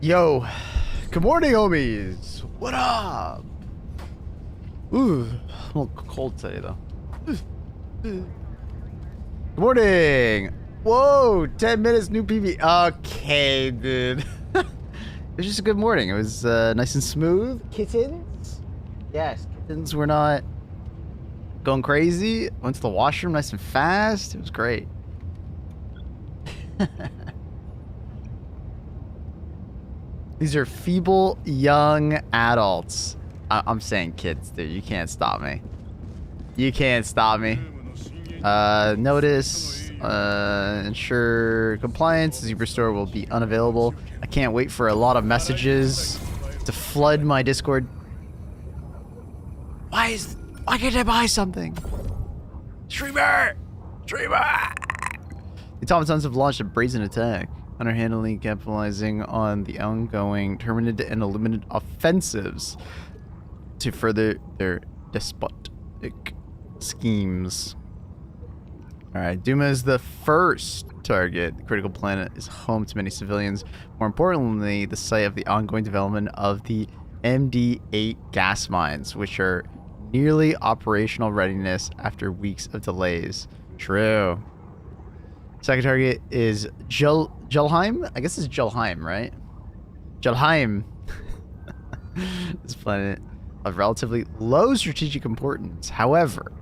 Yo, good morning, homies. What up? Ooh, I'm a little cold today, though. Good morning. Whoa, 10 minutes, new PV. Okay, dude. It was just a good morning. It was nice and smooth. Kittens? Yes, kittens were not going crazy. Went to the washroom nice and fast. It was great. These are feeble young adults. I'm saying kids, dude. You can't stop me. You can't stop me. Notice. Ensure compliance. The Superstore will be unavailable. I can't wait for a lot of messages to flood my Discord. Why can't I buy something? Streamer! The automatons have launched a brazen attack, underhandedly capitalizing on the ongoing terminated and eliminated offensives to further their despotic schemes. Alright, Duma is the first target. The critical planet is home to many civilians. More importantly, the site of the ongoing development of the MD8 gas mines, which are nearly operational readiness after weeks of delays. True. Second target is Jelheim? I guess it's Jelheim, right? Jelheim. This planet of relatively low strategic importance. However,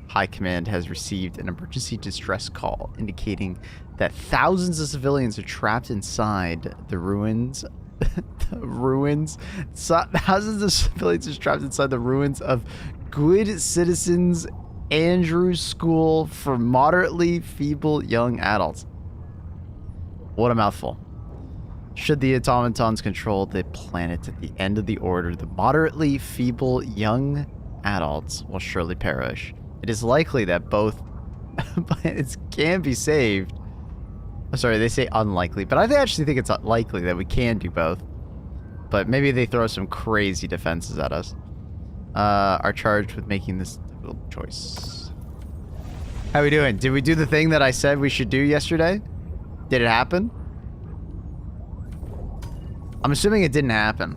High Command has received an emergency distress call indicating that thousands of civilians are trapped inside the ruins. Thousands of civilians are trapped inside the ruins of Good Citizens Andrews School for moderately feeble young adults. What a mouthful. Should the automatons control the planet at the end of the order, the moderately feeble young adults will surely perish. It is likely that both planets can be saved. I'm sorry, they say unlikely, but I actually think it's likely that we can do both. But maybe they throw some crazy defenses at us. Are charged with making this difficult choice. How we doing? Did we do the thing that I said we should do yesterday? Did it happen? I'm assuming it didn't happen.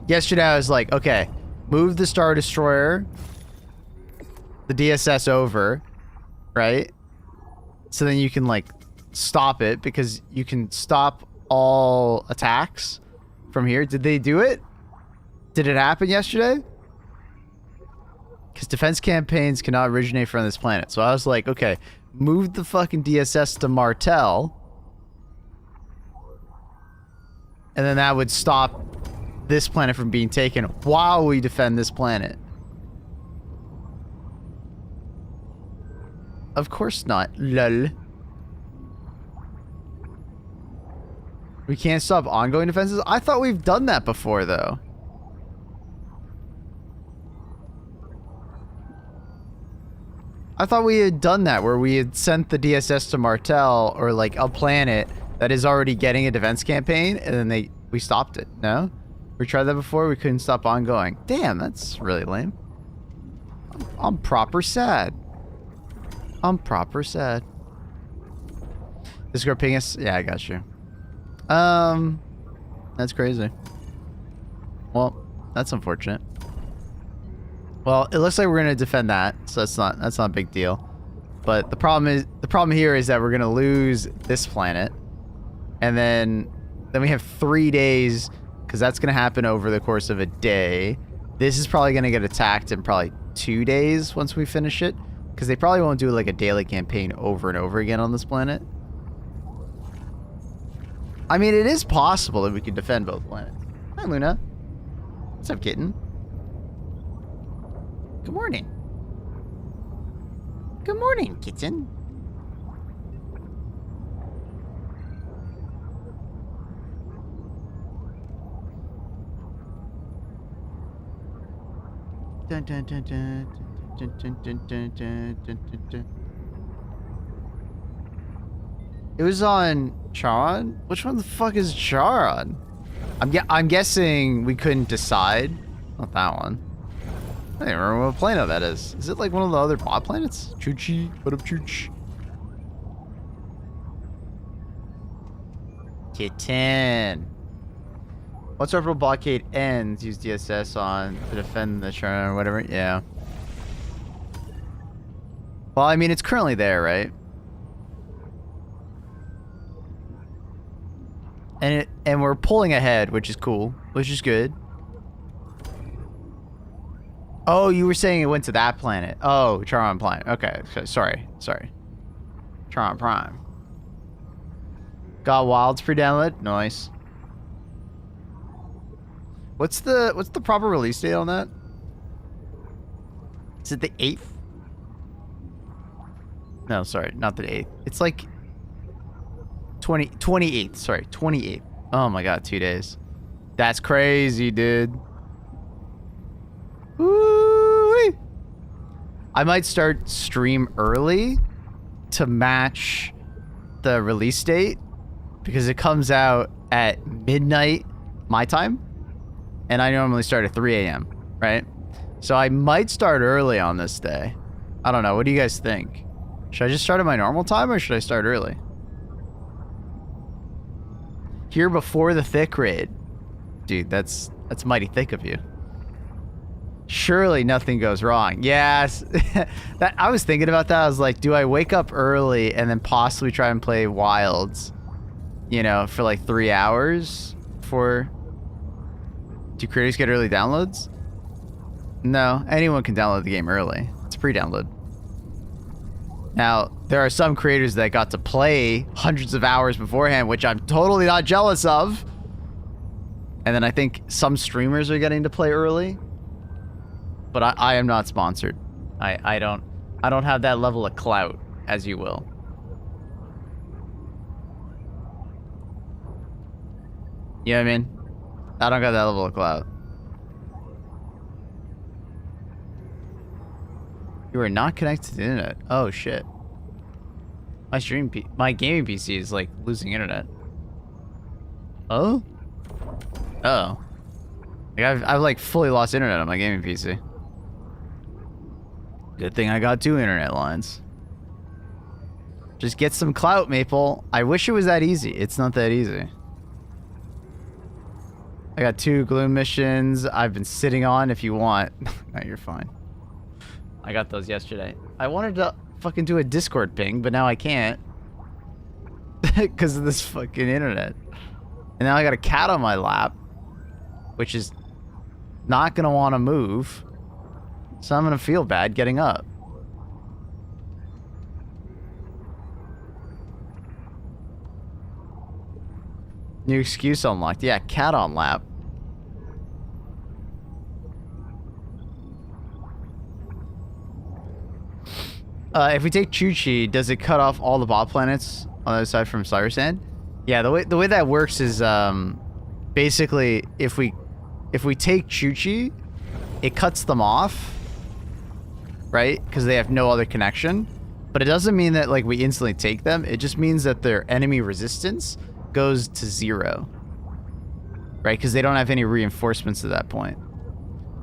Yesterday I was like, okay, move the Star Destroyer, the DSS over, right? So then you can like stop it because you can stop all attacks from here. Did they do it? Did it happen yesterday? Because defense campaigns cannot originate from this planet. So I was like, okay, move the fucking DSS to Martel. And then that would stop this planet from being taken while we defend this planet. Of course not, lol. We can't stop ongoing defenses? I thought we've done that before, though. I thought we had done that, where we had sent the DSS to Martel, or like a planet that is already getting a defense campaign, and then we stopped it. No? We tried that before, we couldn't stop ongoing. Damn, that's really lame. I'm proper sad. I'm proper sad. Discord ping us? Yeah, I got you. That's crazy. Well, that's unfortunate. Well, it looks like we're gonna defend that, so that's not a big deal. But the problem here is that we're gonna lose this planet, and then we have 3 days, because that's gonna happen over the course of a day. This is probably gonna get attacked in probably 2 days once we finish it, because they probably won't do like a daily campaign over and over again on this planet. I mean, it is possible that we could defend both planets. Hi, Luna. What's up, kitten? Good morning. Good morning, kitten. Dun, dun, dun, dun, dun, dun, dun, dun, dun, dun, dun. It was on Charon? Which one the fuck is Charon? I'm guessing we couldn't decide. Not that one. I don't remember what planet that is. Is it like one of the other bot planets? Choochie. What up, Chooch? Kitten. Once orbital blockade ends, use DSS on to defend the shard or whatever. Yeah. Well, I mean, it's currently there, right? And we're pulling ahead, which is cool, which is good. Oh, you were saying it went to that planet. Oh, Charon planet. Okay, sorry. Charon Prime. Got Wilds pre-download. Nice. What's the proper release date on that? Is it the 8th? No, sorry, not the 8th. It's like 28th. Sorry, 28th. Oh my god, 2 days. That's crazy, dude. Woo-wee. I might start stream early to match the release date because it comes out at midnight my time, and I normally start at 3 a.m., right? So I might start early on this day. I don't know. What do you guys think? Should I just start at my normal time or should I start early? Here before the thick raid. Dude, that's mighty thick of you. Surely nothing goes wrong. Yes. That I was thinking about that. I was like, do I wake up early and then possibly try and play Wilds, you know, for like 3 hours for... Do creators get early downloads? No, anyone can download the game early. It's a pre-download. Now, there are some creators that got to play hundreds of hours beforehand, which I'm totally not jealous of. And then I think some streamers are getting to play early. But I am not sponsored. I don't have that level of clout, as you will. You know what I mean? I don't got that level of clout. You are not connected to the internet. Oh shit. My gaming PC is like losing internet. Oh? Oh. Like I've like fully lost internet on my gaming PC. Good thing I got 2 internet lines. Just get some clout, Maple. I wish it was that easy. It's not that easy. I got 2 gloom missions I've been sitting on if you want. No, you're fine. I got those yesterday. I wanted to fucking do a Discord ping, but now I can't. Because of this fucking internet. And now I got a cat on my lap. Which is not going to want to move. So I'm going to feel bad getting up. New excuse unlocked. Yeah, cat on lap. If we take Chuchi, does it cut off all the bot planets on the other side from Cybersand? Yeah, the way that works is basically if we take Chuchi, it cuts them off, right? Because they have no other connection. But it doesn't mean that like we instantly take them. It just means that their enemy resistance goes to 0, right? Because they don't have any reinforcements at that point,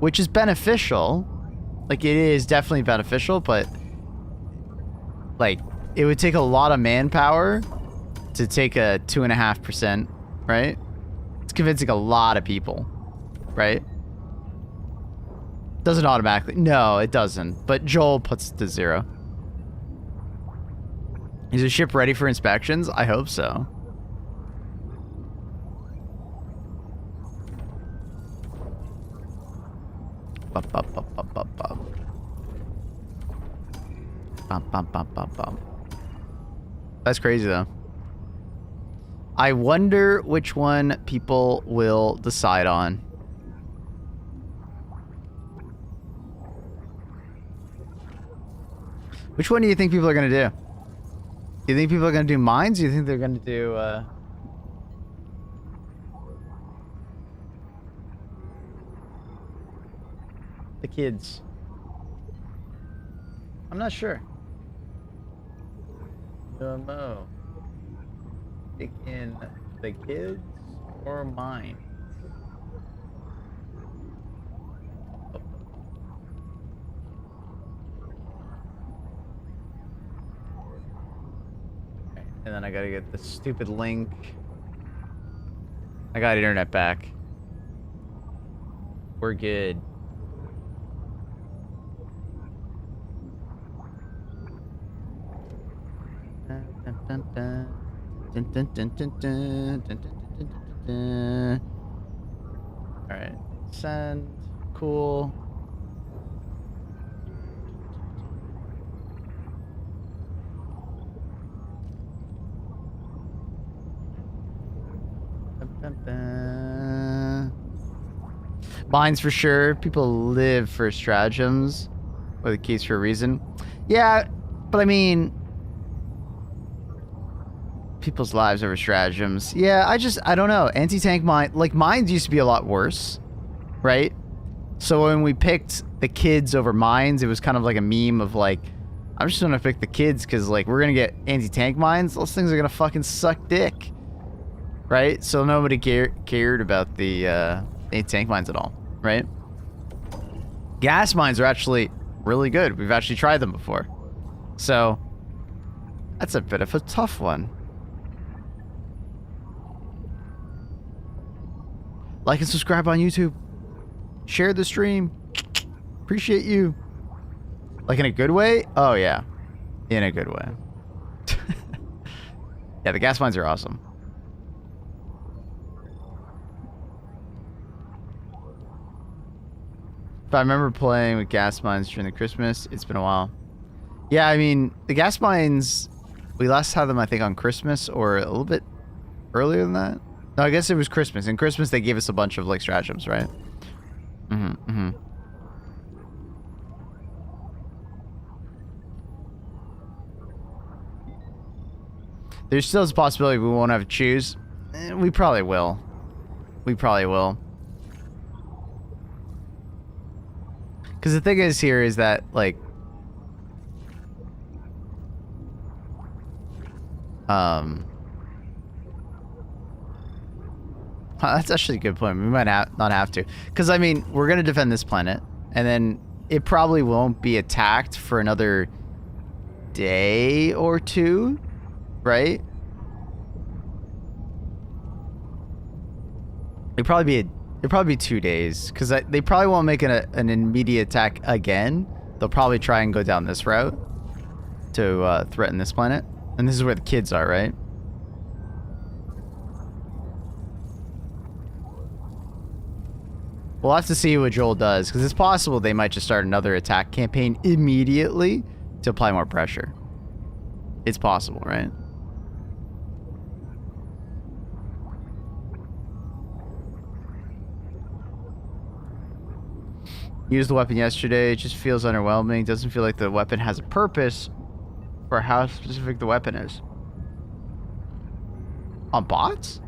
which is beneficial. Like it is definitely beneficial, but like it would take a lot of manpower to take a 2.5%, right? It's convincing a lot of people, right? Doesn't automatically. No, it doesn't. But Joel puts it to 0. Is the ship ready for inspections? I hope so. Bum, bum, bum, bum, bum, bum. Bum, bum, bum, bum, bum. That's crazy though. I wonder which one people will decide on. Which one do you think people are going to do? Do you think people are going to do mines? Or do you think they're going to do, the kids? I'm not sure. Don't know. Pick in the kids or mine? And then I gotta get the stupid link. I got internet back. We're good. Alright. Send. Cool. Mines for sure. People live for stratagems. Or the keys for a reason. Yeah, but I mean... people's lives over stratagems. Yeah, I don't know. Anti-tank mine... like, mines used to be a lot worse. Right? So when we picked the kids over mines, it was kind of like a meme of like... I'm just gonna pick the kids because, like, we're gonna get anti-tank mines. Those things are gonna fucking suck dick. Right? So nobody cared about the anti-tank mines at all. Right? Gas mines are actually really good. We've actually tried them before. So, that's a bit of a tough one. Like and subscribe on YouTube. Share the stream. Appreciate you. Like in a good way? Oh, yeah. In a good way. Yeah, the gas mines are awesome. If I remember playing with gas mines during the Christmas, it's been a while. Yeah, I mean, the gas mines, we last had them, I think, on Christmas or a little bit earlier than that. No, I guess it was Christmas. In Christmas, they gave us a bunch of, like, stratagems, right? There's still a possibility we won't have to choose. We probably will. We probably will. Because the thing is here is that, like... that's actually a good point. We might not have to. Because, I mean, we're going to defend this planet. And then it probably won't be attacked for another day or two. Right? It'd probably be 2 days. Because they probably won't make an immediate attack again. They'll probably try and go down this route to threaten this planet. And this is where the kids are, right? We'll have to see what Joel does, because it's possible they might just start another attack campaign immediately to apply more pressure. It's possible, right? Used the weapon yesterday. It just feels underwhelming. Doesn't feel like the weapon has a purpose for how specific the weapon is. On bots?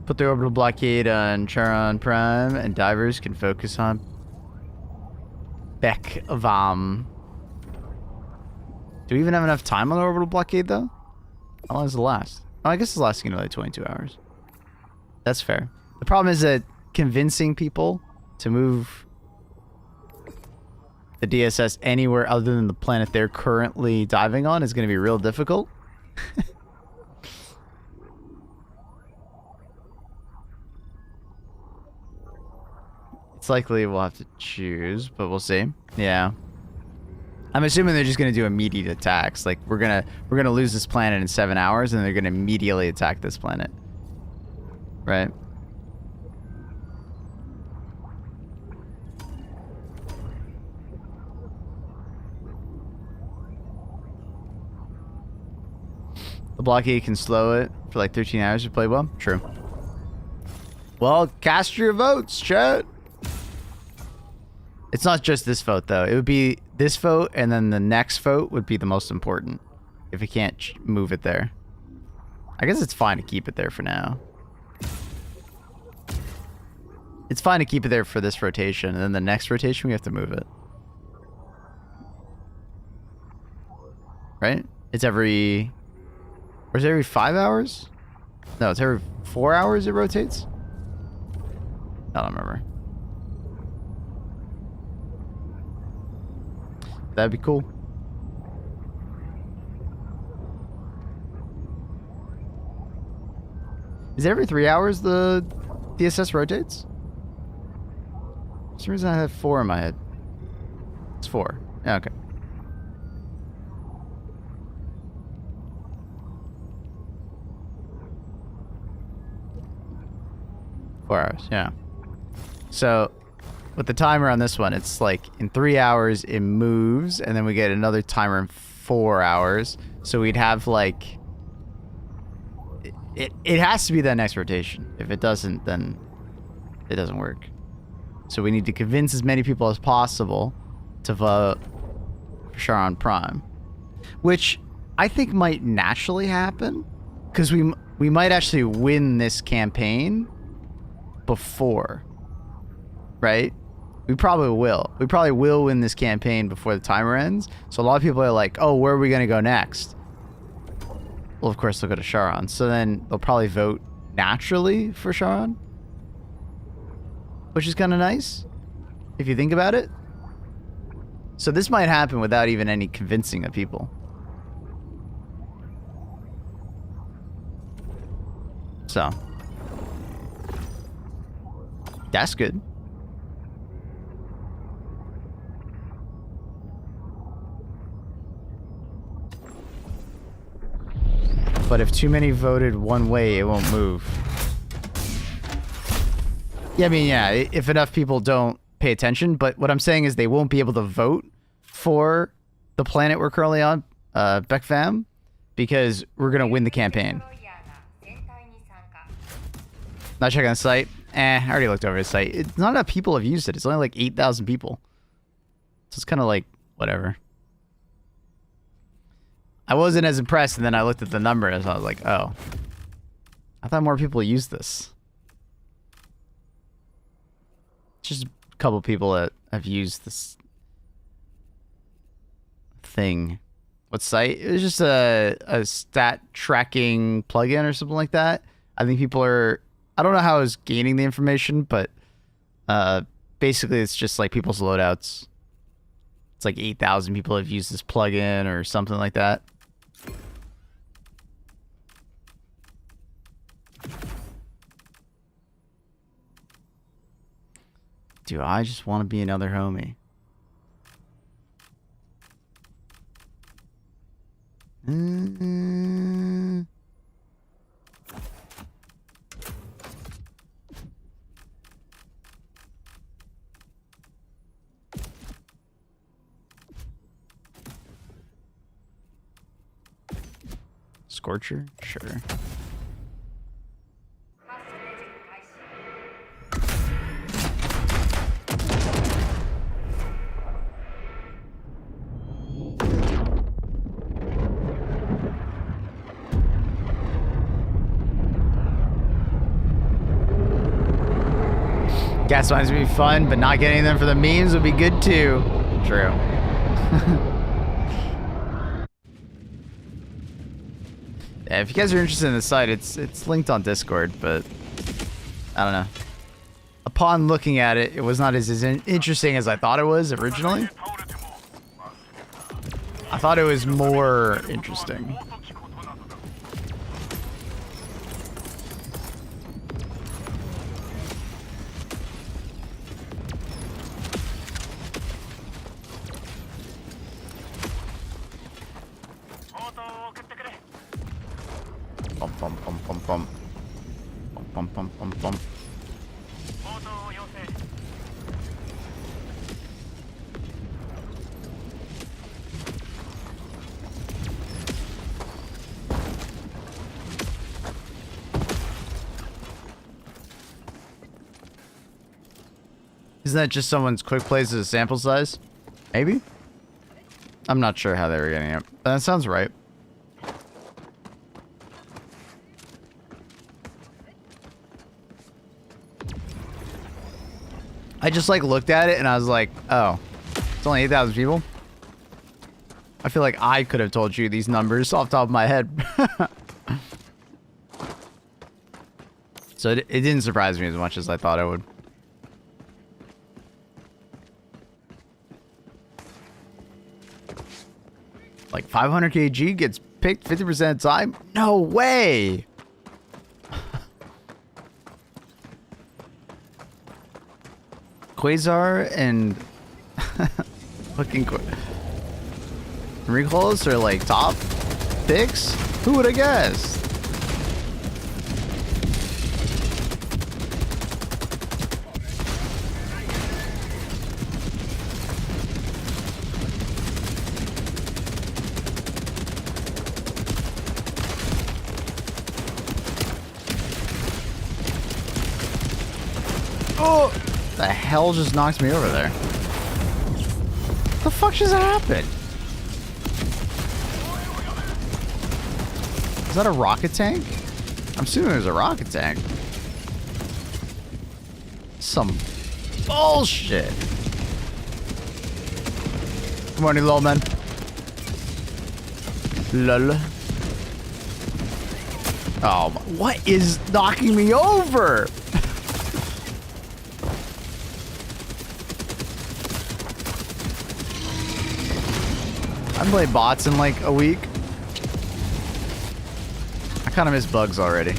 Put the orbital blockade on Charon Prime, and divers can focus on Beckvam. Do we even have enough time on the orbital blockade, though? How long does it last? Oh, I guess it's lasting another 22 hours. That's fair. The problem is that convincing people to move the DSS anywhere other than the planet they're currently diving on is going to be real difficult. It's likely we'll have to choose, but we'll see. Yeah. I'm assuming they're just gonna do immediate attacks. Like we're gonna lose this planet in 7 hours, and they're gonna immediately attack this planet. Right? The blockade can slow it for like 13 hours to play well. True. Well, cast your votes, chat. It's not just this vote, though. It would be this vote, and then the next vote would be the most important. If we can't move it there. I guess it's fine to keep it there for now. It's fine to keep it there for this rotation, and then the next rotation we have to move it. Right? It's every... Or is it every 5 hours? No, it's every 4 hours it rotates? I don't remember. That'd be cool. Is it every 3 hours the DSS rotates? For some reason I have 4 in my head. It's 4. Yeah, okay. Hours, yeah. So with the timer on this one, it's like in 3 hours it moves, and then we get another timer in 4 hours. So we'd have like it has to be that next rotation. If it doesn't, then it doesn't work. So we need to convince as many people as possible to vote for Charon Prime, which I think might naturally happen because we might actually win this campaign before, right? We probably will. We probably will win this campaign before the timer ends. So a lot of people are like, oh, where are we going to go next? Well, of course, they'll go to Charon. So then they'll probably vote naturally for Charon, which is kind of nice if you think about it. So this might happen without even any convincing of people. So that's good. But if too many voted one way, it won't move. Yeah, I mean, yeah, if enough people don't pay attention, but what I'm saying is they won't be able to vote for the planet we're currently on, Beckfam, because we're going to win the campaign. Not checking the site. I already looked over the site. It's not enough people have used it. It's only like 8,000 people. So it's kind of like, whatever. I wasn't as impressed, and then I looked at the number and I was like, oh. I thought more people used this. Just a couple people that have used this thing. What site? It was just a stat tracking plugin or something like that. I think people are... I don't know how I was gaining the information, but basically it's just like people's loadouts. It's like 8,000 people have used this plugin or something like that. Do I just want to be another homie? Scorcher? Sure. Gas lines would be fun, but not getting them for the memes would be good too. True. Yeah, if you guys are interested in the site, it's linked on Discord, but I don't know. Upon looking at it, it was not as interesting as I thought it was originally. I thought it was more interesting. Bum, bum, bum, bum, bum. Bum, bum, bum, bum, bum. Isn't that just someone's quick plays as a sample size? Maybe? I'm not sure how they were getting it. That sounds right. I just like looked at it and I was like, oh, it's only 8,000 people. I feel like I could have told you these numbers off the top of my head. So it didn't surprise me as much as I thought it would. Like 500 kg gets picked 50% of the time? No way! Quasar and fucking Recalls are like top picks? Who would have guessed? Oh! The hell just knocked me over there? What the fuck just happened? Is that a rocket tank? I'm assuming there's a rocket tank. Some bullshit. Good morning, little man. Lol. Oh, what is knocking me over? I haven't played bots in like a week. I kind of miss bugs already.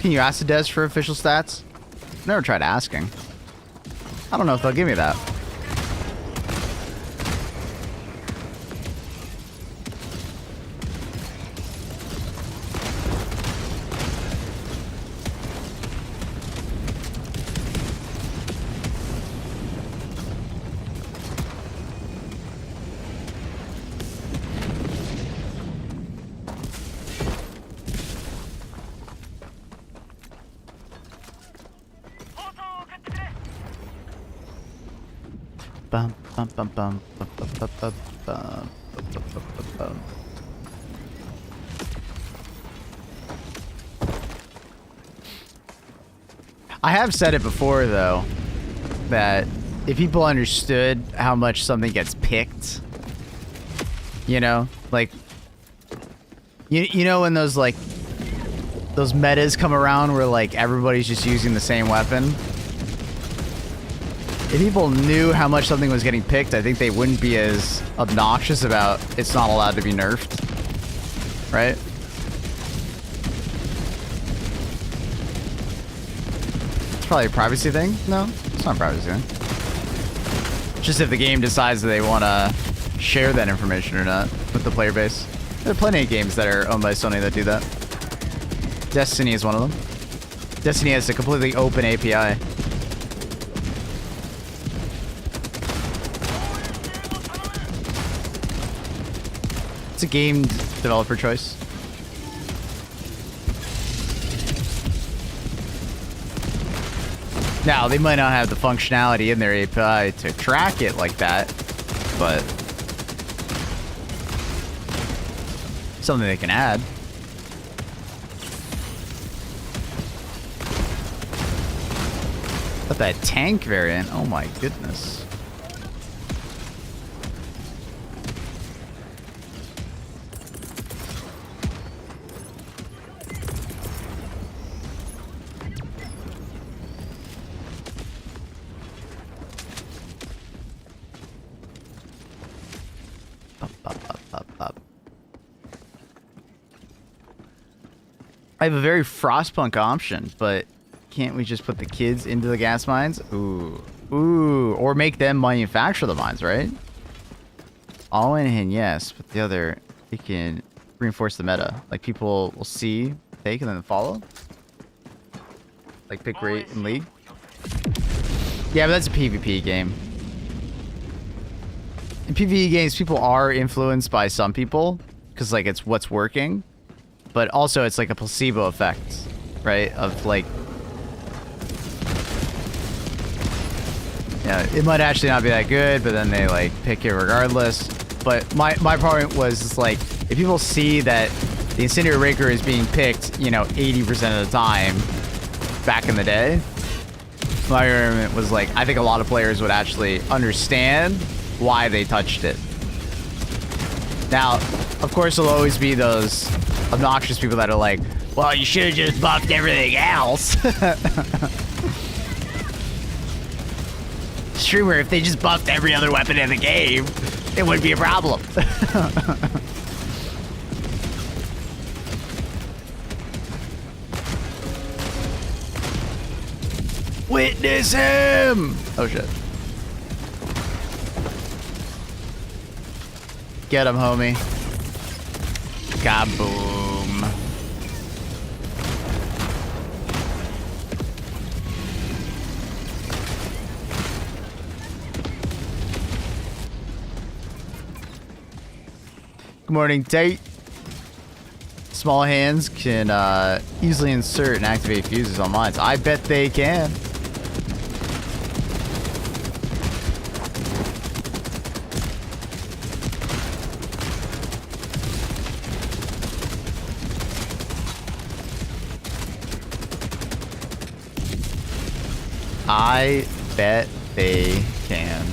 Can you ask the devs for official stats? Never tried asking. I don't know if they'll give me that. Bum, bum, bum, bum, bum, bum, bum, bum, bum, bum, bum, bum. I have said it before, though, that if people understood how much something gets picked, you know, like, you know when those, like, those metas come around where, like, everybody's just using the same weapon? If people knew how much something was getting picked, I think they wouldn't be as obnoxious about it's not allowed to be nerfed. Right? It's probably a privacy thing. No, it's not a privacy thing. Just if the game decides that they want to share that information or not with the player base. There are plenty of games that are owned by Sony that do that. Destiny is one of them. Destiny has a completely open API. It's a game developer choice. Now, they might not have the functionality in their API to track it like that, but something they can add. But that tank variant, oh my goodness. I have a very Frostpunk option, but can't we just put the kids into the gas mines? Ooh. Ooh. Or make them manufacture the mines, right? All in hand, yes. But the other, it can reinforce the meta. Like, people will see, take, and then follow. Like, pick rate in League. Yeah, but that's a PvP game. In PvE games, people are influenced by some people. Because, like, it's what's working. But also, it's like a placebo effect, right? Of like, yeah, it might actually not be that good, but then they like pick it regardless. But my point was just like, if people see that the Incendiary Raker is being picked, you know, 80% of the time back in the day, my argument was like, I think a lot of players would actually understand why they touched it. Now, of course, there'll always be those obnoxious people that are like, well, you should have just buffed everything else. Streamer, if they just buffed every other weapon in the game, it wouldn't be a problem. Witness him! Oh shit. Get him, homie. Kaboom. Good morning, Tate. Small hands can easily insert and activate fuses on mines. I bet they can. I bet they can.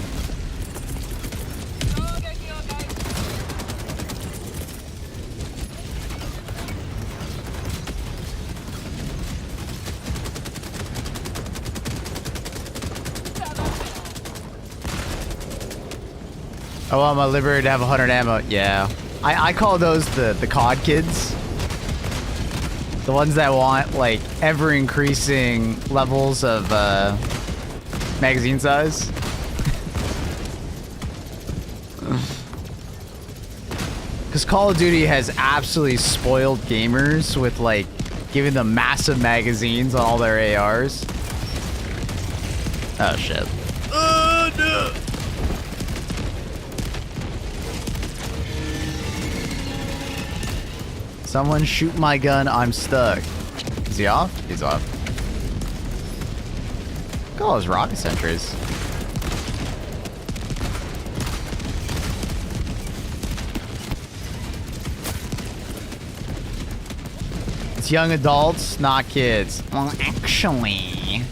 I want my Liberator to have 100 ammo. Yeah. I call those the COD kids. The ones that want, like, ever-increasing levels of magazine size. Because Call of Duty has absolutely spoiled gamers with, like, giving them massive magazines on all their ARs. Oh, shit. Oh, no! Someone shoot my gun, I'm stuck. Is he off? He's off. Look at all those rocket sentries. It's young adults, not kids. Well, actually,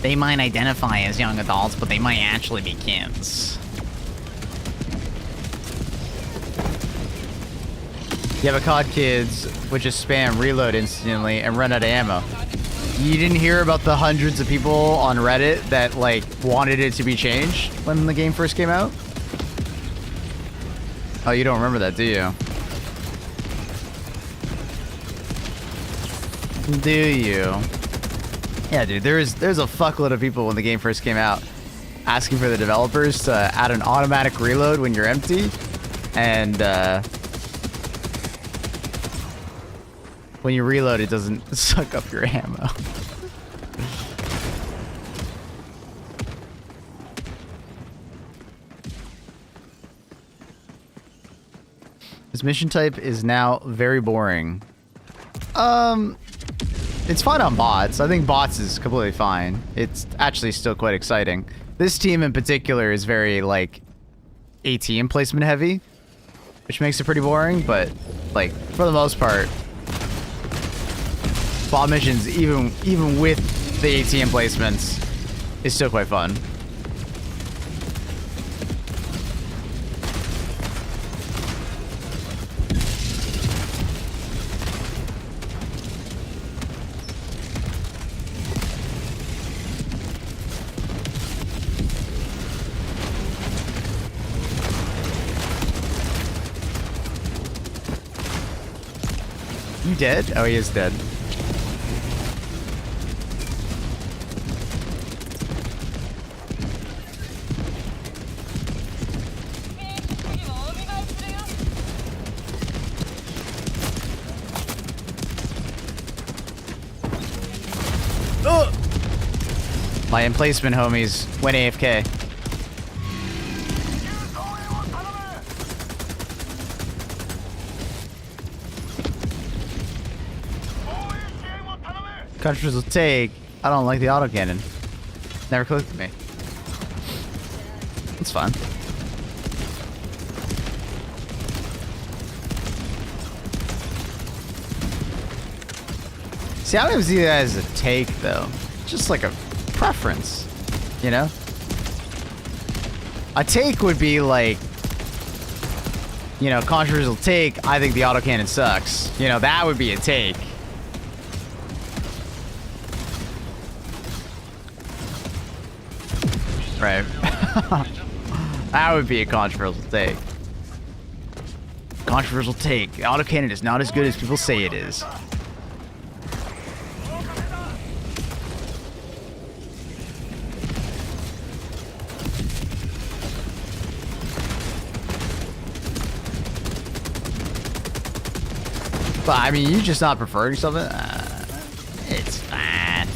they might identify as young adults, but they might actually be kids. You have a COD kids which just spam reload instantly and run out of ammo. You didn't hear about the hundreds of people on Reddit that like wanted it to be changed when the game first came out? Oh, you don't remember that, do you? Do you? Yeah, dude, there's a fuckload of people when the game first came out asking for the developers to add an automatic reload when you're empty, and when you reload, it doesn't suck up your ammo. This mission type is now very boring. It's fine on bots. I think bots is completely fine. It's actually still quite exciting. This team in particular is very, like, ATM placement heavy, which makes it pretty boring, but, like, for the most part, bot missions, even with the ATM placements, is still quite fun. You dead? Oh, he is dead. My emplacement homies went AFK. Countries will take. I don't like the autocannon. Never clicked with me. It's fine. See, I don't even see that as a take, though. Just like a preference, you know? A take would be like, you know, controversial take, I think the autocannon sucks. You know, that would be a take. Right. That would be a controversial take. Controversial take. Autocannon is not as good as people say it is. But I mean, you just not preferring something? It's fine.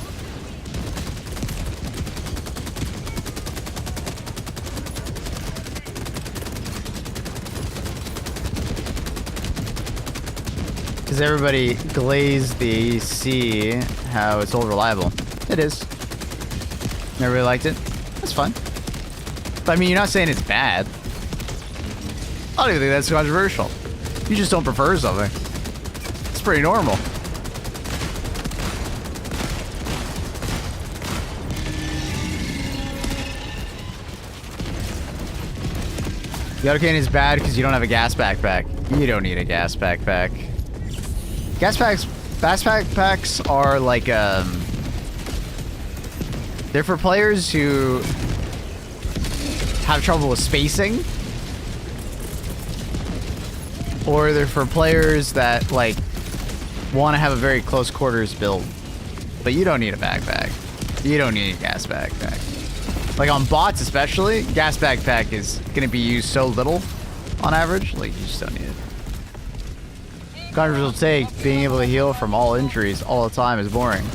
Because everybody glazed the AC how it's all reliable. It is. Never really liked it. That's fine. But I mean, you're not saying it's bad. I don't even think that's controversial. You just don't prefer something. It's pretty normal. The autocannon is bad because you don't have a gas backpack. You don't need a gas backpack. Gas backpacks are like, they're for players who have trouble with spacing. Or they're for players that, like, want to have a very close quarters build. But you don't need a backpack. You don't need a gas backpack. Like on bots especially, gas backpack is going to be used so little on average. Like, you just don't need it. Controversial take, being able to heal from all injuries all the time is boring.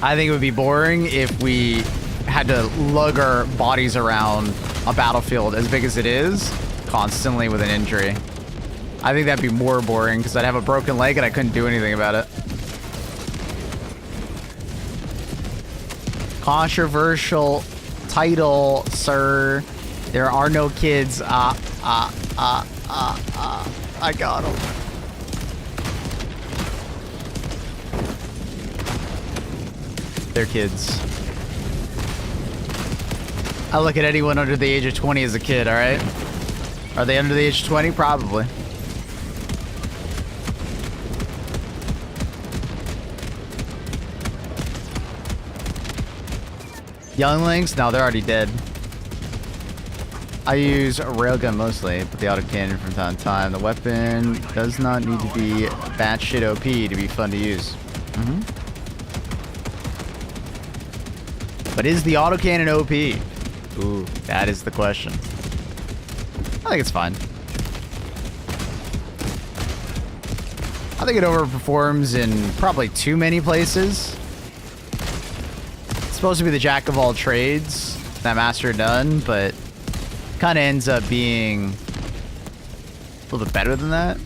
I think it would be boring if we had to lug our bodies around a battlefield as big as it is constantly with an injury. I think that'd be more boring because I'd have a broken leg and I couldn't do anything about it. Controversial title, sir. There are no kids. I got him. They're kids. I look at anyone under the age of 20 as a kid, alright? Are they under the age of 20? Probably. Younglings? No, they're already dead. I use a railgun mostly, but the autocannon from time to time. The weapon does not need to be batshit OP to be fun to use. But is the autocannon OP? Ooh, that is the question. I think it's fine. I think it overperforms in probably too many places. It's supposed to be the jack of all trades, that master of none, but kind of ends up being a little bit better than that.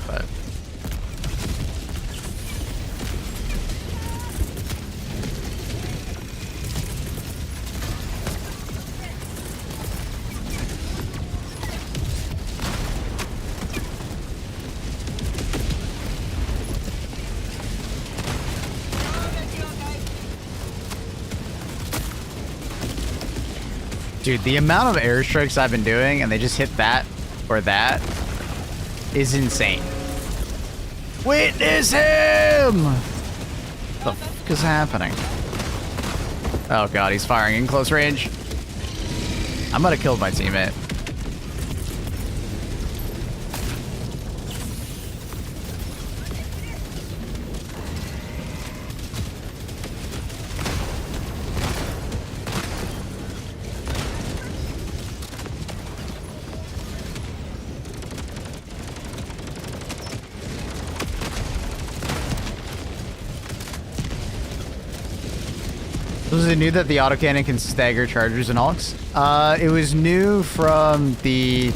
But dude, the amount of airstrikes I've been doing and they just hit that or that is insane. Witness him! What the fuck is happening? Oh god, he's firing in close range. I might have killed my teammate. Was it new that the autocannon can stagger chargers and AUX? It was new from the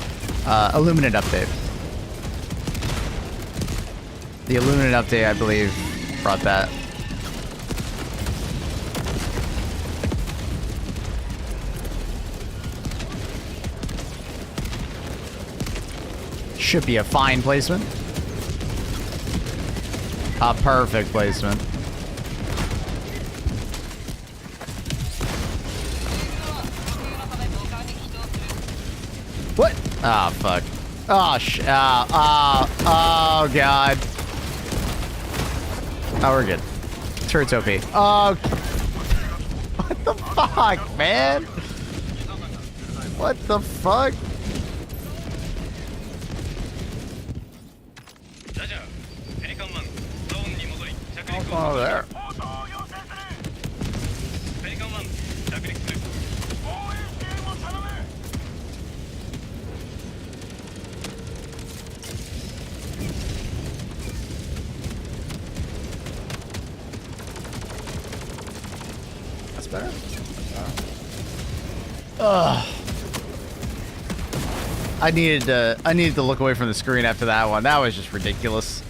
Illuminate update. The Illuminate update, I believe, brought that. Should be a fine placement. A perfect placement. What? Oh, fuck. Oh, oh, God. Oh, we're good. Turret's OP. Oh. What the fuck, man? What the fuck? What's going on there? That's better. Ugh. I needed to look away from the screen after that one. That was just ridiculous.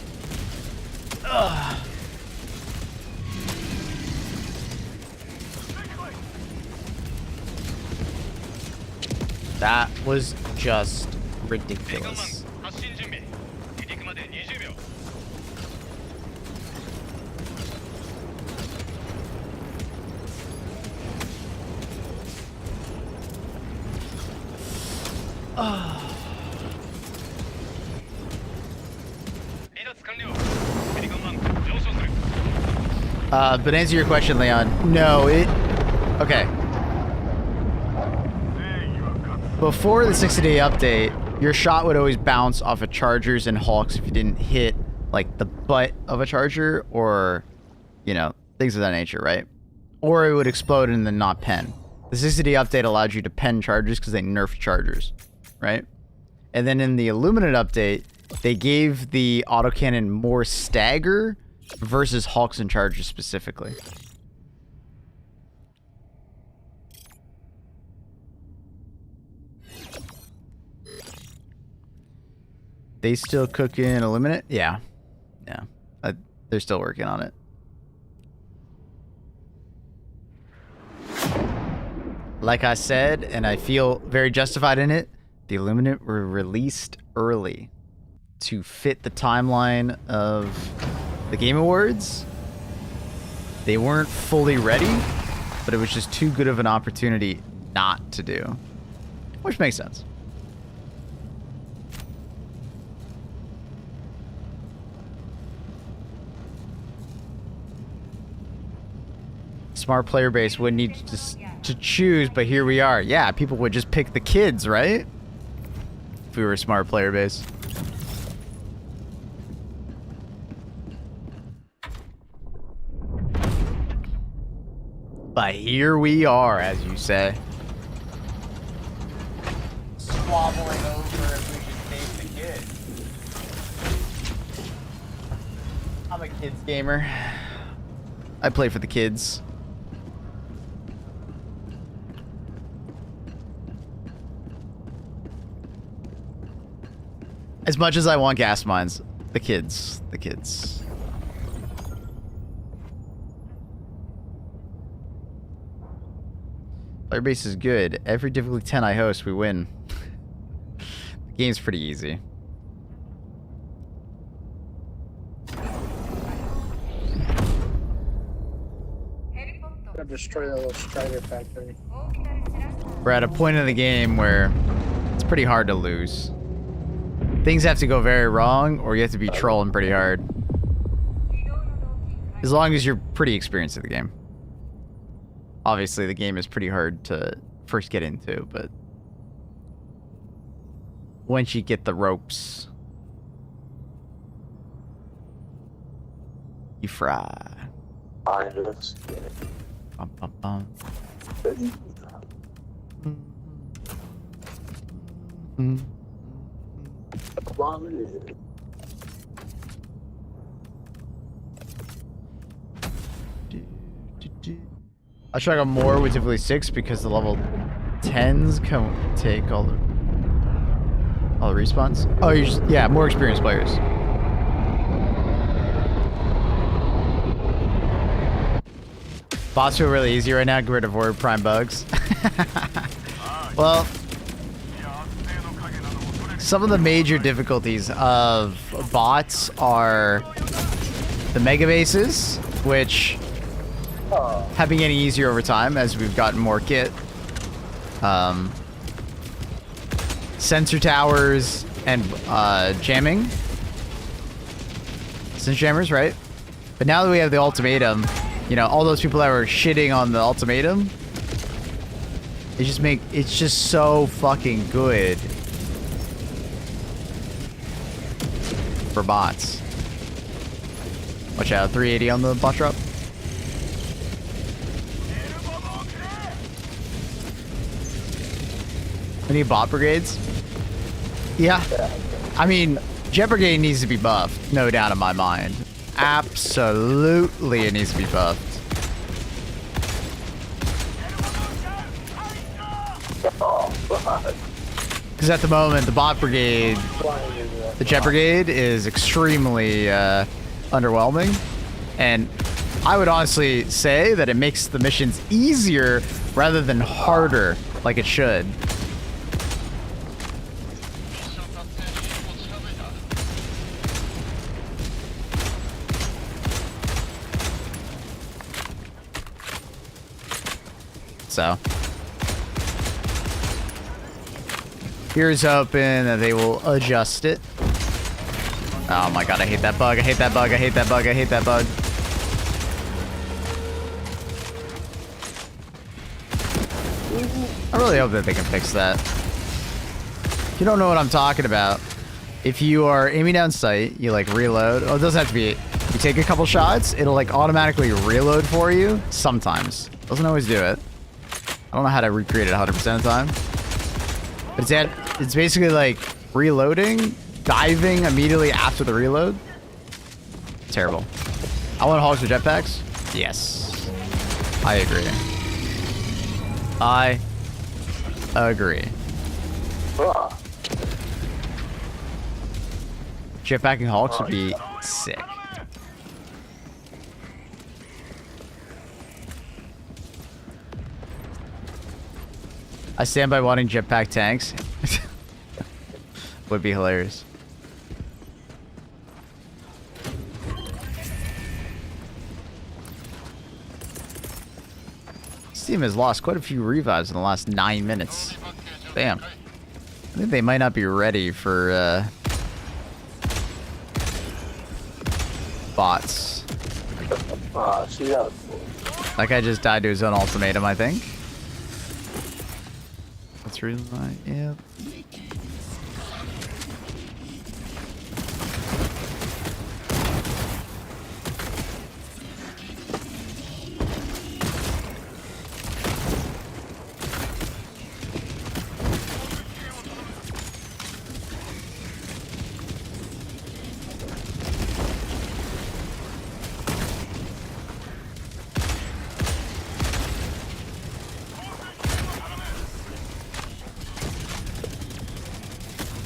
Ugh. That was just ridiculous. But to answer your question, Leon, no, okay. Before the 60-day update, your shot would always bounce off of chargers and hulks if you didn't hit, like, the butt of a charger or, you know, things of that nature, right? Or it would explode and then not pen. The 60-day update allowed you to pen chargers because they nerfed chargers, right? And then in the Illuminate update, they gave the autocannon more stagger versus hulks and chargers specifically. They still cooking Illuminate? Yeah. Yeah. They're still working on it. Like I said, and I feel very justified in it, the Illuminate were released early to fit the timeline of the Game Awards. They weren't fully ready, but it was just too good of an opportunity not to do. Which makes sense. Smart player base wouldn't need to choose, but here we are. Yeah, people would just pick the kids, right? If we were a smart player base. But here we are, as you say. Squabbling over if we should take the kids. I'm a kids gamer. I play for the kids. As much as I want gas mines, the kids. Player base is good. Every difficulty 10 I host, we win. The game's pretty easy. Destroy the little strider factory. We're at a point in the game where it's pretty hard to lose. Things have to go very wrong, or you have to be trolling pretty hard. As long as you're pretty experienced at the game. Obviously, the game is pretty hard to first get into, but once you get the ropes, you fry. Let's get it. Bum, bum, bum. Mm. I try to go more with typically 6 because the level 10s can take all the respawns. Oh, you just, yeah, more experienced players. Bots feel really easy right now. Get rid of avoid prime bugs. Well, some of the major difficulties of bots are the mega bases, which have been getting easier over time as we've gotten more kit. Sensor towers and jamming. Sensor jammers, right? But now that we have the ultimatum, you know, all those people that were shitting on the ultimatum It's just so fucking good for bots. Watch out, 380 on the bot drop. We need bot brigades. Yeah. I mean, Jet Brigade needs to be buffed, no doubt in my mind. Absolutely, it needs to be buffed. Because at the moment, the bot brigade, the Jet Brigade is extremely underwhelming. And I would honestly say that it makes the missions easier rather than harder, like it should. So, here's hoping that they will adjust it. Oh my god, I hate that bug, I hate that bug, I hate that bug, I hate that bug. I really hope that they can fix that. If you don't know what I'm talking about, if you are aiming down sight, you like reload. Oh, it doesn't have to be. You take a couple shots, it'll like automatically reload for you. Sometimes. Doesn't always do it. I don't know how to recreate it 100% of the time. But it's basically like reloading, diving immediately after the reload. Terrible. I want hogs with jetpacks. Yes. I agree. I agree. Jetpacking Hawks would be sick. I stand by wanting jetpack tanks. Would be hilarious. This team has lost quite a few revives in the last 9 minutes. Damn. I think they might not be ready for bots. That guy just died to his own ultimatum, I think. That's really right. Yeah.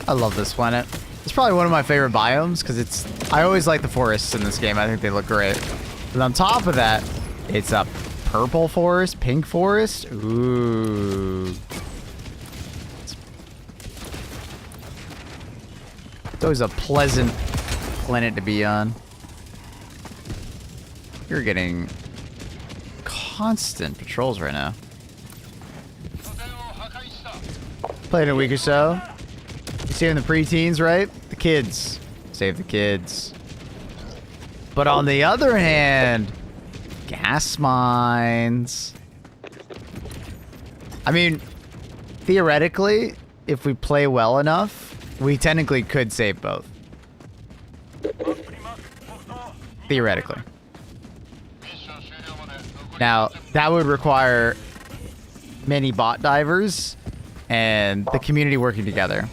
I love this planet. It's probably one of my favorite biomes because I always like the forests in this game. I think they look great. But on top of that, it's a purple forest, pink forest. Ooh. It's always a pleasant planet to be on. You're getting constant patrols right now. Played in a week or so. Saving the preteens, right? The kids. Save the kids. But on the other hand, gas mines. I mean, theoretically, if we play well enough, we technically could save both. Theoretically. Now, that would require many bot divers and the community working together.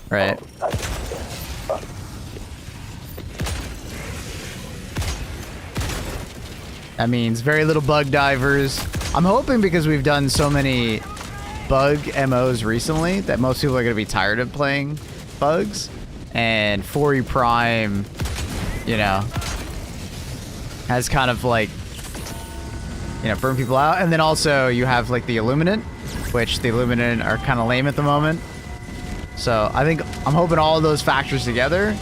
Right. That means very little bug divers. I'm hoping because we've done so many bug MOs recently that most people are going to be tired of playing bugs. And 4E Prime, you know, has kind of like, you know, burned people out. And then also you have like the Illuminant, which the Illuminant are kind of lame at the moment. So I think I'm hoping all of those factors together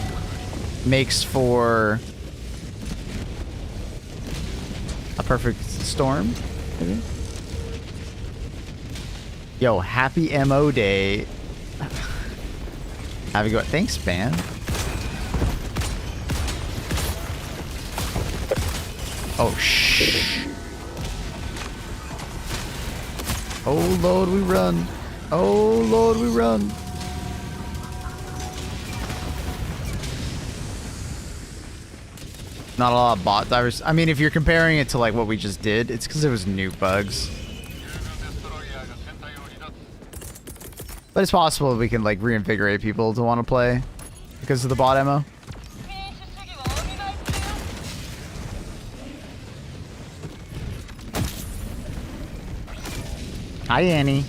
makes for a perfect storm. Maybe. Yo, happy MO day. Have a good. Thanks, man. Oh shh. Oh Lord, we run. Oh Lord, we run. Not a lot of bot divers. I mean, if you're comparing it to like what we just did, it's because it was new bugs. But it's possible we can like reinvigorate people to want to play because of the bot ammo. Hi, Annie.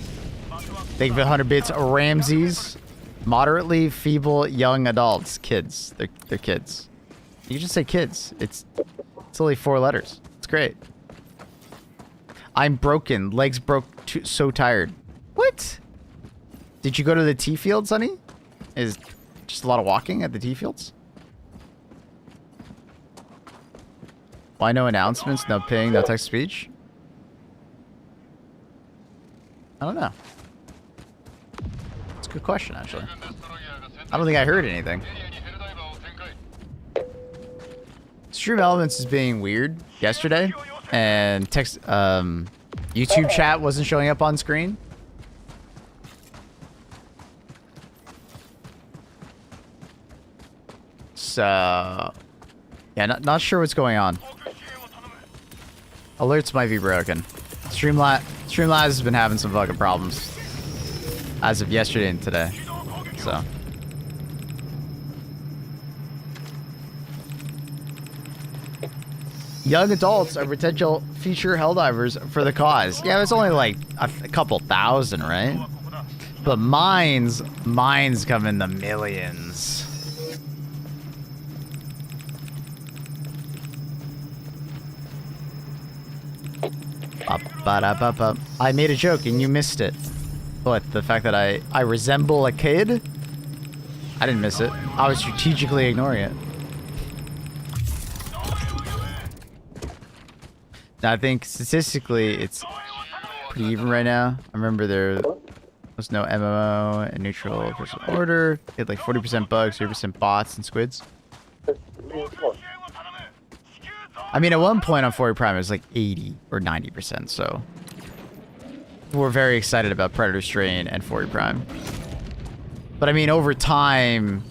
Thank you for 100 bits. Ramses. Moderately feeble young adults. Kids. They're kids. You just say kids. It's only 4 letters. It's great. I'm broken. Legs broke. So tired. What? Did you go to the tea fields, honey? Is just a lot of walking at the tea fields? Why no announcements? No ping? No text speech? I don't know. It's a good question, actually. I don't think I heard anything. Stream Elements is being weird yesterday, and YouTube chat wasn't showing up on screen. So, yeah, not sure what's going on. Alerts might be broken. Streamlabs has been having some fucking problems as of yesterday and today. So. Young adults are potential future helldivers for the cause. Yeah, it's only like a couple thousand, right? But mines come in the millions. I made a joke and you missed it. What, the fact that I resemble a kid? I didn't miss it. I was strategically ignoring it. Now, I think statistically it's pretty even right now. I remember there was no MMO and neutral versus order. It had like 40% bugs, 30% bots and squids. I mean, at one point on 40 Prime, it was like 80 or 90%, so we're very excited about Predator Strain and 40 Prime. But I mean, over time,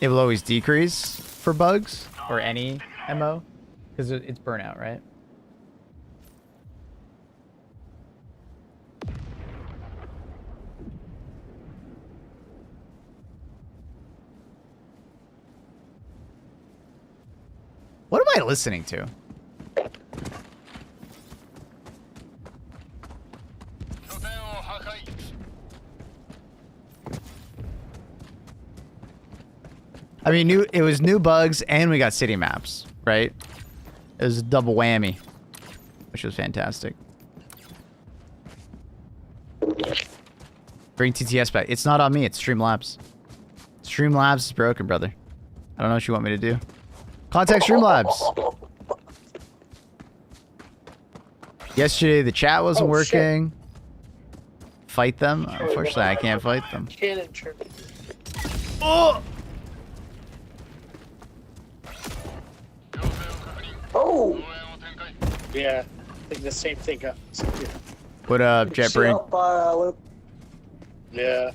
it will always decrease for bugs or any MO because it's burnout, right? What am I listening to? I mean, it was new bugs and we got city maps, right? It was a double whammy, which was fantastic. Bring TTS back. It's not on me, it's Streamlabs. Streamlabs is broken, brother. I don't know what you want me to do. Contact Streamlabs. Yesterday the chat wasn't working. Shit. Fight them? Unfortunately, I can't fight them. Oh! Oh! Yeah, I think the same thing happens. What up, JetBrain? Yeah.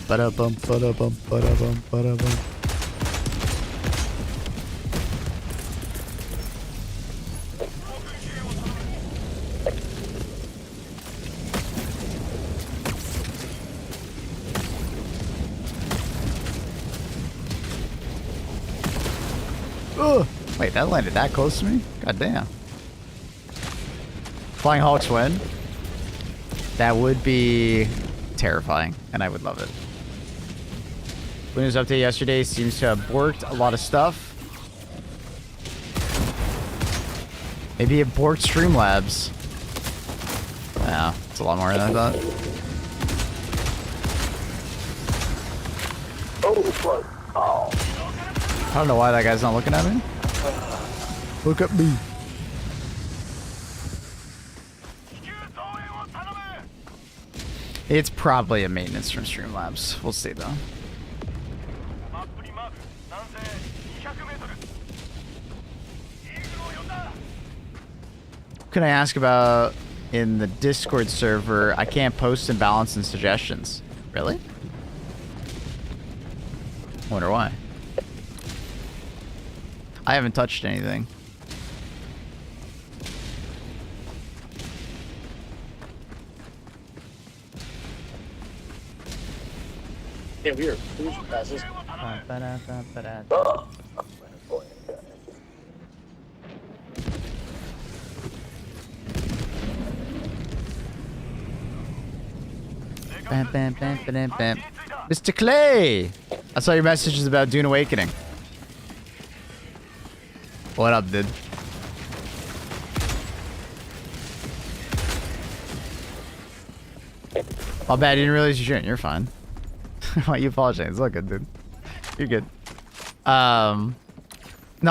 Ba-da-bum, ba-da-bum, ba-da-bum, ba-da-bum. Oh, wait, that landed that close to me? God damn. Flying Hawks win. That would be terrifying, and I would love it. Windows update yesterday seems to have borked a lot of stuff. Maybe it borked Streamlabs. Yeah, it's a lot more than I thought. Oh, fuck. Oh. I don't know why that guy's not looking at me. Look at me. It's probably a maintenance from Streamlabs. We'll see though. Can I ask about in the Discord server? I can't post imbalance and suggestions. Really? Wonder why. I haven't touched anything. Yeah, we are cruising past this. Bam, bam, bam, bam, bam. Mr. Clay! I saw your messages about Dune Awakening. What up, dude? My bad, you didn't realize you shouldn't. You're fine. Why you apologize? It's all good, dude. You're good. No,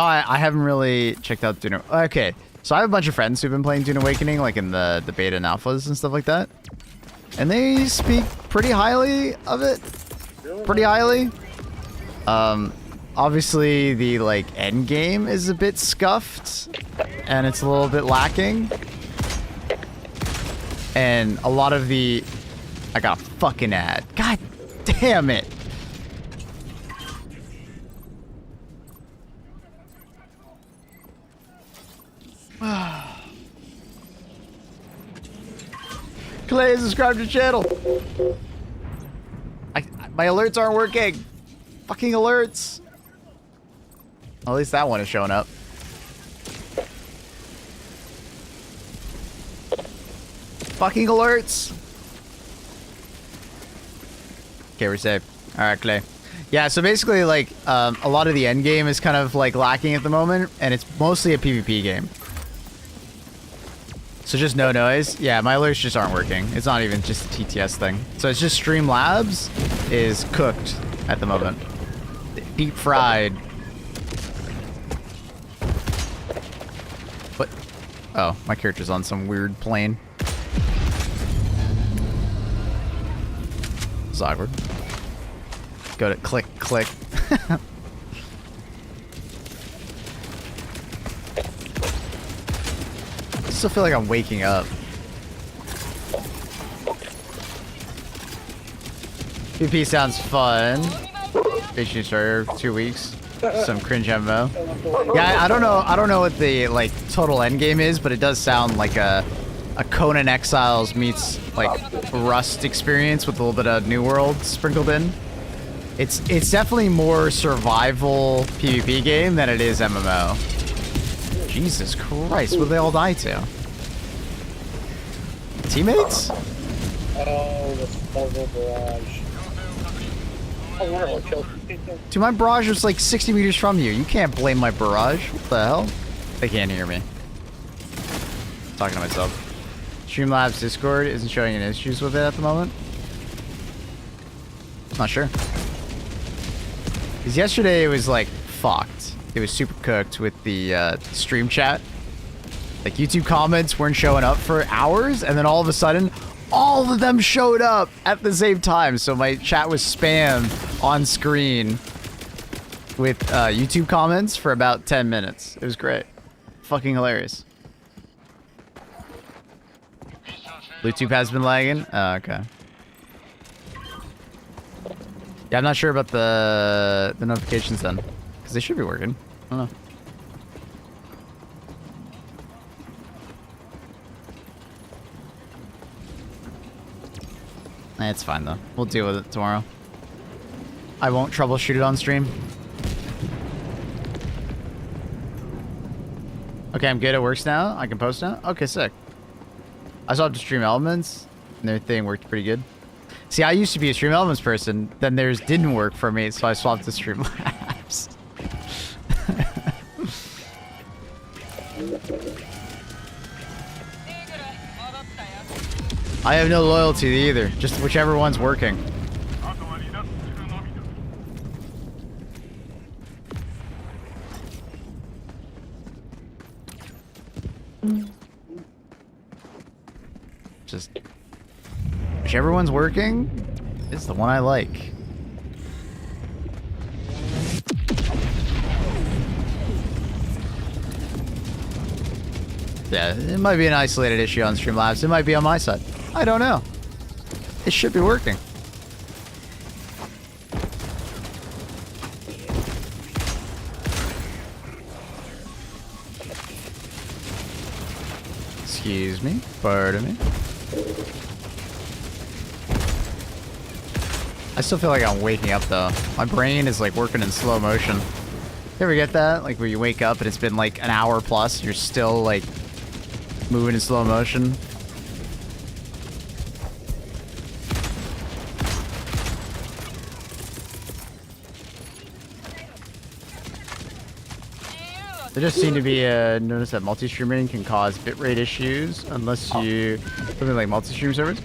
I haven't really checked out Dune. Okay, so I have a bunch of friends who've been playing Dune Awakening, like in the beta and alphas and stuff like that. And they speak pretty highly of it. Pretty highly. Obviously the like end game is a bit scuffed and it's a little bit lacking. And a lot of the I got a fucking ad. God damn it. Clay, subscribe to the channel. My alerts aren't working. Fucking alerts. Well, at least that one is showing up. Fucking alerts. Okay, we're safe. All right, Clay. Yeah, so basically, like, a lot of the end game is kind of like lacking at the moment, and it's mostly a PvP game. So just no noise. Yeah, my alerts just aren't working. It's not even just a TTS thing. So it's just Streamlabs is cooked at the moment. Deep fried. What? Oh, my character's on some weird plane. It's awkward. Go to click, click. I still feel like I'm waking up. PvP sounds fun. Fishing starter, 2 weeks. Some cringe MMO. Yeah, I don't know what the like total end game is, but it does sound like a Conan Exiles meets like Rust experience with a little bit of New World sprinkled in. It's definitely more survival PvP game than it is MMO. Jesus Christ, what did they all die to? Teammates? Oh, this horrible barrage. I wonder what killed you. Dude, my barrage was like 60 meters from you. You can't blame my barrage. What the hell? They can't hear me. I'm talking to myself. Streamlabs Discord isn't showing any issues with it at the moment. Not sure. Because yesterday it was like fucked. It was super cooked with the stream chat. Like YouTube comments weren't showing up for hours, and then all of a sudden, all of them showed up at the same time. So my chat was spammed on screen with YouTube comments for about 10 minutes. It was great. Fucking hilarious. Bluetooth has been lagging? Oh, okay. Yeah, I'm not sure about the notifications then. Because they should be working. I don't know. It's fine though. We'll deal with it tomorrow. I won't troubleshoot it on stream. Okay, I'm good. It works now. I can post now. Okay, sick. I saw the Stream Elements, and their thing worked pretty good. See, I used to be a Stream Elements person. Then theirs didn't work for me, so I swapped to Streamlabs. I have no loyalty either. Just whichever one's working. Just Whichever one's working is the one I like. Yeah, it might be an isolated issue on Streamlabs. It might be on my side. I don't know. It should be working. Excuse me. Pardon me. I still feel like I'm waking up though. My brain is like working in slow motion. You ever get that? Like where you wake up and it's been like an hour plus, you're still like moving in slow motion. There just seemed to be a notice that multi-streaming can cause bitrate issues unless you something like multi-stream servers.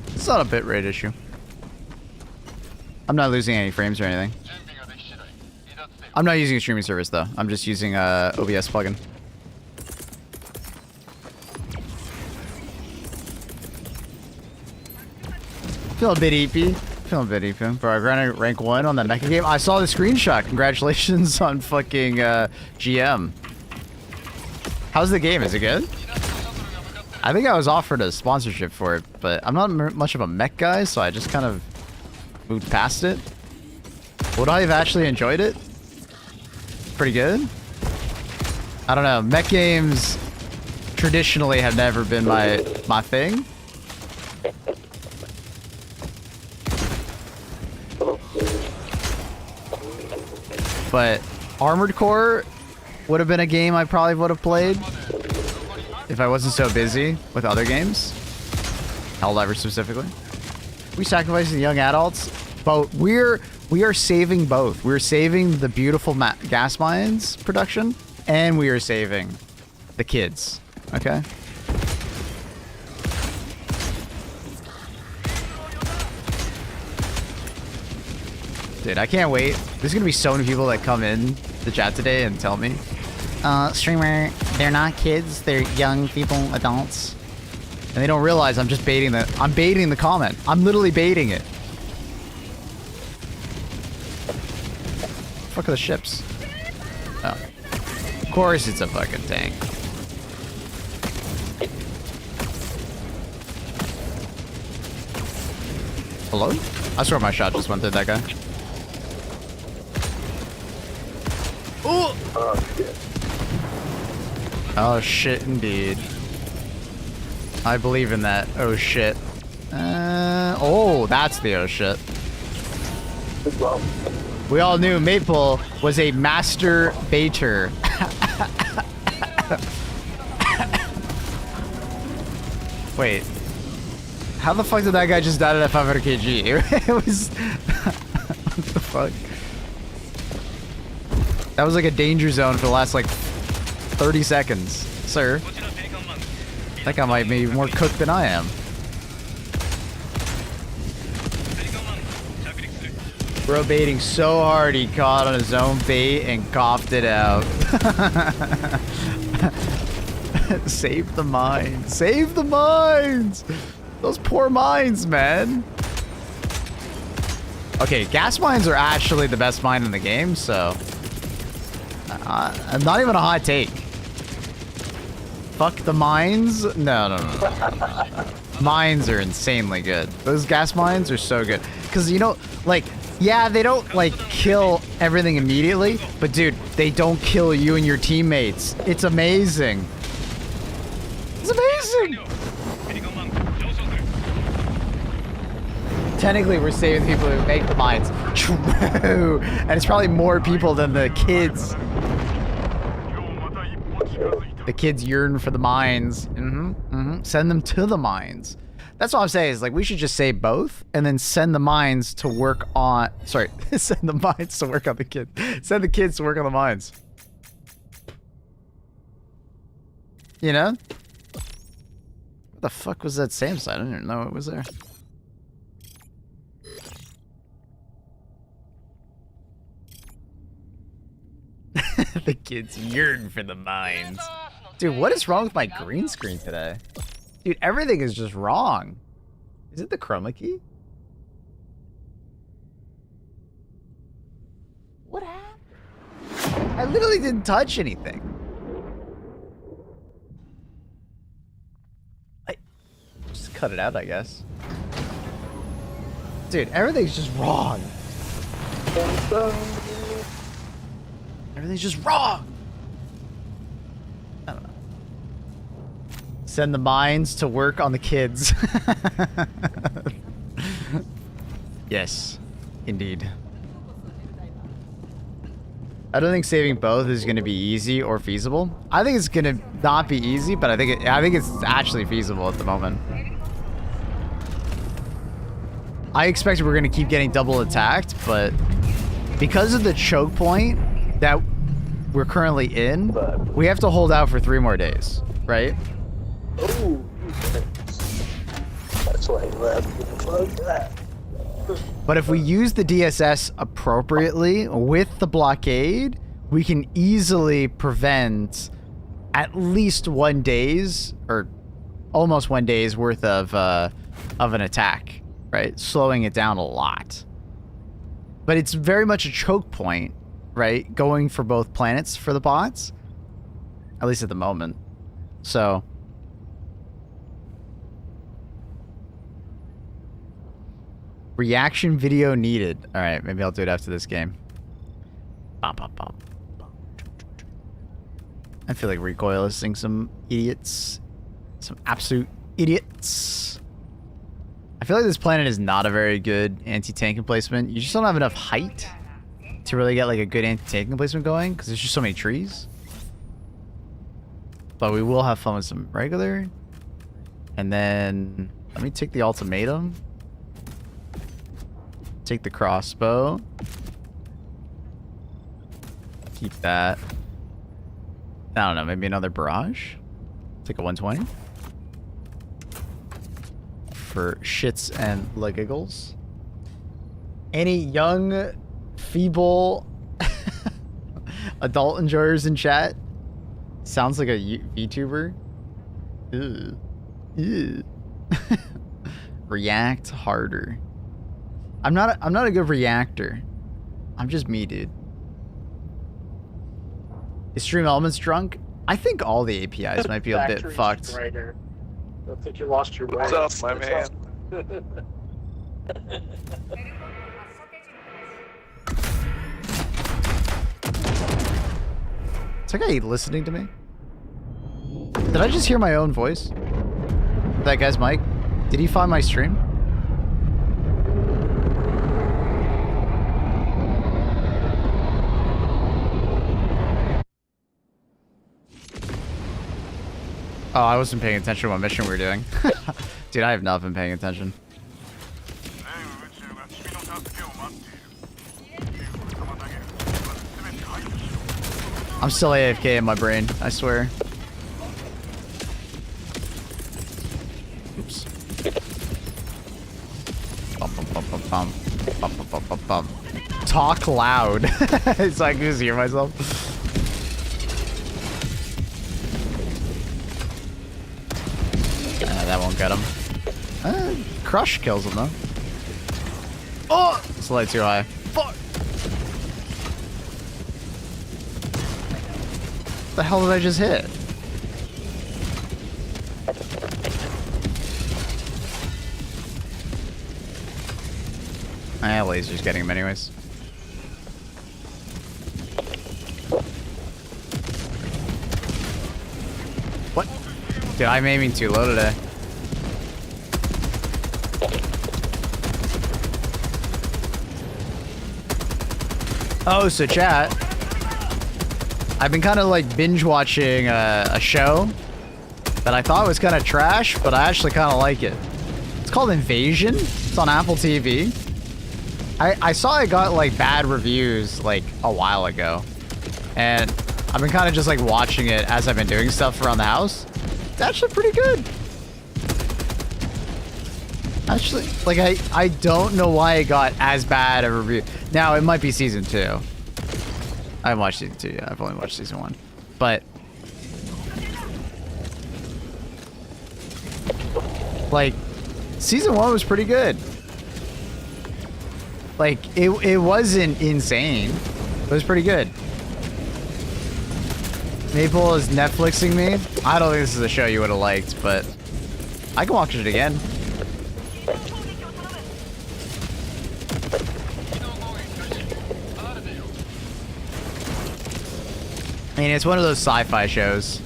It's not a bitrate issue. I'm not losing any frames or anything. I'm not using a streaming service though. I'm just using a OBS plugin. Feel a bit eepy. Feeling a bit eepy. Bro, I ran rank 1 on that mecha game. I saw the screenshot. Congratulations on fucking GM. How's the game? Is it good? I think I was offered a sponsorship for it, but I'm not much of a mech guy, so I just kind of moved past it. Would I have actually enjoyed it? Pretty good. I don't know. Mech games traditionally have never been my thing. But Armored Core would have been a game I probably would have played if I wasn't so busy with other games. Helldivers specifically. We sacrificing the young adults, but we are saving both. We're saving the beautiful gas mines production, and we are saving the kids. Okay. Dude, I can't wait. There's gonna be so many people that come in the chat today and tell me, streamer, they're not kids, they're young people, adults. And they don't realize I'm just baiting I'm baiting the comment. I'm literally baiting it. Fuck are the ships? Oh. Of course it's a fucking tank. Hello? I swear my shot just went through that guy. Ooh! Oh, shit. Oh, shit, indeed. I believe in that. Oh, shit. Oh, that's the oh, shit. Well, We all knew Maple was a master baiter. Wait. How the fuck did that guy just die at 500 kg? It was... what the fuck? That was like a danger zone for the last like 30 seconds. Sir. That guy might be more cooked than I am. Bro baiting so hard he caught on his own bait and coughed it out. Save the mines. Save the mines! Those poor mines, man. Okay, gas mines are actually the best mine in the game, so... not even a hot take. Fuck the mines? No. Mines are insanely good. Those gas mines are so good. Because, you know, like... Yeah, they don't, like, kill everything immediately, but, dude, they don't kill you and your teammates. It's amazing. It's amazing! Technically, we're saving people who make the mines. True! And it's probably more people than the kids. The kids yearn for the mines. Send them to the mines. That's what I'm saying, is like we should just say both and then send the mines to work on... Sorry, send the mines to work on the kids. Send the kids to work on the mines. You know? What the fuck was that SAM site? I didn't even know it was there. The kids yearn for the mines. Dude, what is wrong with my green screen today? Dude, everything is just wrong. Is it the chroma key? What happened? I literally didn't touch anything. I just cut it out, I guess. Dude, everything's just wrong. Everything's just wrong. I don't know. Send the mines to work on the kids. Yes, indeed. I don't think saving both is going to be easy or feasible. I think it's going to not be easy, but I think it's actually feasible at the moment. I expect we're going to keep getting double attacked, but because of the choke point that we're currently in, we have to hold out for 3 more days, right? Oh, that's why he left. But if we use the DSS appropriately with the blockade, we can easily prevent at least 1 day's or almost 1 day's worth of an attack, right? Slowing it down a lot. But it's very much a choke point, right? Going for both planets for the bots, at least at the moment. So reaction video needed. All right, maybe I'll do it after this game. Bum, bum, bum. I feel like Recoil is seeing some idiots. Some absolute idiots. I feel like this planet is not a very good anti-tank emplacement. You just don't have enough height to really get like a good anti-tank emplacement going because there's just so many trees. But we will have fun with some regular. And then let me take the ultimatum. Take the crossbow. Keep that. I don't know, maybe another barrage. Take a 120. For shits and giggles. Any young, feeble adult enjoyers in chat? Sounds like a VTuber. Ew. Ew. React harder. I'm not a good reactor. I'm just me, dude. Is Stream Elements drunk? I think all the APIs might be a bit fucked. I think you lost your way. What's up, my man? Is that guy listening to me? Did I just hear my own voice? That guy's mic? Did he find my stream? Oh, I wasn't paying attention to what mission we were doing. Dude, I have not been paying attention. I'm still AFK in my brain, I swear. Oops. Bum, bum, bum, bum, bum. Bum, bum, bum, bum, bum. Talk loud. So I can just hear myself. That won't get him. Crush kills him though. Oh! It's a light too high. Fuck! What the hell did I just hit? Laser's getting him anyways. What? Dude, I'm aiming too low today. Oh, so chat. I've been kind of like binge watching a show that I thought was kind of trash, but I actually kind of like it. It's called Invasion. It's on Apple TV. I saw it got like bad reviews like a while ago, and I've been kind of just like watching it as I've been doing stuff around the house. It's actually pretty good. Actually, like I don't know why it got as bad a review. Now it might be season 2. I haven't watched season 2 yet. I've only watched season 1. But like Season 1 was pretty good. Like, it wasn't insane. It was pretty good. Maple is Netflixing me. I don't think this is a show you would have liked, but I can watch it again. I mean, it's one of those sci-fi shows.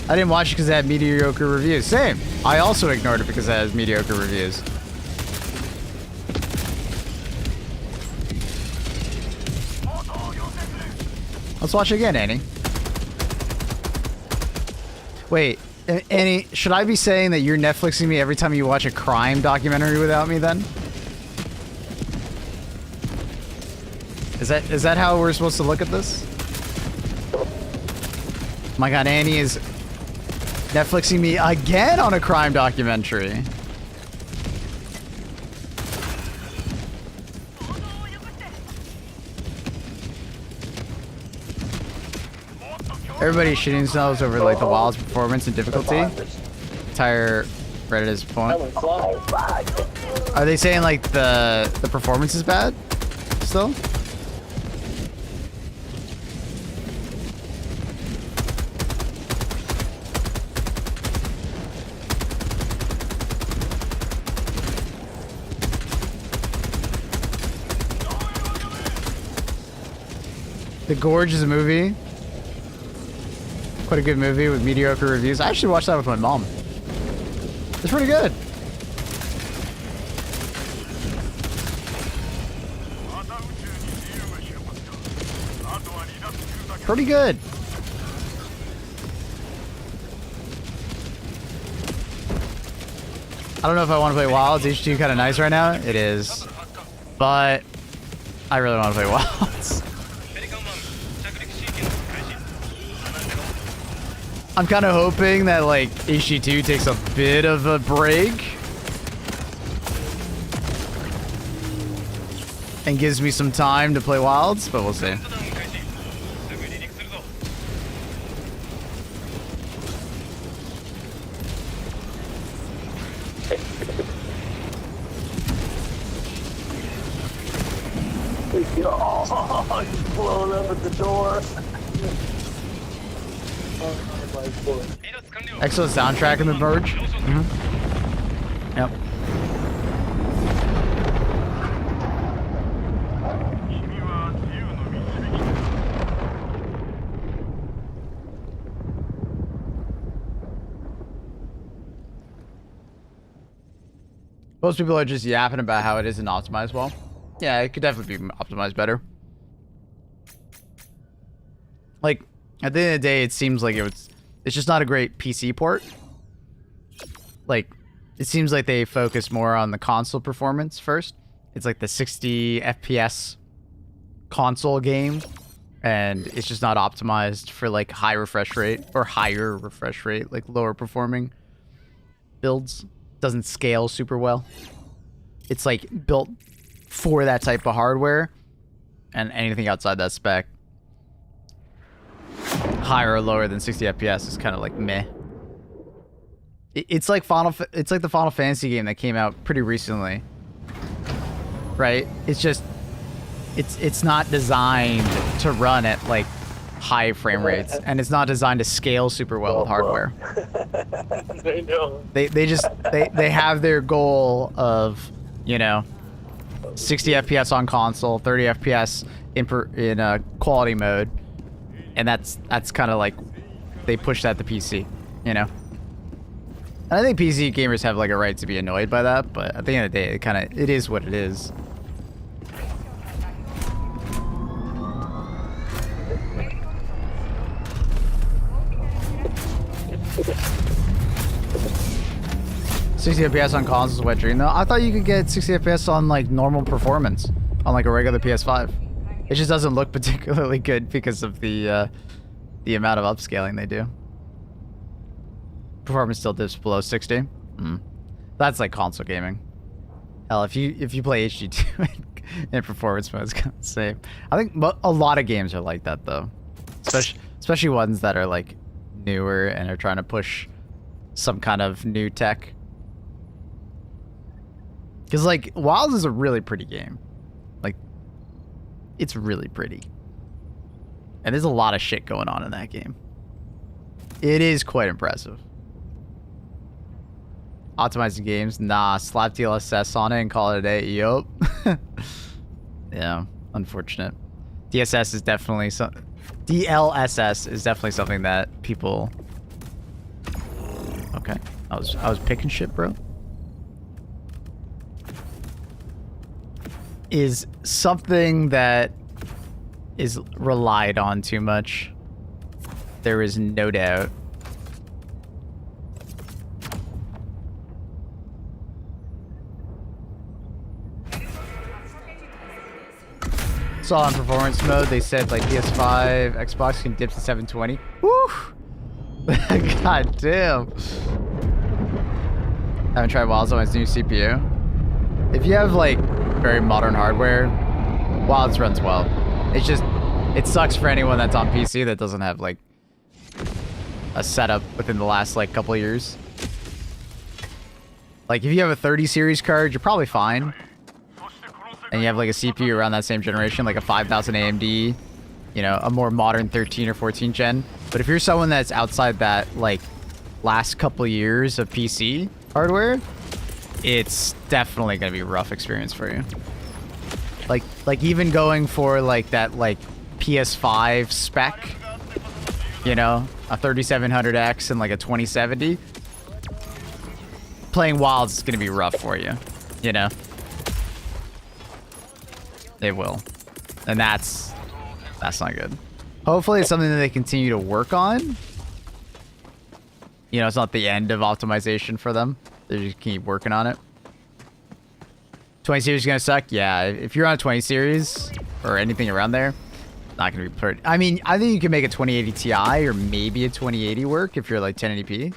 I didn't watch it because it had mediocre reviews. Same. I also ignored it because it has mediocre reviews. Let's watch it again, Annie. Wait, Annie, should I be saying that you're Netflixing me every time you watch a crime documentary without me then? Is that how we're supposed to look at this? My god, Annie is Netflixing me again on a crime documentary. Everybody's shitting themselves over like the Wild's performance and difficulty. Entire Reddit is point. Are they saying like the performance is bad still? The Gorge is a movie. Quite a good movie with mediocre reviews. I actually watched that with my mom. It's pretty good. Pretty good. I don't know if I want to play Wilds. H2 kind of nice right now. It is. But I really want to play Wilds. I'm kind of hoping that like hd2 takes a bit of a break and gives me some time to play Wilds, but we'll see. Oh, he's blown up at the door. Excellent soundtrack in the merge. Yep. Most people are just yapping about how it isn't optimized well. Yeah, it could definitely be optimized better. Like, at the end of the day, it seems like it's just not a great PC port. Like, it seems like they focus more on the console performance first. It's like the 60 FPS console game, and it's just not optimized for like high refresh rate or higher refresh rate, like lower performing builds. Doesn't scale super well. It's like built for that type of hardware, and anything outside that spec, higher or lower than 60 FPS, is kind of like meh. It's like the Final Fantasy game that came out pretty recently, right? It's just it's not designed to run at like high frame rates, and it's not designed to scale super well with hardware. They know. They have their goal of, you know, 60 FPS on console, 30 FPS in quality mode, and that's kind of like they push that to PC, you know. And I think PC gamers have like a right to be annoyed by that, but at the end of the day, it is what it is. $60 FPS on consoles is a wet dream though. I thought you could get 60 FPS on like normal performance on like a regular PS5. It just doesn't look particularly good because of the amount of upscaling they do. Performance still dips below 60. That's like console gaming. Hell, if you play HD2 in performance mode, it's kind of the same. I think a lot of games are like that though, Especially ones that are like newer and are trying to push some kind of new tech. Because like Wilds is a really pretty game. Like it's really pretty. And there's a lot of shit going on in that game. It is quite impressive. Optimizing games? Nah, slap DLSS on it and call it a day. Yup. Yeah, unfortunate. DLSS is definitely something that people... Okay. I was picking shit, bro. Is something that is relied on too much. There is no doubt. Saw on performance mode, they said like PS5, Xbox can dip to 720. Woo! God damn. I haven't tried Wilds on my new CPU. If you have like very modern hardware, Wilds runs well. It's just, it sucks for anyone that's on PC that doesn't have like a setup within the last like couple of years. Like if you have a 30 series card, you're probably fine. And you have like a CPU around that same generation, like a 5000 AMD, you know, a more modern 13 or 14 gen. But if you're someone that's outside that like last couple years of PC hardware, it's definitely going to be a rough experience for you. Like even going for like that like PS5 spec, you know, a 3700X and like a 2070, playing Wilds is going to be rough for you, you know? It will. And that's not good. Hopefully it's something that they continue to work on. You know, it's not the end of optimization for them. They just keep working on it. 20 series is gonna suck? Yeah, if you're on a 20 series or anything around there, not gonna be pretty. I mean, I think you can make a 2080 Ti or maybe a 2080 work if you're like 1080p.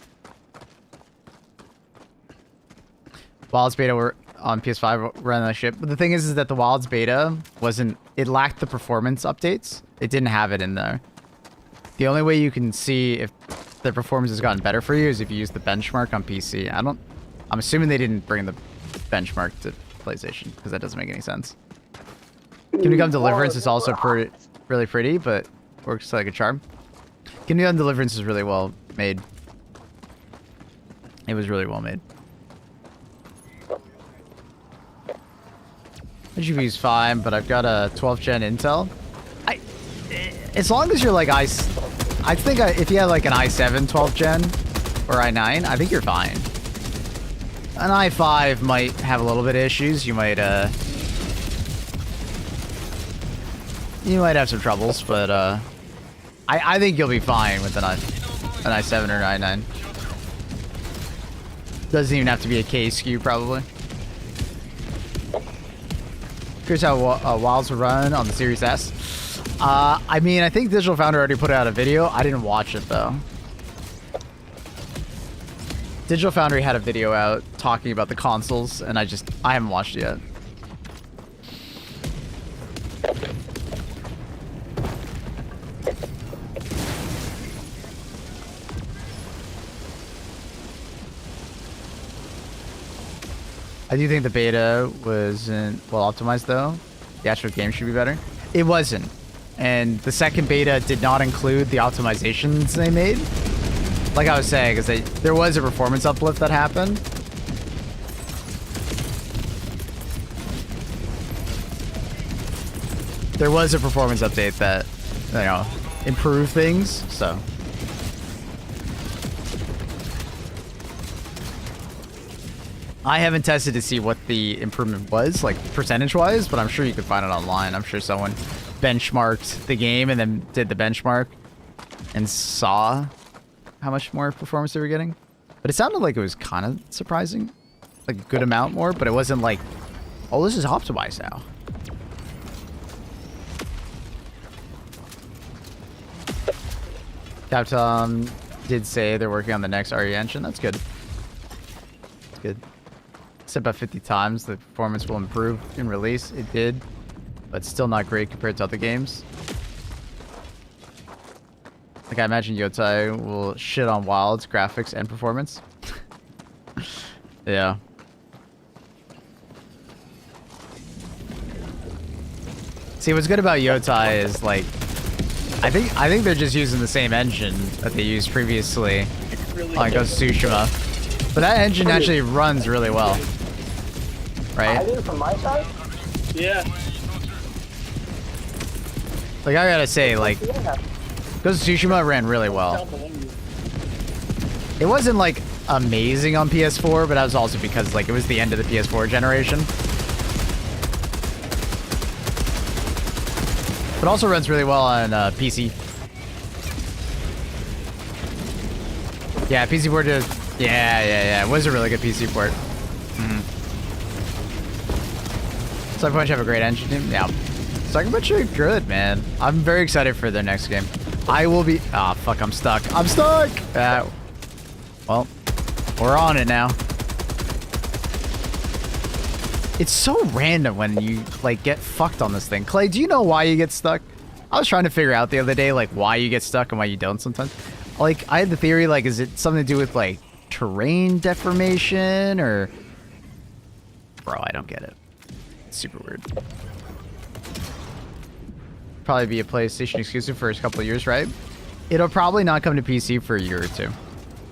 Wilds beta were on PS5 running that shit. But the thing is that the Wilds beta wasn't, it lacked the performance updates. It didn't have it in there. The only way you can see if the performance has gotten better for you is if you use the benchmark on PC. I'm assuming they didn't bring the benchmark to PlayStation because that doesn't make any sense. Kingdom Come Deliverance is also really pretty, but works like a charm. Kingdom Come Deliverance is really well made. It was really well made. The GPU is fine, but I've got a 12th gen Intel. As long as you're like if you have like an i7 12th gen or i9, I think you're fine. An i5 might have a little bit of issues. You might have some troubles, but I think you'll be fine with an i7 or an i9. Doesn't even have to be a K SKU probably. Here's how Wilds will run on the Series S. I mean, I think Digital Foundry already put out a video. I didn't watch it, though. Digital Foundry had a video out talking about the consoles, and I haven't watched it yet. I do think the beta wasn't well optimized, though. The actual game should be better. It wasn't. And the second beta did not include the optimizations they made. Like I was saying, because there was a performance uplift that happened. There was a performance update that, you know, improved things, so... I haven't tested to see what the improvement was, like percentage-wise, but I'm sure you could find it online. I'm sure someone benchmarked the game and then did the benchmark and saw how much more performance they were getting. But it sounded like it was kind of surprising, like a good amount more, but it wasn't like, oh, this is optimized now. Capcom did say they're working on the next RE engine. That's good. That's good. Said about 50 times the performance will improve in release. It did, but still not great compared to other games. Like, I imagine Yotai will shit on Wild's graphics and performance. Yeah. See, what's good about Yotai is, like, I think they're just using the same engine that they used previously on Ghost of Tsushima. But that engine actually runs really well. Right? I did it from my side? Yeah. Like, I gotta say, like, Yeah. Ghost of Tsushima ran really well. It wasn't, like, amazing on PS4, but that was also because, like, it was the end of the PS4 generation. But also runs really well on PC. Yeah, PC port is... Yeah. It was a really good PC port. Sucker Punch have a great engine team. Yeah. Sucker Punch are good, man. I'm very excited for their next game. I will be... Ah, fuck, I'm stuck. I'm stuck! Well, we're on it now. It's so random when you, like, get fucked on this thing. Clay, do you know why you get stuck? I was trying to figure out the other day, like, why you get stuck and why you don't sometimes. Like, I had the theory, like, is it something to do with, like, terrain deformation or... Bro, I don't get it. It's super weird. Probably be a PlayStation exclusive for a couple of years, right? It'll probably not come to PC for a year or two.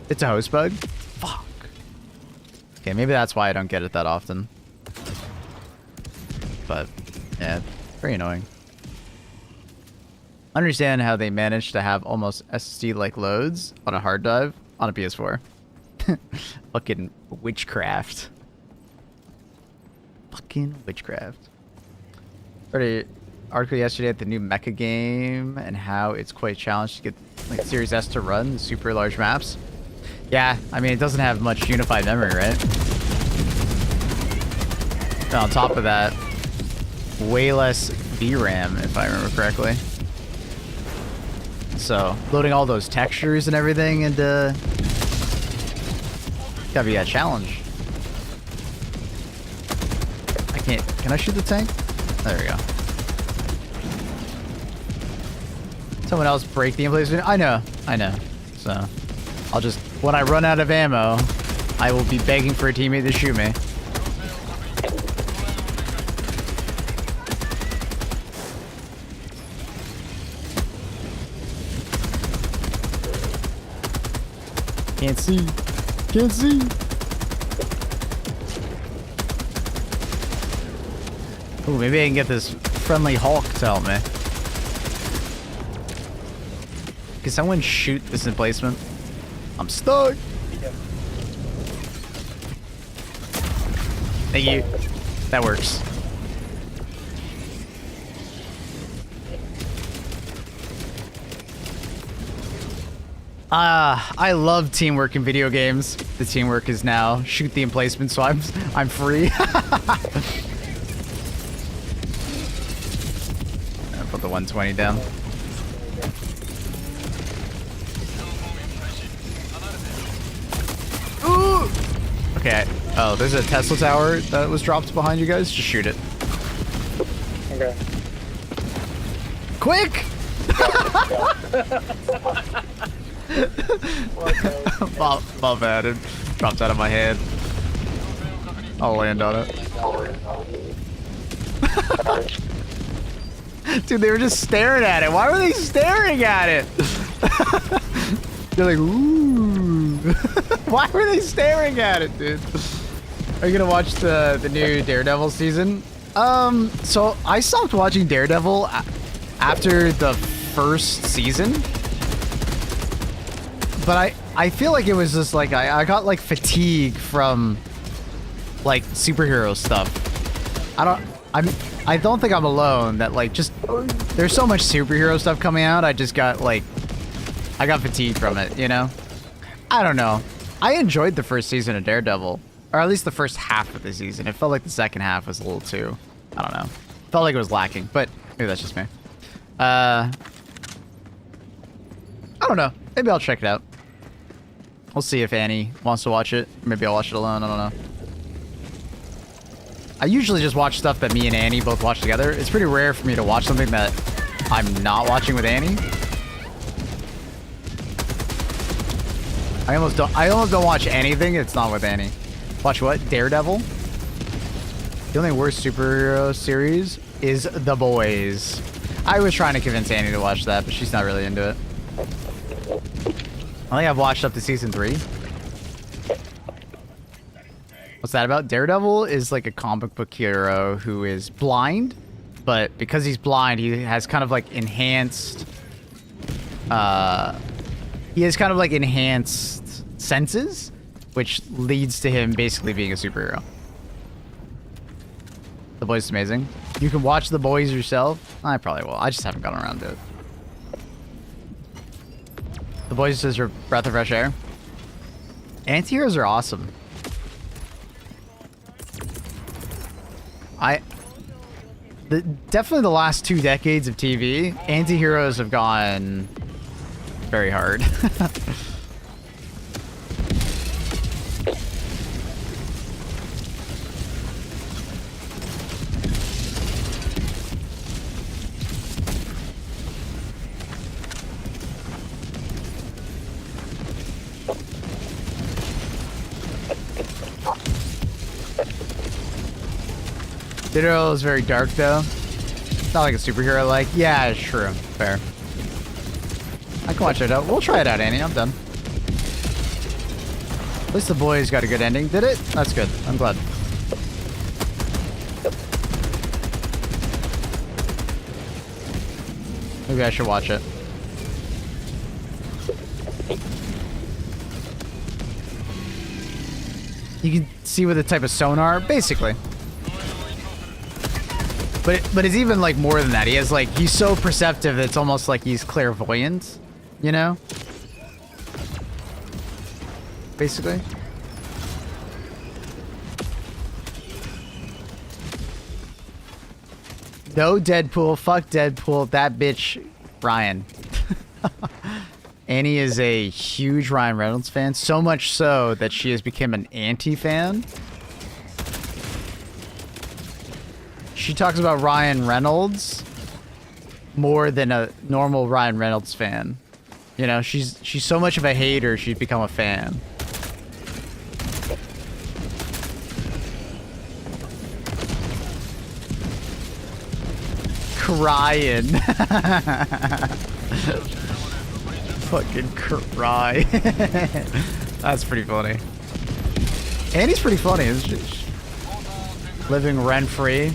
It's a host bug? Fuck. Okay, maybe that's why I don't get it that often. But, yeah, very annoying. Understand how they managed to have almost SSD-like loads on a hard drive on a PS4. Fucking witchcraft. Fucking witchcraft. Read an article yesterday at the new mecha game and how it's quite a challenge to get like Series S to run super large maps. Yeah, I mean, it doesn't have much unified memory, right? And on top of that, way less VRAM, if I remember correctly. So, loading all those textures and everything into... Gotta be a challenge. I can't... Can I shoot the tank? There we go. Someone else break the emplacement? I know. So, I'll just... When I run out of ammo, I will be begging for a teammate to shoot me. Can't see. Can't see. Ooh, maybe I can get this friendly Hulk to help me. Can someone shoot this emplacement? I'm stuck. Thank you. That works. I love teamwork in video games. The teamwork is now shoot the emplacement, so I'm free. I'll put the 120 down. Ooh! Okay. Oh, there's a Tesla tower that was dropped behind you guys. Just shoot it. Okay. Quick! My bad. It dropped out of my head. I'll land on it. Dude, they were just staring at it. Why were they staring at it? They're like, ooh. Why were they staring at it, dude? Are you gonna watch the new Daredevil season? So I stopped watching Daredevil after the first season. But I feel like it was just like I got like fatigue from like superhero stuff. I don't think I'm alone that like just there's so much superhero stuff coming out. I just got like I got fatigued from it, you know? I don't know. I enjoyed the first season of Daredevil, or at least the first half of the season. It felt like the second half was a little too, I don't know. Felt like it was lacking, but maybe that's just me. I don't know. Maybe I'll check it out. We'll see if Annie wants to watch it. Maybe I'll watch it alone. I don't know. I usually just watch stuff that me and Annie both watch together. It's pretty rare for me to watch something that I'm not watching with Annie. I almost don't watch anything. It's not with Annie. Watch what? Daredevil? The only worst superhero series is The Boys. I was trying to convince Annie to watch that, but she's not really into it. I think I've watched up to season 3. What's that about? Daredevil is like a comic book hero who is blind, but because he's blind, he has kind of like enhanced... he has kind of like enhanced senses, which leads to him basically being a superhero. The Boys is amazing. You can watch The Boys yourself. I probably will. I just haven't gotten around to it. The Boys is your breath of fresh air. Anti-heroes are awesome. Definitely the last 2 decades of TV, anti-heroes have gone very hard. Ditto is very dark though. It's not like a superhero like. Yeah, it's true. Fair. I can watch it out. We'll try it out, Annie. I'm done. At least The Boys got a good ending. Did it? That's good. I'm glad. Maybe I should watch it. You can see with the type of sonar, basically. But it's even like more than that. He has like, he's so perceptive that it's almost like he's clairvoyant, you know? Basically. No Deadpool, fuck Deadpool, that bitch Ryan. Annie is a huge Ryan Reynolds fan, so much so that she has become an anti-fan. She talks about Ryan Reynolds more than a normal Ryan Reynolds fan. You know, she's so much of a hater, she's become a fan. Crying. Fucking cry. That's pretty funny. Annie's pretty funny, isn't she? Living rent-free.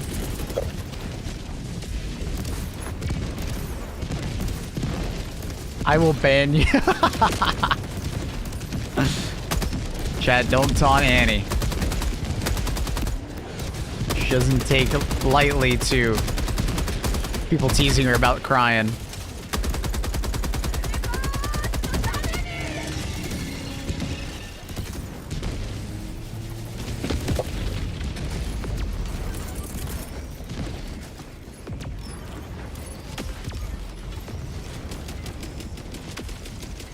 I will ban you. Chad, don't taunt Annie. She doesn't take lightly to people teasing her about crying.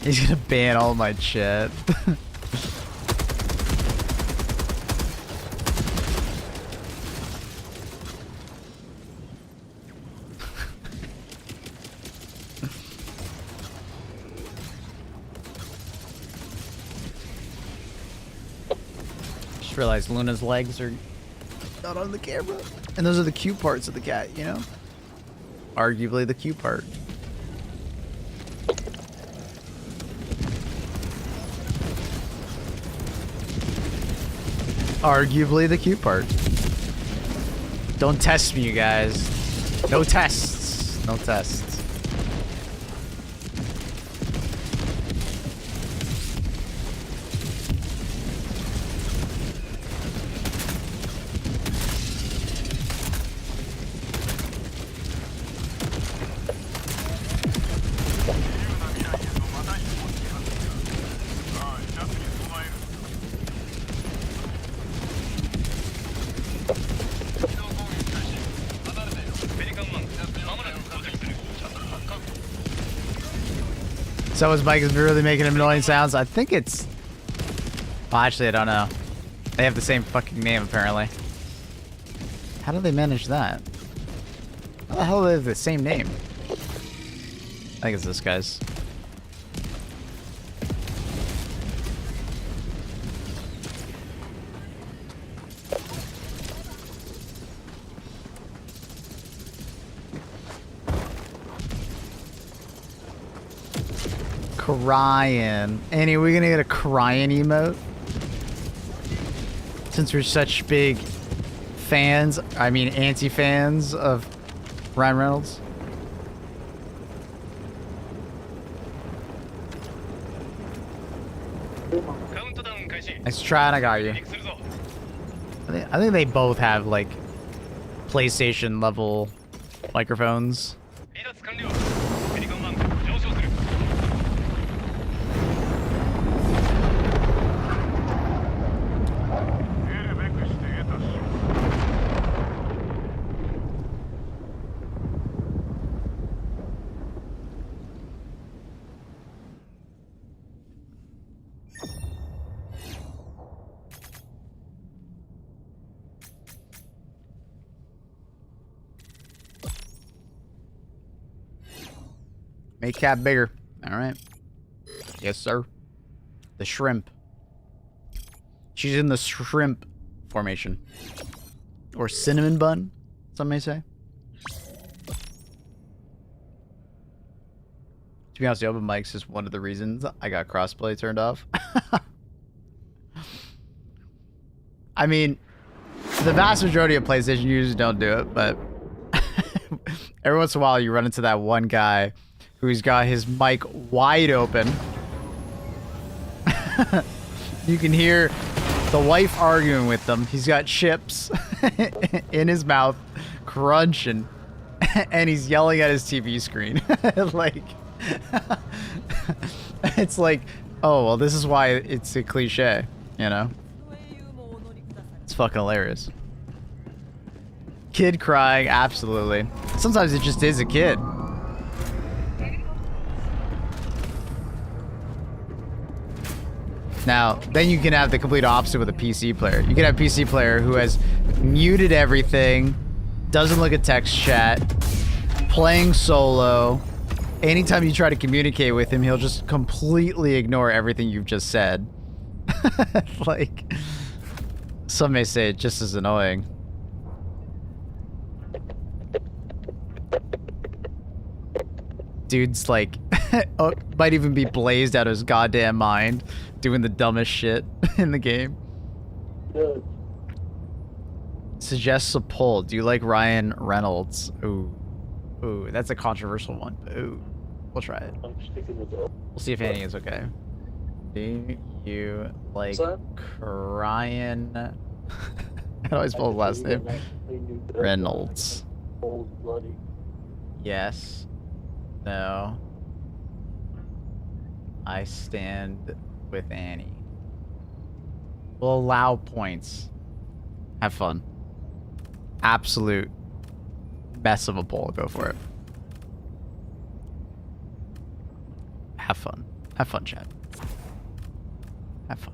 He's gonna ban all my chat. Just realized Luna's legs are not on the camera. And those are the cute parts of the cat, you know? Arguably the cute part. Arguably the cute part. Don't test me, you guys. No tests. No tests. So his mic is really making annoying sounds. I think it's... Well, actually, I don't know. They have the same fucking name, apparently. How do they manage that? How the hell do they have the same name? I think it's this guy's. Crying. Annie, we're gonna get a crying emote? Since we're such big fans, I mean anti-fans of Ryan Reynolds. Nice try, and I got you. I think they both have like PlayStation level microphones. Make cat bigger. All right. Yes, sir. The shrimp. She's in the shrimp formation. Or cinnamon bun, some may say. To be honest, the open mics is one of the reasons I got crossplay turned off. I mean, the vast majority of PlayStation users don't do it, but every once in a while you run into that one guy who's got his mic wide open. You can hear the wife arguing with them. He's got chips in his mouth, crunching, and he's yelling at his TV screen. Like, it's like, oh, well, this is why it's a cliche, you know? It's fucking hilarious. Kid crying, absolutely. Sometimes it just is a kid. Now, then you can have the complete opposite with a PC player. You can have a PC player who has muted everything, doesn't look at text chat, playing solo. Anytime you try to communicate with him, he'll just completely ignore everything you've just said. Like, some may say it's just as annoying. Dude's like, might even be blazed out of his goddamn mind, doing the dumbest shit in the game. Good. Suggests a poll. Do you like Ryan Reynolds? Ooh. Ooh, that's a controversial one. Ooh. We'll try it. I'm sticking with it. We'll see if Annie is okay. Do you like Ryan... How do I spell his last name? Reynolds. Old bloody. Yes. No. I stand with Annie. We'll allow points. Have fun. Absolute mess of a poll. Go for it. Have fun. Have fun, chat. Have fun.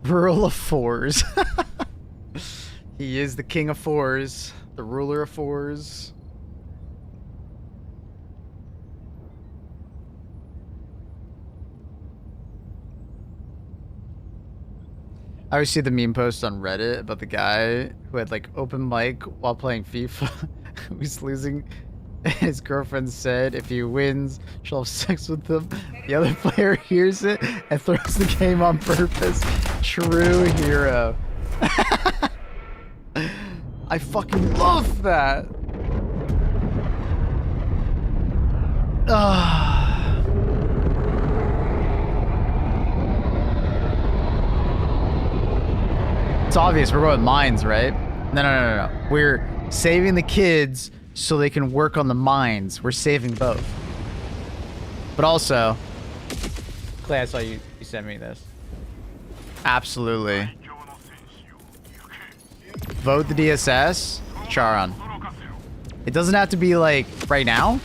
Rule of fours. He is the king of fours, the ruler of fours. I always see the meme post on Reddit about the guy who had like open mic while playing FIFA. Who's losing. His girlfriend said if he wins, she'll have sex with him. The other player hears it and throws the game on purpose. True hero. I fucking love that. It's obvious we're going mines, right? No. We're saving the kids so they can work on the mines. We're saving both. But also, Clay, I saw you sent me this. Absolutely. Vote the DSS, Charon. It doesn't have to be like right now,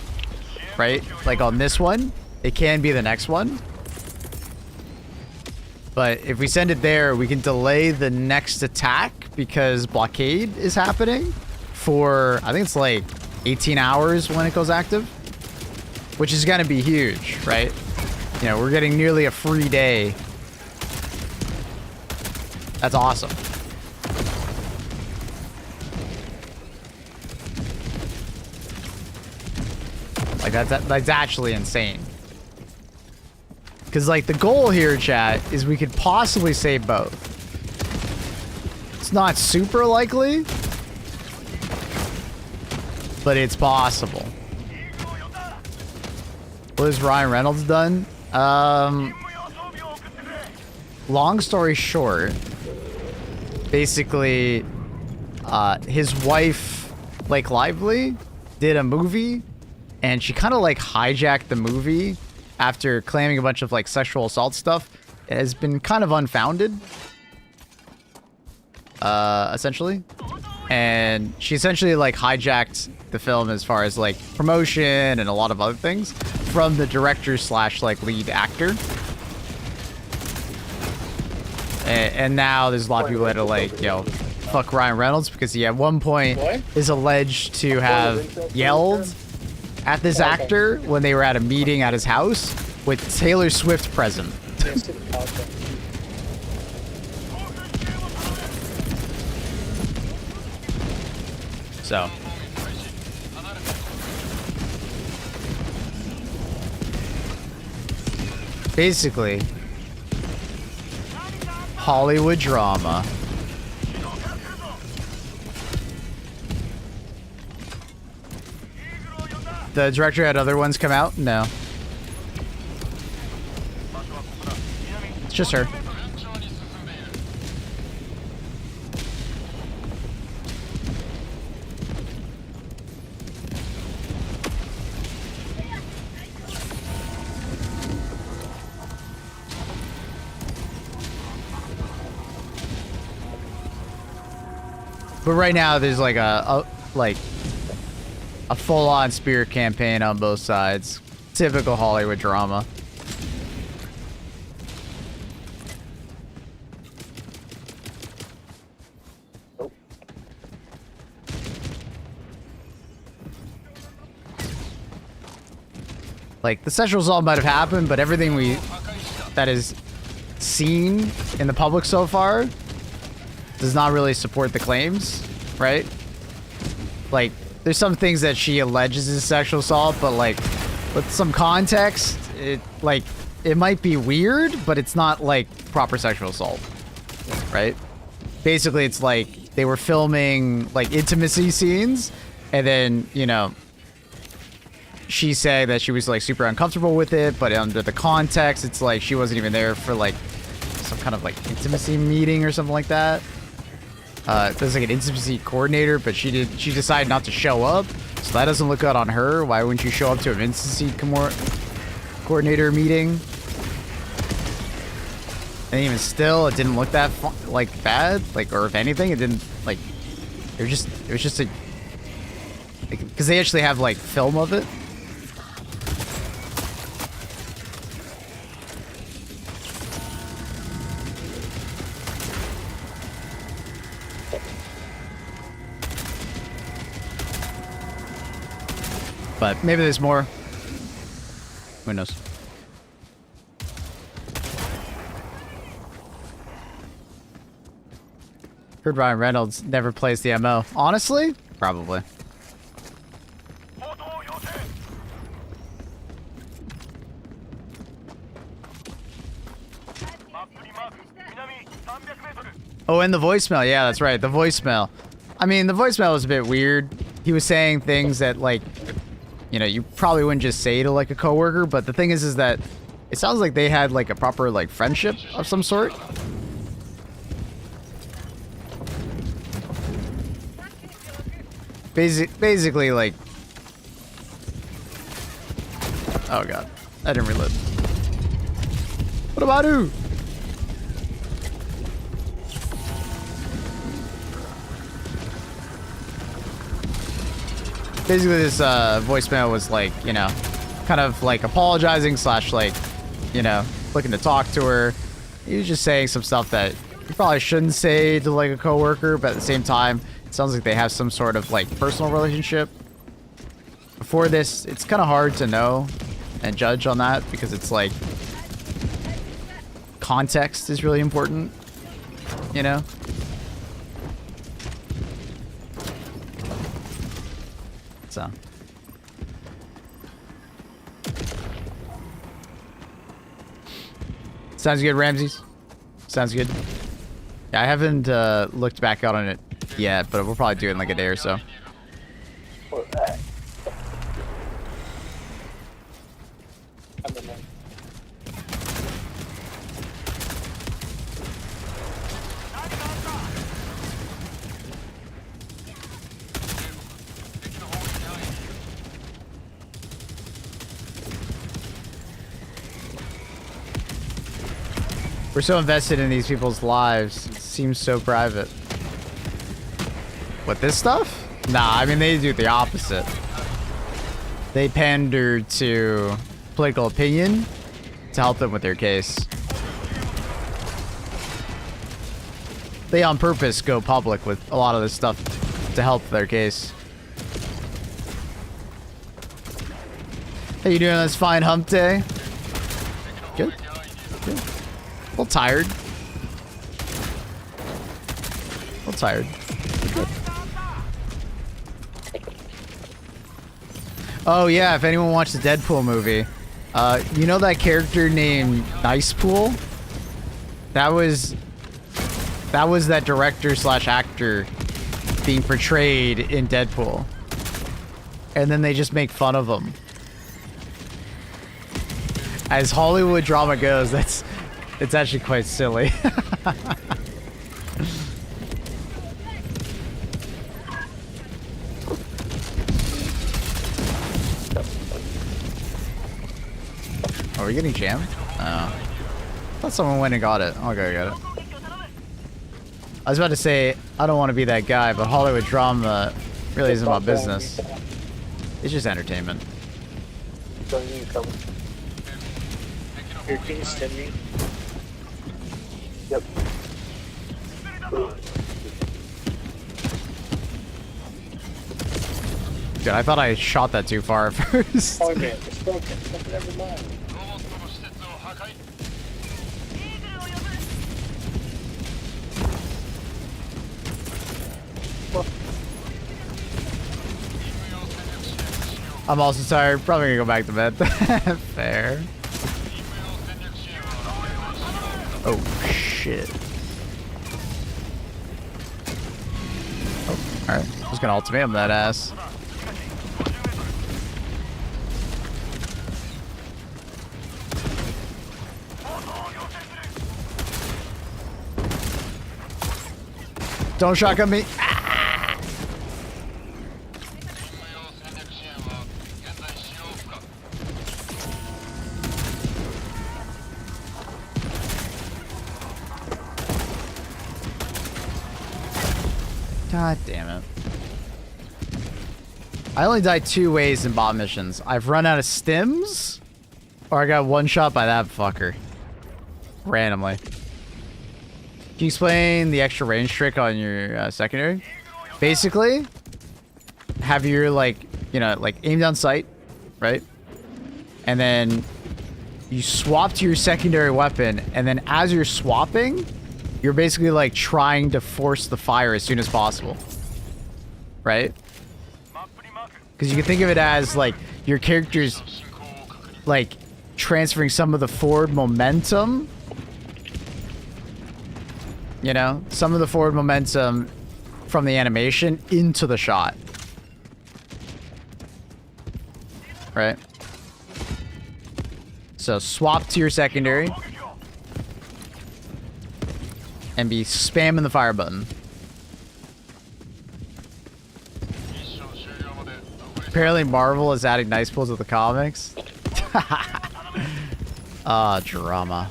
right? Like on this one. It can be the next one. But if we send it there, we can delay the next attack because blockade is happening. for, I think it's like 18 hours when it goes active, which is going to be huge, right? You know, we're getting nearly a free day. That's awesome. Like, that's actually insane. Because, like, the goal here, chat, is we could possibly save both. It's not super likely, but it's possible. What has Ryan Reynolds done? Long story short, basically, his wife, Blake Lively, did a movie, and she kind of like hijacked the movie after claiming a bunch of like sexual assault stuff. It has been kind of unfounded, essentially. And she essentially like hijacked the film as far as like promotion and a lot of other things from the director slash like lead actor. And now there's a lot of people that are like, yo, fuck Ryan Reynolds, because he at one point is alleged to have yelled at this actor when they were at a meeting at his house with Taylor Swift present. So. Basically, Hollywood drama. The director had other ones come out? No. It's just her. But right now, there's like a full-on spirit campaign on both sides. Typical Hollywood drama. Like, the sexual assault might have happened, but everything that is seen in the public so far does not really support the claims, right? Like, there's some things that she alleges is sexual assault, but like, with some context, it might be weird, but it's not like proper sexual assault, right? Basically, it's like they were filming like intimacy scenes, and then, you know, she said that she was like super uncomfortable with it, but under the context, it's like she wasn't even there for like some kind of like intimacy meeting or something like that. There's like an intimacy coordinator, but she decided not to show up, so that doesn't look good on her. Why wouldn't you show up to an intimacy coordinator meeting? And even still, it didn't look that like bad, like, or if anything, it didn't like. It was just a, because they actually have like film of it. But maybe there's more. Who knows? Heard Ryan Reynolds never plays the MO. Honestly? Probably. Oh, and the voicemail. Yeah, that's right. The voicemail. I mean, the voicemail was a bit weird. He was saying things that, like, you know, you probably wouldn't just say to like a coworker, but the thing is that it sounds like they had like a proper like friendship of some sort. Basically like, oh god, I didn't reload. What about you? Basically, this voicemail was like, you know, kind of like apologizing slash like, you know, looking to talk to her. He was just saying some stuff that you probably shouldn't say to like a coworker, but at the same time, Sounds like they have some sort of like personal relationship. Before this, it's kind of hard to know and judge on that because it's like context is really important, you know? So. Sounds good, Ramses. Sounds good. Yeah, I haven't looked back out on it yet, but we'll probably do it in like a day or so. What's that? I'm in there. We're so invested in these people's lives. It seems so private. What, this stuff? Nah, I mean, they do the opposite. They pander to political opinion to help them with their case. They on purpose go public with a lot of this stuff to help their case. How you doing on this fine hump day? Good. Good. A little tired. A little tired. Good. Oh yeah, if anyone watched the Deadpool movie, you know that character named Nice Pool? That was that director slash actor being portrayed in Deadpool. And then they just make fun of him. As Hollywood drama goes, it's actually quite silly. Are we getting jammed? Oh. I thought someone went and got it. I'll go get it. I was about to say, I don't want to be that guy, but Hollywood drama really isn't my business. It's just entertainment. Here, can you send me? Yep. Dude, I thought I shot that too far at first. Oh man, it's broken. Never mind. I'm also tired. Probably gonna go back to bed. Fair. Oh shit. Oh, alright. Just gonna ultimatum that ass. Don't shotgun me. God damn it. I only died 2 ways in bot missions. I've run out of stims, or I got one shot by that fucker. Randomly. Can you explain the extra range trick on your secondary? Basically, have your, like, you know, like aim down sight, right? And then you swap to your secondary weapon, and then as you're swapping, you're basically like trying to force the fire as soon as possible. Right? Because you can think of it as like your character's like transferring some of the forward momentum. You know? Some of the forward momentum from the animation into the shot. Right? So swap to your secondary. And be spamming the fire button. Apparently Marvel is adding nice pulls to the comics. Ah, drama.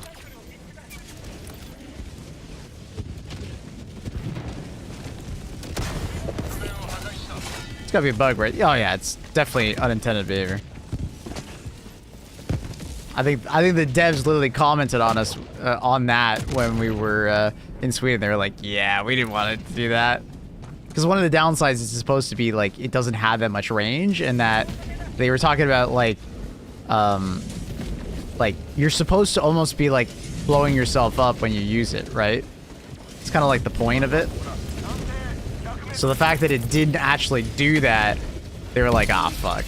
It's gotta be a bug, right? Oh yeah, it's definitely unintended behavior. I think the devs literally commented on us on that when we were in Sweden. They were like, "Yeah, we didn't want it to do that." Because one of the downsides is supposed to be like it doesn't have that much range, and that they were talking about like you're supposed to almost be like blowing yourself up when you use it, right? It's kind of like the point of it. So the fact that it didn't actually do that, they were like, ah, fuck.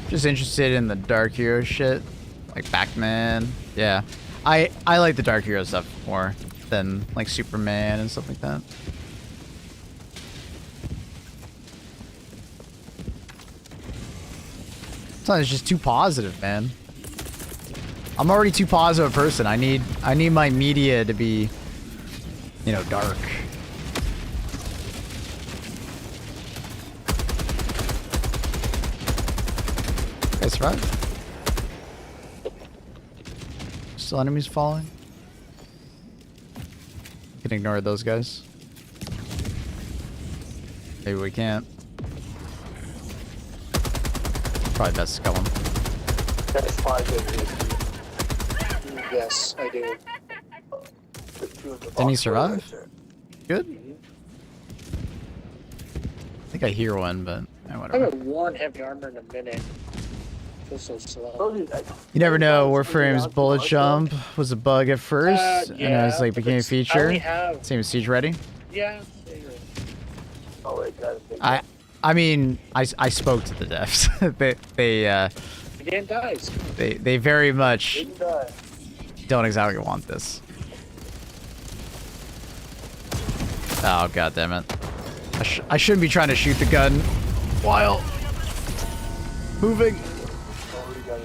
Just interested in the Dark Hero shit. Like Batman. Yeah. I like the Dark Hero stuff more than like Superman and stuff like that. Sometimes it's just too positive, man. I'm already too positive a person. I need my media to be, you know, dark. Guys, right? Still enemies falling? We can ignore those guys. Maybe we can't. Probably best to kill him. That's 5 HP. Yes, I do. Didn't he survive? Good? I think I hear one, but whatever. I got 1 heavy armor in a minute. Feels so slow. You never know. Warframe's bullet jump was a bug at first, and it was like became a feature. Same as Siege Ready. Yeah. I mean, I spoke to the devs. They very much don't exactly want this. Oh, god damn it. I shouldn't be trying to shoot the gun while moving.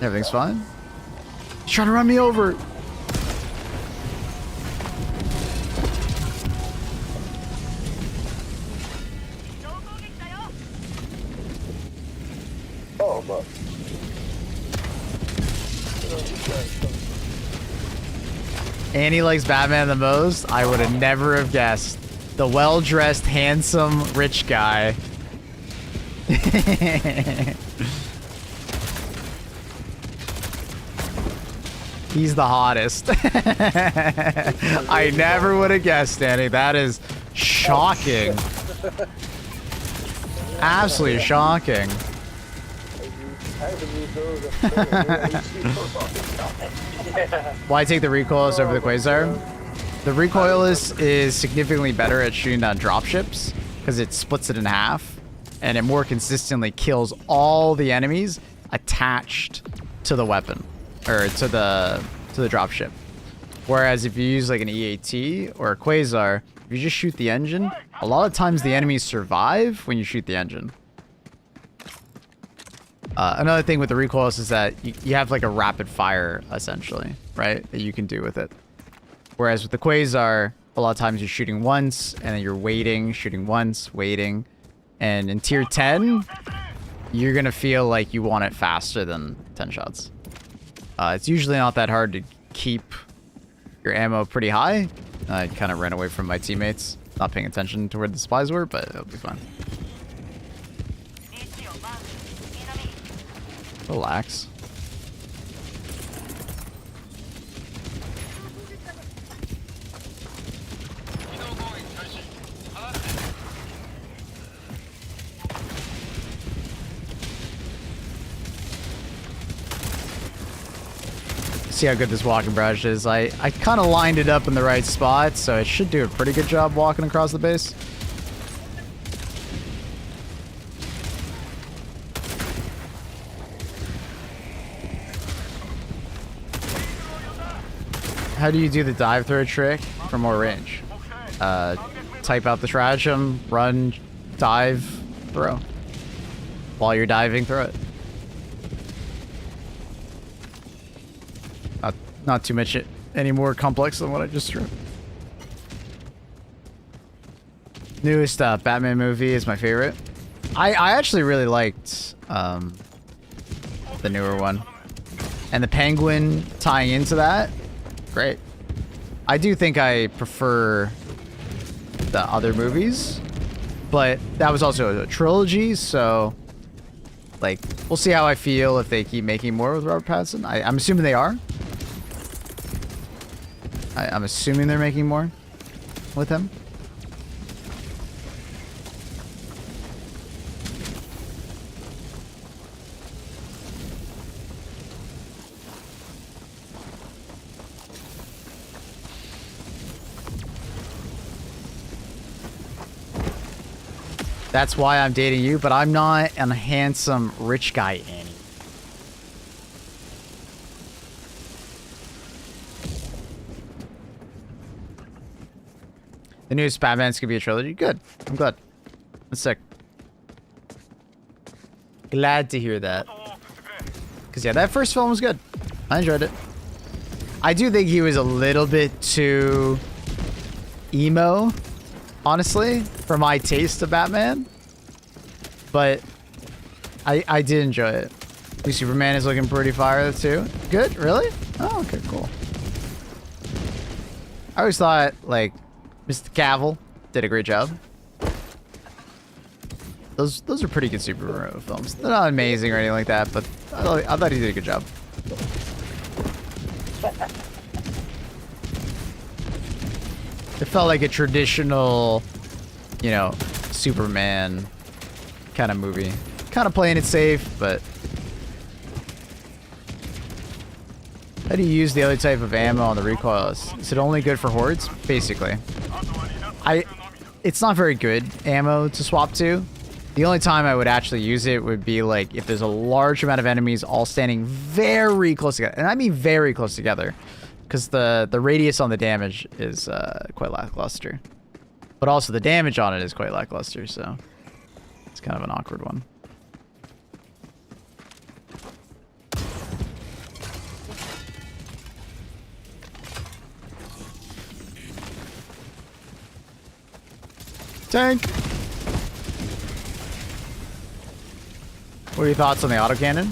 Everything's fine. He's trying to run me over. Oh, but. Annie likes Batman the most. I would have never have guessed. The well-dressed, handsome, rich guy. He's the hottest. I never would have guessed, Annie. That is shocking. Absolutely shocking. Why take the recoilless over the Quasar? The recoilless is significantly better at shooting down dropships because it splits it in half and it more consistently kills all the enemies attached to the weapon or to the dropship. Whereas if you use like an EAT or a Quasar, if you just shoot the engine, a lot of times the enemies survive when you shoot the engine. Another thing with the recoilless is that you have like a rapid fire essentially, right? That you can do with it. Whereas with the Quasar, a lot of times you're shooting once and then you're waiting, shooting once, waiting. And in tier 10, you're going to feel like you want it faster than 10 shots. It's usually not that hard to keep your ammo pretty high. I kind of ran away from my teammates, not paying attention to where the supplies were, but it'll be fine. Relax. See how good this walking barrage is. I kind of lined it up in the right spot, so it should do a pretty good job walking across the base. How do you do the dive throw trick for more range? Type out the stratagem, run, dive, throw. While you're diving, throw it. Not too much any more complex than what I just drew. Newest Batman movie is my favorite. I actually really liked the newer one. And the Penguin tying into that, great. I do think I prefer the other movies. But that was also a trilogy, so like we'll see how I feel if they keep making more with Robert Pattinson. I'm assuming they are. I'm assuming they're making more with him. That's why I'm dating you, but I'm not a handsome rich guy, Annie. The newest Batman's gonna be a trilogy. Good. I'm glad. That's sick. Glad to hear that. Because, yeah, that first film was good. I enjoyed it. I do think he was a little bit too emo, honestly, for my taste of Batman. But I did enjoy it. New Superman is looking pretty fire, too. Good? Really? Oh, okay, cool. I always thought, like, Mr. Cavill did a great job. Those are pretty good superhero films. They're not amazing or anything like that, but I thought he did a good job. It felt like a traditional, you know, Superman kind of movie. Kind of playing it safe, but... How do you use the other type of ammo on the recoilless? Is it only good for hordes? Basically. It's not very good ammo to swap to. The only time I would actually use it would be like if there's a large amount of enemies all standing very close together. And I mean very close together. Because the radius on the damage is quite lackluster. But also the damage on it is quite lackluster, so it's kind of an awkward one. Tank! What are your thoughts on the autocannon?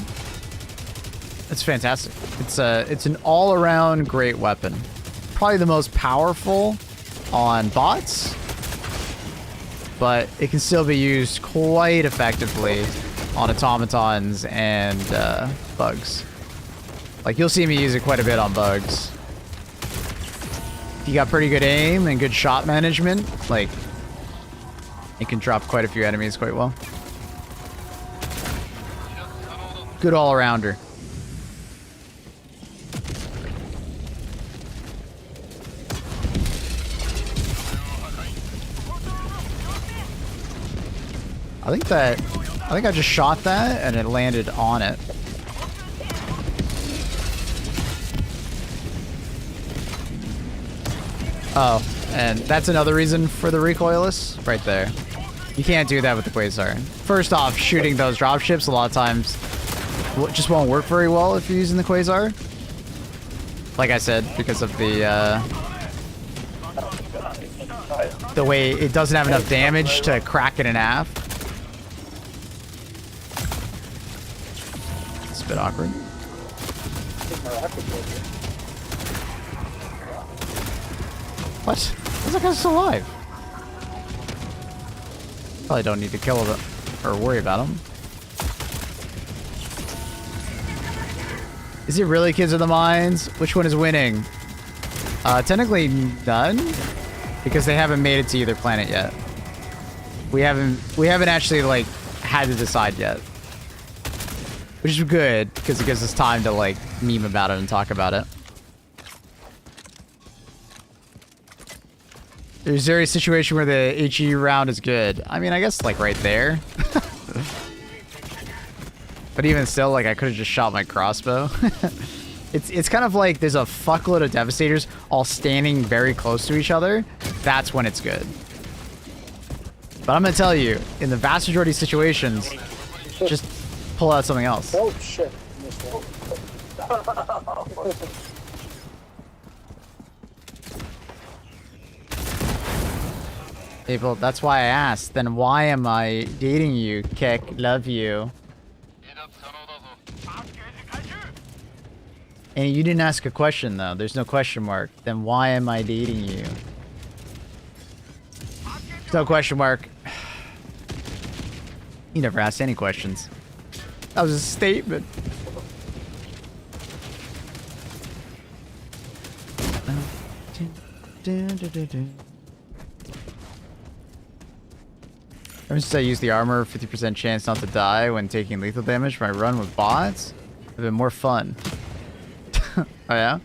It's fantastic. It's an all-around great weapon. Probably the most powerful on bots, but it can still be used quite effectively on automatons and bugs. Like, you'll see me use it quite a bit on bugs. If you got pretty good aim and good shot management, like, it can drop quite a few enemies quite well. Good all-arounder. I think I just shot that and it landed on it. Oh, and that's another reason for the recoilless right there. You can't do that with the Quasar. First off, shooting those dropships a lot of times just won't work very well if you're using the Quasar. Like I said, because of the way it doesn't have enough damage to crack it in half. It's a bit awkward. What? How's that guy still alive? Probably don't need to kill him or worry about him. Is it really Kids of the Mines? Which one is winning? Technically none, because they haven't made it to either planet yet. We haven't actually like had to decide yet, which is good because it gives us time to like meme about it and talk about it. Is there a situation where the HE round is good? I mean, I guess like right there. But even still, like I could have just shot my crossbow. It's kind of like there's a fuckload of Devastators all standing very close to each other. That's when it's good. But I'm gonna tell you, in the vast majority of situations, just pull out something else. Oh shit. People, that's why I asked. Then why am I dating you, Kek? Love you. And you didn't ask a question though. There's no question mark. Then why am I dating you? No question mark. You never asked any questions. That was a statement. Ever since I used the armor, 50% chance not to die when taking lethal damage, my run with bots have been more fun. Oh yeah?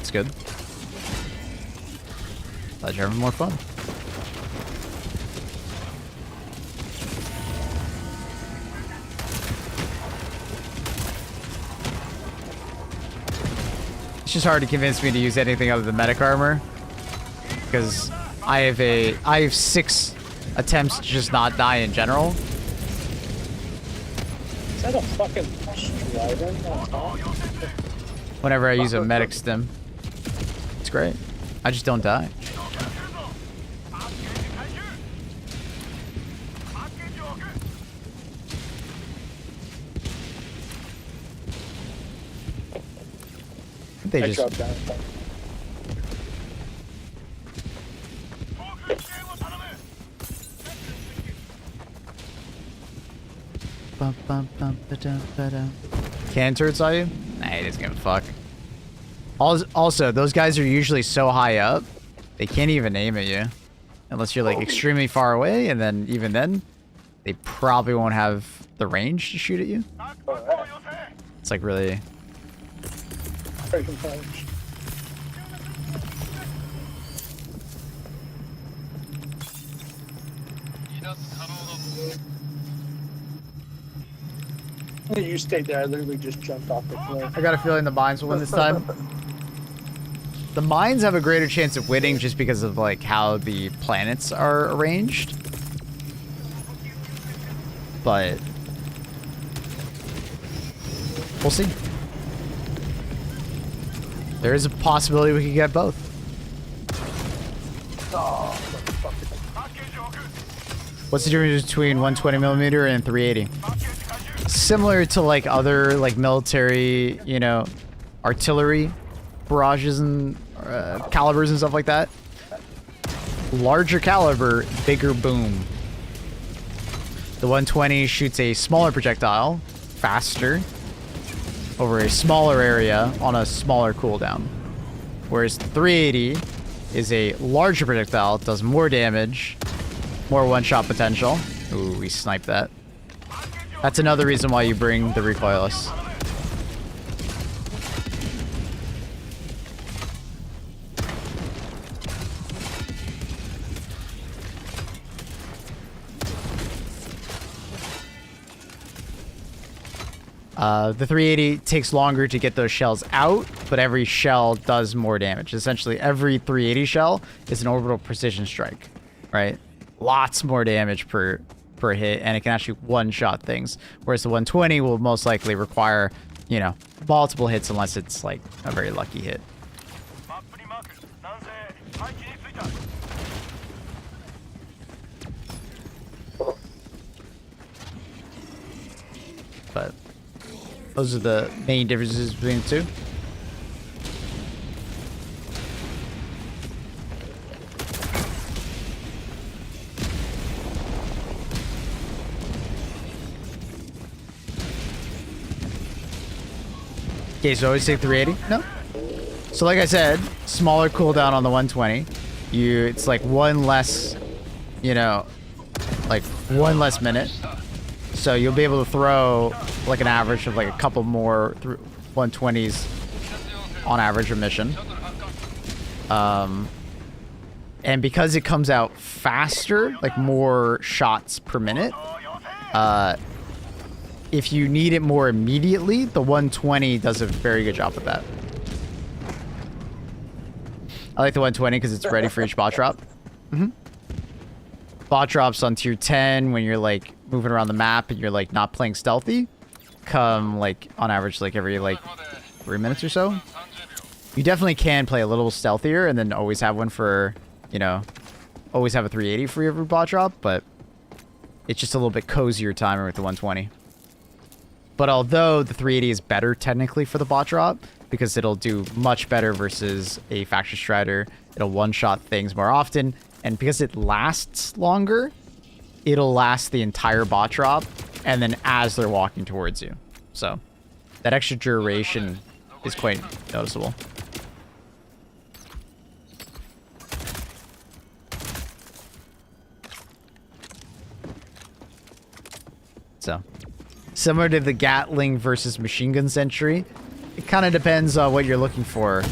It's good. Glad you're having more fun. It's just hard to convince me to use anything other than medic armor. Because I have 6 attempts to just not die in general. Is that a fucking strident on top? Whenever I use a medic stim. It's great. I just don't die. They I just dropped down. Can turret saw you? Nah, he doesn't give a fuck. Also, those guys are usually so high up, they can't even aim at you. Unless you're like extremely far away, and then even then, they probably won't have the range to shoot at you. It's like really... Freaking punch. You stayed there. I literally just jumped off the cliff. I got a feeling the mines will win this time. The mines have a greater chance of winning just because of like how the planets are arranged. But we'll see. There is a possibility we could get both. Oh, What's the difference between 120mm and 380? Similar to like other like military, you know, artillery barrages and calibers and stuff like that. Larger caliber, bigger boom. The 120 shoots a smaller projectile, faster, over a smaller area on a smaller cooldown. Whereas the 380 is a larger projectile, does more damage, more one-shot potential. Ooh, we sniped that. That's another reason why you bring the recoilless. The 380 takes longer to get those shells out, but every shell does more damage. Essentially, every 380 shell is an orbital precision strike, right? Lots more damage per hit, and it can actually one-shot things. Whereas the 120 will most likely require, you know, multiple hits unless it's like a very lucky hit. But those are the main differences between the two. Okay, so always take 380? No. So like I said, smaller cooldown on the 120. It's like one less, you know, like one less minute. So you'll be able to throw like an average of like a couple more 120s on average a mission. And because it comes out faster, like more shots per minute, if you need it more immediately, the 120 does a very good job with that. I like the 120 because it's ready for each bot drop. Bot drops on tier 10 when you're like moving around the map and you're like not playing stealthy come like on average like every like 3 minutes or so. You definitely can play a little stealthier and then always have one for, you know, always have a 380 for every bot drop, but it's just a little bit cozier timer with the 120. But although the 380 is better technically for the bot drop, because it'll do much better versus a Factory Strider. It'll one-shot things more often, and because it lasts longer, it'll last the entire bot drop, and then as they're walking towards you. So that extra duration is quite noticeable. So, similar to the Gatling versus machine gun sentry, it kind of depends on what you're looking for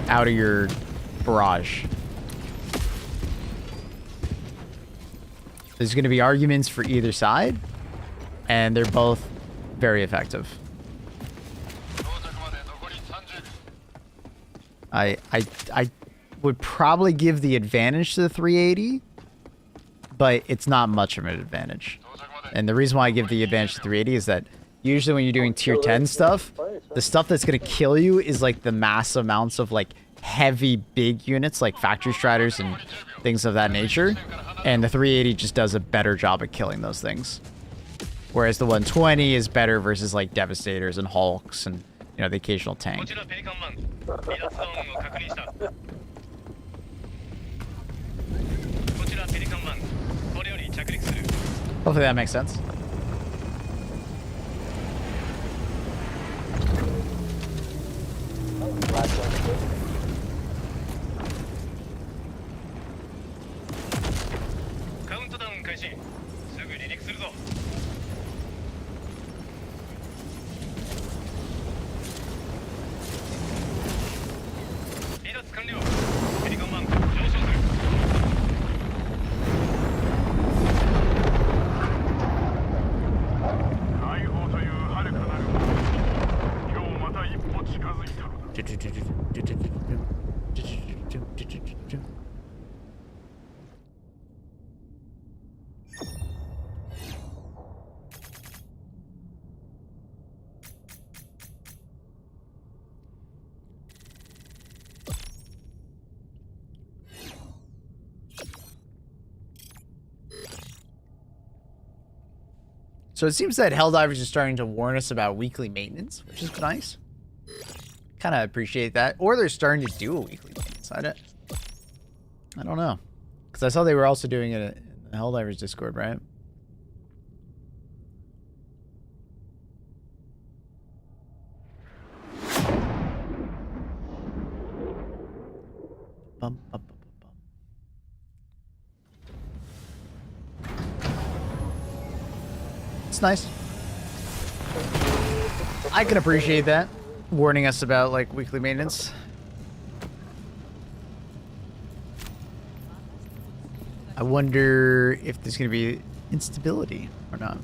out of your barrage. There's going to be arguments for either side, and they're both very effective. I would probably give the advantage to the 380, but it's not much of an advantage. And the reason why I give the advantage to 380 is that usually when you're doing tier 10 stuff, the stuff that's going to kill you is like the mass amounts of like heavy big units like Factory Striders and things of that nature. And the 380 just does a better job at killing those things. Whereas the 120 is better versus like Devastators and Hulks and, you know, the occasional tank. Hopefully that makes sense. So it seems that Helldivers is starting to warn us about weekly maintenance, which is nice. Kind of appreciate that. Or they're starting to do a weekly maintenance. I don't know. Because I saw they were also doing it in the Helldivers Discord, right? Bum, bum, bum, bum, bum. It's nice. I can appreciate that. Warning us about, like, weekly maintenance. I wonder if there's going to be instability or not.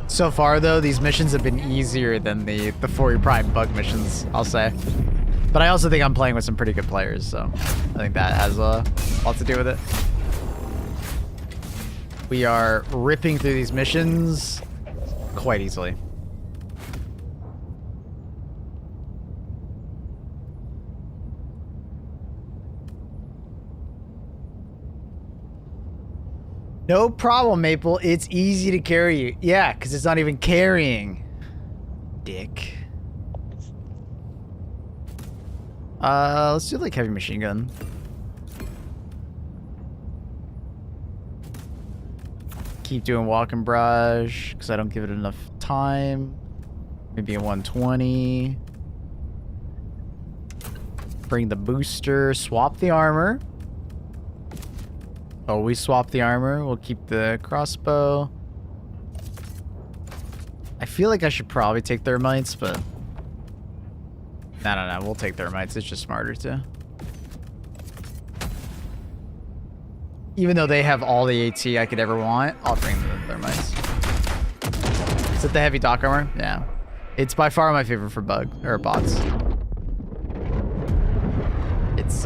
So far, though, these missions have been easier than the Fori Prime bug missions, I'll say. But I also think I'm playing with some pretty good players, so I think that has a lot to do with it. We are ripping through these missions quite easily. No problem, Maple. It's easy to carry you. Yeah, because it's not even carrying. Dick. Let's do like heavy machine gun. Keep doing walk and brush because I don't give it enough time. Maybe a 120. Bring the booster. Swap the armor. Oh, we swap the armor. We'll keep the crossbow. I feel like I should probably take thermites, but no. We'll take thermites. It's just smarter to. Even though they have all the AT I could ever want, I'll bring the thermites. Is it the heavy dock armor? Yeah. It's by far my favorite for bots. It's,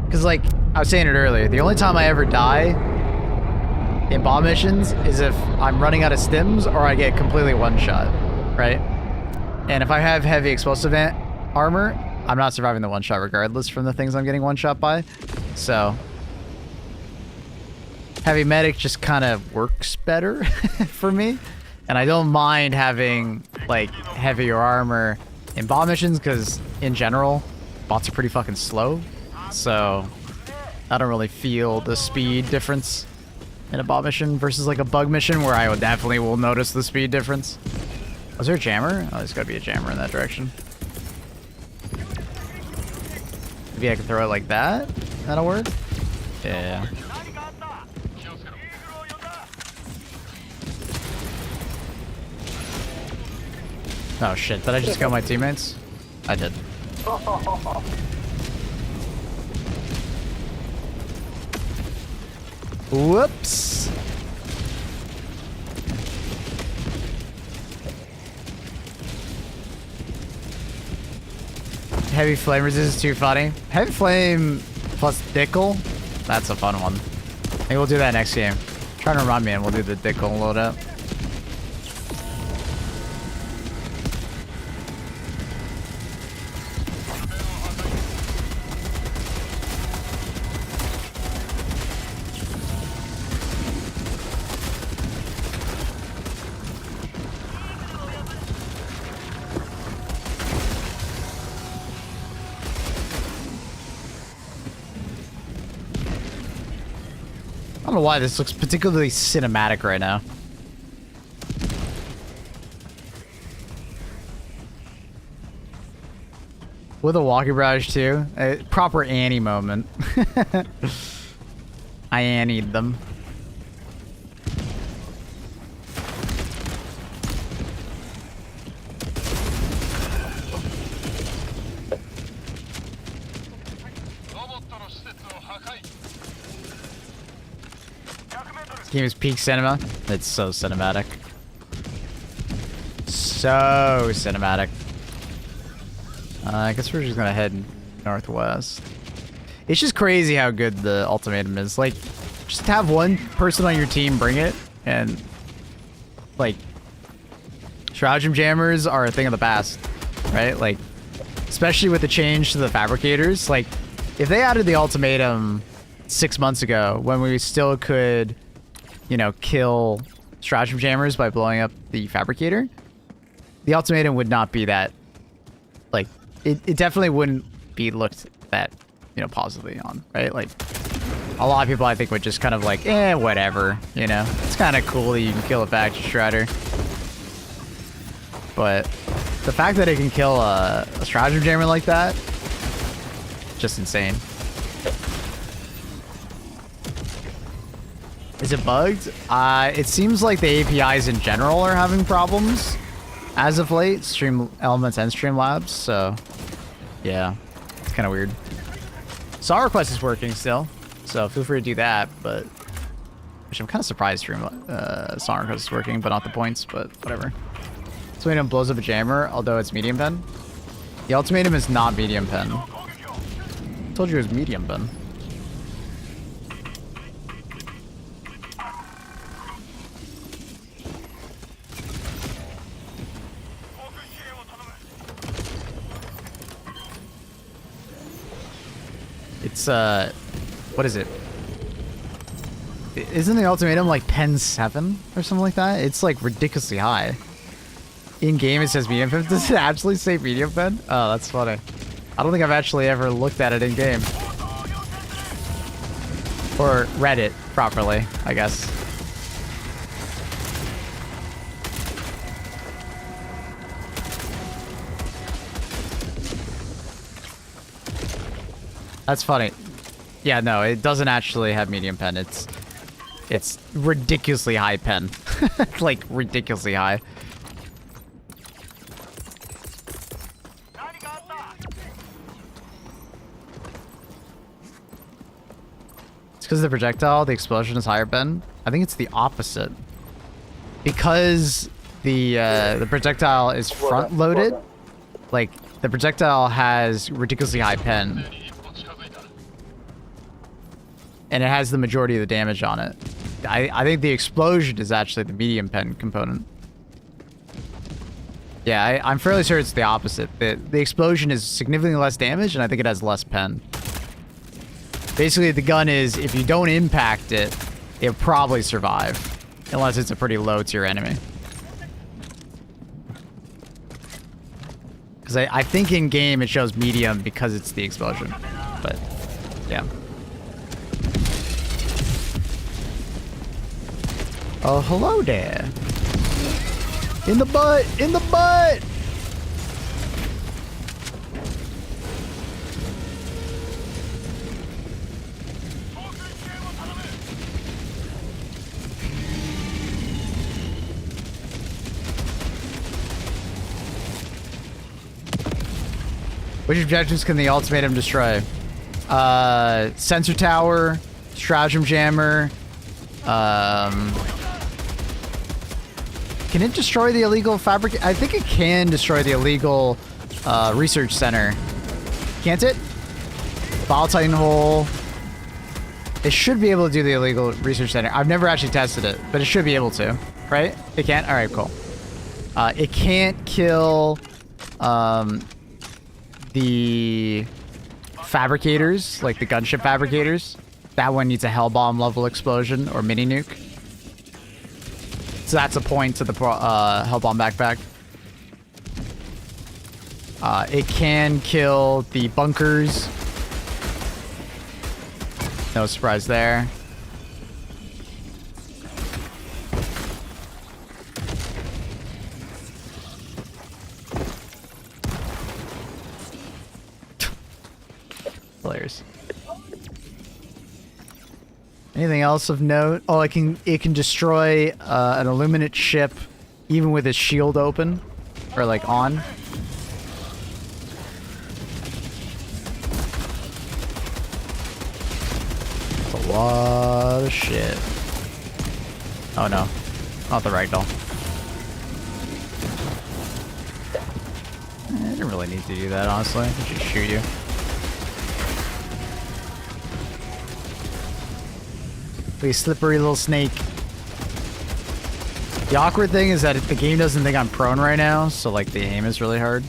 because, like, I was saying it earlier, the only time I ever die in bomb missions is if I'm running out of stims or I get completely one-shot, right? And if I have heavy explosive armor, I'm not surviving the one-shot regardless from the things I'm getting one-shot by. So, heavy medic just kind of works better for me. And I don't mind having, like, heavier armor in bot missions, because, in general, bots are pretty fucking slow. So, I don't really feel the speed difference in a bot mission versus, like, a bug mission, where I would definitely will notice the speed difference. Was there a jammer? Oh, there's gotta be a jammer in that direction. Maybe I can throw it like that? That'll work? Yeah. Oh shit, did I just kill my teammates? I did. Whoops. Heavy flame resist is too funny. Heavy flame plus Dickle? That's a fun one. Maybe we'll do that next game. Try to remind me and we'll do the Dickle loadout. I don't know why this looks particularly cinematic right now. With a walkie barrage too. A proper Annie moment. I Annied them. Game is peak cinema. It's so cinematic. So cinematic. I guess we're just gonna head northwest. It's just crazy how good the ultimatum is. Like, just have one person on your team bring it, and like, stratagem jammers are a thing of the past, right? Like, especially with the change to the fabricators. Like, if they added the ultimatum 6 months ago, when we still could, you know, kill stratagem jammers by blowing up the fabricator, the ultimatum would not be that, like, it definitely wouldn't be looked that, you know, positively on, right? Like, a lot of people, I think, would just kind of like, whatever, you know? It's kind of cool that you can kill a faction strider. But the fact that it can kill a stratagem jammer like that, just insane. Is it bugged? It seems like the APIs in general are having problems as of late. Stream Elements and Streamlabs, so yeah, it's kind of weird. Song request is working still, so feel free to do that, but which I'm kind of surprised song request is working, but not the points, but whatever. Ultimatum blows up a jammer, although it's medium pen. The ultimatum is not medium pen. I told you it was medium pen. It's, what is it? Isn't the ultimatum like pen 7 or something like that? It's like ridiculously high. In game it says medium pen. Does it actually say medium pen? Oh, that's funny. I don't think I've actually ever looked at it in game. Or read it properly, I guess. That's funny. Yeah, no, it doesn't actually have medium pen. It's ridiculously high pen. Like, ridiculously high. It's because of the projectile, the explosion is higher pen. I think it's the opposite. Because the projectile is front loaded, like, the projectile has ridiculously high pen. And it has the majority of the damage on it. I think the explosion is actually the medium pen component. Yeah, I'm fairly sure it's the opposite. The explosion is significantly less damage, and I think it has less pen. Basically, the gun is, if you don't impact it, it'll probably survive. Unless it's a pretty low tier enemy. Because I think in game it shows medium because it's the explosion. But, yeah. Oh, hello there. In the butt! In the butt! Which objectives can the ultimatum destroy? Sensor tower, stratagem jammer. Can it destroy the illegal fabric? I think it can destroy the illegal research center. Can't it? Bile titan hole. It should be able to do the illegal research center. I've never actually tested it, but it should be able to, right? It can't? All right, cool. It can't kill the fabricators, like the gunship fabricators. That one needs a hell bomb level explosion or mini nuke. So that's a point to the hell bomb backpack. It can kill the bunkers. No surprise there. Players. Anything else of note? Oh, it can destroy an illuminate ship even with its shield open or like on. That's a lot of shit. Oh no, not the ragdoll. I didn't really need to do that, honestly. I should shoot you. You slippery little snake. The awkward thing is that the game doesn't think I'm prone right now, so like the aim is really hard.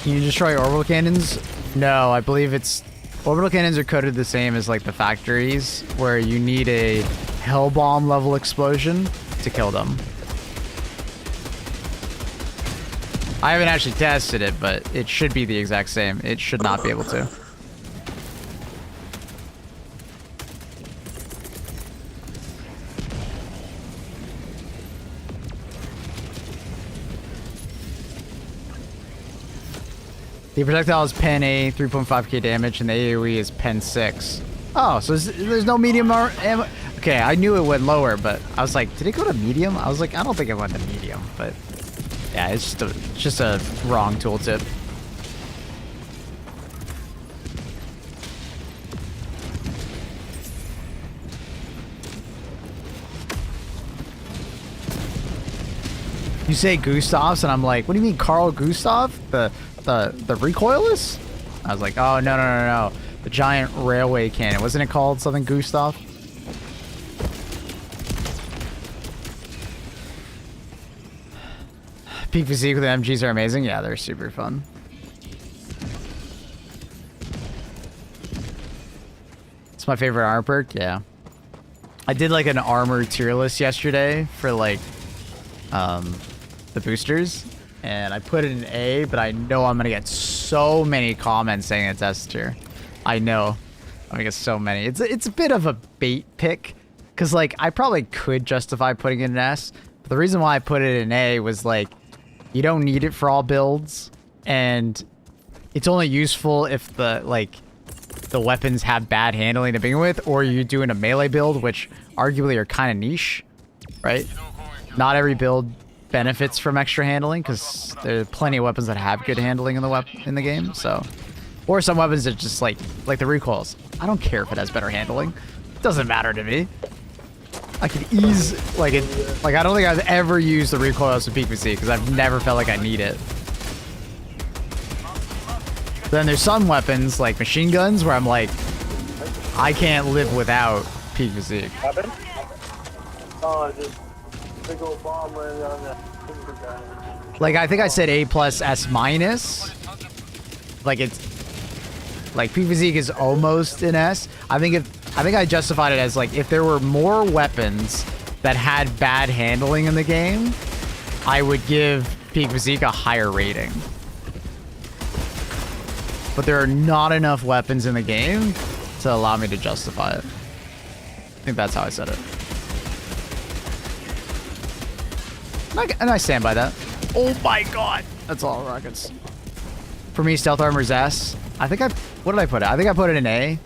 Can you destroy orbital cannons? No, I believe it's... Orbital cannons are coded the same as like the factories, where you need a hell bomb level explosion to kill them. I haven't actually tested it, but it should be the exact same. It should not be able to. The projectile is pen A, 3.5k damage, and the AoE is pen 6. Oh, so there's no medium ammo. Okay, I knew it went lower, but I was like, did it go to medium? I was like, I don't think it went to medium, but yeah, it's just a wrong tooltip. You say Gustav's, and I'm like, what do you mean, Carl Gustav? The recoilless? I was like, oh, no. The giant railway cannon. Wasn't it called something Gustav? Peak physique with the MGs are amazing. Yeah, they're super fun. It's my favorite armor perk. Yeah. I did like an armor tier list yesterday for like the boosters. And I put it in A, but I know I'm gonna get so many comments saying it's S tier. I know. I'm gonna get so many. It's a bit of a bait pick. Cause like I probably could justify putting it in S. But the reason why I put it in A was like you don't need it for all builds. And it's only useful if the weapons have bad handling to begin with, or you're doing a melee build, which arguably are kind of niche, right? Not every build benefits from extra handling because there are plenty of weapons that have good handling in the game. So, or some weapons that just like the recoils. I don't care if it has better handling. It doesn't matter to me. I could ease like it. Like I don't think I've ever used the recoils with PvC because I've never felt like I need it. Then there's some weapons like machine guns where I'm like, I can't live without peak physique. Oh, just big old bomb landed on that. Like I think I said A plus S minus. Like Like peak physique is almost an S. I think I justified it as like if there were more weapons that had bad handling in the game, I would give peak physique a higher rating. But there are not enough weapons in the game to allow me to justify it. I think that's how I said it. And I stand by that. Oh my god. That's all rockets. For me, stealth armor's S. I think what did I put it? I think I put it in A.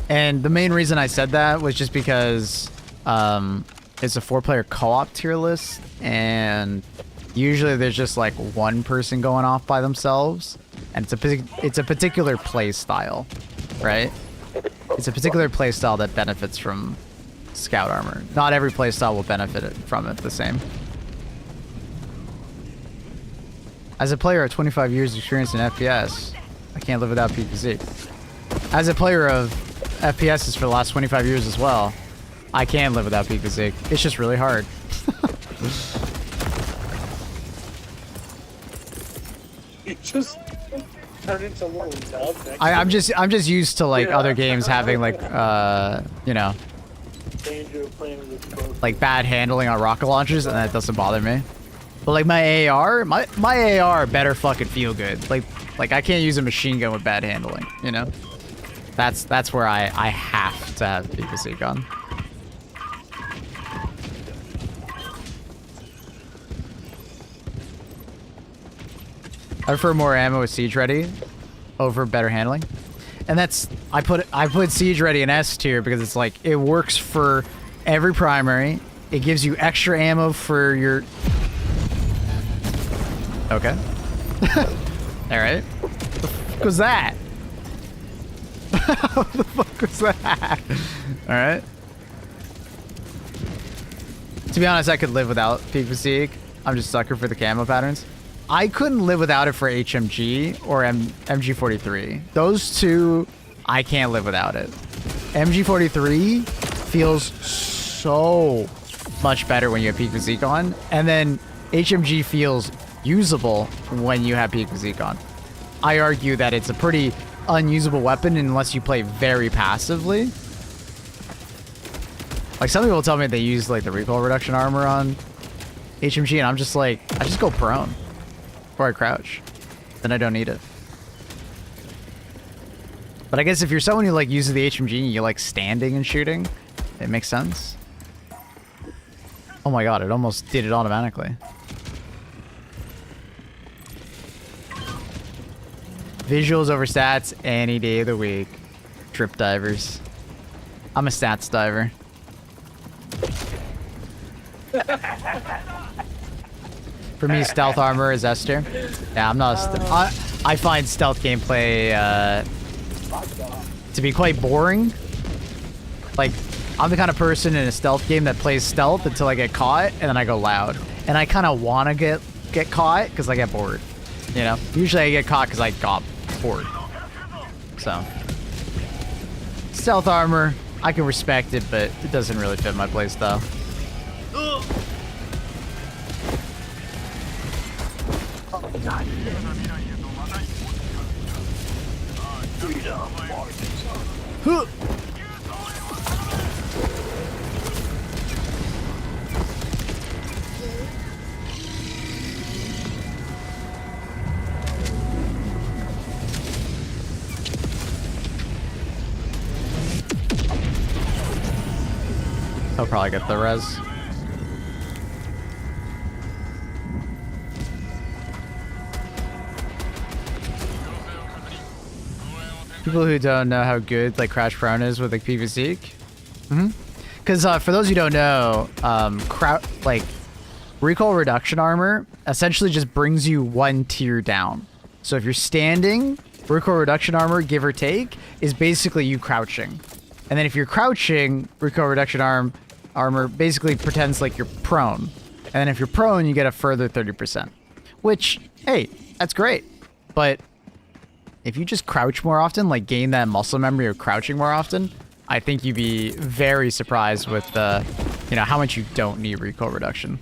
And the main reason I said that was just because it's a 4-player co-op tier list, and usually there's just like one person going off by themselves, and it's a particular play style, right? It's a particular play style that benefits from scout armor. Not every play style will benefit from it the same. As a player of 25 years experience in FPS, I can't live without peak physique. As a player of FPSs for the last 25 years as well, I can live without peak physique. It's just really hard. You just turned into a little dog. I'm just used to like other games having like you know, like bad handling on rocket launchers, and that doesn't bother me. But like my AR better fucking feel good. Like I can't use a machine gun with bad handling, you know? That's where I have to have peak physique on. I prefer more ammo with siege ready over better handling. And that's I put siege ready in S tier because it's like it works for every primary. It gives you extra ammo for your okay. Alright. What the fuck was that? What the fuck was that? Alright. To be honest, I could live without peak physique. I'm just a sucker for the camo patterns. I couldn't live without it for HMG or MG43. Those two, I can't live without it. MG43 feels so much better when you have peak physique on, and then HMG feels usable when you have peak physique on. I argue that it's a pretty unusable weapon unless you play very passively. Like some people tell me they use like the recoil reduction armor on HMG, and I'm just like, I just go prone before I crouch. Then I don't need it. But I guess if you're someone who like uses the HMG and you like standing and shooting, it makes sense. Oh my god, it almost did it automatically. Visuals over stats any day of the week. Trip divers. I'm a stats diver. For me, stealth armor is S tier. Yeah, I'm not a I find stealth gameplay to be quite boring. Like, I'm the kind of person in a stealth game that plays stealth until I get caught, and then I go loud. And I kind of want to get caught because I get bored. You know? Usually I get caught because I got bored. So. Stealth armor, I can respect it, but it doesn't really fit my playstyle. Huh. I'll probably get the res. People who don't know how good like Crash Prone is with like peak physique. Because for those who don't know, like recoil reduction armor essentially just brings you one tier down. So if you're standing, recoil reduction armor, give or take, is basically you crouching. And then if you're crouching, recoil reduction armor basically pretends like you're prone. And then if you're prone, you get a further 30%. Which, hey, that's great. But if you just crouch more often, like gain that muscle memory of crouching more often, I think you'd be very surprised with you know, how much you don't need recoil reduction.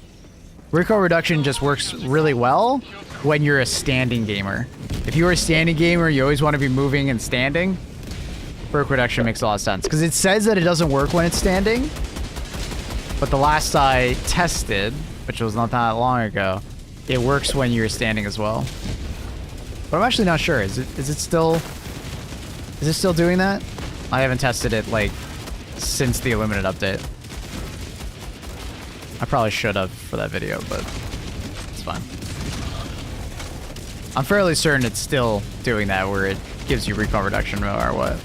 recoil reduction just works really well when you're a standing gamer. If you're a standing gamer, you always want to be moving and standing. Recoil reduction makes a lot of sense because it says that it doesn't work when it's standing. But the last I tested, which was not that long ago, it works when you're standing as well. But I'm actually not sure. Is it still doing that? I haven't tested it like since the Illuminate update. I probably should have for that video, but it's fine. I'm fairly certain it's still doing that where it gives you recoil reduction no matter what.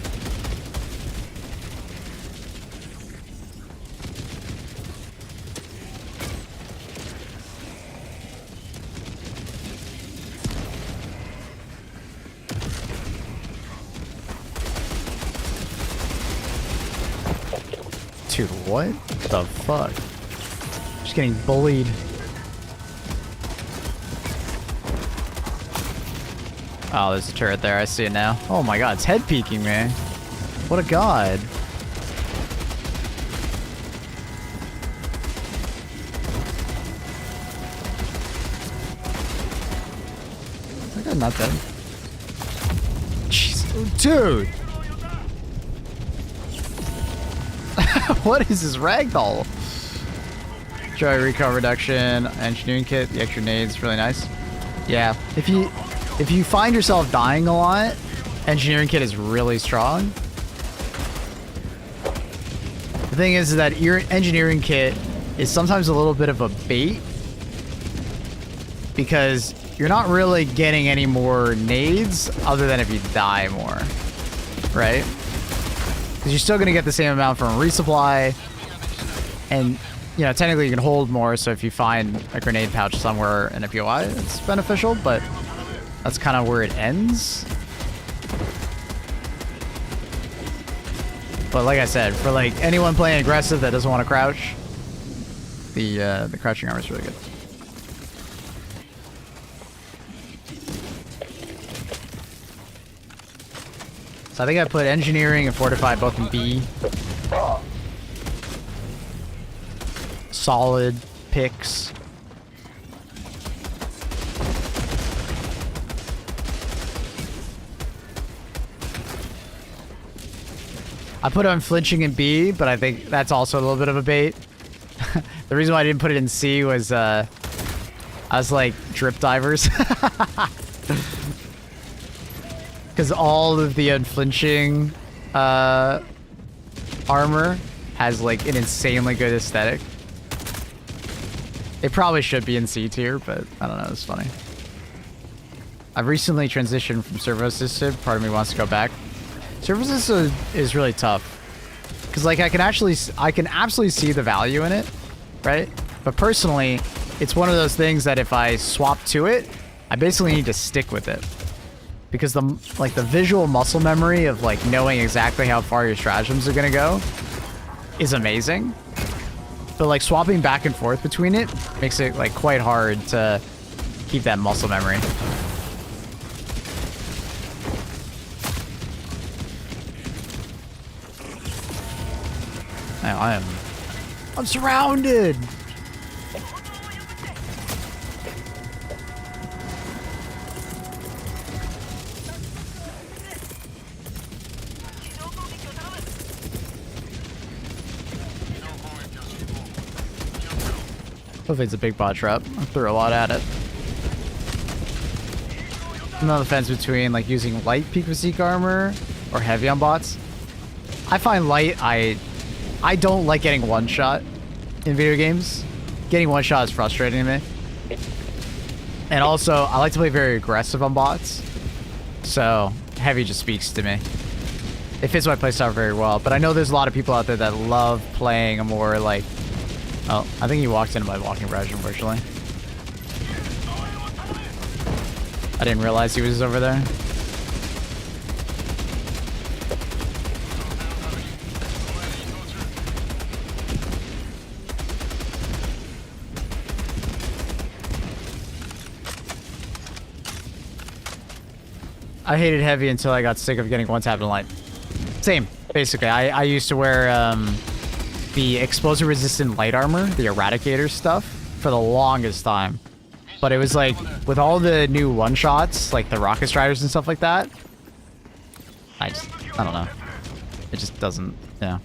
Dude, what the fuck? Just getting bullied. Oh, there's a turret there. I see it now. Oh my god, it's head peeking me. What a god. Is that guy not dead? Jeez, dude. What is this ragdoll? Try recoil reduction, engineering kit, the extra nades, really nice. Yeah, if you find yourself dying a lot, engineering kit is really strong. The thing is that your engineering kit is sometimes a little bit of a bait because you're not really getting any more nades other than if you die more, right? Because you're still going to get the same amount from a resupply. And, you know, technically you can hold more. So if you find a grenade pouch somewhere in a POI, it's beneficial. But that's kind of where it ends. But like I said, for like anyone playing aggressive that doesn't want to crouch, the crouching armor is really good. So I think I put engineering and fortified both in B. Solid picks. I put unflinching in B, but I think that's also a little bit of a bait. The reason why I didn't put it in C was I was like drip divers. Because all of the unflinching armor has like an insanely good aesthetic. It probably should be in C tier, but I don't know, it's funny. I've recently transitioned from servo assisted. Part of me wants to go back. Servo assisted is really tough. Because like I can absolutely see the value in it, right? But personally, it's one of those things that if I swap to it, I basically need to stick with it. Because the visual muscle memory of like knowing exactly how far your stratagems are gonna go is amazing. But like swapping back and forth between it makes it like quite hard to keep that muscle memory. Now I'm surrounded. Hopefully it's a big bot trap. I threw a lot at it. Another fence between like using light peak physique armor or heavy on bots. I find light, I don't like getting one shot in video games. Getting one shot is frustrating to me. And also, I like to play very aggressive on bots. So heavy just speaks to me. It fits my playstyle very well. But I know there's a lot of people out there that love playing a more like... Oh, I think he walked into my walking barrage, unfortunately. I didn't realize he was over there. I hated heavy until I got sick of getting one tap in light. Same, basically. I used to wear the explosive resistant light armor, the Eradicator stuff for the longest time. But it was like, with all the new one-shots, like the rocket striders and stuff like that, I don't know. It just doesn't, yeah.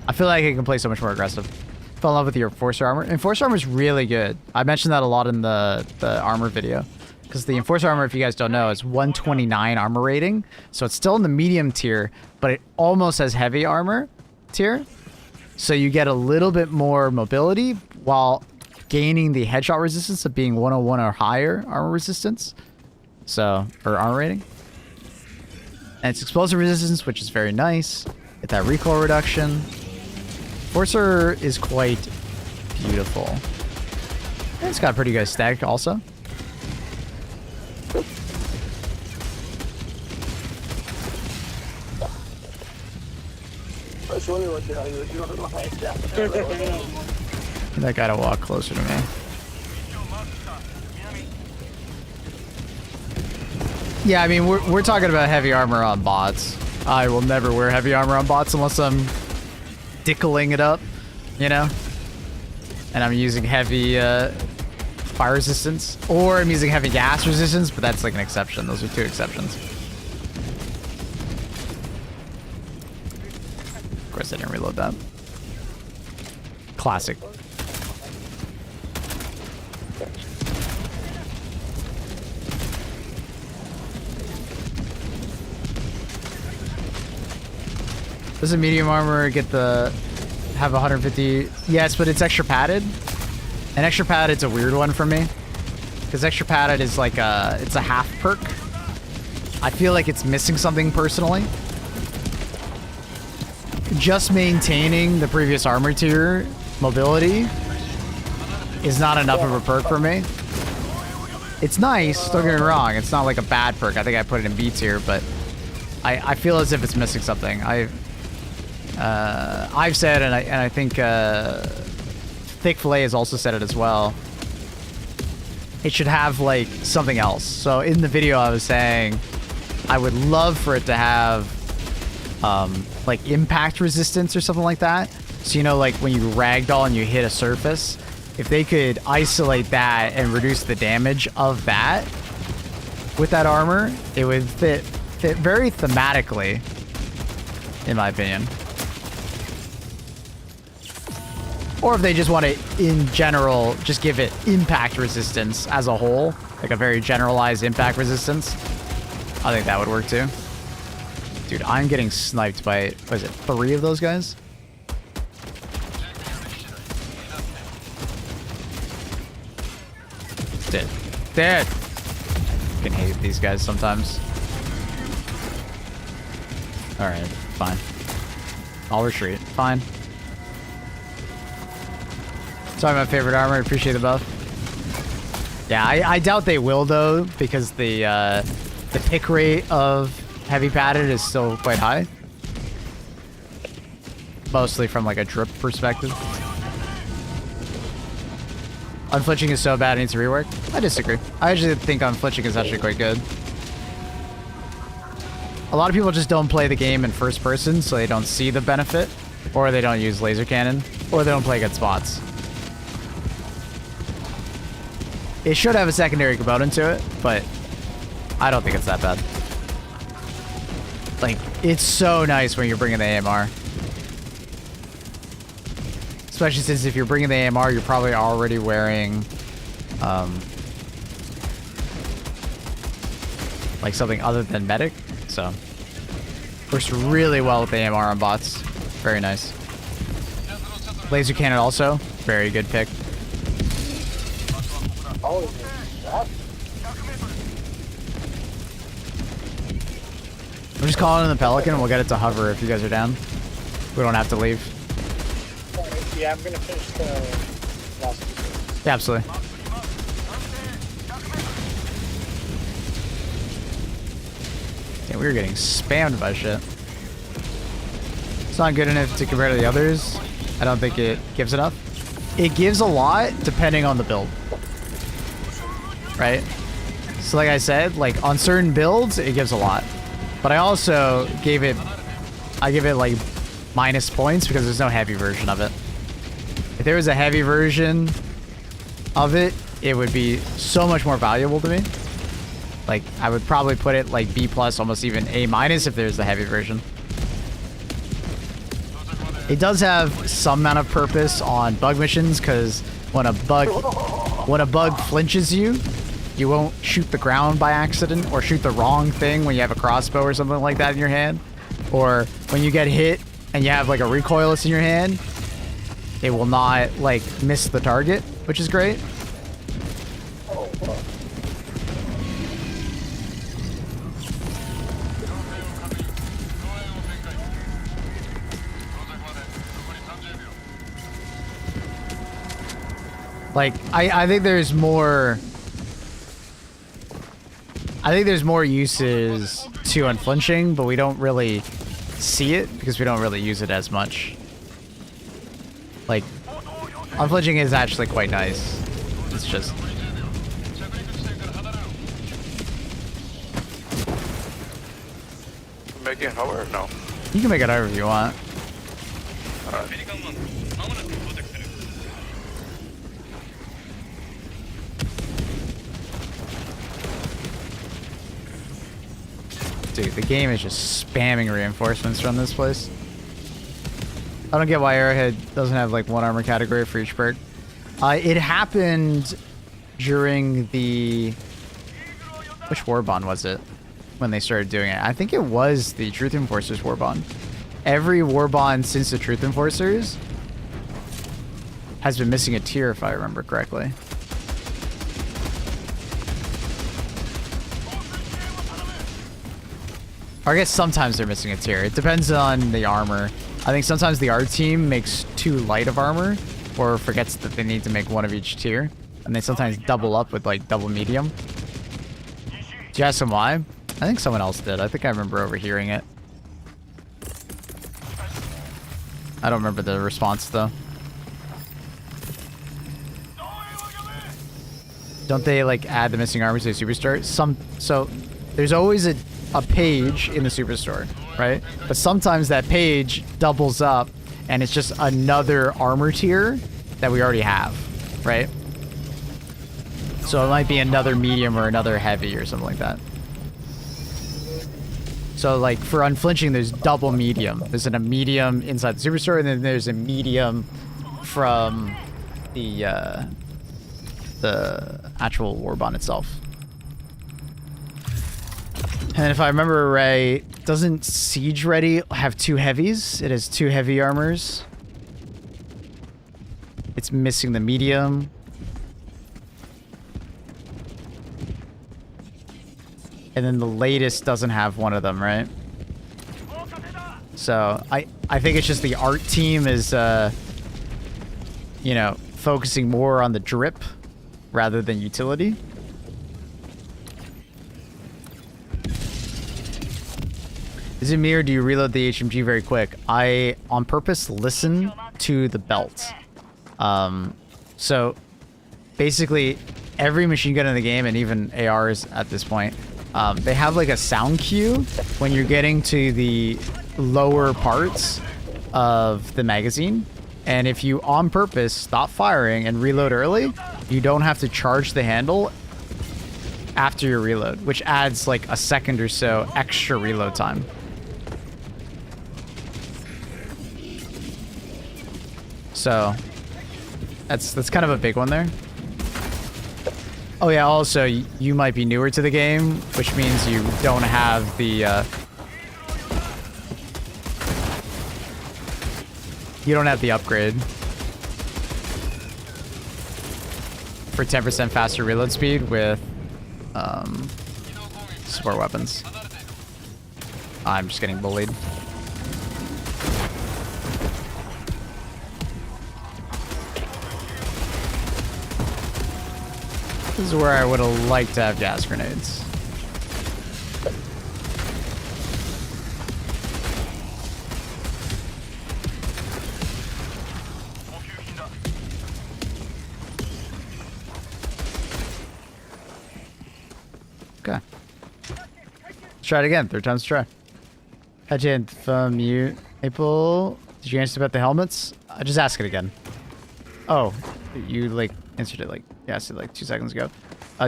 I feel like I can play so much more aggressive. Fell in love with your Enforcer armor. Enforcer armor is really good. I mentioned that a lot in the armor video. Because the Enforcer armor, if you guys don't know, is 129 armor rating. So it's still in the medium tier, but it almost has heavy armor tier. So you get a little bit more mobility while gaining the headshot resistance of being 101 or higher armor resistance. So, or armor rating. And it's explosive resistance, which is very nice. Get that recoil reduction. Enforcer is quite beautiful. And it's got a pretty good stack also. That guy to walk closer to me. Yeah, I mean, we're talking about heavy armor on bots. I will never wear heavy armor on bots unless I'm dickling it up, you know? And I'm using heavy fire resistance. Or I'm using heavy gas resistance, but that's like an exception. Those are two exceptions. Of course, I didn't reload that. Classic. Doesn't medium armor get the have 150? Yes, but it's extra padded. And extra padded's a weird one for me, because extra padded is like it's a half perk. I feel like it's missing something personally. Just maintaining the previous armor tier mobility is not enough of a perk for me. It's nice, don't get me wrong. It's not like a bad perk. I think I put it in B tier, but I feel as if it's missing something. I've said, and I think Thick Fillet has also said it as well. It should have like something else. So in the video, I was saying I would love for it to have like impact resistance or something like that. So, you know, like when you ragdoll and you hit a surface, if they could isolate that and reduce the damage of that with that armor, it would fit very thematically, in my opinion. Or if they just want to, in general, just give it impact resistance as a whole, like a very generalized impact resistance, I think that would work too. Dude, I'm getting sniped by, what is it, 3 of those guys? Dead. Dead! I can hate these guys sometimes. Alright, fine. I'll retreat. Fine. Talking about favorite armor, appreciate the buff. Yeah, I doubt they will though, because the pick rate of heavy padded is still quite high. Mostly from like a drip perspective. Unflinching is so bad it needs to rework. I disagree. I actually think unflinching is actually quite good. A lot of people just don't play the game in first person, so they don't see the benefit, or they don't use laser cannon, or they don't play good spots. It should have a secondary component to it, but I don't think it's that bad. Like, it's so nice when you're bringing the AMR. Especially since if you're bringing the AMR, you're probably already wearing, like something other than medic. So, works really well with the AMR on bots. Very nice. Laser cannon also, very good pick. Oh, I'm just calling in the Pelican and we'll get it to hover if you guys are down. We don't have to leave. yeah, I'm gonna finish the last one. Yeah, absolutely. Yeah, we were getting spammed by shit. It's not good enough to compare to the others. I don't think it gives enough. It gives a lot depending on the build. Right? So like I said, like on certain builds, it gives a lot. But I also give it like minus points because there's no heavy version of it. If there was a heavy version of it, it would be so much more valuable to me. Like, I would probably put it like B+, almost even A- if there's the heavy version. It does have some amount of purpose on bug missions, because when a bug flinches you, you won't shoot the ground by accident or shoot the wrong thing when you have a crossbow or something like that in your hand. Or when you get hit and you have like a recoilless in your hand, it will not like miss the target, which is great. Like, I think there's more... I think there's more uses to unflinching, but we don't really see it because we don't really use it as much. Like, unflinching is actually quite nice. It's just... Make it hover or no? You can make it however you want. Alright. Dude, the game is just spamming reinforcements from this place. I don't get why Arrowhead doesn't have like one armor category for each perk. It happened during the... Which warbond was it? When they started doing it. I think it was the Truth Enforcers warbond. Every warbond since the Truth Enforcers has been missing a tier, if I remember correctly. Or I guess sometimes they're missing a tier. It depends on the armor. I think sometimes the art team makes too light of armor or forgets that they need to make one of each tier. And they sometimes double up with like double medium. Did you ask them why? I think someone else did. I think I remember overhearing it. I don't remember the response though. Don't they like add the missing armors to the superstore? So there's always a page in the superstore, right? But sometimes that page doubles up and it's just another armor tier that we already have, right? So it might be another medium or another heavy or something like that. So like for unflinching, there's double medium. There's a medium inside the superstore, and then there's a medium from the actual warbond itself. And if I remember right, doesn't Siege Ready have two heavies? It has two heavy armors. It's missing the medium. And then the latest doesn't have one of them, right? So I think it's just the art team is, you know, focusing more on the drip rather than utility. Is it me or do you reload the HMG very quick? I, on purpose, listen to the belt. So, basically, every machine gun in the game, and even ARs at this point, they have like a sound cue when you're getting to the lower parts of the magazine. And if you, on purpose, stop firing and reload early, you don't have to charge the handle after your reload, which adds like a second or so extra reload time. So that's kind of a big one there. Oh yeah, also you might be newer to the game, which means you don't have the upgrade for 10% faster reload speed with support weapons. I'm just getting bullied. This is where I would have liked to have gas grenades. Okay. Let's try it again. Third time's a try. How'd you from you, April? Did you answer about the helmets? Just ask it again. Oh, You like answered it like yes, like 2 seconds ago.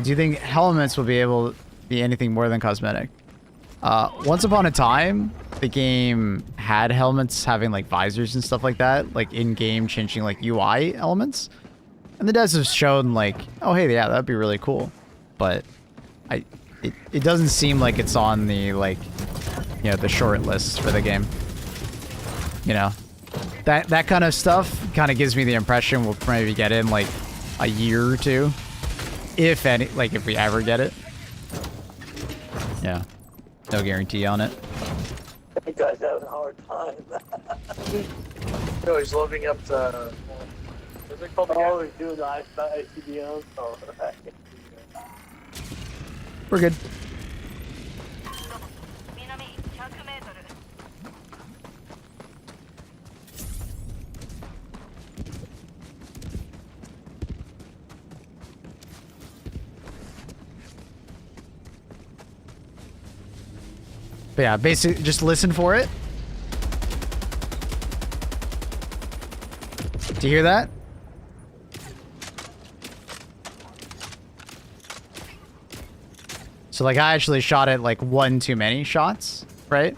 Do you think helmets will be able to be anything more than cosmetic? Once upon a time, the game had helmets having like visors and stuff like that, like in-game changing like UI elements. And the devs have shown like, oh hey, yeah, that'd be really cool. But it doesn't seem like it's on the like, you know, the short list for the game. You know, that kind of stuff kind of gives me the impression we'll maybe get in like a year or two, if any, like if we ever get it. Yeah, no guarantee on it. That guy's having a hard time. No, he's loading up the. What's it called? Oh, he's doing the ICBMs. Oh, right. We're good. But yeah, basically just listen for it. Do you hear that? So like I actually shot it like one too many shots, right?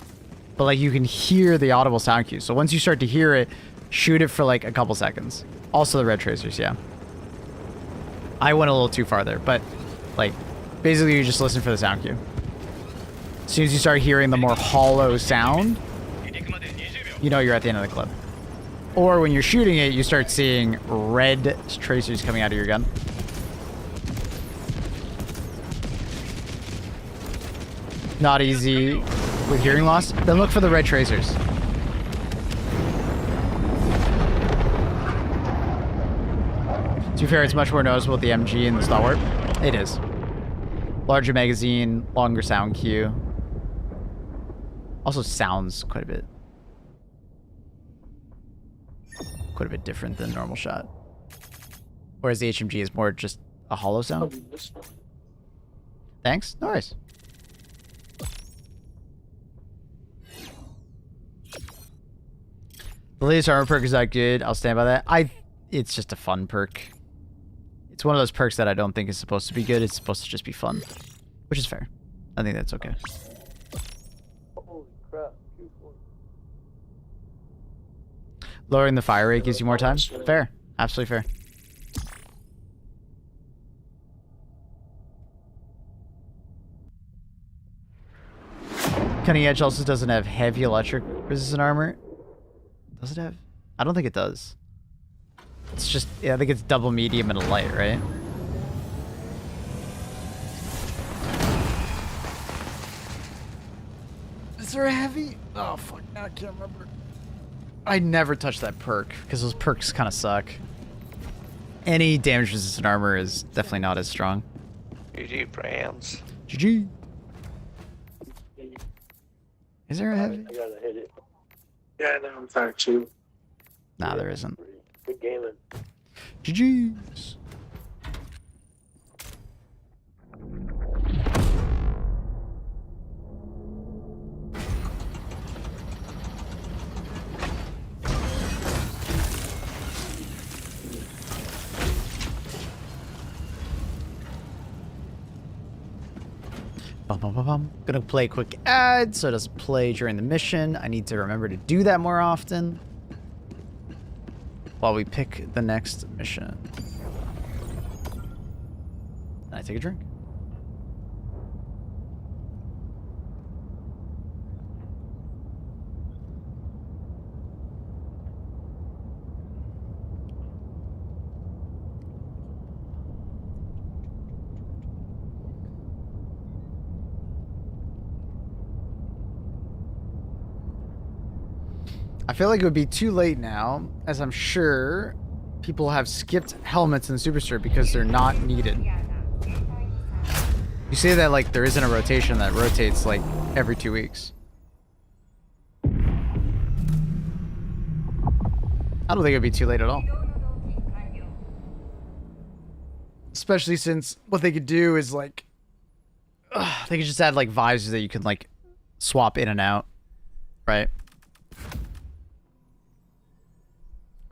But like you can hear the audible sound cue. So once you start to hear it, shoot it for like a couple seconds. Also the red tracers, yeah. I went a little too far there, but like basically you just listen for the sound cue. As soon as you start hearing the more hollow sound, you know you're at the end of the clip. Or when you're shooting it, you start seeing red tracers coming out of your gun. Not easy with hearing loss. Then look for the red tracers. To be fair, it's much more noticeable with the MG and the stalwart. It is. Larger magazine, longer sound cue. Also sounds quite a bit different than normal shot. Whereas the HMG is more just a hollow sound. Thanks. No worries. The latest armor perk is not good. I'll stand by that. It's just a fun perk. It's one of those perks that I don't think is supposed to be good. It's supposed to just be fun, which is fair. I think that's okay. Holy crap. Lowering the fire rate gives you more time. Fair. Absolutely fair. Cutting Edge also doesn't have heavy electric resistant armor. Does it have? I don't think it does. It's just, yeah, I think it's double medium and a light, right? Is there a heavy? Oh, fuck. I can't remember. I never touch that perk because those perks kind of suck. Any damage resistant armor is definitely not as strong. GG brands. GG. Is there a heavy? I gotta hit it. Yeah, no, in fact too. Nah, there isn't. Good gaming. GG's. Gonna play a quick ad so it doesn't play during the mission. I need to remember to do that more often while we pick the next mission. And I take a drink. I feel like it would be too late now, as I'm sure people have skipped helmets in the Superstore because they're not needed. You say that like there isn't a rotation that rotates like every 2 weeks. I don't think it would be too late at all. Especially since what they could do is like, they could just add like visors that you can like swap in and out, right?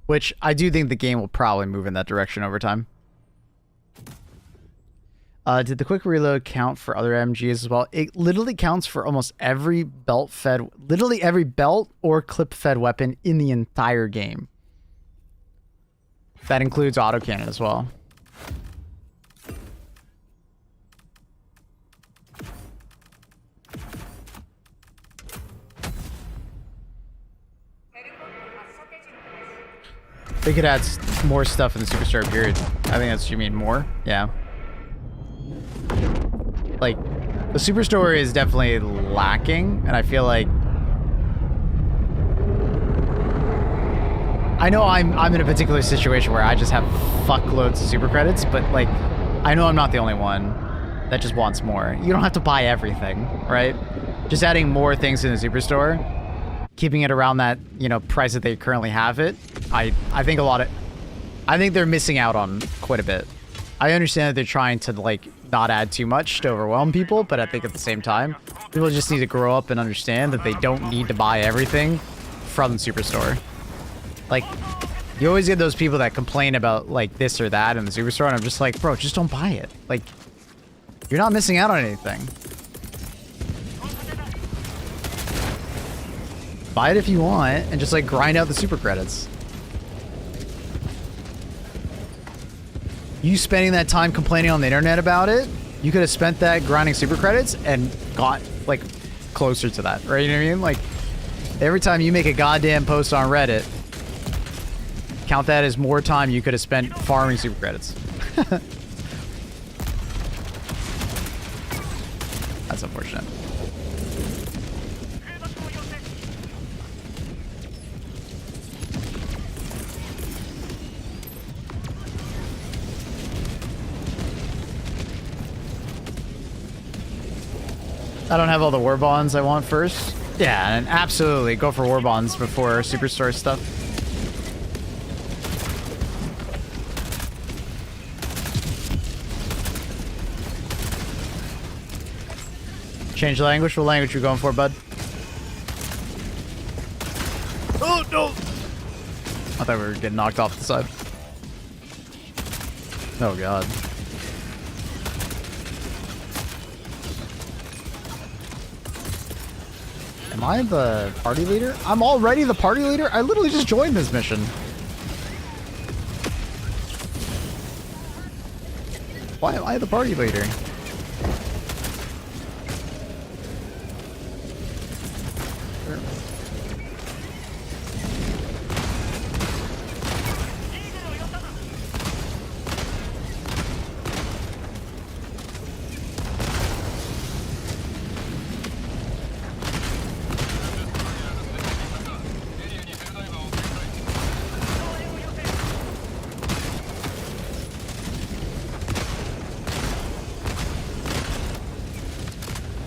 Which I do think the game will probably move in that direction over time. Did the quick reload count for other MGs as well? It literally counts for almost every belt-fed, literally every belt or clip-fed weapon in the entire game. That includes autocannon as well. They could add more stuff in the Superstar period. I think that's what you mean, more? Yeah. Like, the Superstore is definitely lacking, and I feel like... I know I'm in a particular situation where I just have fuckloads of super credits, but, like, I know I'm not the only one that just wants more. You don't have to buy everything, right? Just adding more things in the Superstore, keeping it around that, you know, price that they currently have it, I think I think they're missing out on quite a bit. I understand that they're trying to, like, not add too much to overwhelm people, but I think at the same time, people just need to grow up and understand that they don't need to buy everything from the Superstore. Like, you always get those people that complain about, like, this or that in the Superstore, and I'm just like, bro, just don't buy it. Like, you're not missing out on anything. Buy it if you want, and just, like, grind out the super credits. You spending that time complaining on the internet about it, you could have spent that grinding super credits and got, like, closer to that, right? You know what I mean? Like, every time you make a goddamn post on Reddit, count that as more time you could have spent farming super credits. That's unfortunate. I don't have all the war bonds I want first. Yeah, and absolutely go for war bonds before Superstore stuff. Change language. What language are you going for, bud? Oh no! I thought we were getting knocked off the side. Oh god. Am I the party leader? I'm already the party leader? I literally just joined this mission. Why am I the party leader?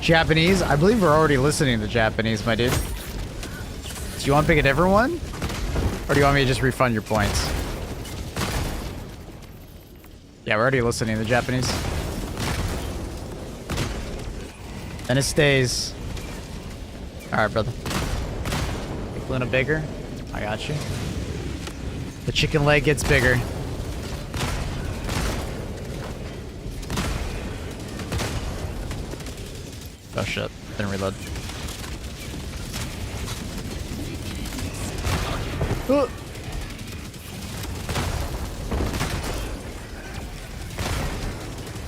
Japanese? I believe we're already listening to Japanese, my dude. Do you want to pick a different one? Or do you want me to just refund your points? Yeah, we're already listening to Japanese. And it stays. Alright, brother. Make Luna bigger. I got you. The chicken leg gets bigger. Oh shit, didn't reload.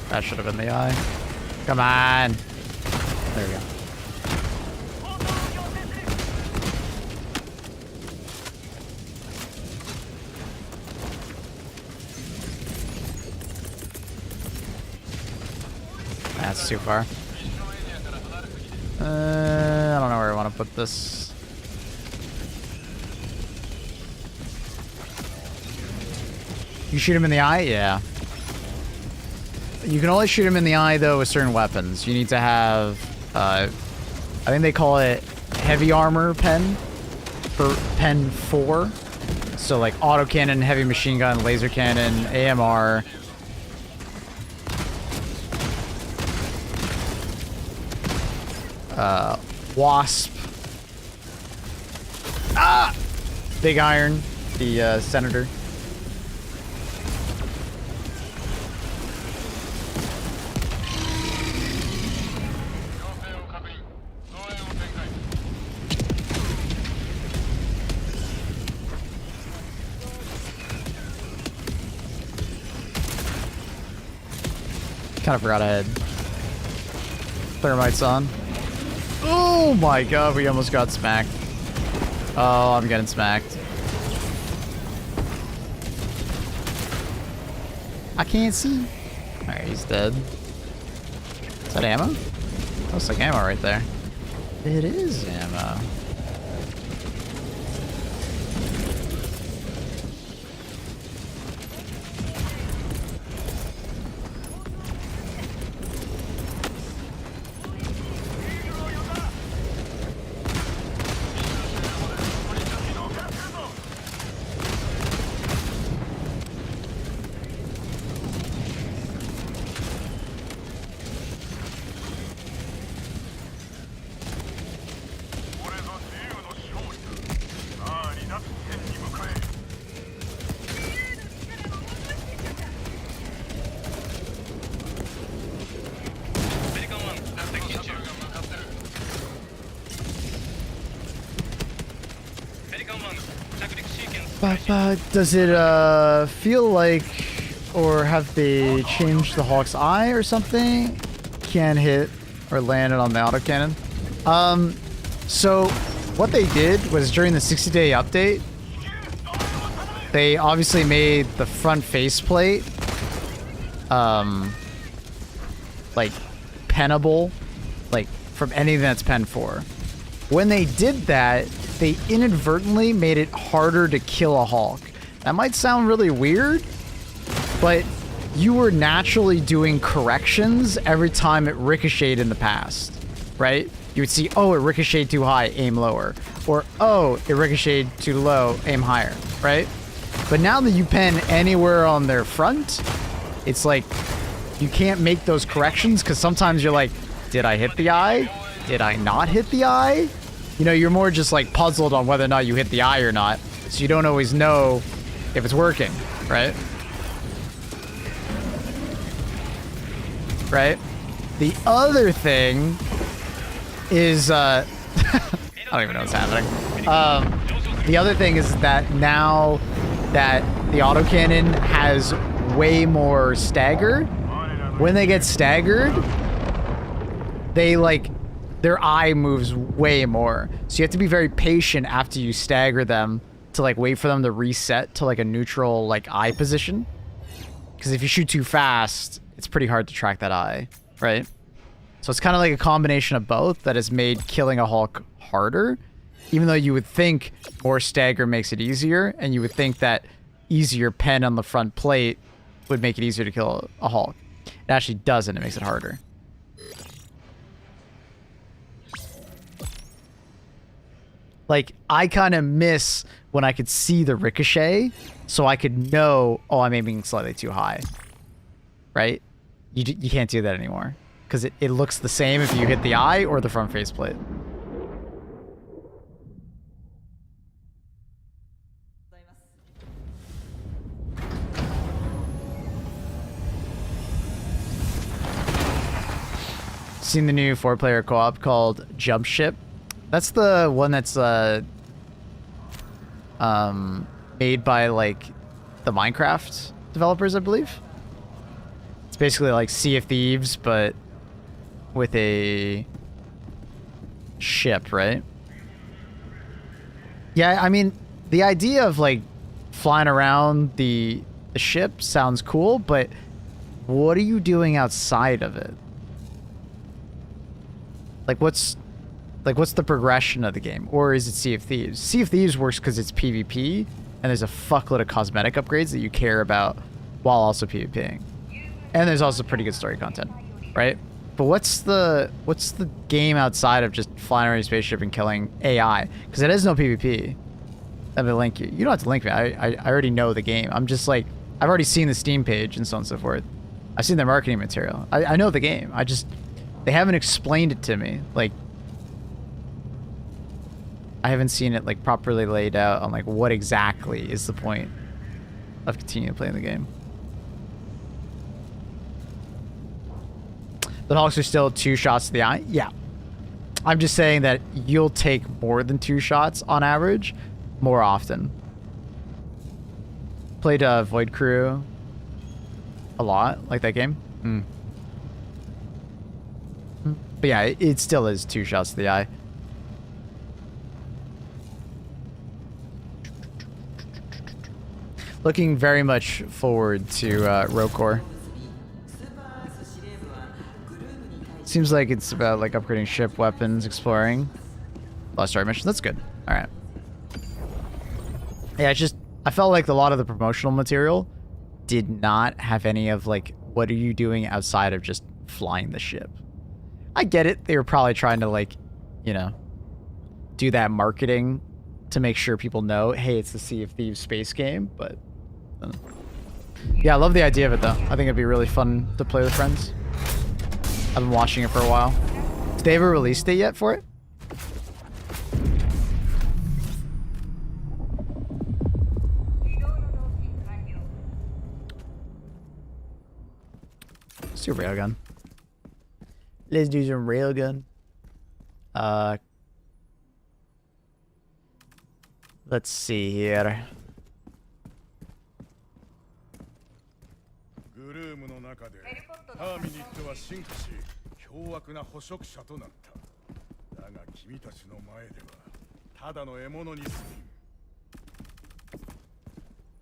That should have been the eye. Come on. There we go. That's too far. I don't know where I want to put this. You shoot him in the eye? Yeah. You can only shoot him in the eye, though, with certain weapons. You need to have, I think they call it heavy armor pen for pen 4. So, like, autocannon, heavy machine gun, laser cannon, AMR. Wasp. Ah! Big iron. the senator. Kind of forgot I had thermites on. Oh my god, we almost got smacked. Oh, I'm getting smacked. I can't see. Alright, he's dead. Is that ammo? Looks like ammo right there. It is ammo. Does it feel like, or have they changed the Hawk's Eye or something? Can hit or land it on the autocannon. So what they did was during the 60-day update, they obviously made the front faceplate like pennable, like from anything that's pen 4. When they did that, they inadvertently made it harder to kill a Hulk. That might sound really weird, but you were naturally doing corrections every time it ricocheted in the past, right? You would see, oh, it ricocheted too high, aim lower. Or, oh, it ricocheted too low, aim higher, right? But now that you pen anywhere on their front, it's like you can't make those corrections because sometimes you're like, did I hit the eye? Did I not hit the eye? You know, you're more just like puzzled on whether or not you hit the eye or not. So you don't always know if it's working, right? Right? The other thing is, I don't even know what's happening. The other thing is that now that the autocannon has way more stagger, when they get staggered, they like, their eye moves way more. So you have to be very patient after you stagger them to like wait for them to reset to like a neutral like eye position. Because if you shoot too fast, it's pretty hard to track that eye, right? So it's kind of like a combination of both that has made killing a Hulk harder, even though you would think more stagger makes it easier, and you would think that easier pen on the front plate would make it easier to kill a Hulk. It actually doesn't, it makes it harder. Like, I kind of miss when I could see the ricochet, so I could know, oh, I'm aiming slightly too high. Right? You can't do that anymore. Because it looks the same if you hit the eye or the front faceplate. Seen the new 4-player co-op called Jump Ship? That's the one that's made by like the Minecraft developers, I believe. It's basically like Sea of Thieves, but with a ship, right? Yeah, I mean, the idea of like flying around the ship sounds cool, but what are you doing outside of it? Like, what's the progression of the game? Or is it Sea of Thieves? Sea of Thieves works because it's PvP, and there's a fuckload of cosmetic upgrades that you care about while also PvPing. And there's also pretty good story content, right? But what's the game outside of just flying around a spaceship and killing AI? Because it has no PvP. Let me link you. You don't have to link me. I already know the game. I'm just like, I've already seen the Steam page and so on and so forth. I've seen their marketing material. I know the game. They haven't explained it to me. Like, I haven't seen it like properly laid out on like what exactly is the point of continuing playing the game. The Hawks are still 2 shots to the eye? Yeah. I'm just saying that you'll take more than 2 shots on average more often. Played Void Crew a lot, like that game. But yeah, it still is 2 shots to the eye. Looking very much forward to Rocore. Seems like it's about like upgrading ship, weapons, exploring. Lost story mission. That's good. All right. Yeah, it's just I felt like a lot of the promotional material did not have any of like what are you doing outside of just flying the ship. I get it. They were probably trying to like, you know, do that marketing to make sure people know, hey, it's the Sea of Thieves space game. But yeah, I love the idea of it though. I think it'd be really fun to play with friends. I've been watching it for a while. Did they have a release date yet for it? Let's do railgun. Let's do some railgun. Let's see here.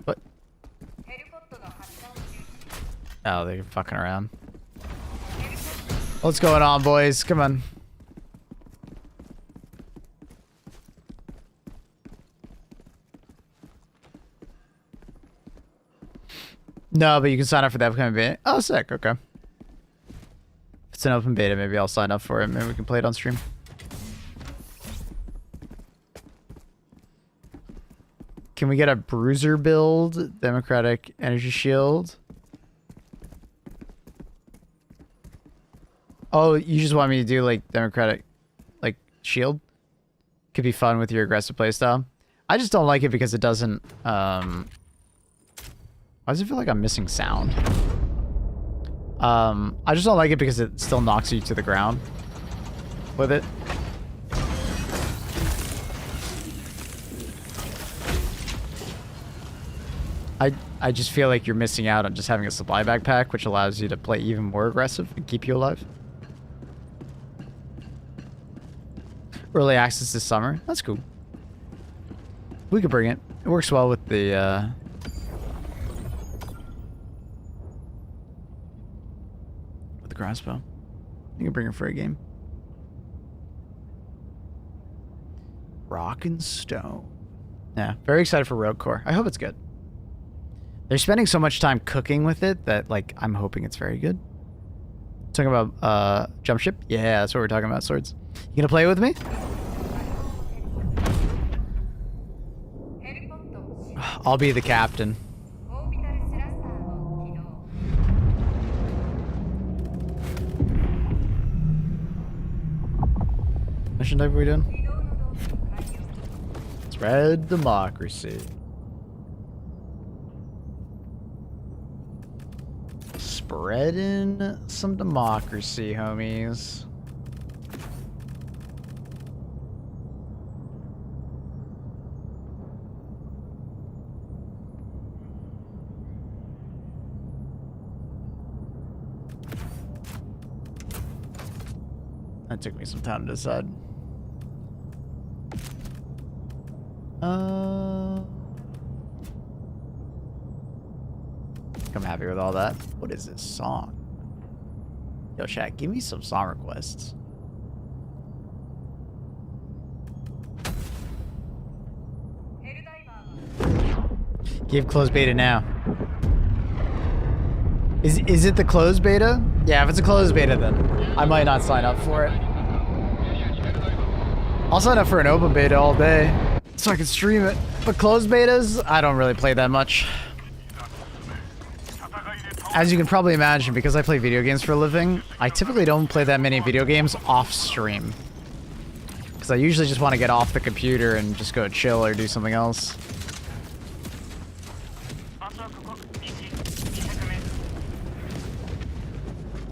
What? Oh, they're fucking around. What's going on, boys? Come on. No, but you can sign up for the upcoming beta. Oh, sick. Okay. If it's an open beta, maybe I'll sign up for it. Maybe we can play it on stream. Can we get a bruiser build? Democratic energy shield. Oh, you just want me to do like democratic, like shield? Could be fun with your aggressive playstyle. I just don't like it because it doesn't. Why does it feel like I'm missing sound? I just don't like it because it still knocks you to the ground with it. I just feel like you're missing out on just having a supply backpack, which allows you to play even more aggressive and keep you alive. Early access this summer. That's cool. We could bring it. It works well with the crossbow. You can bring it for a game. Rock and stone. Yeah, very excited for Roadcore. I hope it's good. They're spending so much time cooking with it that, like, I'm hoping it's very good. Talking about jump ship? Yeah, that's what we're talking about, swords. You gonna play with me? I'll be the captain. Mission type are we doing? Spread democracy. Spreading some democracy, homies. That took me some time to decide. I'm happy with all that. What is this song? Yo, chat, give me some song requests. Give closed beta now. Is it the closed beta? Yeah, if it's a closed beta, then I might not sign up for it. I'll sign up for an open beta all day so I can stream it. But closed betas, I don't really play that much. As you can probably imagine, because I play video games for a living, I typically don't play that many video games off stream. Because So I usually just want to get off the computer and just go chill or do something else.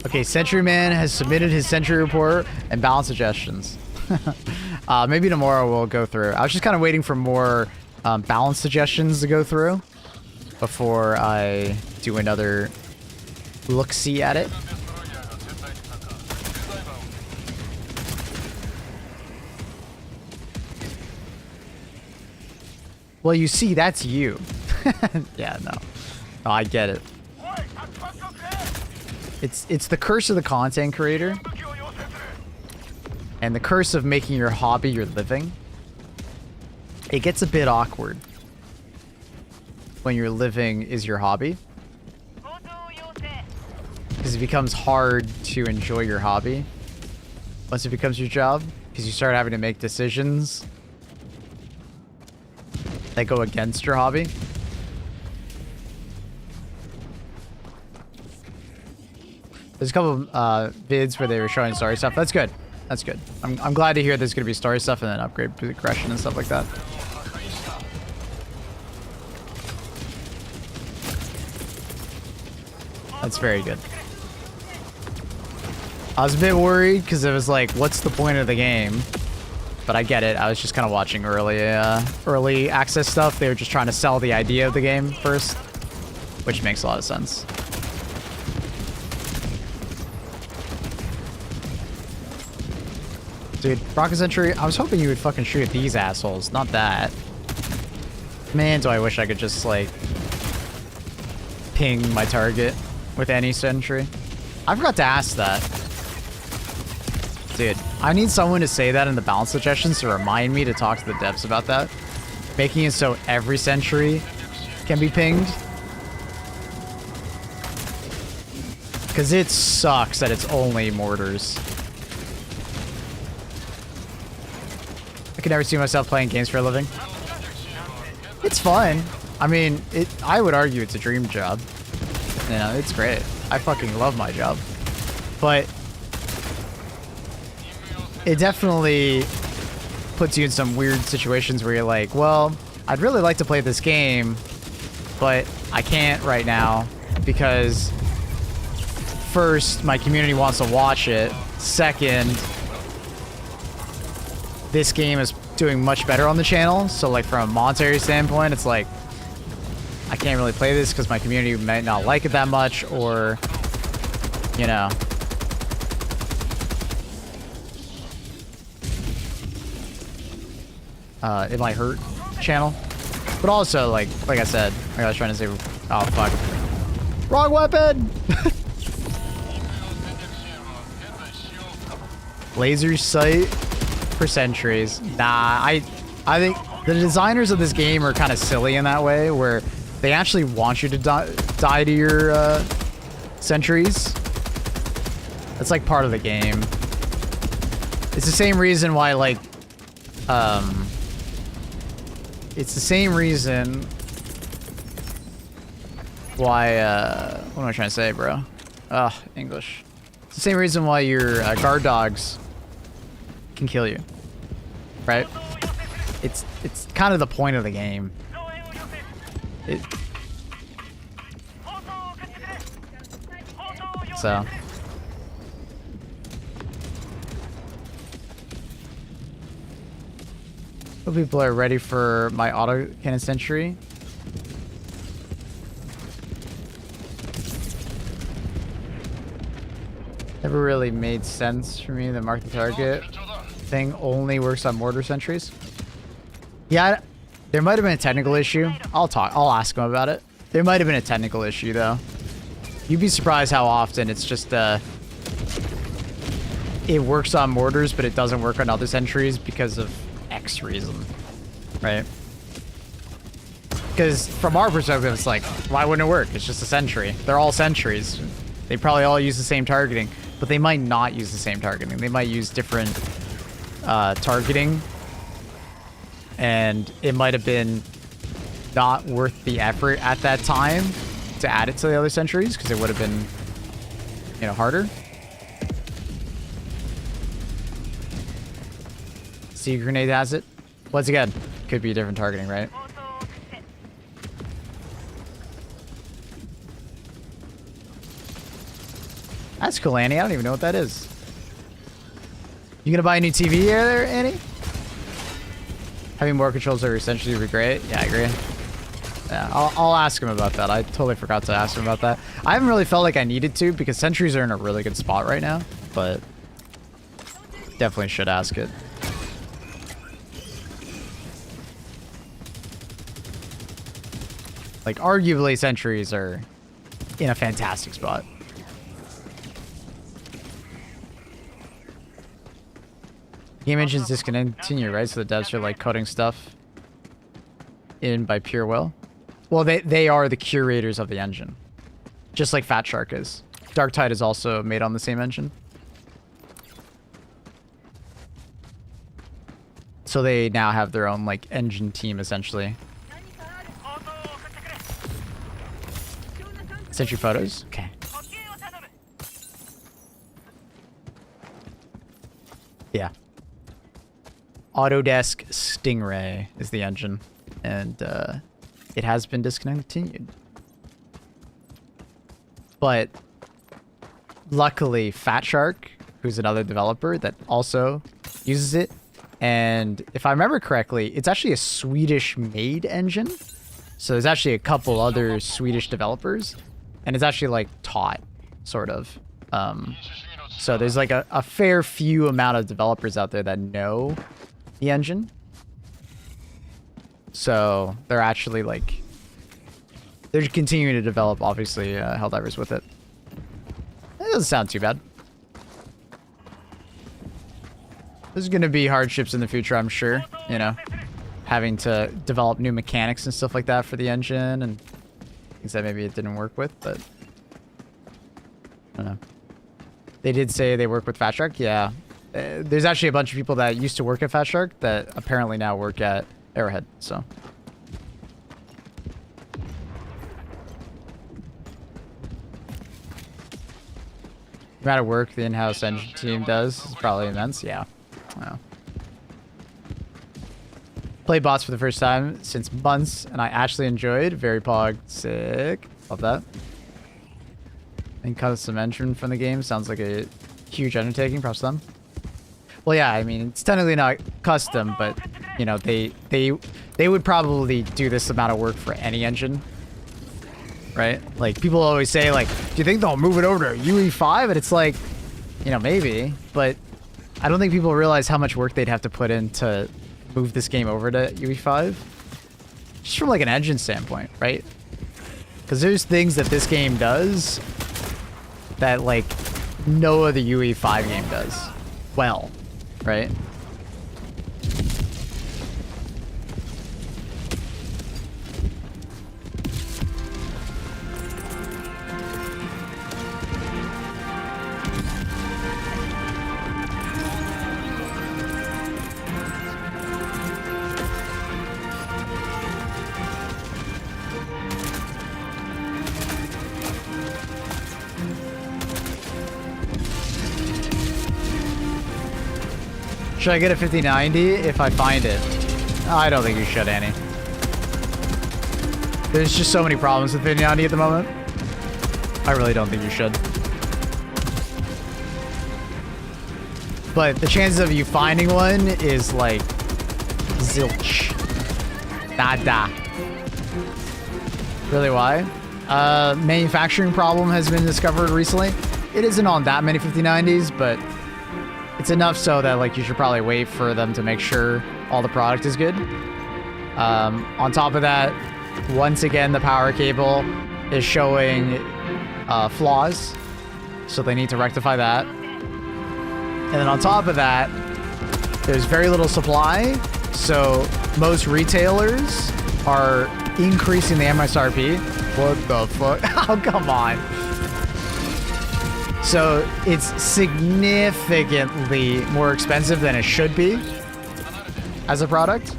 Okay, Sentryman has submitted his sentry report and balance suggestions. Maybe tomorrow we'll go through. I was just kind of waiting for more balance suggestions to go through before I do another look-see at it. Well, you see, that's you. Yeah, no. Oh, I get it. It's the curse of the content creator. And the curse of making your hobby your living. It gets a bit awkward when your living is your hobby. Because it becomes hard to enjoy your hobby once it becomes your job. Because you start having to make decisions that go against your hobby. There's a couple vids where they were showing story stuff. That's good. That's good. I'm glad to hear there's going to be story stuff and then upgrade progression and stuff like that. That's very good. I was a bit worried because it was like, what's the point of the game? But I get it. I was just kind of watching early access stuff. They were just trying to sell the idea of the game first, which makes a lot of sense. Dude, rocket sentry, I was hoping you would fucking shoot at these assholes, not that. Man, do I wish I could just, like, ping my target with any sentry. I forgot to ask that. Dude, I need someone to say that in the balance suggestions to remind me to talk to the devs about that. Making it so every sentry can be pinged. Because it sucks that it's only mortars. I could never see myself playing games for a living. It's fun. I mean, I would argue it's a dream job. You know, it's great. I fucking love my job. But it definitely puts you in some weird situations where you're like, well, I'd really like to play this game, but I can't right now because first, my community wants to watch it. Second, this game is doing much better on the channel, so like from a monetary standpoint, it's like I can't really play this because my community might not like it that much, or you know. It might hurt channel. But also, like I said, like I was trying to say, oh fuck. Wrong weapon! Laser sight for sentries. Nah, I think the designers of this game are kind of silly in that way, where they actually want you to die to your sentries. That's like part of the game. It's the same reason why, like, it's the same reason why, what am I trying to say, bro? Ugh, English. It's the same reason why your guard dogs can kill you, right? It's kind of the point of the game. So hope people are ready for my autocannon sentry. Never really made sense for me. The mark the target thing only works on mortar sentries. Yeah, there might have been a technical issue. I'll ask him about it. There might have been a technical issue though. You'd be surprised how often it's just it works on mortars, but it doesn't work on other sentries because of X reason, right? Because from our perspective, it's like, why wouldn't it work? It's just a sentry. They're all sentries. They probably all use the same targeting, but they might not use the same targeting. They might use different targeting, and it might have been not worth the effort at that time to add it to the other sentries because it would have been, you know, harder. hd grenade has it. Once again, could be different targeting, right? That's cool, Annie. I don't even know what that is. You gonna buy a new TV there, Annie? Having more controls over essentially would be great. Yeah, I agree. Yeah, I'll ask him about that. I totally forgot to ask him about that. I haven't really felt like I needed to because sentries are in a really good spot right now, but definitely should ask it. Like, arguably, sentries are in a fantastic spot. Game engine's discontinued, right? So the devs are like coding stuff in by pure will. Well, they are the curators of the engine, just like Fat Shark is. Dark Tide is also made on the same engine, so they now have their own like engine team essentially. Sentry photos, okay. Yeah. Autodesk Stingray is the engine, and it has been discontinued. But luckily, Fat Shark, who's another developer that also uses it, and if I remember correctly, it's actually a Swedish-made engine. So there's actually a couple other Swedish developers, and it's actually like taught, sort of. So there's like a fair few amount of developers out there that know the engine. So they're actually like, they're continuing to develop, obviously, Helldivers with it. It doesn't sound too bad. There's going to be hardships in the future, I'm sure, you know, having to develop new mechanics and stuff like that for the engine and things that maybe it didn't work with, but I don't know. They did say they work with Fat Shark, yeah. There's actually a bunch of people that used to work at Fat Shark that apparently now work at Arrowhead, so. The amount of work the in-house engine team does is probably immense, yeah. Wow. Played bots for the first time since months, and I actually enjoyed. Very pog. Sick. Love that. And custom engine from the game sounds like a huge undertaking. Props to them. Well, yeah, I mean, it's technically not custom, but, you know, they would probably do this amount of work for any engine, right? Like, people always say, like, do you think they'll move it over to UE5? And it's like, you know, maybe, but I don't think people realize how much work they'd have to put in to move this game over to UE5. Just from, like, an engine standpoint, right? Because there's things that this game does that, like, no other UE5 game does well, right? Should I get a 5090 if I find it? I don't think you should, Annie. There's just so many problems with 5090 at the moment. I really don't think you should. But the chances of you finding one is like zilch. Nada. Really, why? Manufacturing problem has been discovered recently. It isn't on that many 5090s, but it's enough so that, like, you should probably wait for them to make sure all the product is good. On top of that, once again, the power cable is showing flaws, so they need to rectify that. And then on top of that, there's very little supply, so most retailers are increasing the MSRP. What the fuck? Oh, come on. So it's significantly more expensive than it should be as a product.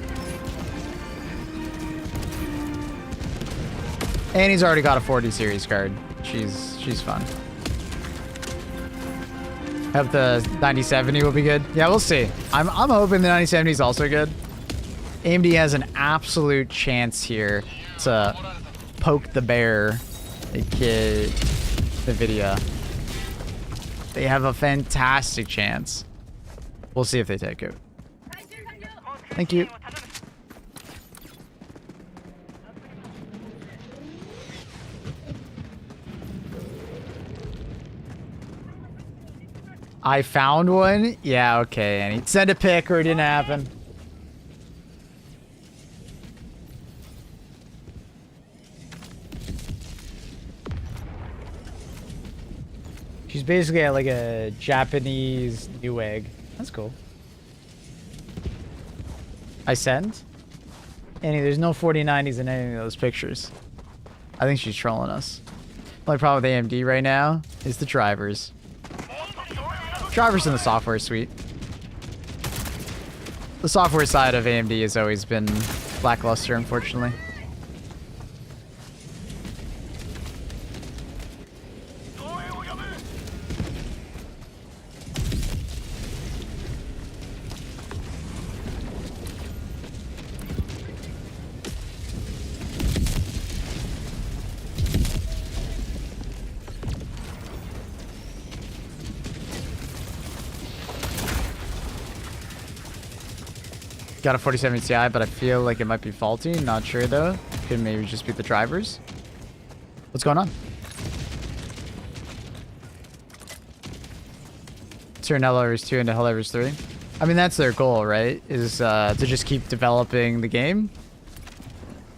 Annie's already got a 40 series card. She's fun. Hope the 9070 will be good. Yeah, we'll see. I'm hoping the 9070 is also good. AMD has an absolute chance here to poke the bear, aka NVIDIA. They have a fantastic chance. We'll see if they take it. Thank you. I found one? Yeah, okay, Annie. Send a pic or it didn't happen. She's basically like a Japanese Newegg. That's cool. I send? Annie, there's no 4090s in any of those pictures. I think she's trolling us. The only problem with AMD right now is the drivers. Drivers in the software suite. The software side of AMD has always been lackluster, unfortunately. Got a 4070 Ti, but I feel like it might be faulty. Not sure though. Could maybe just be the drivers. What's going on? Turn Helldivers 2 into Helldivers 3. I mean, that's their goal, right? Is to just keep developing the game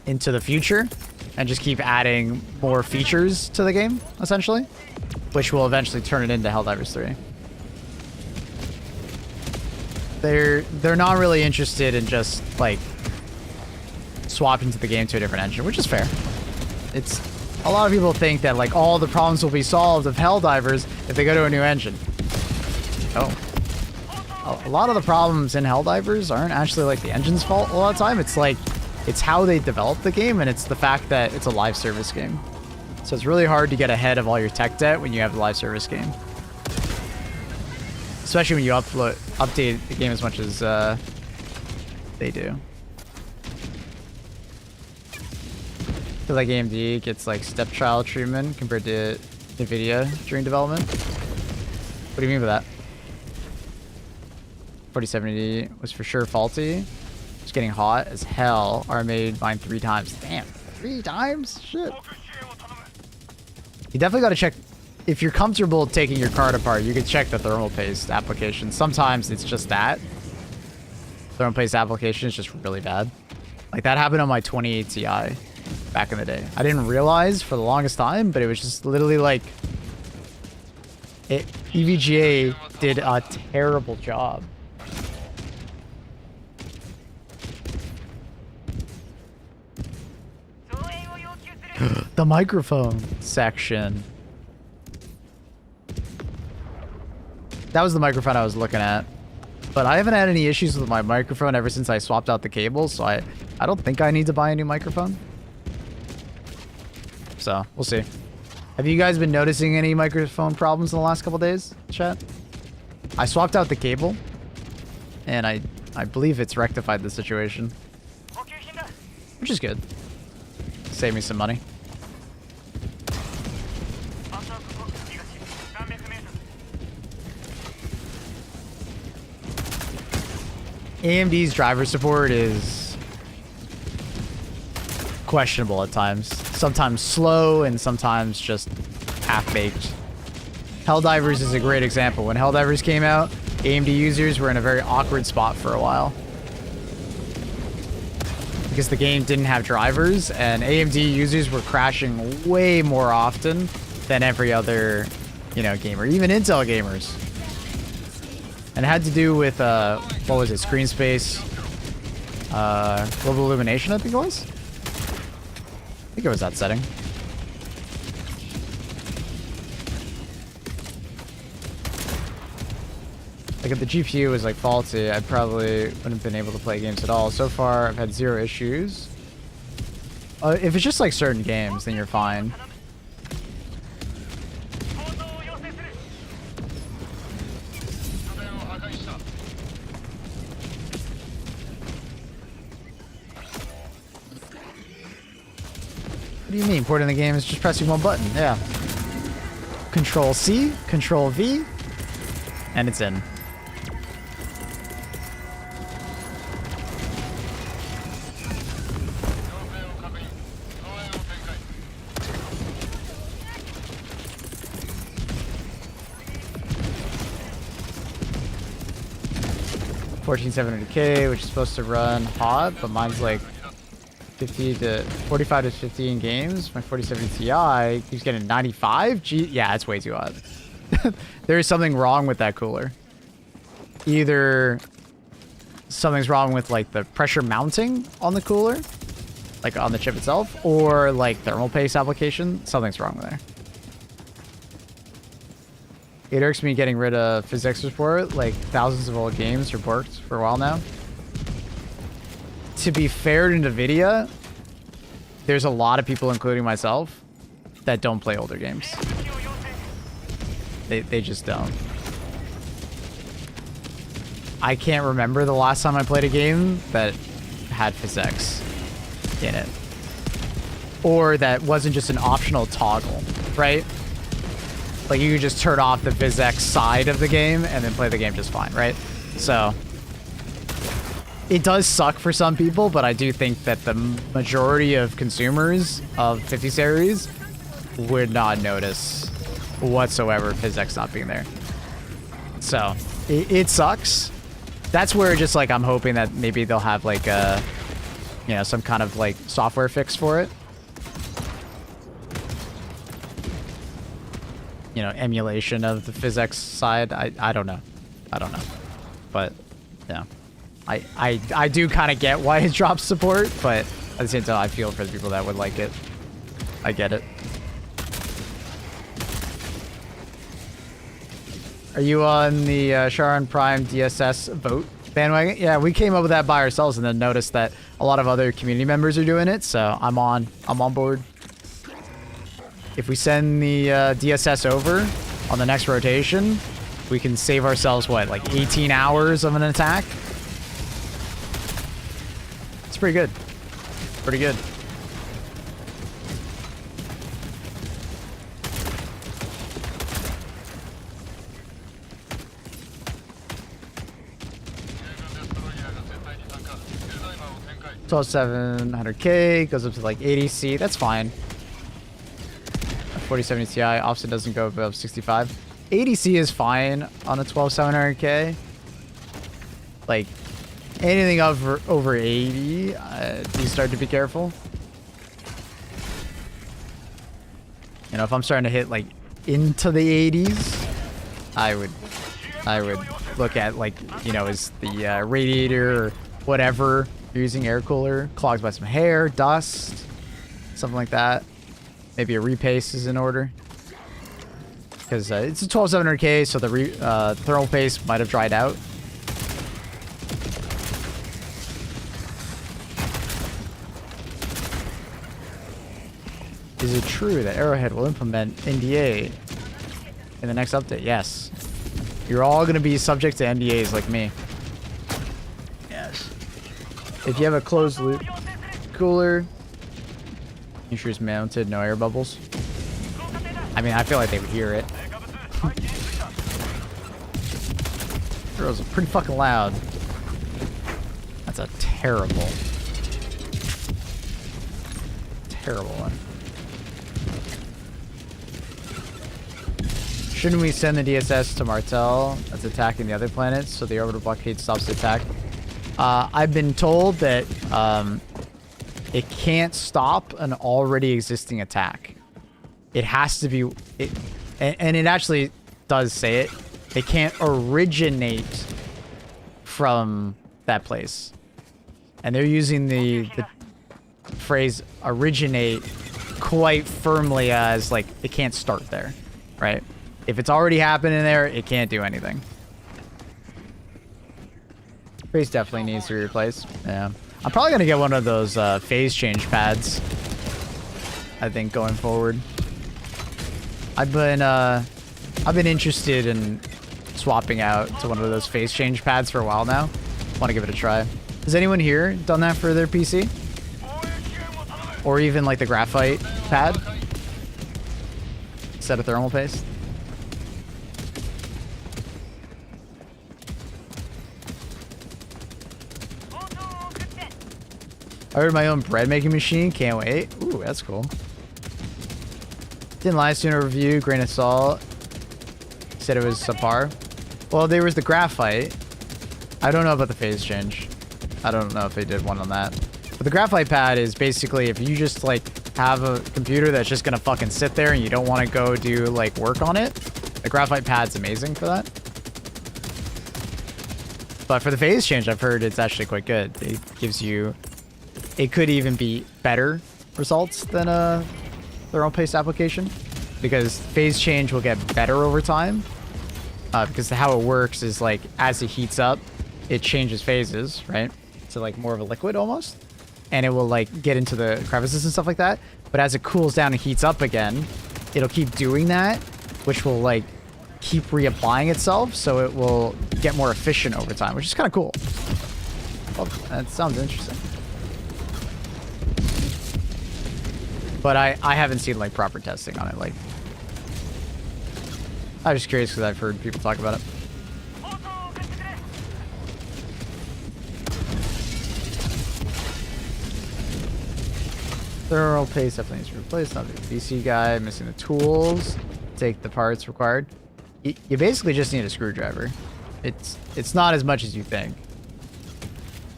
into the future and just keep adding more features to the game, essentially, which will eventually turn it into Helldivers 3. They're not really interested in just like swapping to the game to a different engine, which is fair. It's a lot of people think that like all the problems will be solved of Helldivers if they go to a new engine. Oh, a lot of the problems in Helldivers aren't actually like the engine's fault. A lot of the time, it's like it's how they develop the game, and it's the fact that it's a live service game. So it's really hard to get ahead of all your tech debt when you have a live service game. Especially when you update the game as much as they do. I feel like AMD gets like stepchild treatment compared to NVIDIA during development. What do you mean by that? 4070 was for sure faulty. It's getting hot as hell. I made mine 3 times. Damn, 3 times? Shit. You definitely got to check. If you're comfortable taking your card apart, you can check the thermal paste application. Sometimes it's just that. Thermal paste application is just really bad. Like that happened on my 28 Ti back in the day. I didn't realize for the longest time, but it was just literally like EVGA did a terrible job. The microphone section. That was the microphone I was looking at. But I haven't had any issues with my microphone ever since I swapped out the cables, so I don't think I need to buy a new microphone. So, we'll see. Have you guys been noticing any microphone problems in the last couple days, chat? I swapped out the cable, and I believe it's rectified the situation. Which is good. Save me some money. AMD's driver support is questionable at times. Sometimes slow and sometimes just half-baked. Helldivers is a great example. When Helldivers came out, AMD users were in a very awkward spot for a while. Because the game didn't have drivers, and AMD users were crashing way more often than every other, gamer. Even Intel gamers. And it had to do with, what was it, screen space, global illumination, I think it was? I think it was that setting. Like if the GPU was like faulty, I probably wouldn't have been able to play games at all. So far, I've had 0 issues. If it's just like certain games, then you're fine. What do you mean? Porting the game is just pressing one button. Yeah. Control C, Control V, and it's in. $14,700K, which is supposed to run hot, but mine's like 45 to 50 in games. My 4070 Ti keeps getting 95. Gee, yeah, it's way too hot. There is something wrong with that cooler. Either something's wrong with like the pressure mounting on the cooler, like on the chip itself, or like thermal paste application. Something's wrong there. It irks me getting rid of physics support. Like thousands of old games are borked for a while now. To be fair to NVIDIA, there's a lot of people, including myself, that don't play older games. They just don't. I can't remember the last time I played a game that had physics in it. Or that wasn't just an optional toggle, right? Like you could just turn off the physics side of the game and then play the game just fine, right? So it does suck for some people, but I do think that the majority of consumers of 50 series would not notice whatsoever physics not being there. So it sucks. That's where just like I'm hoping that maybe they'll have like a, you know, some kind of like software fix for it. You know, emulation of the physics side. I don't know. I don't know. But yeah. I do kind of get why it drops support, but at the same time I feel for the people that would like it. I get it. Are you on the Sharon Prime DSS vote bandwagon? Yeah, we came up with that by ourselves and then noticed that a lot of other community members are doing it, so I'm on board. If we send the DSS over on the next rotation, we can save ourselves, what, like 18 hours of an attack? It's pretty good. Pretty good. $12,700K goes up to like 80C. That's fine. 4070 Ti offset doesn't go above 65. 80C is fine on a 12,700K. Like anything over 80, you start to be careful. You know, if I'm starting to hit like into the 80s, I would look at like, you know, is the radiator or whatever you're using, air cooler clogged by some hair, dust, something like that. Maybe a repaste is in order. Because it's a 12,700K, so the thermal paste might have dried out. Is it true that Arrowhead will implement NDA in the next update? Yes. You're all going to be subject to NDAs like me. Yes. If you have a closed loop cooler, sure it's mounted, no air bubbles. I mean, I feel like they would hear it. Girls are pretty fucking loud. That's a terrible one. Shouldn't we send the DSS to Martel that's attacking the other planets so the orbital blockade stops the attack? I've been told that it can't stop an already existing attack. It has to be... and it actually does say it. It can't originate from that place. And they're using the phrase originate quite firmly as, like, it can't start there, right? If it's already happening there, it can't do anything. Base definitely needs to be replaced. Yeah. I'm probably gonna get one of those phase change pads, I think, going forward. I've been interested in swapping out to one of those phase change pads for a while now. Want to give it a try. Has anyone here done that for their PC? Or even like the graphite pad instead of thermal paste. I ordered my own bread making machine. Can't wait. Ooh, that's cool. Didn't lie, soon a review. Grain of salt. Said it was subpar. Well, there was the graphite. I don't know about the phase change. I don't know if they did one on that. But the graphite pad is basically if you just like have a computer that's just gonna fucking sit there and you don't want to go do like work on it, the graphite pad's amazing for that. But for the phase change, I've heard it's actually quite good. It gives you, it could even be better results than a thermal paste application because phase change will get better over time. Because how it works is like as it heats up, it changes phases, right? To like more of a liquid almost. And it will like get into the crevices and stuff like that. But as it cools down and heats up again, it'll keep doing that, which will like keep reapplying itself. So it will get more efficient over time, which is kind of cool. Well, that sounds interesting. But I haven't seen like proper testing on it. Like, I'm just curious because I've heard people talk about it. Thermal paste definitely needs to be replaced. Not the DC guy. Missing the tools. Take the parts required. You basically just need a screwdriver. It's not as much as you think.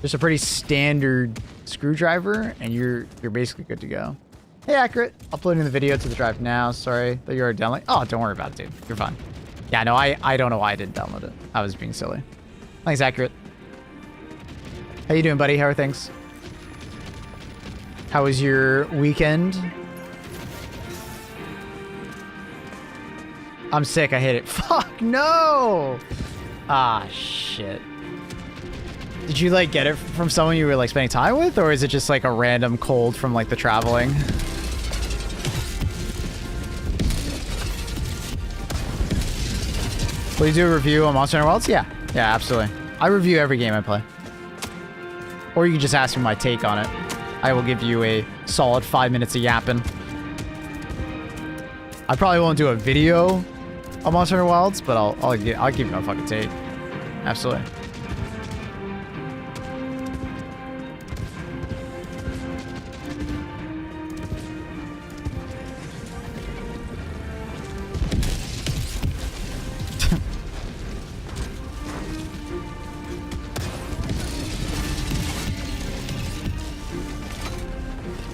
Just a pretty standard screwdriver, and you're basically good to go. Hey, Accurate. Uploading the video to the drive now. Sorry that you are downloading. Oh, don't worry about it, dude. You're fine. Yeah, no, I don't know why I didn't download it. I was being silly. Thanks, Accurate. How you doing, buddy? How are things? How was your weekend? I'm sick. I hate it. Fuck, no! Ah, shit. Did you, like, get it from someone you were, like, spending time with? Or is it just, like, a random cold from, like, the traveling? Will you do a review on Monster Hunter Wilds? Yeah. Yeah, absolutely. I review every game I play. Or you can just ask me my take on it. I will give you a solid 5 minutes of yapping. I probably won't do a video on Monster Hunter Wilds, but I'll give you my fucking take. Absolutely.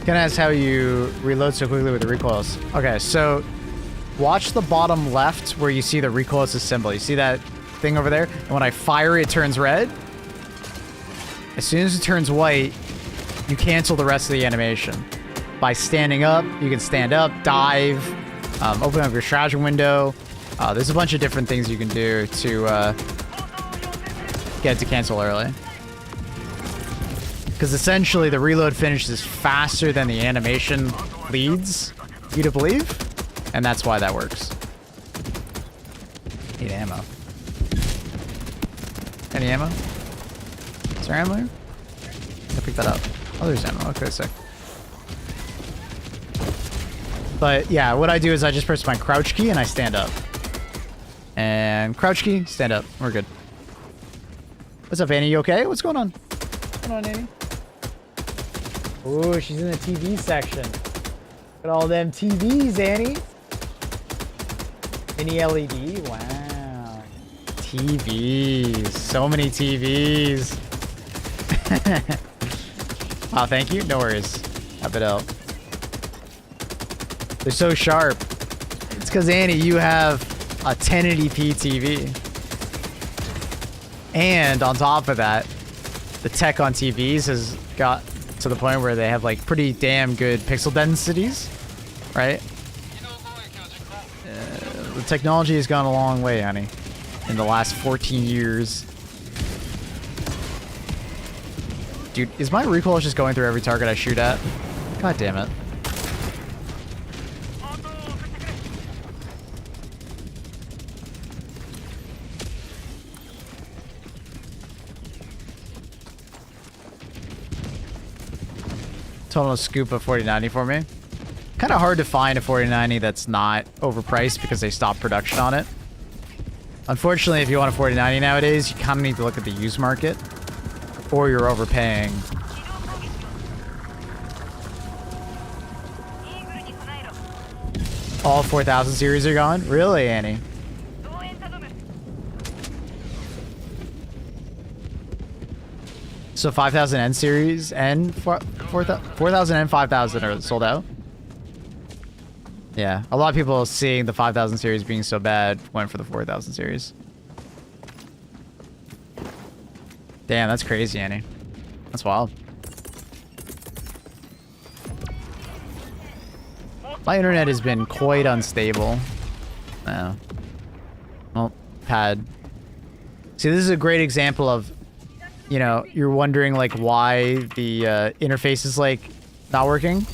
Can I ask how you reload so quickly with the recoils? Okay, so watch the bottom left where you see the recoilless symbol. You see that thing over there? And when I fire it turns red. As soon as it turns white, you cancel the rest of the animation. By standing up, you can stand up, dive, open up your stratagem window. There's a bunch of different things you can do to get it to cancel early. Because essentially the reload finishes faster than the animation leads you to believe. And that's why that works. Need ammo. Any ammo? Is there ammo here? I'll pick that up. Oh, there's ammo. Okay, sick. But yeah, what I do is I just press my crouch key and I stand up. And crouch key, stand up. We're good. What's up, Annie? You okay? What's going on? What's going on, Annie? Ooh, she's in the TV section. Look at all them TVs, Annie. Mini LED. Wow. TVs. So many TVs. Wow, thank you. No worries. Have it out. They're so sharp. It's because, Annie, you have a 1080p TV. And on top of that, the tech on TVs has got to the point where they have like pretty damn good pixel densities, right? The technology has gone a long way, honey, in the last 14 years. Dude, is my recoil just going through every target I shoot at? God damn it. Total scoop of 4090 for me. Kind of hard to find a 4090 that's not overpriced because they stopped production on it. Unfortunately, if you want a 4090 nowadays, you kind of need to look at the used market, or you're overpaying. All 4000 series are gone? Really, Annie? So 5000N series and 4000 and 5000 are sold out? Yeah, a lot of people seeing the 5000 series being so bad went for the 4000 series. Damn, that's crazy, Annie. That's wild. My internet has been quite unstable. Oh. Well, pad. See, this is a great example of, you know, you're wondering like why the interface is like not working.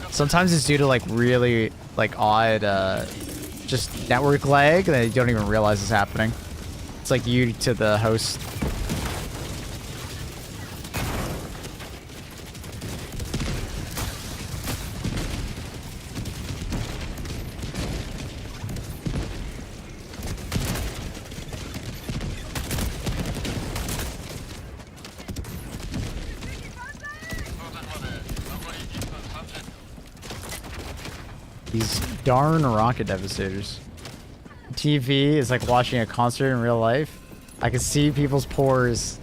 Sometimes it's due to like really like odd just network lag that you don't even realize is happening. It's like you to the host. These darn rocket devastators. TV is like watching a concert in real life. I can see people's pores.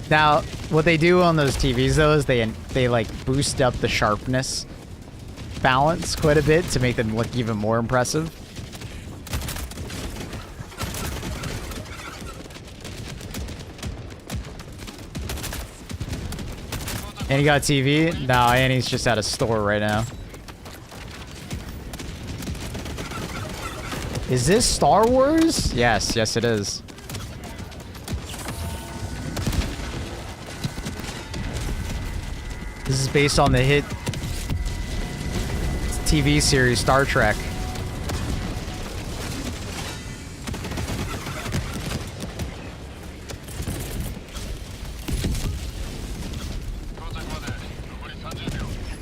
Now, what they do on those TVs though is they like boost up the sharpness balance quite a bit to make them look even more impressive. Annie got TV? No, Annie's just at a store right now. Is this Star Wars? Yes, yes it is. This is based on the hit TV series Star Trek.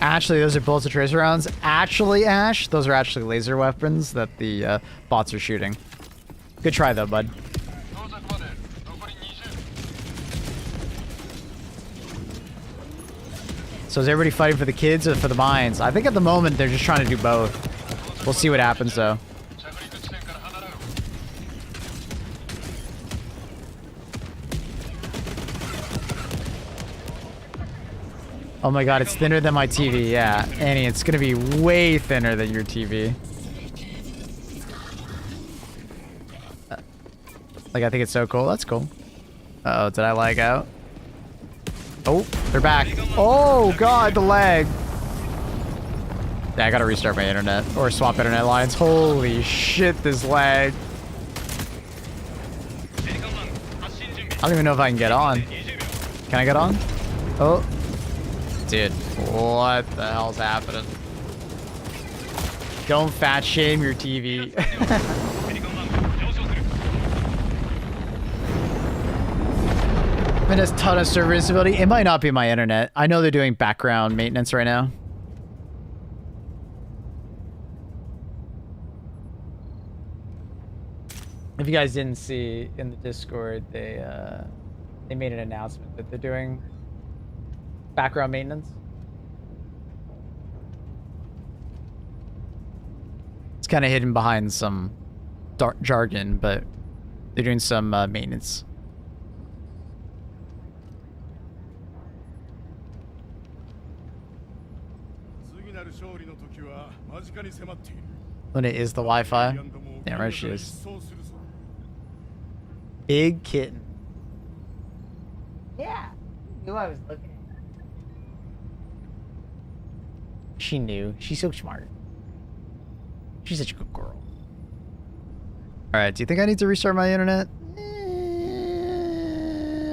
Actually, those are bullets of tracer rounds. Actually, Ash, those are actually laser weapons that the bots are shooting. Good try, though, bud. So is everybody fighting for the kids or for the mines? I think at the moment they're just trying to do both. We'll see what happens, though. Oh my god, it's thinner than my TV. Yeah, Annie, it's gonna be way thinner than your TV. Like, I think it's so cool. That's cool. Uh-oh, did I lag out? Oh, they're back. Oh god, the lag. Yeah, I gotta restart my internet. Or swap internet lines. Holy shit, this lag. I don't even know if I can get on. Can I get on? Oh. Dude, what the hell's happening? Don't fat shame your TV. I'm in a ton of server instability. It might not be my internet. I know they're doing background maintenance right now. If you guys didn't see in the Discord, they made an announcement that they're doing background maintenance. It's kind of hidden behind some dark jargon, but they're doing some maintenance. When it is the Wi-Fi. Damn right she is. Big kitten. Yeah. Knew I was looking. She knew. She's so smart. She's such a good girl. Alright, do you think I need to restart my internet?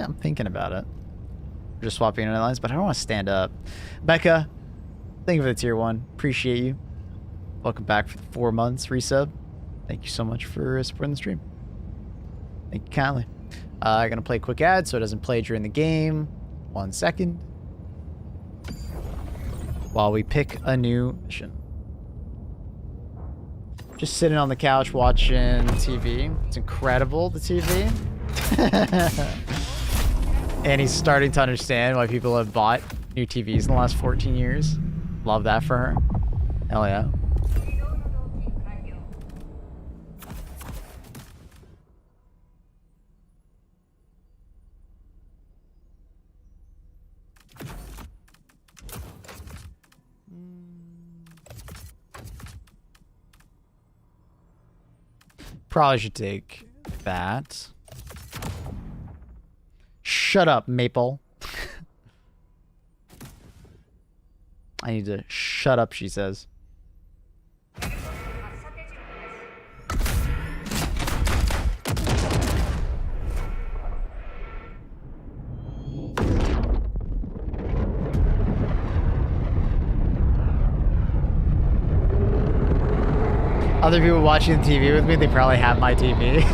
I'm thinking about it. We're just swapping internet lines, but I don't want to stand up. Becca, thank you for the tier 1. Appreciate you. Welcome back for the 4 months resub. Thank you so much for supporting the stream. Thank you kindly. I'm going to play a quick ad so it doesn't play during the game. 1 second. while we pick a new mission. Just sitting on the couch watching TV. It's incredible, the TV. And he's starting to understand why people have bought new TVs in the last 14 years. Love that for her. Hell yeah. Probably should take that. Shut up, Maple. I need to shut up, she says. Other people watching the TV with me, they probably have my TV.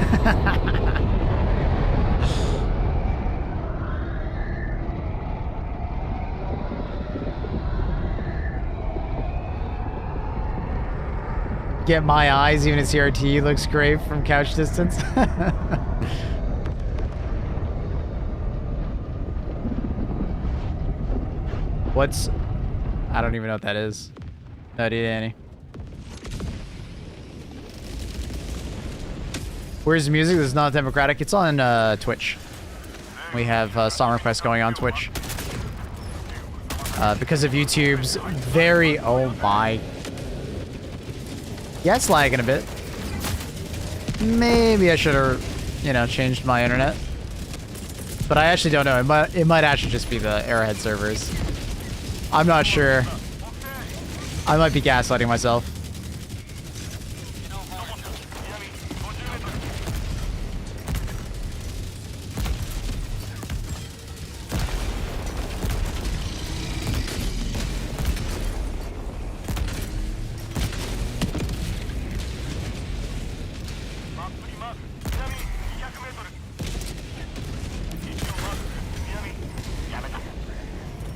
Get my eyes, even a CRT looks great from couch distance. What's... I don't even know what that is. No idea, Annie. Where's the music? This is not democratic. It's on Twitch. We have song requests going on Twitch. Because of YouTube's very... Oh my... Yeah, it's lagging a bit. Maybe I should have, you know, changed my internet. But I actually don't know. It might actually just be the Arrowhead servers. I'm not sure. I might be gaslighting myself.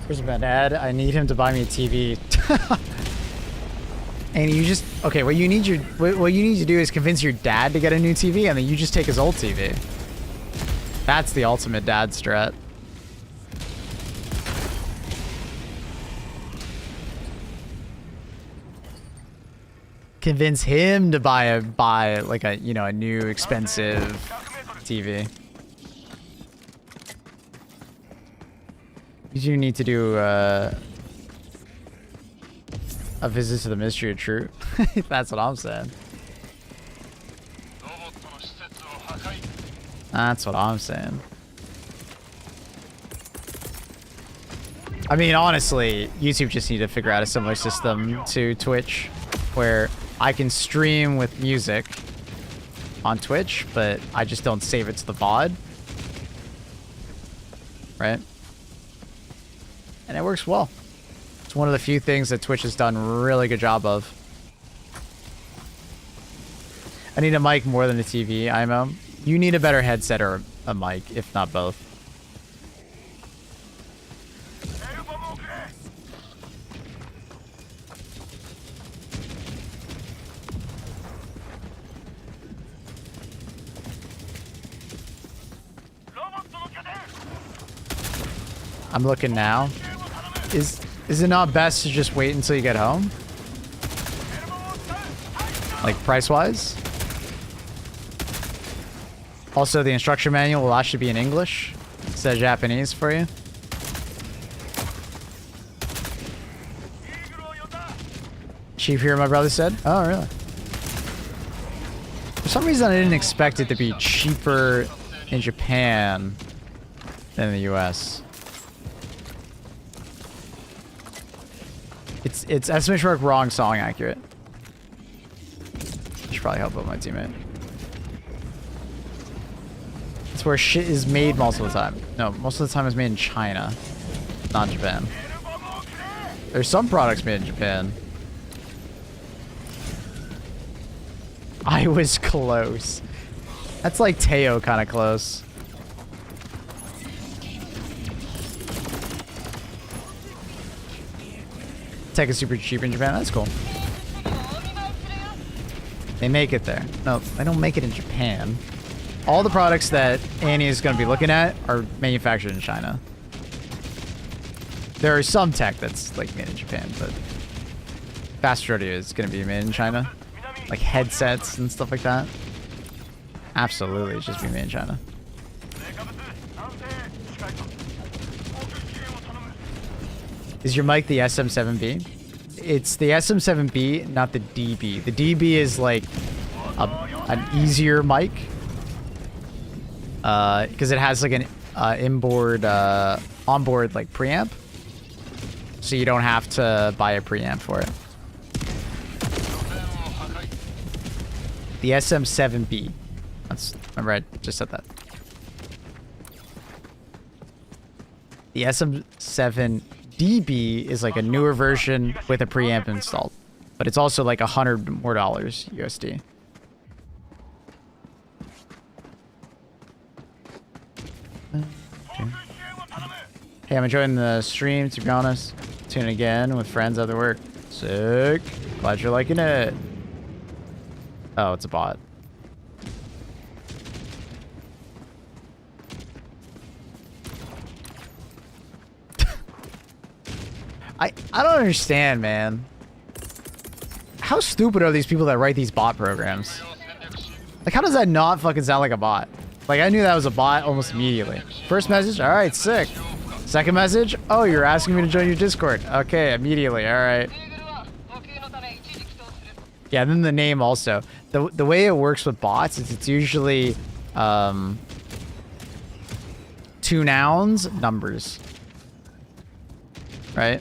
Where's my dad? I need him to buy me a TV. And you just... Okay, what you need to do is convince your dad to get a new TV, and then you just take his old TV. That's the ultimate dad strat. Convince him to buy like a, you know, a new expensive TV. You do need to do a visit to the Mystery of Truth. That's what I'm saying. That's what I'm saying. I mean, honestly, YouTube just need to figure out a similar system to Twitch, where I can stream with music on Twitch, but I just don't save it to the VOD. Right? And it works well. It's one of the few things that Twitch has done a really good job of. I need a mic more than a TV, IMO. You need a better headset or a mic, if not both. I'm looking now. Is it not best to just wait until you get home? Like price-wise? Also, the instruction manual will actually be in English instead of Japanese for you. Cheap here, my brother said. Oh, really? For some reason, I didn't expect it to be cheaper in Japan than in the US. It's estimation mark wrong song accurate. Should probably help out my teammate. It's where shit is made most of the time. No, most of the time it's made in China, not Japan. There's some products made in Japan. I was close. That's like Teo kind of close. tech is super cheap in Japan. That's cool. They make it there. No, they don't make it in Japan. All the products that Annie is going to be looking at are manufactured in China. There is some tech that's like made in Japan, but vast majority is going to be made in China. Like headsets and stuff like that. Absolutely, it's just be made in China. Is your mic the SM7B? It's the SM7B, not the DB. The DB is like an easier mic. Because it has like an onboard like preamp. So you don't have to buy a preamp for it. The SM7B. Remember I just said that. The SM7DB is like a newer version with a preamp installed. But it's also like $100 more USD. Hey, I'm enjoying the stream, to be honest. Tune again with friends after work. Sick. Glad you're liking it. Oh, it's a bot. I don't understand, man. How stupid are these people that write these bot programs? Like, how does that not fucking sound like a bot? Like, I knew that was a bot almost immediately. First message, all right, sick. Second message, oh, you're asking me to join your Discord. Okay, immediately, all right. Yeah, then the name also. The way it works with bots is it's usually 2 nouns, numbers. Right?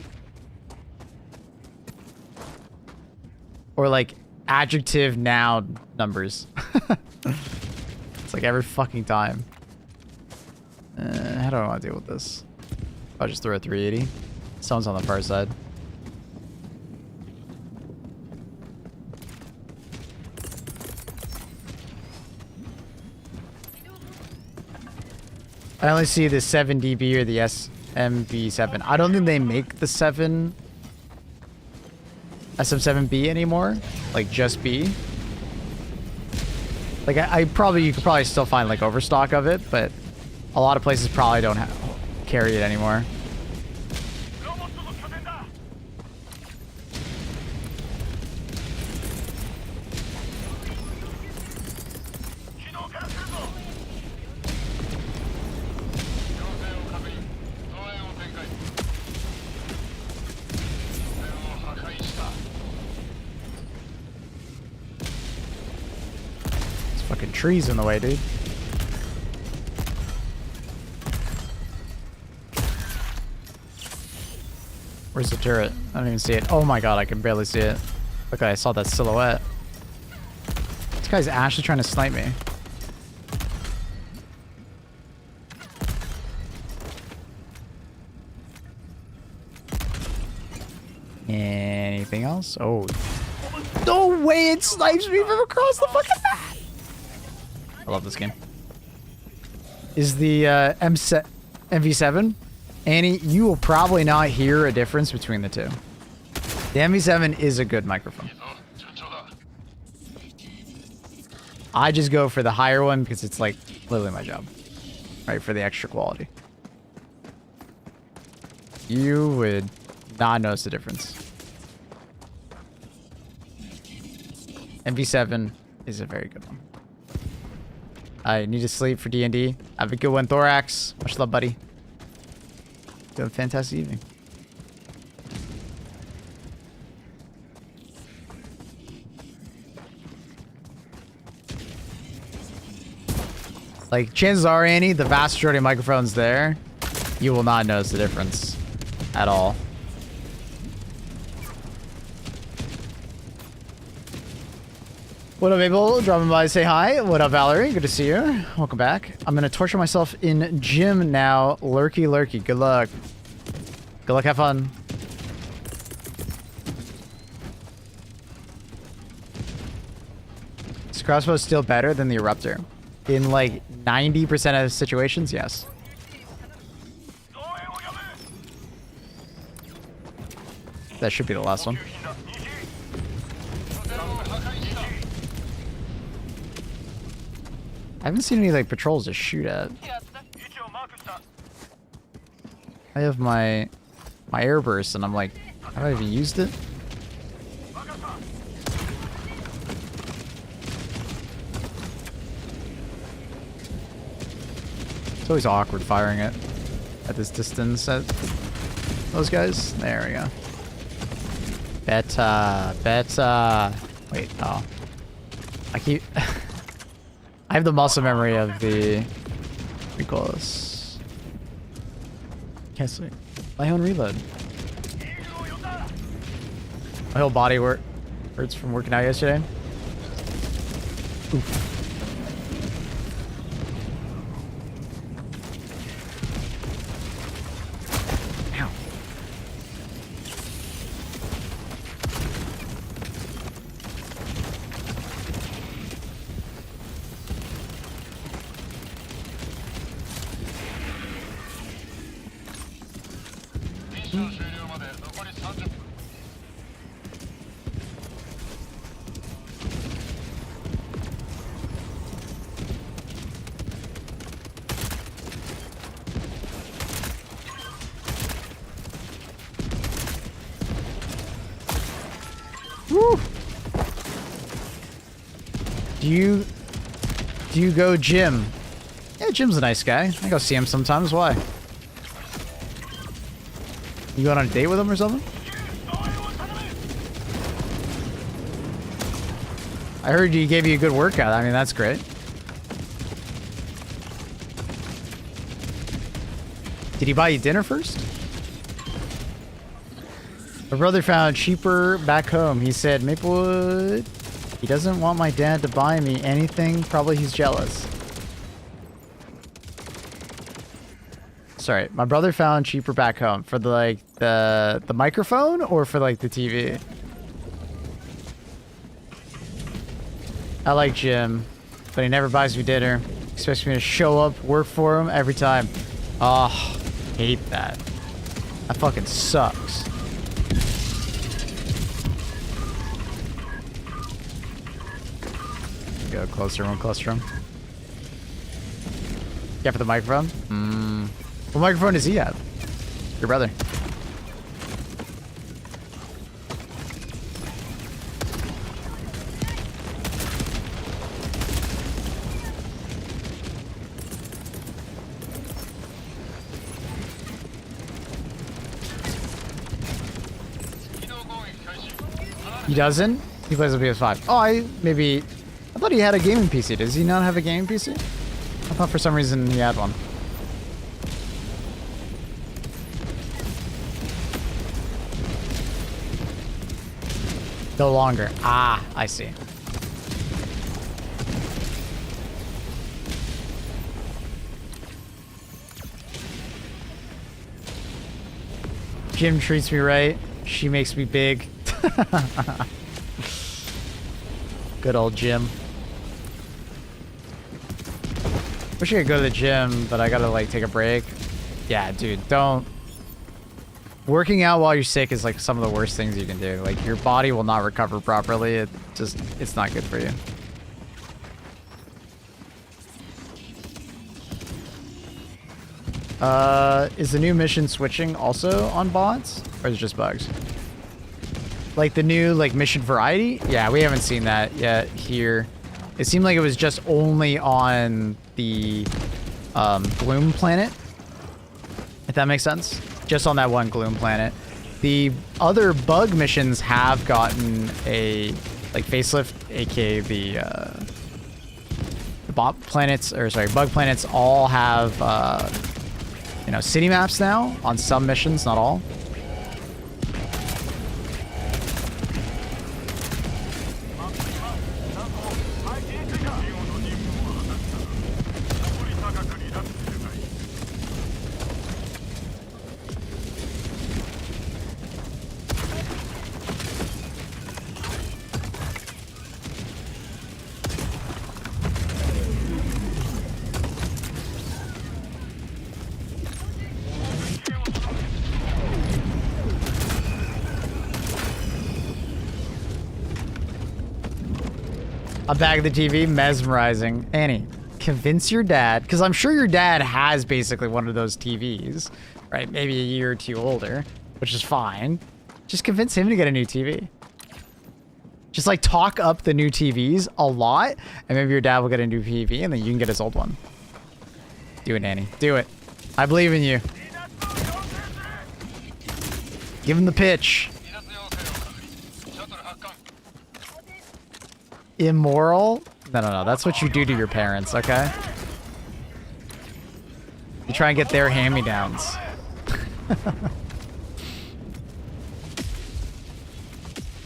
Or like adjective, noun, numbers. It's like every fucking time. How do I want to deal with this? I'll just throw a 380. Someone's on the far side. I only see the 7DB or the SMB7. I don't think they make the SM7B anymore. Like just B. Like you could probably still find like overstock of it, but a lot of places probably don't carry it anymore. Fucking trees in the way, dude. Where's the turret? I don't even see it. Oh my god, I can barely see it. Look, I saw that silhouette. This guy's actually trying to snipe me. Anything else? Oh. No way it snipes me from across the fucking map! I love this game. Is the MV7? Annie, you will probably not hear a difference between the two. The MV7 is a good microphone. I just go for the higher one because it's like literally my job. Right, for the extra quality. You would not notice the difference. MV7 is a very good one. I need to sleep for D&D. Have a good one, Thorax. Much love, buddy. You have a fantastic evening. Like, chances are, Annie, the vast majority of microphones there, you will not notice the difference at all. What up, Abel? Dropping by to say hi. What up, Valerie? Good to see you. Welcome back. I'm going to torture myself in gym now. Lurky, lurky. Good luck. Good luck. Have fun. Is crossbow still better than the eruptor? In like 90% of situations, yes. That should be the last one. I haven't seen any like patrols to shoot at. I have my airburst and I'm like, have I even used it? It's always awkward firing it at this distance at those guys. There we go. Beta. Wait, oh. I keep... I have the muscle memory of the... What do you call this? Can't sleep. My own reload. My whole body hurts from working out yesterday. Oof. Woo! Do you go Jim? Yeah, Jim's a nice guy. I go see him sometimes. Why? You going on a date with him or something? I heard he gave you a good workout. I mean, that's great. Did he buy you dinner first? My brother found cheaper back home. He said, Maplewood, he doesn't want my dad to buy me anything. Probably he's jealous. Sorry, my brother found cheaper back home for the, like, the microphone or for like the TV. I like Jim, but he never buys me dinner. He expects me to show up, work for him every time. Oh, hate that. That fucking sucks. Go closer, one closer him. Yeah, for the microphone? What microphone does he have? Your brother. He doesn't? He plays on PS5. Oh, I thought he had a gaming PC. Does he not have a gaming PC? I thought for some reason he had one. No longer. Ah, I see. Jim treats me right. She makes me big. Good old Jim. Wish I could go to the gym, but I gotta like take a break. Yeah, dude, don't. Working out while you're sick is like some of the worst things you can do. Like your body will not recover properly. It's not good for you. Is the new mission switching also on bots? Or is it just bugs? Like the new like mission variety? Yeah, we haven't seen that yet here. It seemed like it was just only on the Gloom planet. If that makes sense. Just on that one Gloom planet. The other bug missions have gotten a like facelift, aka the bot planets, or sorry, bug planets all have you know, city maps now on some missions, not all. I'm back at the TV, mesmerizing. Annie, convince your dad, because I'm sure your dad has basically one of those TVs, right? Maybe a year or two older, which is fine. Just convince him to get a new TV. Just like talk up the new TVs a lot, and maybe your dad will get a new TV, and then you can get his old one. Do it, Annie. Do it. I believe in you. Give him the pitch. Immoral? No. That's what you do to your parents, okay? You try and get their hand-me-downs.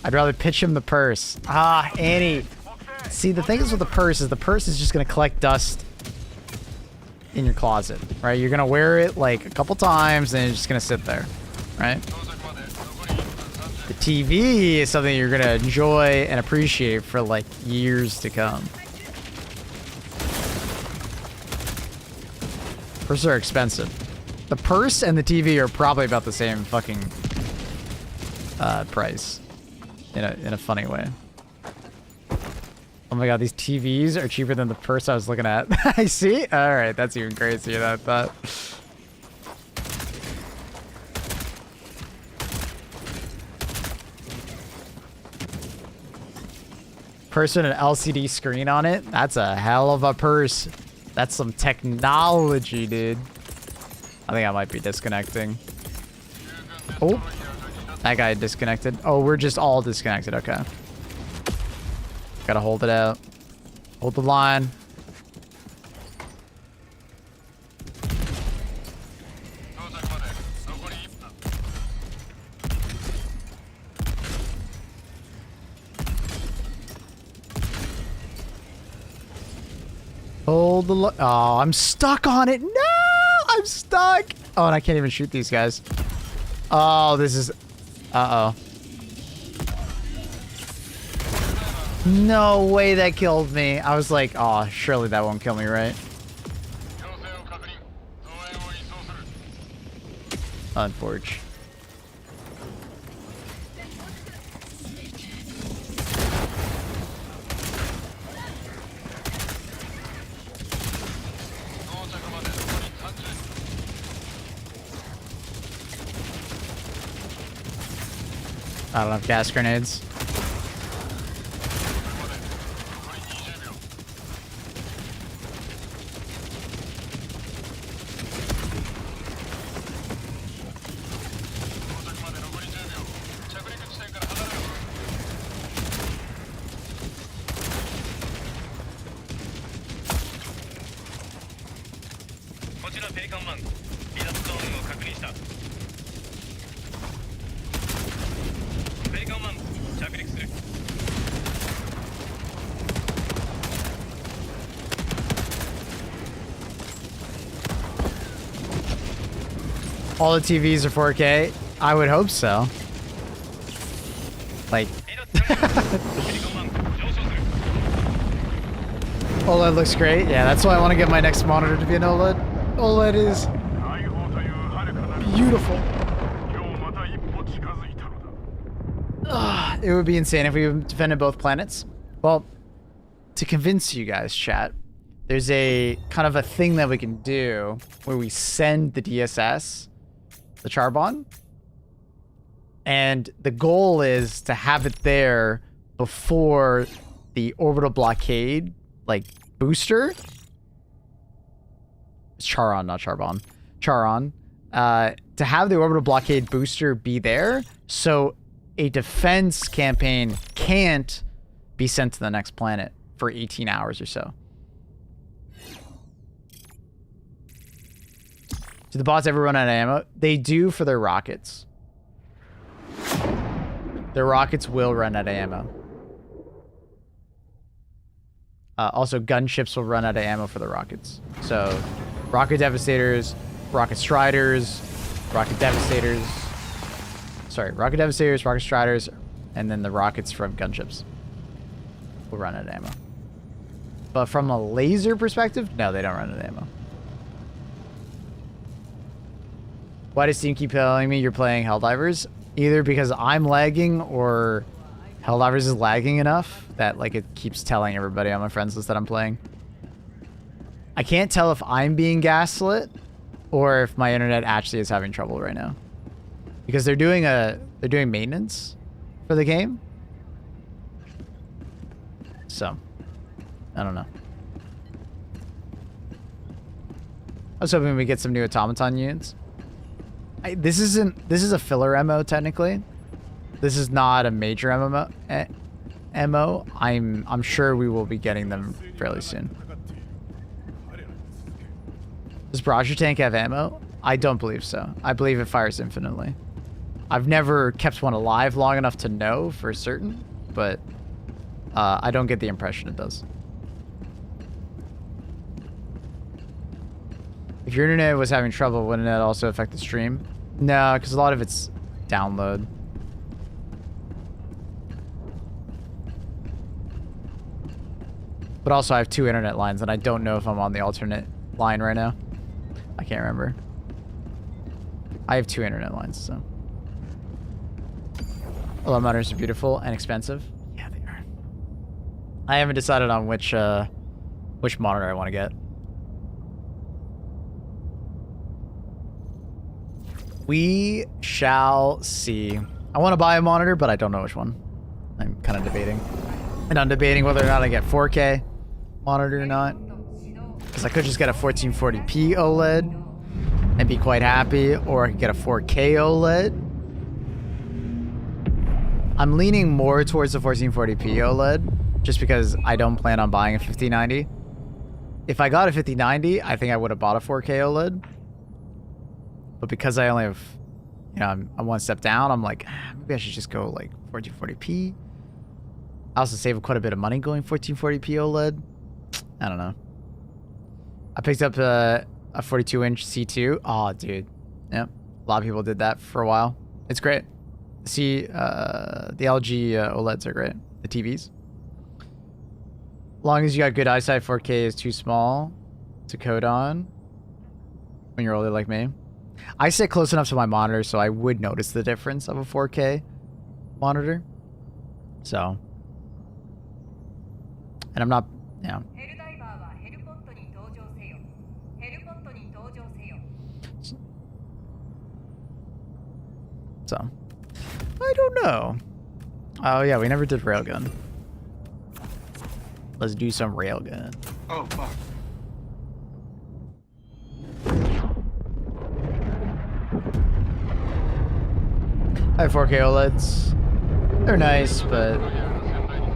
I'd rather pitch him the purse. Ah, Annie. See, the thing is with the purse is just going to collect dust in your closet, right? You're going to wear it like a couple times, and it's just going to sit there, right? The TV is something you're going to enjoy and appreciate for like years to come. Purses are expensive. The purse and the TV are probably about the same fucking price in a funny way. Oh my god, these TVs are cheaper than the purse I was looking at. I see? Alright, that's even crazier than I thought. Purse with an LCD screen on it? That's a hell of a purse. That's some technology, dude. I think I might be disconnecting. Oh, that guy disconnected. Oh, we're just all disconnected. Okay. Gotta hold it out. Hold the line. Hold the oh, I'm stuck on it. No, I'm stuck. Oh, and I can't even shoot these guys. Oh, this is... Uh-oh. No way that killed me. I was like, oh, surely that won't kill me, right? Unfortunate. I don't have gas grenades. All the TVs are 4K? I would hope so. Like... OLED looks great. Yeah, that's why I want to get my next monitor to be an OLED. OLED is... beautiful. Ugh, it would be insane if we defended both planets. Well, to convince you guys, chat, there's a kind of a thing that we can do where we send the DSS, the Charbon, and the goal is to have it there before the orbital blockade, like, booster. It's Charon, not Charbon. Charon. To have the orbital blockade booster be there, so a defense campaign can't be sent to the next planet for 18 hours or so. Do the bots ever run out of ammo? They do for their rockets. Their rockets will run out of ammo. Also, gunships will run out of ammo for the rockets. So, rocket devastators, rocket striders, rocket devastators. Sorry, rocket devastators, rocket striders, and then the rockets from gunships will run out of ammo. But from a laser perspective, no, they don't run out of ammo. Why does Steam keep telling me you're playing Helldivers? Either because I'm lagging or Helldivers is lagging enough that like it keeps telling everybody on my friends list that I'm playing. I can't tell if I'm being gaslit or if my internet actually is having trouble right now. Because they're doing maintenance for the game. So, I don't know. I was hoping we get some new automaton units. This is a filler MO technically. This is not a major MO. I'm sure we will be getting them fairly soon. Does Barrage your tank have ammo? I don't believe so. I believe it fires infinitely. I've never kept one alive long enough to know for certain, but I don't get the impression it does. If your internet was having trouble, wouldn't that also affect the stream? No, because a lot of it's download. But also I have 2 internet lines and I don't know if I'm on the alternate line right now. I can't remember. I have 2 internet lines, so. Although monitors are beautiful and expensive. Yeah, they are. I haven't decided on which monitor I want to get. We shall see. I want to buy a monitor, but I don't know which one. I'm kind of debating. And I'm debating whether or not I get 4K monitor or not. Because I could just get a 1440p OLED and be quite happy, or I could get a 4K OLED. I'm leaning more towards the 1440p OLED just because I don't plan on buying a 5090. If I got a 5090, I think I would have bought a 4K OLED. But because I only have, you know, I'm one step down, I'm like, maybe I should just go like 1440p. I also save quite a bit of money going 1440p OLED. I don't know. I picked up a 42-inch C2. Oh, dude. Yep. A lot of people did that for a while. It's great. See, the LG OLEDs are great. The TVs. As long as you got good eyesight, 4K is too small to code on when you're older like me. I sit close enough to my monitor so I would notice the difference of a 4K monitor. So. And I'm not, you know. So. I don't know. Oh yeah, we never did railgun. Let's do some railgun. Oh, fuck. I have 4K OLEDs. They're nice, but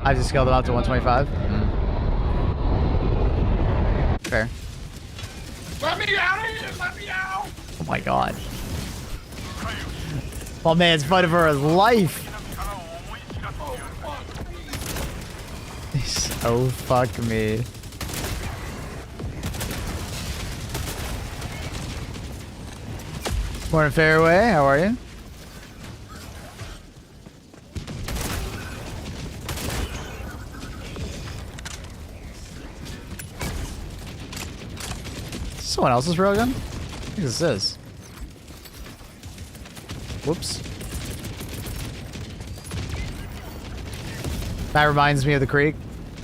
I just scaled them out to 125. Fair. Let me out of here! Let me out! Oh my god. Oh man's fighting for his life. So fuck me. Morning Fairway, how are you? Someone else's railgun? I think this is. Whoops. That reminds me of the creek.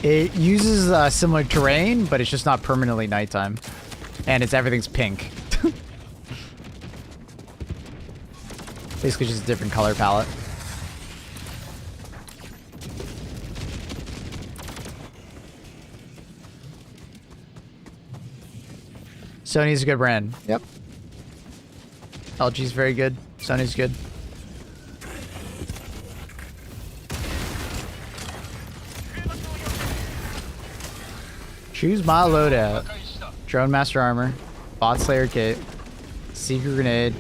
It uses similar terrain, but it's just not permanently nighttime. And everything's pink. Basically just a different color palette. Sony's a good brand. Yep. LG's very good. Sony's good. Choose my loadout. Drone Master Armor. Bot Slayer Kit. Secret Grenade.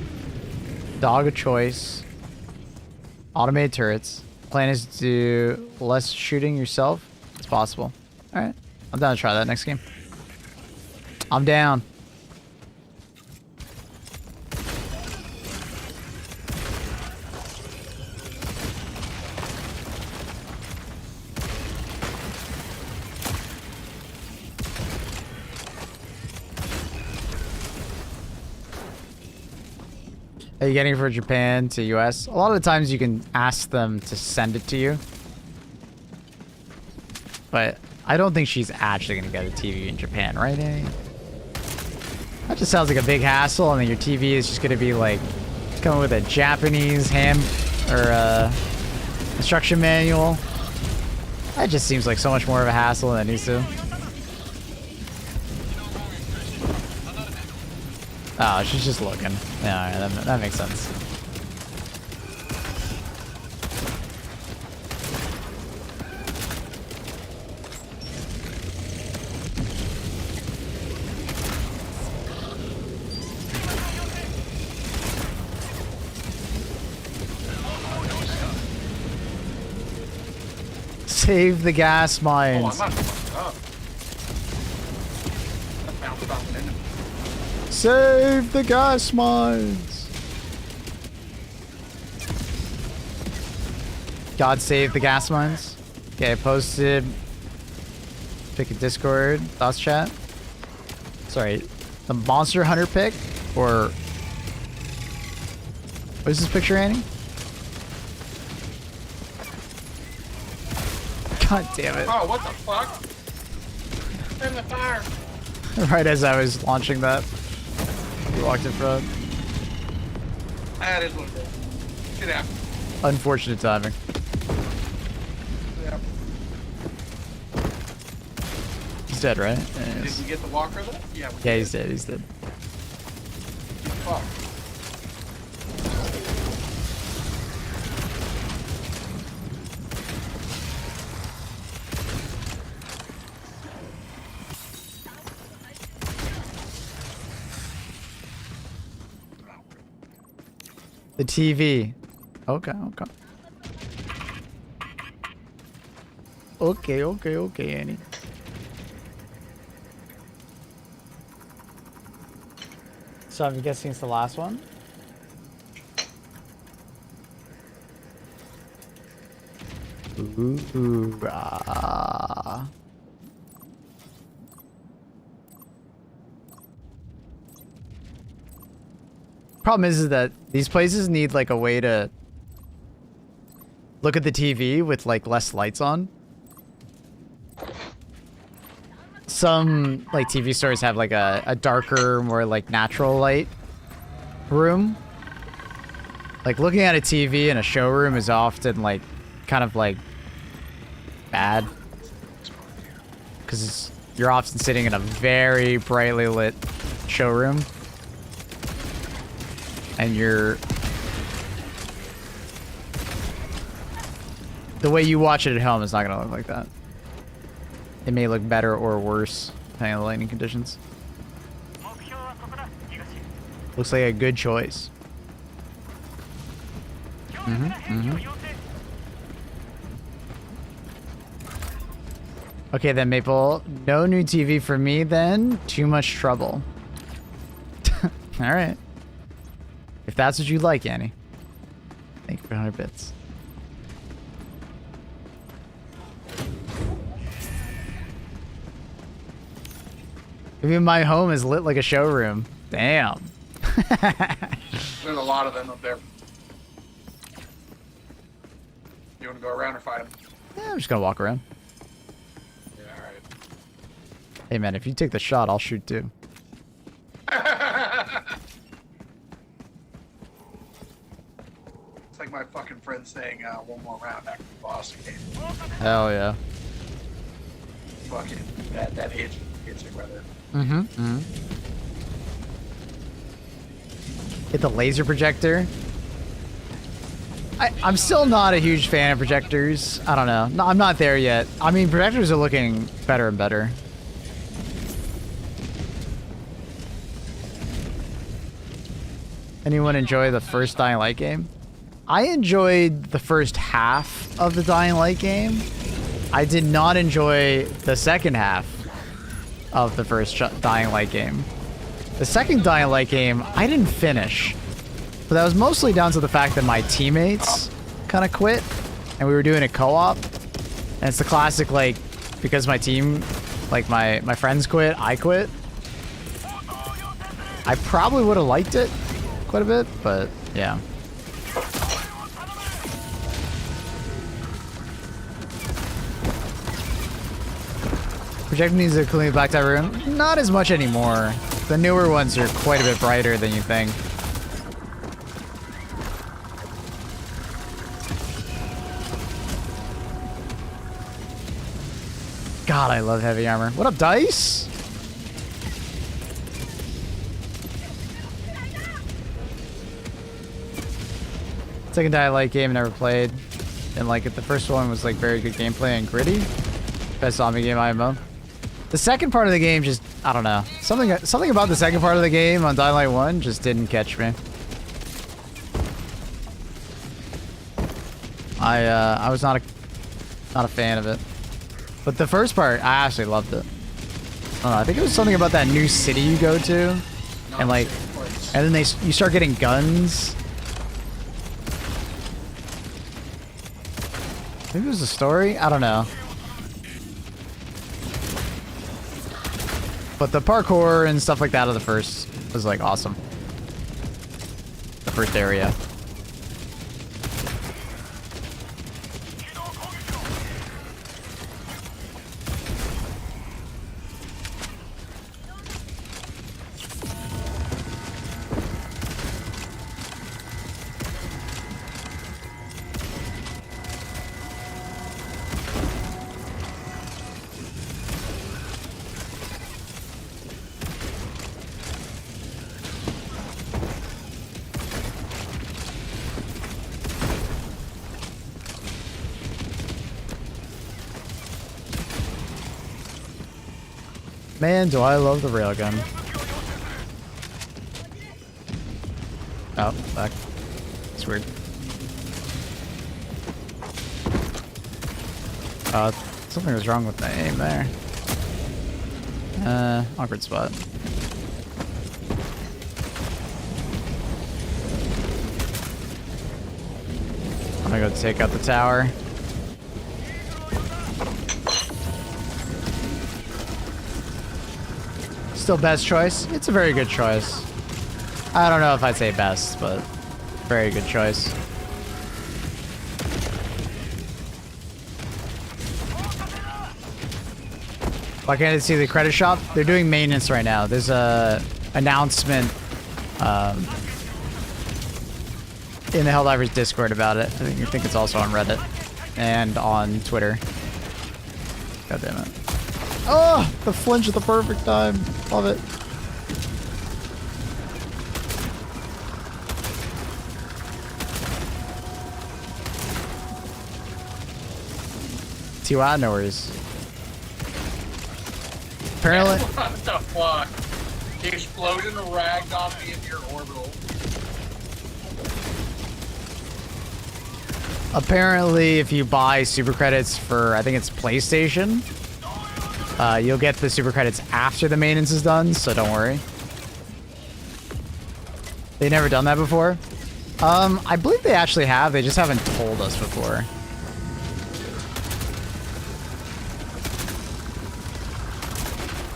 Dog of Choice. Automated Turrets. Plan is to do less shooting yourself. It's possible. Alright. I'm down to try that next game. I'm down. Are you getting it for Japan to US? A lot of the times you can ask them to send it to you. But I don't think she's actually going to get a TV in Japan, right, Annie? That just sounds like a big hassle, and then your TV is just going to be like coming with a Japanese instruction manual. That just seems like so much more of a hassle than it needs to. Oh, she's just looking. Yeah, alright, that makes sense. Save the gas mines. Oh, I'm not fucked up. That bounced off an enemy. Save the gas mines. God save the gas mines. Okay, I posted. Pick a Discord. Thoughts chat. Sorry. The Monster Hunter pick? Or. What is this picture, Annie? God damn it. Oh, what the fuck? In the fire. Right as I was launching that. You walked in front. That is what it is. Shit happened. Unfortunate timing. Yeah. He's dead, right? Did we get the walker though? Yeah, we Yeah, did. he's dead. He's dead. Fuck. The TV. Okay, okay. Okay, Annie. So I'm guessing it's the last one? Ooh, ah. Problem is that these places need like a way to look at the TV with like less lights on. Some like TV stores have like a darker, more like natural light room. Like looking at a TV in a showroom is often like kind of like bad because you're often sitting in a very brightly lit showroom. And the way you watch it at home is not going to look like that. It may look better or worse, depending on the lighting conditions. Looks like a good choice. Okay then, Maple. No new TV for me then. Too much trouble. Alright. If that's what you like, Annie. Thank you for 100 bits. Even my home is lit like a showroom. Damn. There's a lot of them up there. You want to go around or fight them? Yeah, I'm just gonna walk around. Yeah, alright. Hey man, if you take the shot, I'll shoot too. It's like my fucking friend saying one more round after the boss game. Hell yeah. Fucking that hits your brother. Hit the laser projector. I'm still not a huge fan of projectors. I don't know. No, I'm not there yet. I mean, projectors are looking better and better. Anyone enjoy the first Dying Light game? I enjoyed the first half of the Dying Light game. I did not enjoy the second half of the first Dying Light game. The second Dying Light game, I didn't finish. But that was mostly down to the fact that my teammates kind of quit. And we were doing a co-op. And it's the classic, like, because my team, like, my friends quit, I quit. I probably would have liked it quite a bit, but yeah. project needs a clean black tie room. Not as much anymore. The newer ones are quite a bit brighter than you think. God, I love heavy armor. What up, Dice? Second Die Light game I never played. And like it. The first one was like very good gameplay and gritty. Best zombie game IMO. The second part of the game just, I don't know. Something about the second part of the game on Dying Light 1 just didn't catch me. I was not a fan of it. But the first part, I actually loved it. I don't know, I think it was something about that new city you go to. And like, and then you start getting guns. Maybe it was a story? I don't know. But the parkour and stuff like that of the first was like awesome. The first area. Man, do I love the railgun. Oh, fuck. It's weird. Something was wrong with my aim there. Awkward spot. I'm gonna go take out the tower. Still best choice? It's a very good choice. I don't know if I'd say best, but very good choice. Why can't I see the credit shop? They're doing maintenance right now. There's a announcement in the Helldivers Discord about it. I think it's also on Reddit and on Twitter. God damn it. Oh, the flinch at the perfect time. Love it. TY, no worries. Apparently. What the fuck? The explosion ragged on me in your orbital. Apparently, if you buy super credits for, I think it's PlayStation, you'll get the super credits after the maintenance is done, so don't worry. They've never done that before? I believe they actually have, they just haven't told us before.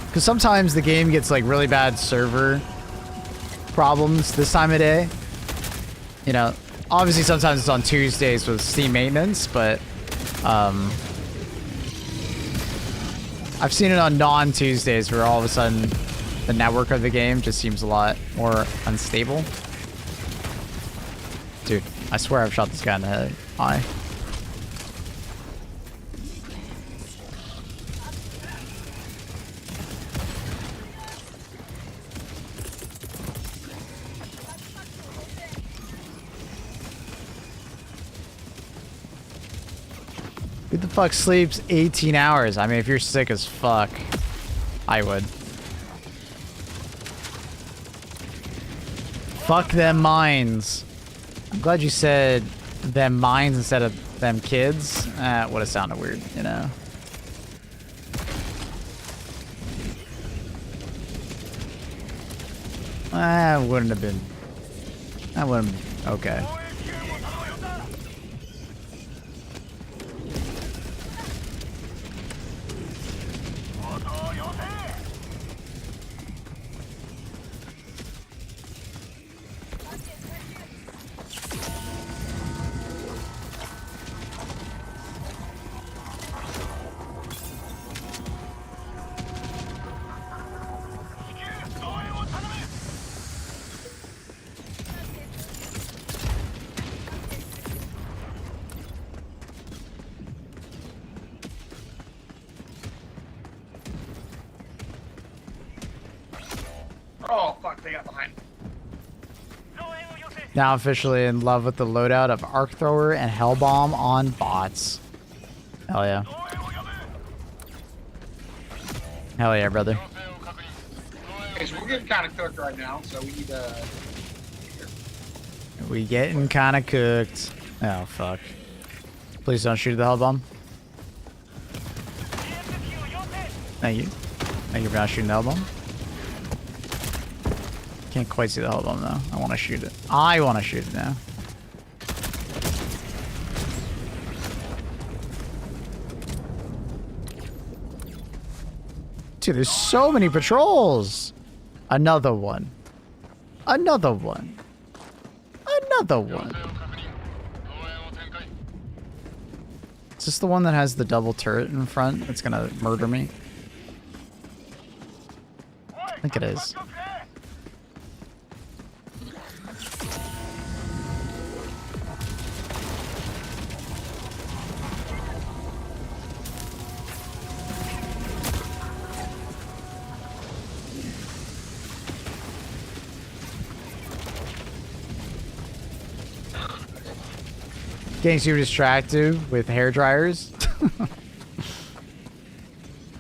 Because sometimes the game gets like really bad server problems this time of day. You know, obviously sometimes it's on Tuesdays with Steam maintenance, but I've seen it on non-Tuesdays where all of a sudden the network of the game just seems a lot more unstable. Dude, I swear I've shot this guy in the head. Eye. Who the fuck sleeps 18 hours? I mean, if you're sick as fuck, I would. Fuck them mines. I'm glad you said them mines instead of them kids. Would have sounded weird, you know. Wouldn't have been. That wouldn't have been. Okay. Oh, fuck, they got behind me. Now officially in love with the loadout of Arc Thrower and Hellbomb on bots. Hell yeah. Hell yeah, brother. Okay, so we're getting kind of cooked right now, so we need We getting kind of cooked. Oh, fuck. Please don't shoot the Hellbomb. Thank you. Thank you for not shooting the Hellbomb. Can't quite see the Hellbomb though. I want to shoot it. I want to shoot it now. Dude, there's so many patrols. Another one. Another one. Another one. Is this the one that has the double turret in front that's gonna murder me? I think it is. Getting super distracted with hair dryers.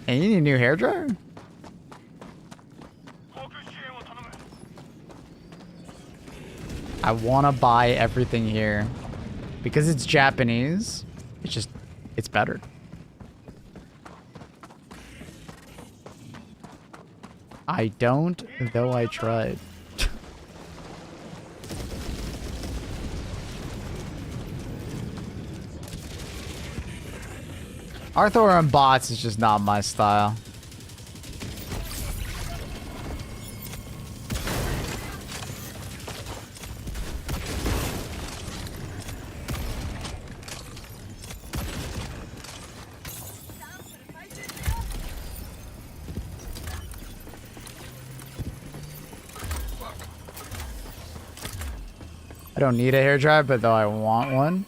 And you need a new hair dryer? I want to buy everything here because it's Japanese. It's better. I don't, though I tried. Arthur on bots is just not my style. I don't need a hairdryer, but though I want one.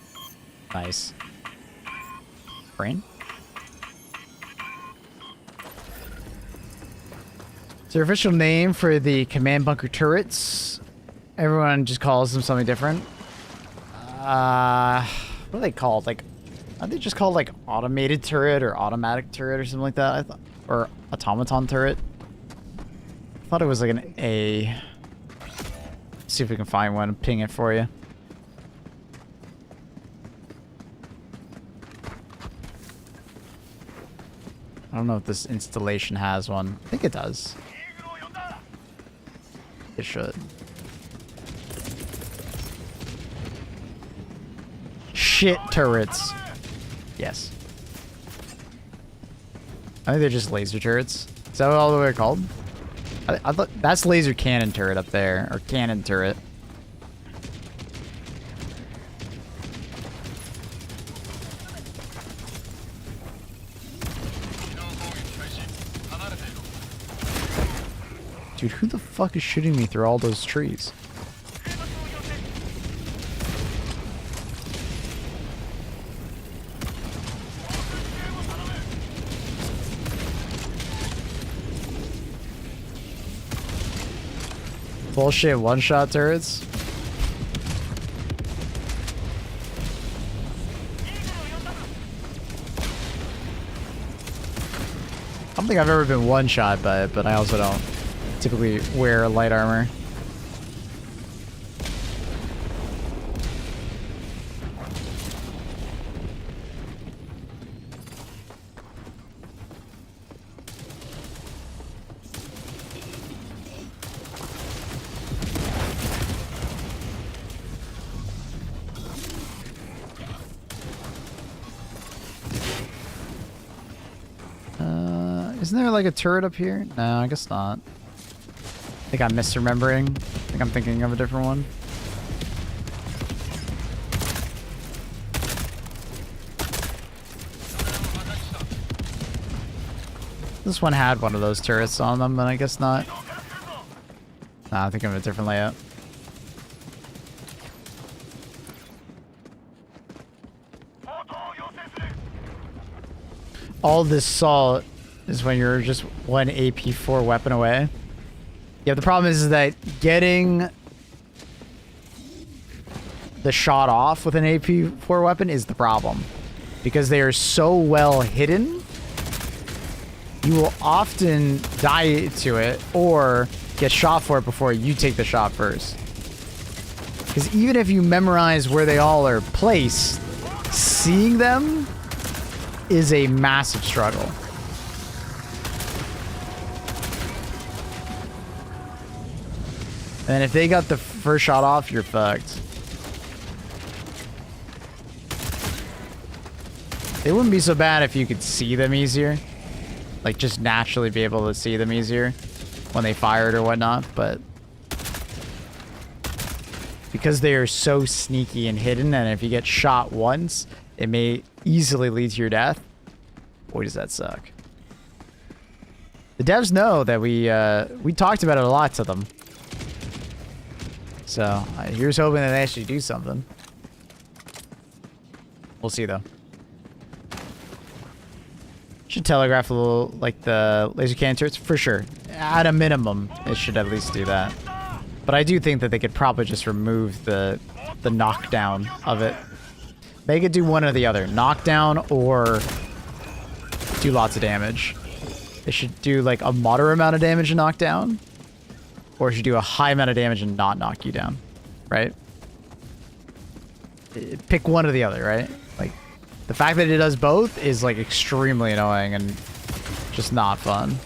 Nice. Brain? It's their official name for the command bunker turrets. Everyone just calls them something different. What are they called? Like, are they just called like automated turret or automatic turret or something like that? I thought, or automaton turret. I thought it was like an A. See if we can find one and ping it for you. I don't know if this installation has one. I think it does. It should. Shit turrets. Yes. I think they're just laser turrets. Is that what all the way called? I thought that's laser cannon turret up there, or cannon turret. Dude, who the fuck is shooting me through all those trees? Bullshit one-shot turrets. I don't think I've ever been one-shot by it, but I also don't typically wear light armor. Isn't there like a turret up here? No, I guess not. I think I'm misremembering. I think I'm thinking of a different one. This one had one of those turrets on them, but I guess not. Nah, I think I'm in a different layout. All this salt is when you're just one AP4 weapon away. Yeah, the problem is that getting the shot off with an AP4 weapon is the problem. Because they are so well hidden, you will often die to it or get shot for it before you take the shot first. Because even if you memorize where they all are placed, seeing them is a massive struggle. And if they got the first shot off, you're fucked. It wouldn't be so bad if you could see them easier. Like, just naturally be able to see them easier when they fired or whatnot, but because they are so sneaky and hidden, and if you get shot once, it may easily lead to your death. Boy, does that suck. The devs know that we talked about it a lot to them. So, here's hoping that they actually do something. We'll see, though. Should telegraph a little, like, the laser cannon turrets, for sure. At a minimum, it should at least do that. But I do think that they could probably just remove the knockdown of it. Make it do one or the other. Knockdown or do lots of damage. It should do, like, a moderate amount of damage and knockdown. Or it should do a high amount of damage and not knock you down. Right? Pick one or the other, right? Like, the fact that it does both is, like, extremely annoying and just not fun.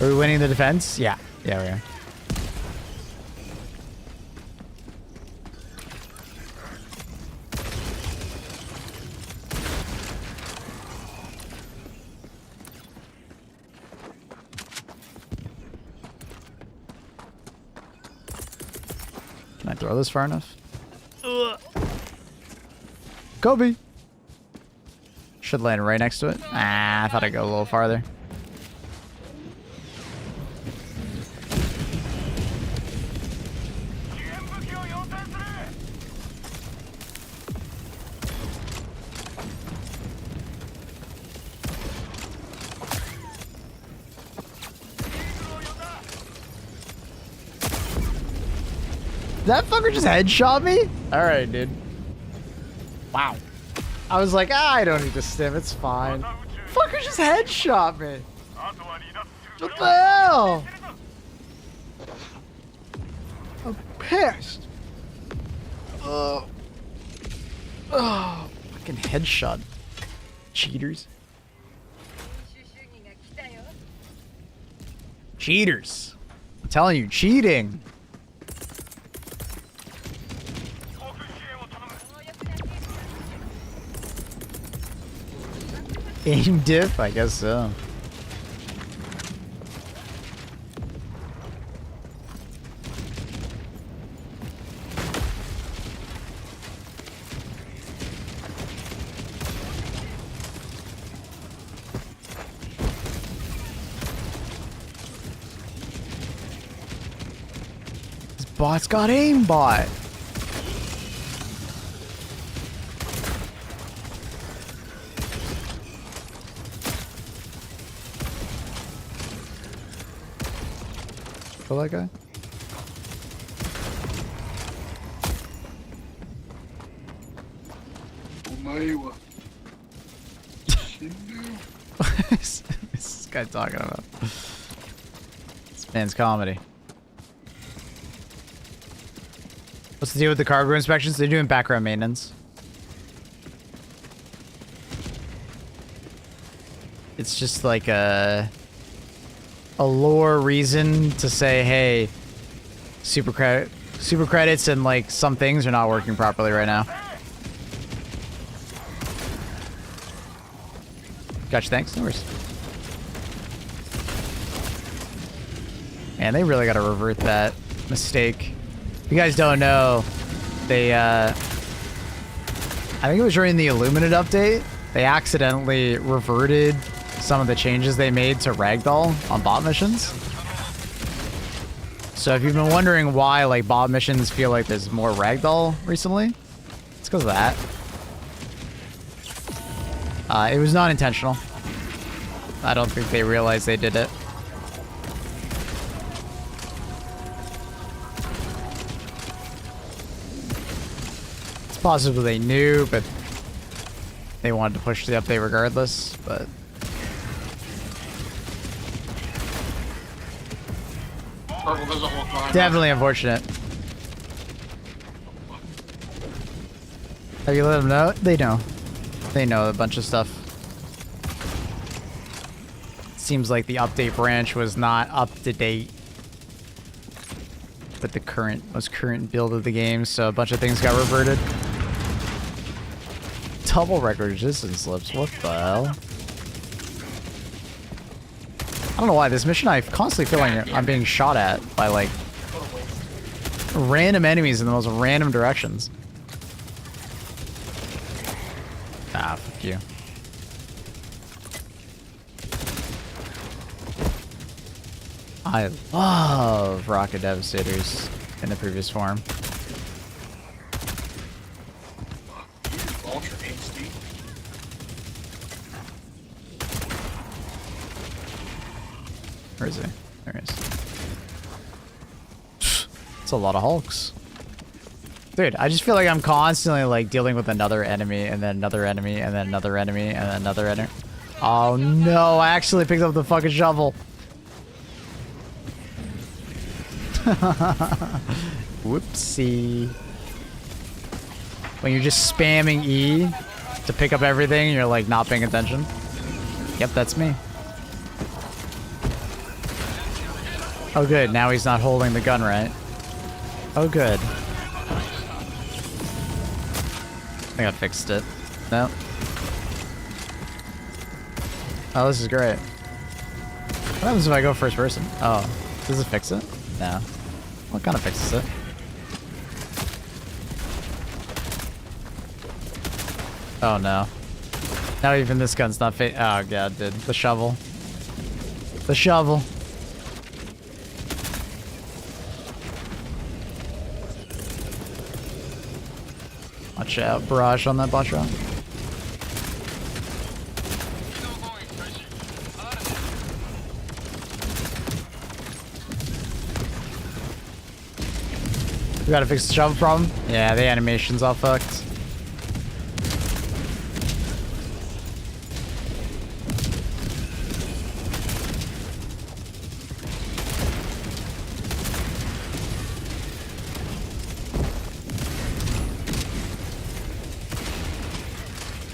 Are we winning the defense? Yeah. Yeah, we are. Can I throw this far enough? Ugh. Kobe! Should land right next to it. Ah, I thought I'd go a little farther. That fucker just headshot me? Alright, dude. Wow. I was like, I don't need to stim, it's fine. Fucker just headshot me. What the hell? I'm pissed. Oh, fucking headshot. Cheaters. Cheaters. I'm telling you, cheating. Aim diff? I guess so. This bot's got aimbot. Kill that guy? What's this guy talking about? This man's comedy. What's the deal with the cargo inspections? They're doing background maintenance. It's just like a lore reason to say, hey, super credits and like some things are not working properly right now. Gotcha, thanks. No worries. Man, they really got to revert that mistake. If you guys don't know, they, I think it was during the Illuminate update, they accidentally reverted some of the changes they made to Ragdoll on bot missions. So if you've been wondering why like bot missions feel like there's more Ragdoll recently, it's because of that. It was not intentional. I don't think they realized they did it. It's possible they knew, but they wanted to push the update regardless, but... Purple doesn't look fine. Definitely unfortunate. Have you let them know? They know. They know a bunch of stuff. Seems like the update branch was not up to date with the most current build of the game, so a bunch of things got reverted. Double record resistance slips, what the hell? I don't know why, this mission I constantly feel like I'm being shot at by like random enemies in the most random directions. Ah, fuck you. I love rocket devastators in the previous form. Ultra HD. Where is he? There he is. It's a lot of Hulks. Dude, I just feel like I'm constantly like dealing with another enemy and then another enemy and then another enemy and then another enemy. Oh no, I actually picked up the fucking shovel. Whoopsie. When you're just spamming E to pick up everything, you're like not paying attention. Yep, that's me. Oh good, now he's not holding the gun right. Oh good. I think I fixed it. No. Oh, this is great. What happens if I go first person? Oh, does it fix it? No. What kind of fixes it? Oh no. Now even this gun's not fit. Oh god, dude. The shovel. The shovel. Watch out, barrage on that bot drone. We gotta fix the shovel problem? Yeah, the animation's all fucked.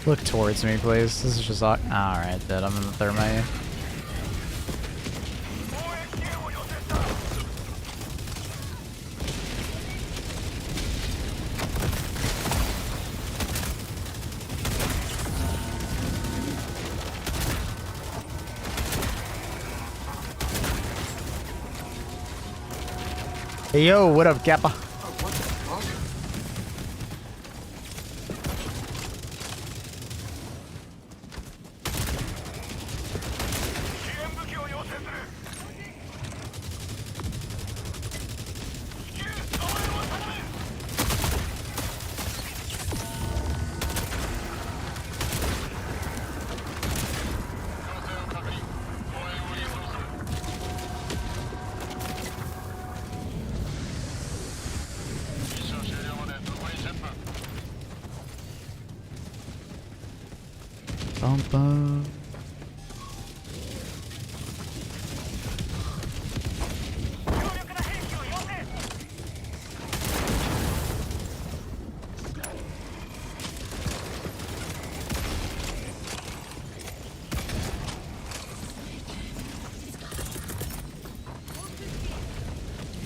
Look towards me, please. This is just alright, dude. I'm in the thermite. Hey yo, what up, Kappa? Bum, bum.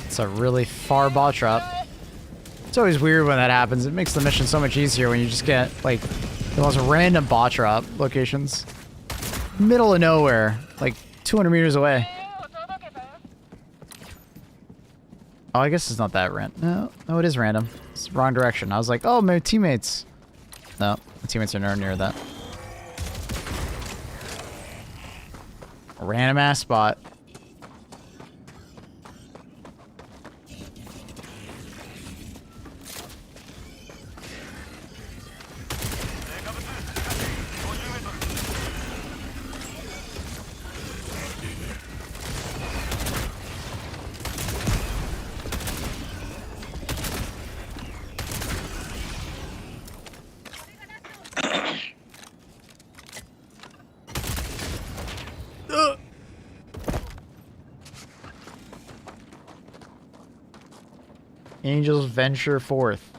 It's a really far bot drop. It's always weird when that happens. It makes the mission so much easier when you just get like the most random bot drop locations. Middle of nowhere, like 200 meters away. Oh, I guess it's not that random. No, it is random. It's the wrong direction. I was like, oh, my teammates. No, my teammates are nowhere near that. A random ass spot. Angels venture forth.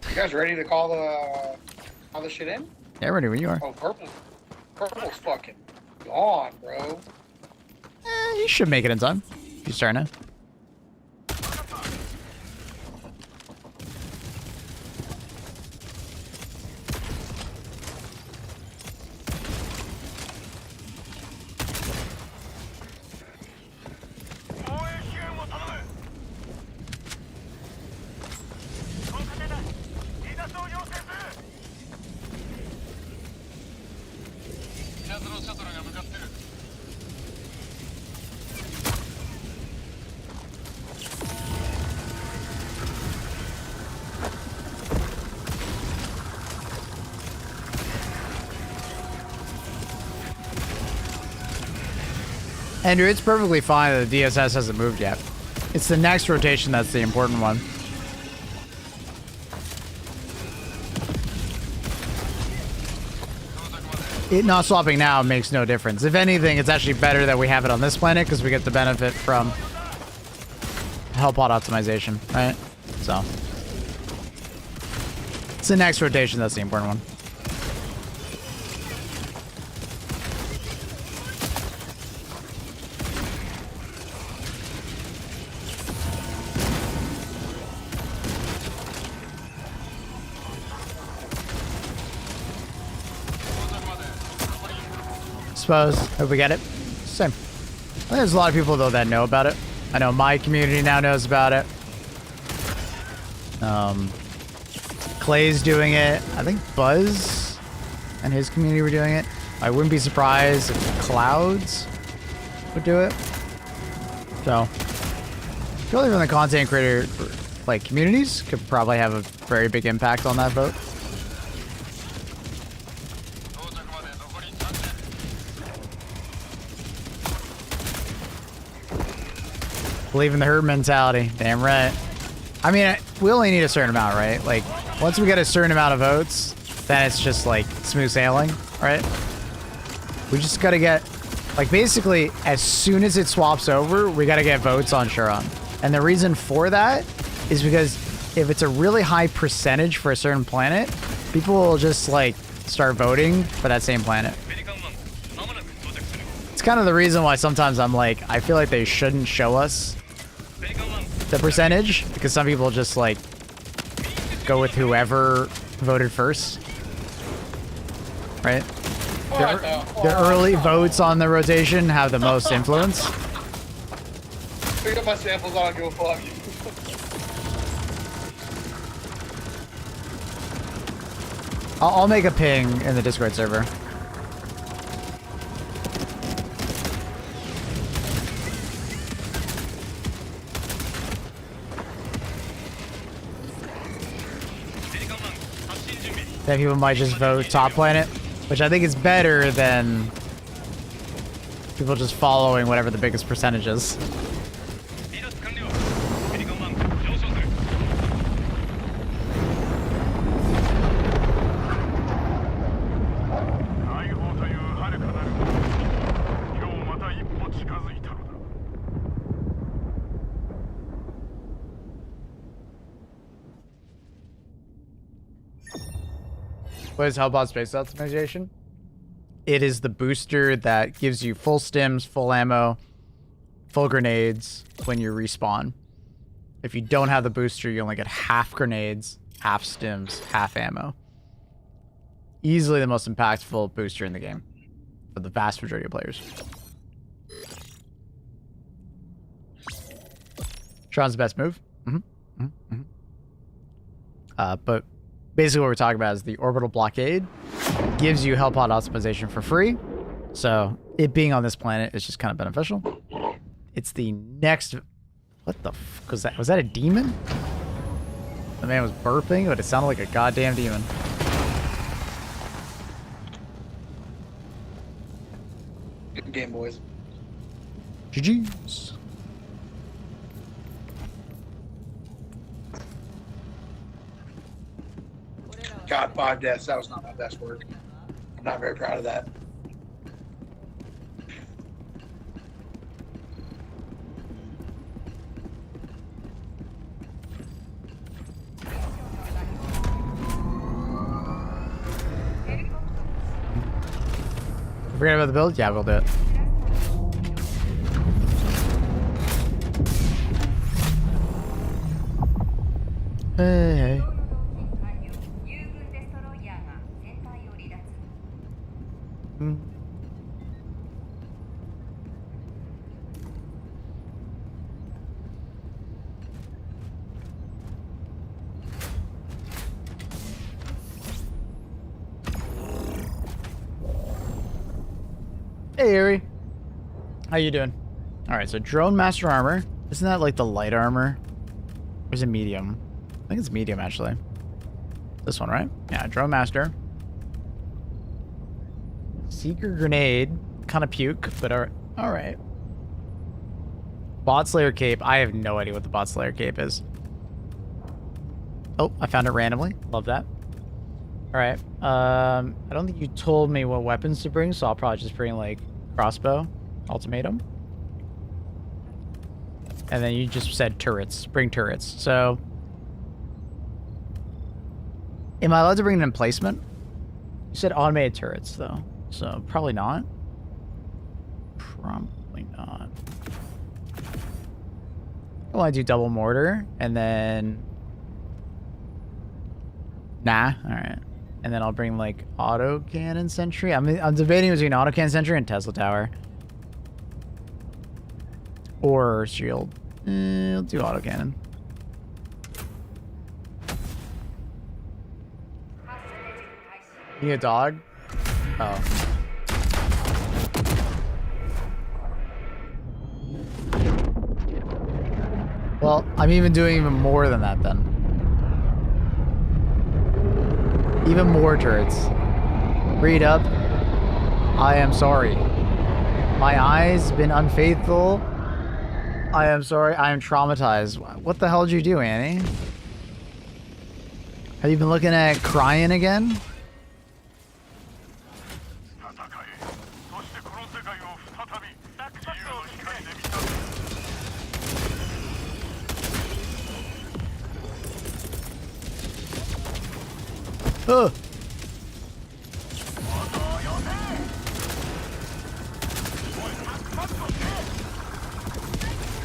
You guys ready to call the shit in? Yeah, ready when you are. Oh, purple's fucking gone, bro. You should make it in time. You start now. Andrew, it's perfectly fine that the DSS hasn't moved yet. It's the next rotation that's the important one. It not swapping now makes no difference. If anything, it's actually better that we have it on this planet because we get the benefit from Hellpod optimization, right? So it's the next rotation that's the important one. Suppose. Hope we get it. Same. I think there's a lot of people, though, that know about it. I know my community now knows about it. Clay's doing it. I think Buzz and his community were doing it. I wouldn't be surprised if Clouds would do it. So, purely from the content creator, like, communities could probably have a very big impact on that vote. Believe in the herd mentality. Damn right. I mean, we only need a certain amount, right? Like, once we get a certain amount of votes, then it's just, like, smooth sailing, right? We just gotta get, like, basically, as soon as it swaps over, we gotta get votes on Shuron. And the reason for that is because if it's a really high percentage for a certain planet, people will just, like, start voting for that same planet. It's kind of the reason why sometimes I'm like, I feel like they shouldn't show us the percentage, because some people just like go with whoever voted first, right? The early votes on the rotation have the most influence. Pick up my samples on and go fuck. I'll make a ping in the Discord server. Then people might just vote top planet, which I think is better than people just following whatever the biggest percentage is. What is Hellbot Space Optimization? It is the booster that gives you full stims, full ammo, full grenades when you respawn. If you don't have the booster, you only get half grenades, half stims, half ammo. Easily the most impactful booster in the game for the vast majority of players. Tron's the best move. But basically what we're talking about is the orbital blockade gives you Hellpod optimization for free. So it being on this planet is just kind of beneficial. It's the next... What the fuck was that? Was that a demon? The man was burping, but it sounded like a goddamn demon. Good game, boys. GG's. God, 5 deaths. That was not my best work. I'm not very proud of that. Forget about the build? Yeah, we'll do it. Hey, hey. Hmm. Hey, Ari. How you doing? All right, so drone master armor. Isn't that like the light armor? Or is it medium? I think it's medium, actually. This one, right? Yeah, drone master. Seeker grenade. Kind of puke, but all right. Bot Slayer cape. I have no idea what the Bot Slayer cape is. Oh, I found it randomly. Love that. All right. I don't think you told me what weapons to bring, so I'll probably just bring like crossbow, ultimatum. And then you just said turrets. Bring turrets. So, am I allowed to bring an emplacement? You said automated turrets, though. So, probably not. Probably not. Well, I do double mortar, and then... Nah, alright. And then I'll bring, like, autocannon sentry. I'm debating between autocannon sentry and Tesla tower. Or shield. I'll do autocannon. You need a dog? Oh. Well, I'm even doing even more than that then. Even more turrets. Read up. I am sorry. My eyes been unfaithful. I am sorry. I am traumatized. What the hell did you do, Annie? Have you been looking at crying again? Ugh.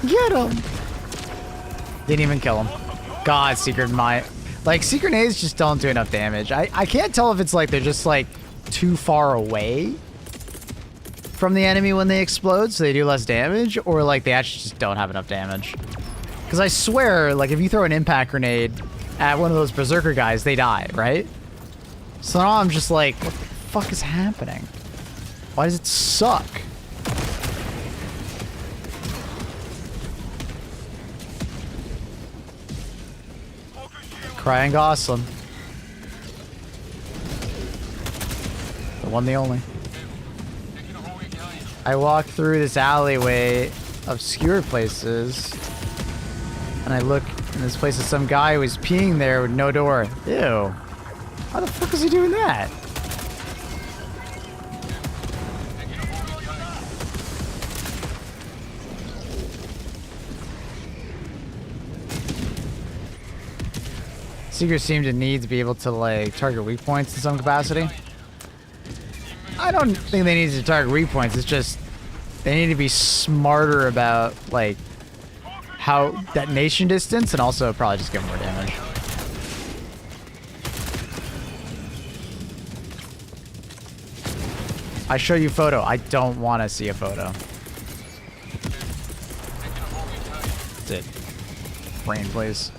Get him! Didn't even kill him. God, secret secret nades just don't do enough damage. I can't tell if it's like they're just like too far away from the enemy when they explode, so they do less damage, or like they actually just don't have enough damage. Because I swear, like if you throw an impact grenade at one of those berserker guys, they die, right? So now I'm just like, what the fuck is happening? Why does it suck? Crying Gosling. The one, the only. I walk through this alleyway, obscure places, and I look, and this place is some guy who is peeing there with no door. Ew. How the fuck is he doing that? Seekers seem to need to be able to like target weak points in some capacity. I don't think they need to target weak points. It's just they need to be smarter about like how detonation distance, and also probably just give more damage. I show you photo. I don't want to see a photo. That's it. Brain, please.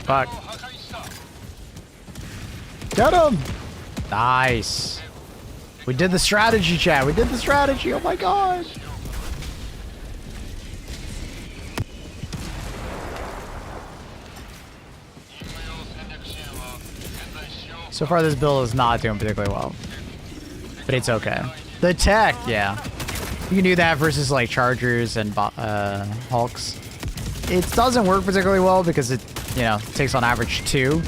Fuck. Get him! Nice. We did the strategy, chat. We did the strategy. Oh my god. So far, this build is not doing particularly well. But it's okay. The tech, yeah. You can do that versus like Chargers and Hulks. It doesn't work particularly well because it, you know, takes on average 2.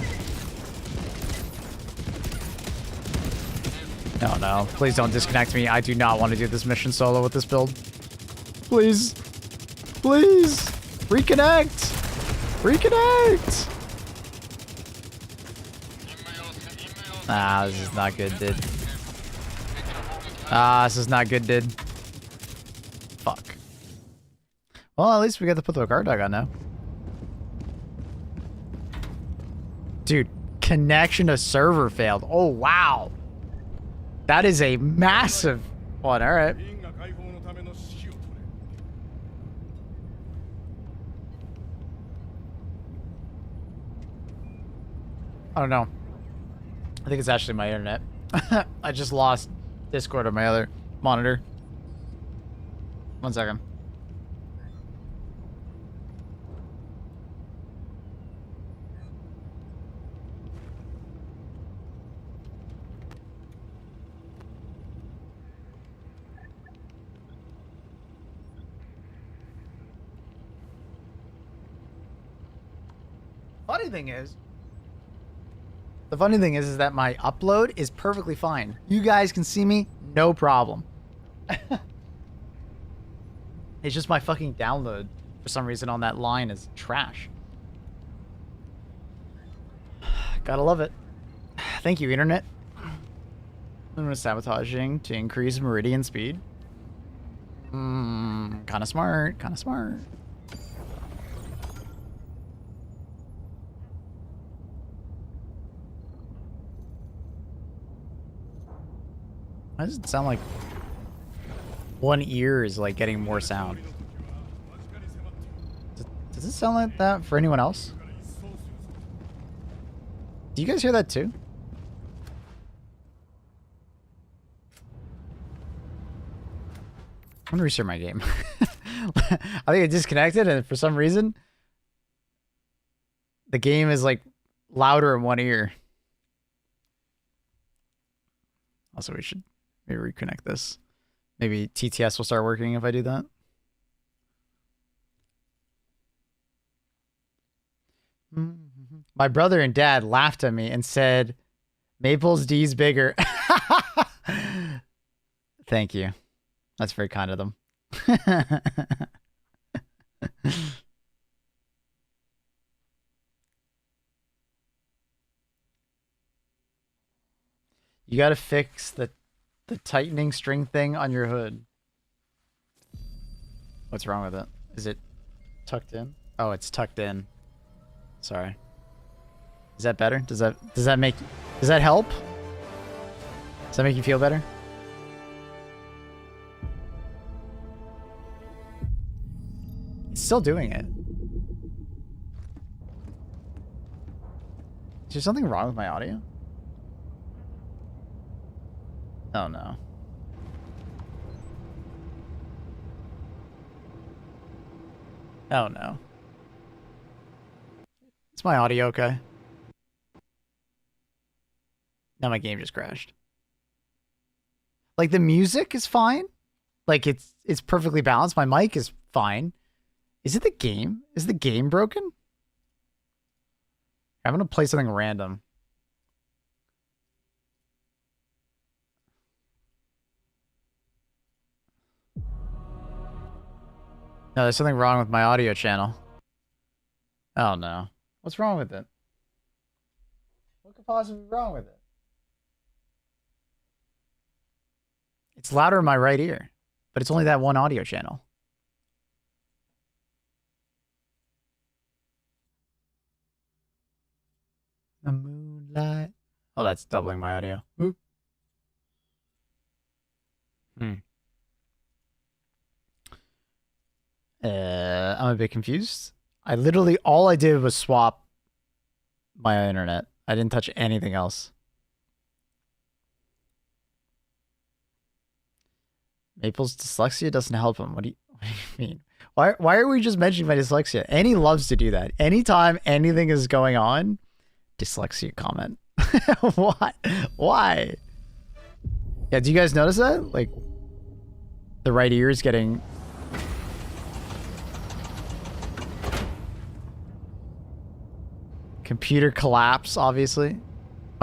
No, no. Please don't disconnect me. I do not want to do this mission solo with this build. Please. Please. Reconnect. Reconnect. Ah, this is not good, dude. Ah, this is not good, dude. Fuck. Well, at least we got to put the guard dog on now. Dude, connection to server failed. Oh, wow. That is a massive one. All right. I don't know. I think it's actually my internet. I just lost Discord on my other monitor. 1 second. The funny thing is that my upload is perfectly fine. You guys can see me, no problem. It's just my fucking download for some reason on that line is trash. Gotta love it. Thank you, internet. I'm sabotaging to increase meridian speed. Kind of smart, kind of smart. Why does it sound like one ear is like getting more sound? Does it sound like that for anyone else? Do you guys hear that too? I'm gonna restart my game. I think it disconnected and for some reason the game is like louder in one ear. Also, we should maybe reconnect this. Maybe TTS will start working if I do that. My brother and dad laughed at me and said, Maple's D's bigger. Thank you. That's very kind of them. You gotta fix the tightening string thing on your hood. What's wrong with it? Is it tucked in? Oh, it's tucked in. Sorry. Is that better? Does that help? Does that make you feel better? It's still doing it. Is there something wrong with my audio? Oh no. Oh no. Is my audio okay? Now my game just crashed. Like the music is fine. Like it's perfectly balanced. My mic is fine. Is it the game? Is the game broken? I'm gonna play something random. No, there's something wrong with my audio channel. Oh no. What's wrong with it? What could possibly be wrong with it? It's louder in my right ear, but it's only that one audio channel. The moonlight. Oh, that's doubling my audio. Oop. I'm a bit confused. I literally, all I did was swap my internet. I didn't touch anything else. Maple's dyslexia doesn't help him. What do you mean? Why are we just mentioning my dyslexia? Annie loves to do that. Anytime anything is going on, dyslexia comment. What? Why? Yeah, do you guys notice that? Like, the right ear is getting... Computer collapse, obviously.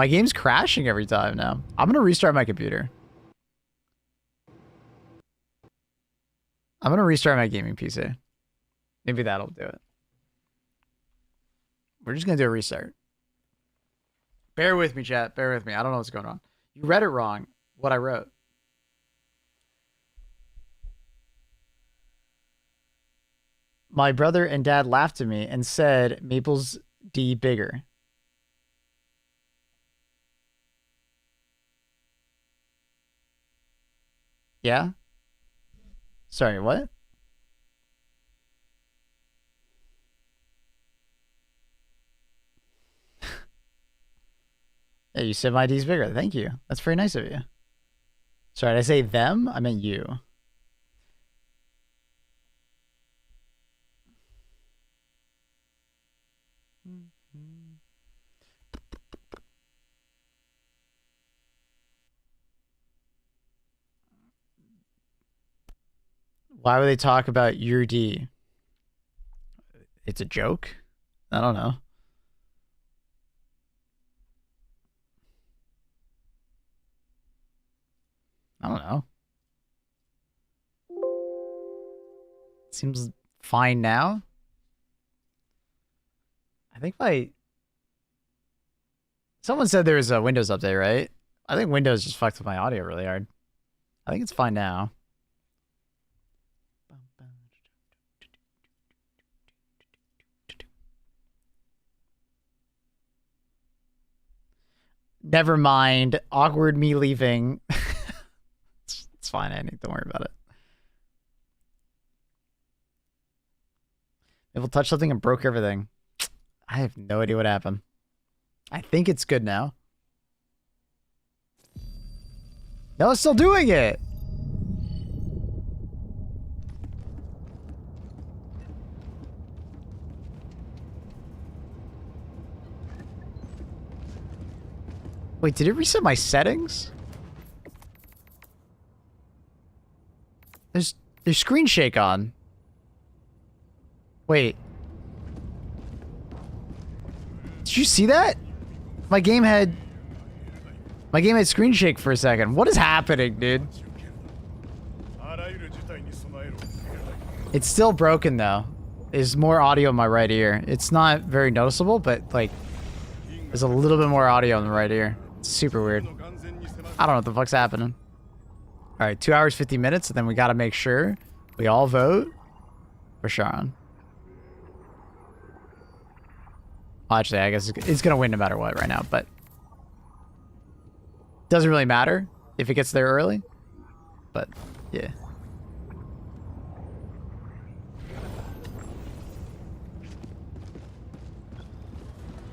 My game's crashing every time now. I'm gonna restart my computer. I'm gonna restart my gaming PC. Maybe that'll do it. We're just gonna do a restart. Bear with me, chat. Bear with me. I don't know what's going on. You read it wrong, what I wrote. My brother and dad laughed at me and said Maple's D bigger. Yeah? Sorry, what? Yeah, you said my D's bigger. Thank you. That's very nice of you. Sorry, did I say them? I meant you. Why would they talk about your D? It's a joke? I don't know. I don't know. Seems fine now. I think someone said there was a Windows update, right? I think Windows just fucked with my audio really hard. I think it's fine now. Never mind. Awkward me leaving. It's fine, Andy. Don't worry about it. It will touch something and broke everything. I have no idea what happened. I think it's good now. No, it's still doing it. Wait, did it reset my settings? There's screen shake on. Wait. Did you see that? My game had screen shake for a second. What is happening, dude? It's still broken though. There's more audio in my right ear. It's not very noticeable, but like there's a little bit more audio in the right ear. It's super weird. I don't know what the fuck's happening. All right, 2 hours, 50 minutes, and then we got to make sure we all vote for Sharon. Well, actually, I guess it's going to win no matter what right now, but doesn't really matter if it gets there early, but yeah.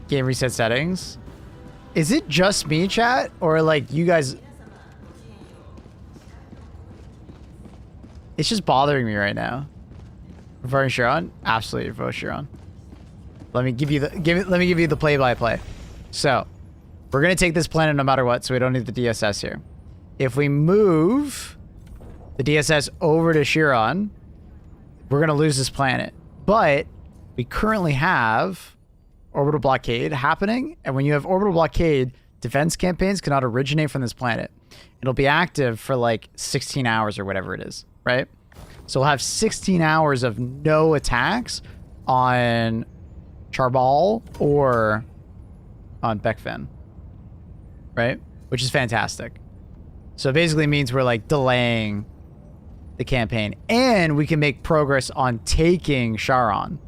Game reset settings. Is it just me, chat? Or like you guys... It's just bothering me right now. Voting Sharon? Absolutely vote Sharon. Let me give you the play-by-play. So, we're gonna take this planet no matter what, so we don't need the DSS here. If we move the DSS over to Chiron, we're gonna lose this planet. But we currently have orbital blockade happening, and when you have orbital blockade, defense campaigns cannot originate from this planet. It'll be active for like 16 hours or whatever it is, right? So we'll have 16 hours of no attacks on Charbal or on Beckfin, right? Which is fantastic. So it basically means we're like delaying the campaign, and we can make progress on taking Charon,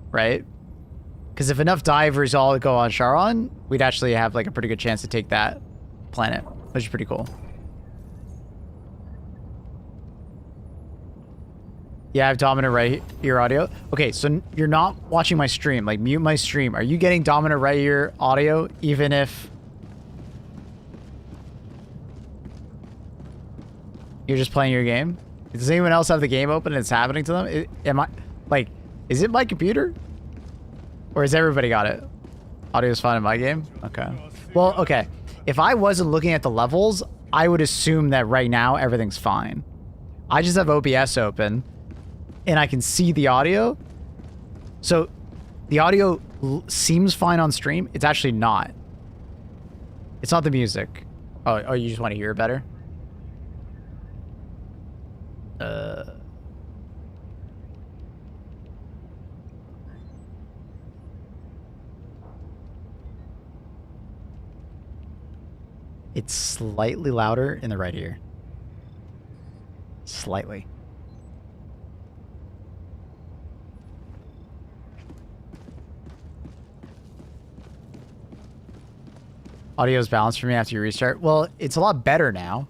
right? Because if enough divers all go on Charon, we'd actually have like a pretty good chance to take that planet, which is pretty cool. Yeah, I have dominant right ear audio. Okay, so you're not watching my stream. Like, mute my stream. Are you getting dominant right ear audio even if you're just playing your game? Does anyone else have the game open and it's happening to them? Is it my computer? Or has everybody got it? Audio's fine in my game? Okay. Well, okay. If I wasn't looking at the levels, I would assume that right now everything's fine. I just have OBS open, and I can see the audio. So, the audio seems fine on stream. It's actually not. It's not the music. Oh, you just want to hear it better? It's slightly louder in the right ear. Slightly. Audio's balanced for me after you restart. Well, it's a lot better now.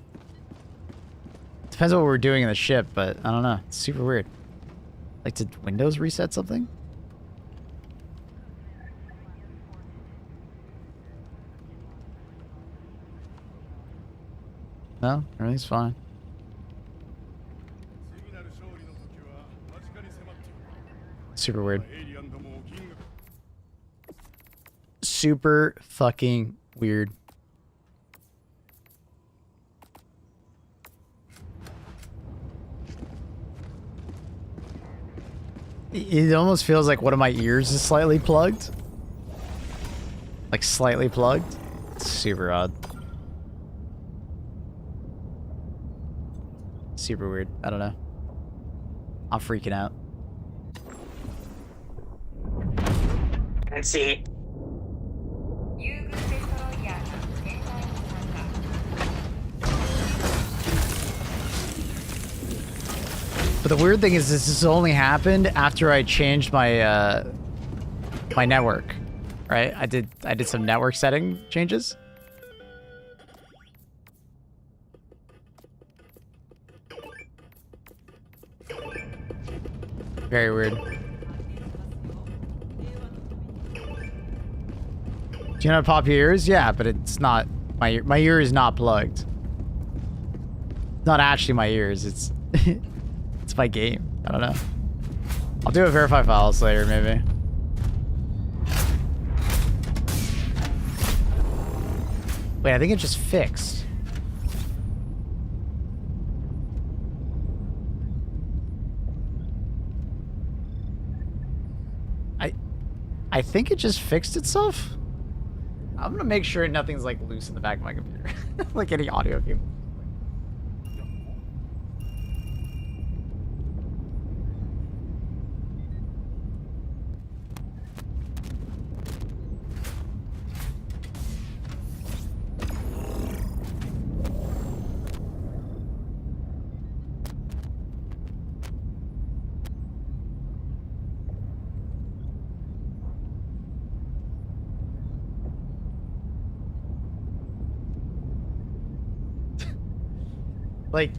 Depends on what we're doing in the ship, but I don't know. It's super weird. Like, did Windows reset something? No, everything's fine. Super weird. Super fucking weird. It almost feels like one of my ears is slightly plugged. Like slightly plugged. It's super odd. Super weird. I don't know. I'm freaking out. And see. But the weird thing is this has only happened after I changed my my network. Right? I did some network setting changes. Very weird. Do you know how to pop your ears? Yeah, but it's not my ear is not plugged. It's not actually my ears. It's it's my game. I don't know. I'll do a verify files later, maybe. Wait, I think it just fixed. I think it just fixed itself. I'm gonna make sure nothing's like loose in the back of my computer. Like any audio cable. Like,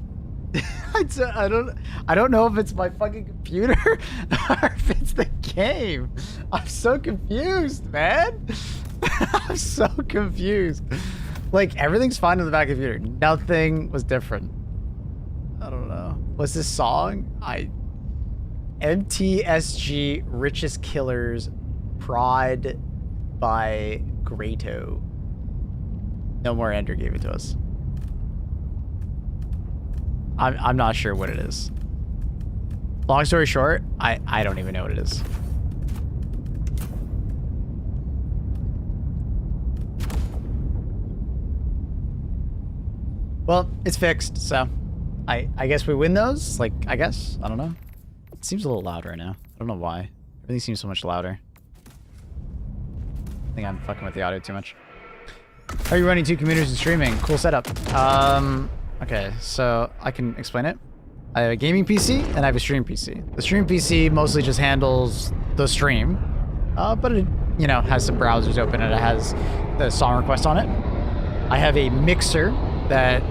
I don't know if it's my fucking computer or if it's the game. I'm so confused, man. I'm so confused. Like, everything's fine in the back computer. Nothing was different. I don't know. What's this song? MTSG Richest Killers Pride by Greto. No More Ender gave it to us. I'm not sure what it is. Long story short, I don't even know what it is. Well, it's fixed, so I guess we win those. Like, I guess. I don't know. It seems a little loud right now. I don't know why. Everything seems so much louder. I think I'm fucking with the audio too much. How are you running 2 computers and streaming? Cool setup. Okay, so I can explain it. I have a gaming PC and I have a stream PC. The stream PC mostly just handles the stream, but it, you know, has some browsers open and it has the song request on it. I have a mixer that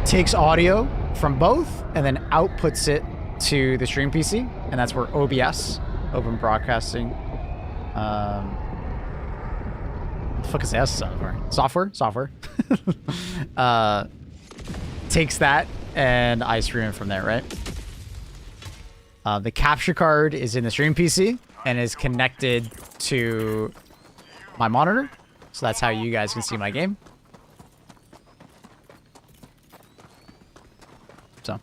takes audio from both and then outputs it to the stream PC, and that's where OBS, Open Broadcasting, what the fuck is S software? Software. Takes that and I stream it from there, right? The capture card is in the stream PC and is connected to my monitor. So that's how you guys can see my game. So,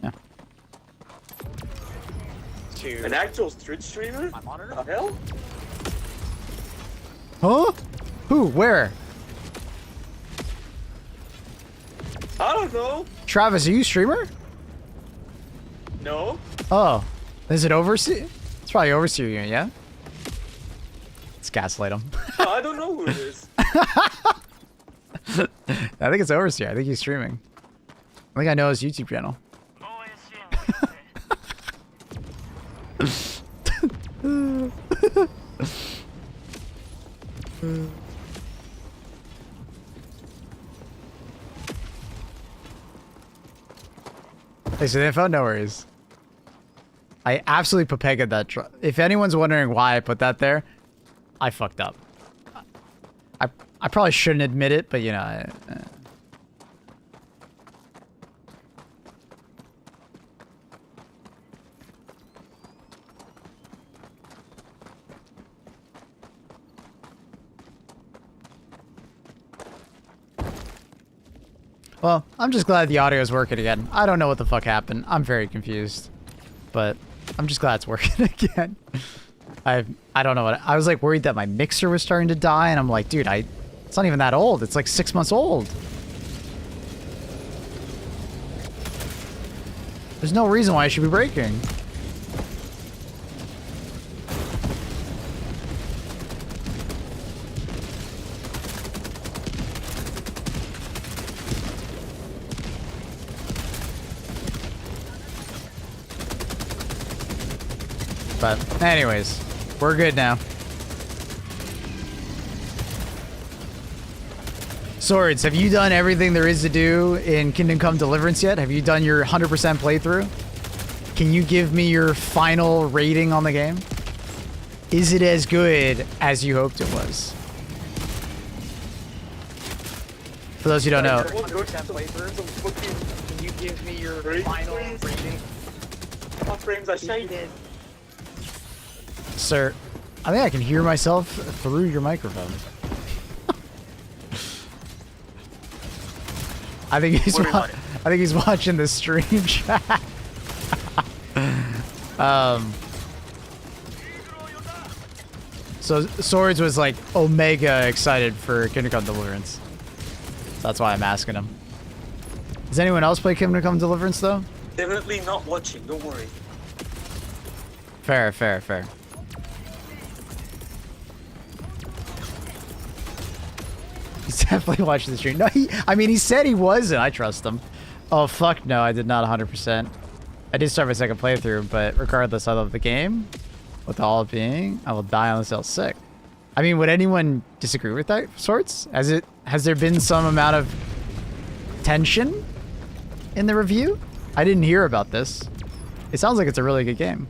yeah. An actual Twitch streamer? My monitor? The hell? Huh? Who? Where? I don't know. Travis, are you a streamer? No. Oh. Is it Overseer? It's probably Overseer unit, yeah? Let's gaslight him. I don't know who it is. I think it's Overseer. I think he's streaming. I think I know his YouTube channel. Hey, so the info? No worries. I absolutely papegaed that. If anyone's wondering why I put that there, I fucked up. I probably shouldn't admit it, but you know. Well, I'm just glad the audio is working again. I don't know what the fuck happened. I'm very confused. But I'm just glad it's working again. I don't know what... I was like worried that my mixer was starting to die, and I'm like, dude, it's not even that old. It's like 6 months old. There's no reason why it should be breaking. But anyways, we're good now. Swords, have you done everything there is to do in Kingdom Come Deliverance yet? Have you done your 100% playthrough? Can you give me your final rating on the game? Is it as good as you hoped it was? For those who don't know. 100% playthrough. Can you give me your final rating? My frames are shaking. Sir, I think I can hear myself through your microphone. I think he's watching the stream chat. So Swords was like omega excited for Kingdom Come Deliverance. So that's why I'm asking him. Does anyone else play Kingdom Come Deliverance though? Definitely not watching, don't worry. Fair, fair, fair. He's definitely watching the stream. No, I mean, he said he wasn't. I trust him. Oh, fuck no, I did not 100%. I did start my second playthrough, but regardless, I love the game. With all it being, I will die on this L sick. I mean, would anyone disagree with that, Sorts? Has there been some amount of tension in the review? I didn't hear about this. It sounds like it's a really good game.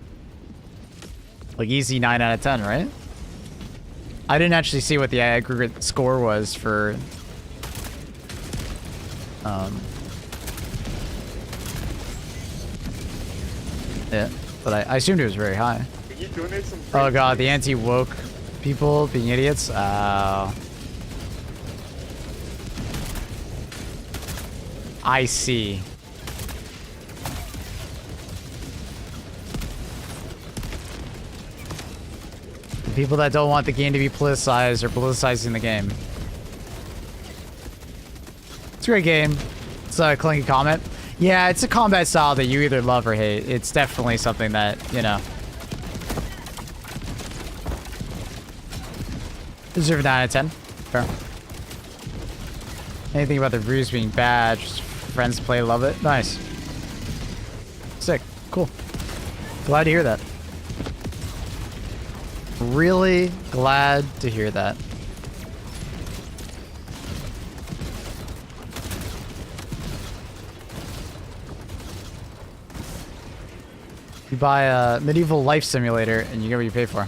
Like easy 9 out of 10, right? I didn't actually see what the aggregate score was for yeah, but I assumed it was very high. Can you donate some? Oh god, the anti-woke people being idiots. I see. People that don't want the game to be politicized or politicizing the game. It's a great game. It's a clinky comment. Yeah, it's a combat style that you either love or hate. It's definitely something that, you know. Deserve 9 out of 10. Fair. Anything about the reviews being bad, just friends play, love it. Nice. Sick. Cool. Glad to hear that. Really glad to hear that. You buy a medieval life simulator and you get what you pay for.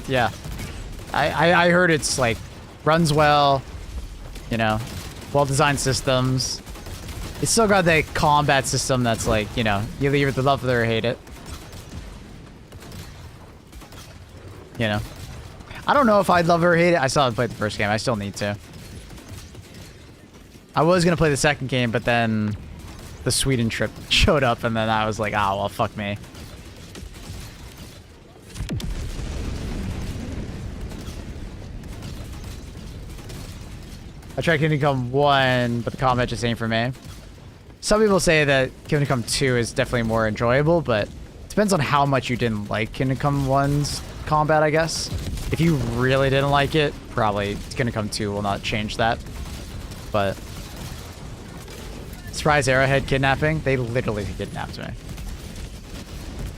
Yeah. I heard it's like runs well, you know, well-designed systems. It's still got that combat system that's like, you know, you either love it or hate it. You know, I don't know if I'd love or hate it. I still haven't played the first game. I still need to. I was going to play the second game, but then the Sweden trip showed up, and then I was like, oh, well, fuck me. I tried Kingdom Come 1, but the combat just ain't for me. some people say that Kingdom Come 2 is definitely more enjoyable, but it depends on how much you didn't like Kingdom Come 1's combat, I guess. If you really didn't like it, probably Kingdom Come 2 will not change that. But surprise Arrowhead kidnapping? They literally kidnapped me.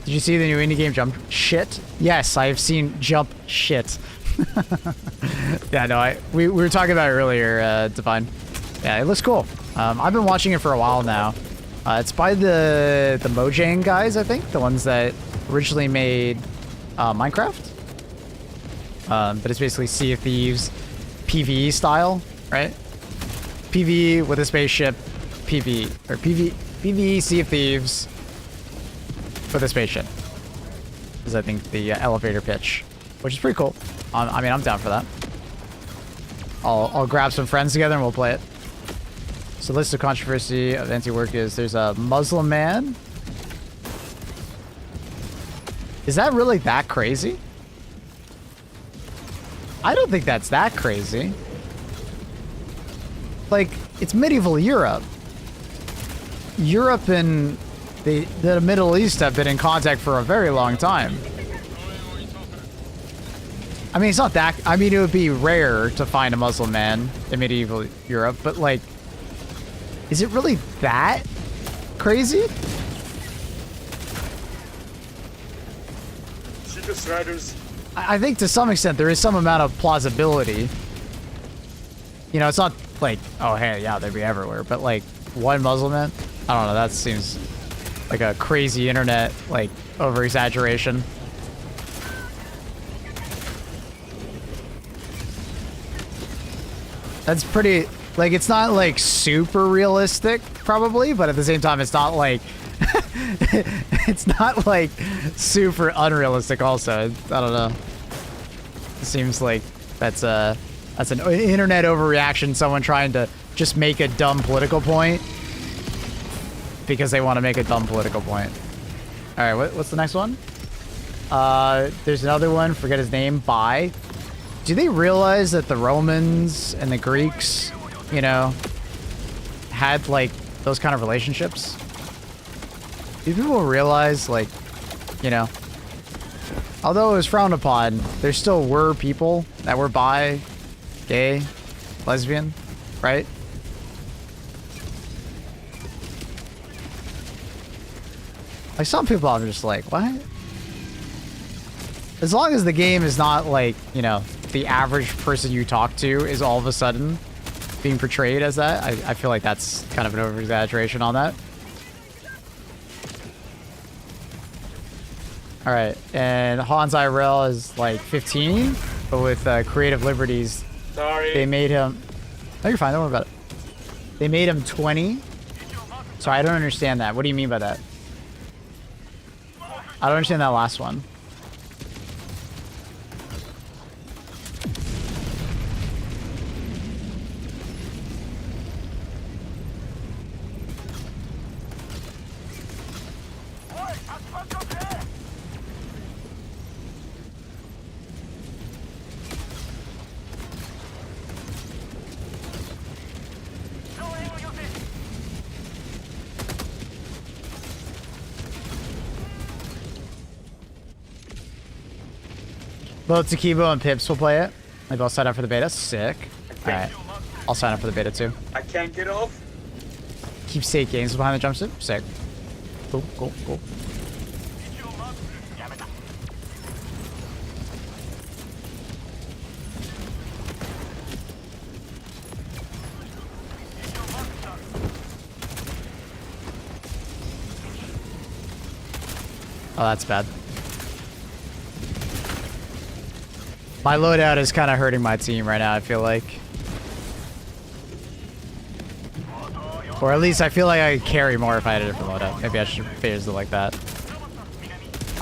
Did you see the new indie game Jump Shit? Yes, I've seen Jump Shit. Yeah, no, we were talking about it earlier, Divine. Yeah, it looks cool. I've been watching it for a while now. It's by the Mojang guys, I think, the ones that originally made Minecraft. But it's basically Sea of Thieves PvE style, right? PvE with a spaceship, PvE Sea of Thieves with a spaceship. Is I think the elevator pitch, which is pretty cool. I mean, I'm down for that. I'll grab some friends together and we'll play it. So list of controversy of anti-work is there's a Muslim man. Is that really that crazy? I don't think that's that crazy. Like, it's medieval Europe. Europe and the Middle East have been in contact for a very long time. I mean, it's not that... I mean, it would be rare to find a Muslim man in medieval Europe, but, like... Is it really that crazy? Cheapest riders. I think to some extent there is some amount of plausibility. You know, it's not like, oh, hey, yeah, they'd be everywhere. But, like, one Muslim man? I don't know, that seems like a crazy internet, like, over-exaggeration. That's pretty... Like, it's not, like, super realistic, probably, but at the same time, it's not, like... it's not, like, super unrealistic also. I don't know. It seems like that's an internet overreaction, someone trying to just make a dumb political point because they want to make a dumb political point. Alright, what's the next one? There's another one, forget his name, Bai. Do they realize that the Romans and the Greeks... you know, had, like, those kind of relationships? Do people realize, like, you know, although it was frowned upon, there still were people that were bi, gay, lesbian, right? Like, some people are just like, what? As long as the game is not, like, you know, the average person you talk to is all of a sudden being portrayed as that, I feel like that's kind of an over-exaggeration on that. Alright, and Hans IRL is like 15, but with creative liberties, Sorry. they made him... No, you're fine, don't worry about it. They made him 20. Sorry, I don't understand that. What do you mean by that? I don't understand that last one. Both Takibo and Pips will play it. Maybe I'll sign up for the beta. Sick. Alright. I'll sign up for the beta too. I can't get off. Keepsake Games behind the jumpsuit. Sick. Cool, cool, cool. Oh, that's bad. My loadout is kind of hurting my team right now, I feel like. Or at least I feel like I could carry more if I had a different loadout. Maybe I should phase it like that.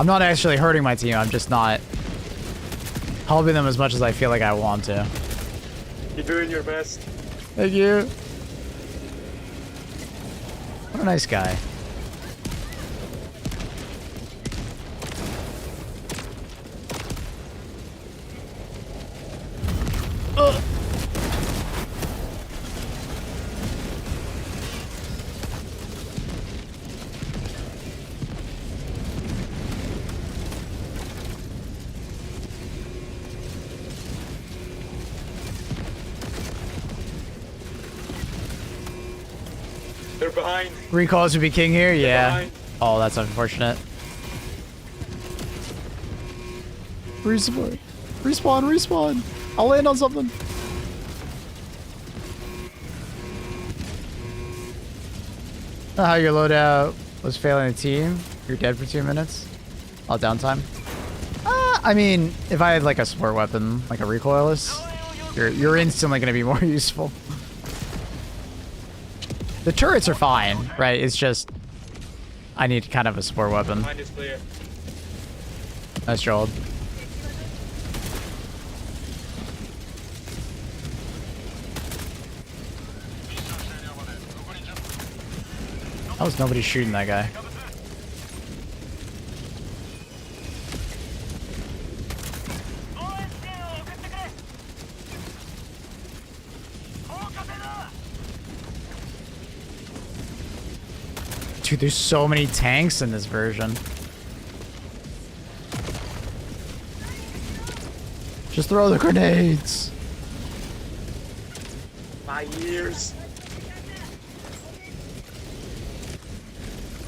I'm not actually hurting my team, I'm just not helping them as much as I feel like I want to. You're doing your best. Thank you. What a nice guy. behind. Recalls would be king here? Yeah. behind. Oh, that's unfortunate. Respawn. Respawn, respawn. I'll land on something. How your loadout was failing the team. You're dead for 2 minutes. All downtime. I mean, if I had like a support weapon, like a recoilless, you're instantly going to be more useful. The turrets are fine, right? It's just I need kind of a support weapon. Behind is clear. Nice job. How was nobody shooting that guy? Dude, there's so many tanks in this version. Just throw the grenades. My ears.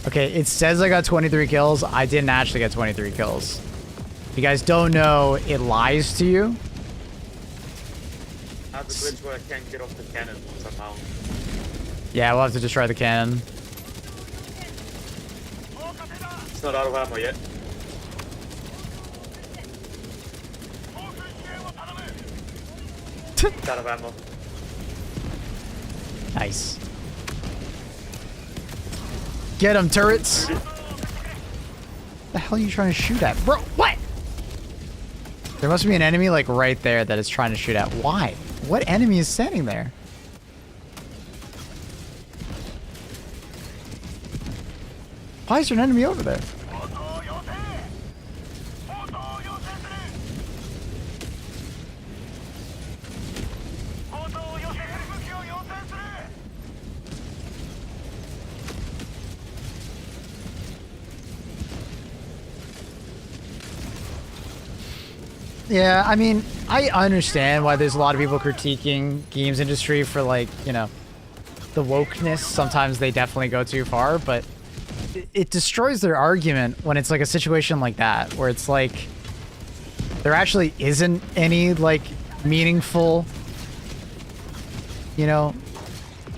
Okay, it says I got 23 kills. I didn't actually get 23 kills. If you guys don't know, it lies to you. I have a glitch where I can't get off the cannon somehow. Yeah, we'll have to destroy the cannon. It's not out of ammo yet. It's out of ammo. Nice. Get him, turrets. The hell are you trying to shoot at? Bro, what? There must be an enemy like right there that is trying to shoot at. Why? What enemy is standing there? Why is there an enemy over there? Yeah, I mean, I understand why there's a lot of people critiquing games industry for like, you know, the wokeness. Sometimes they definitely go too far, but it destroys their argument when it's like a situation like that, where it's like there actually isn't any like meaningful, you know,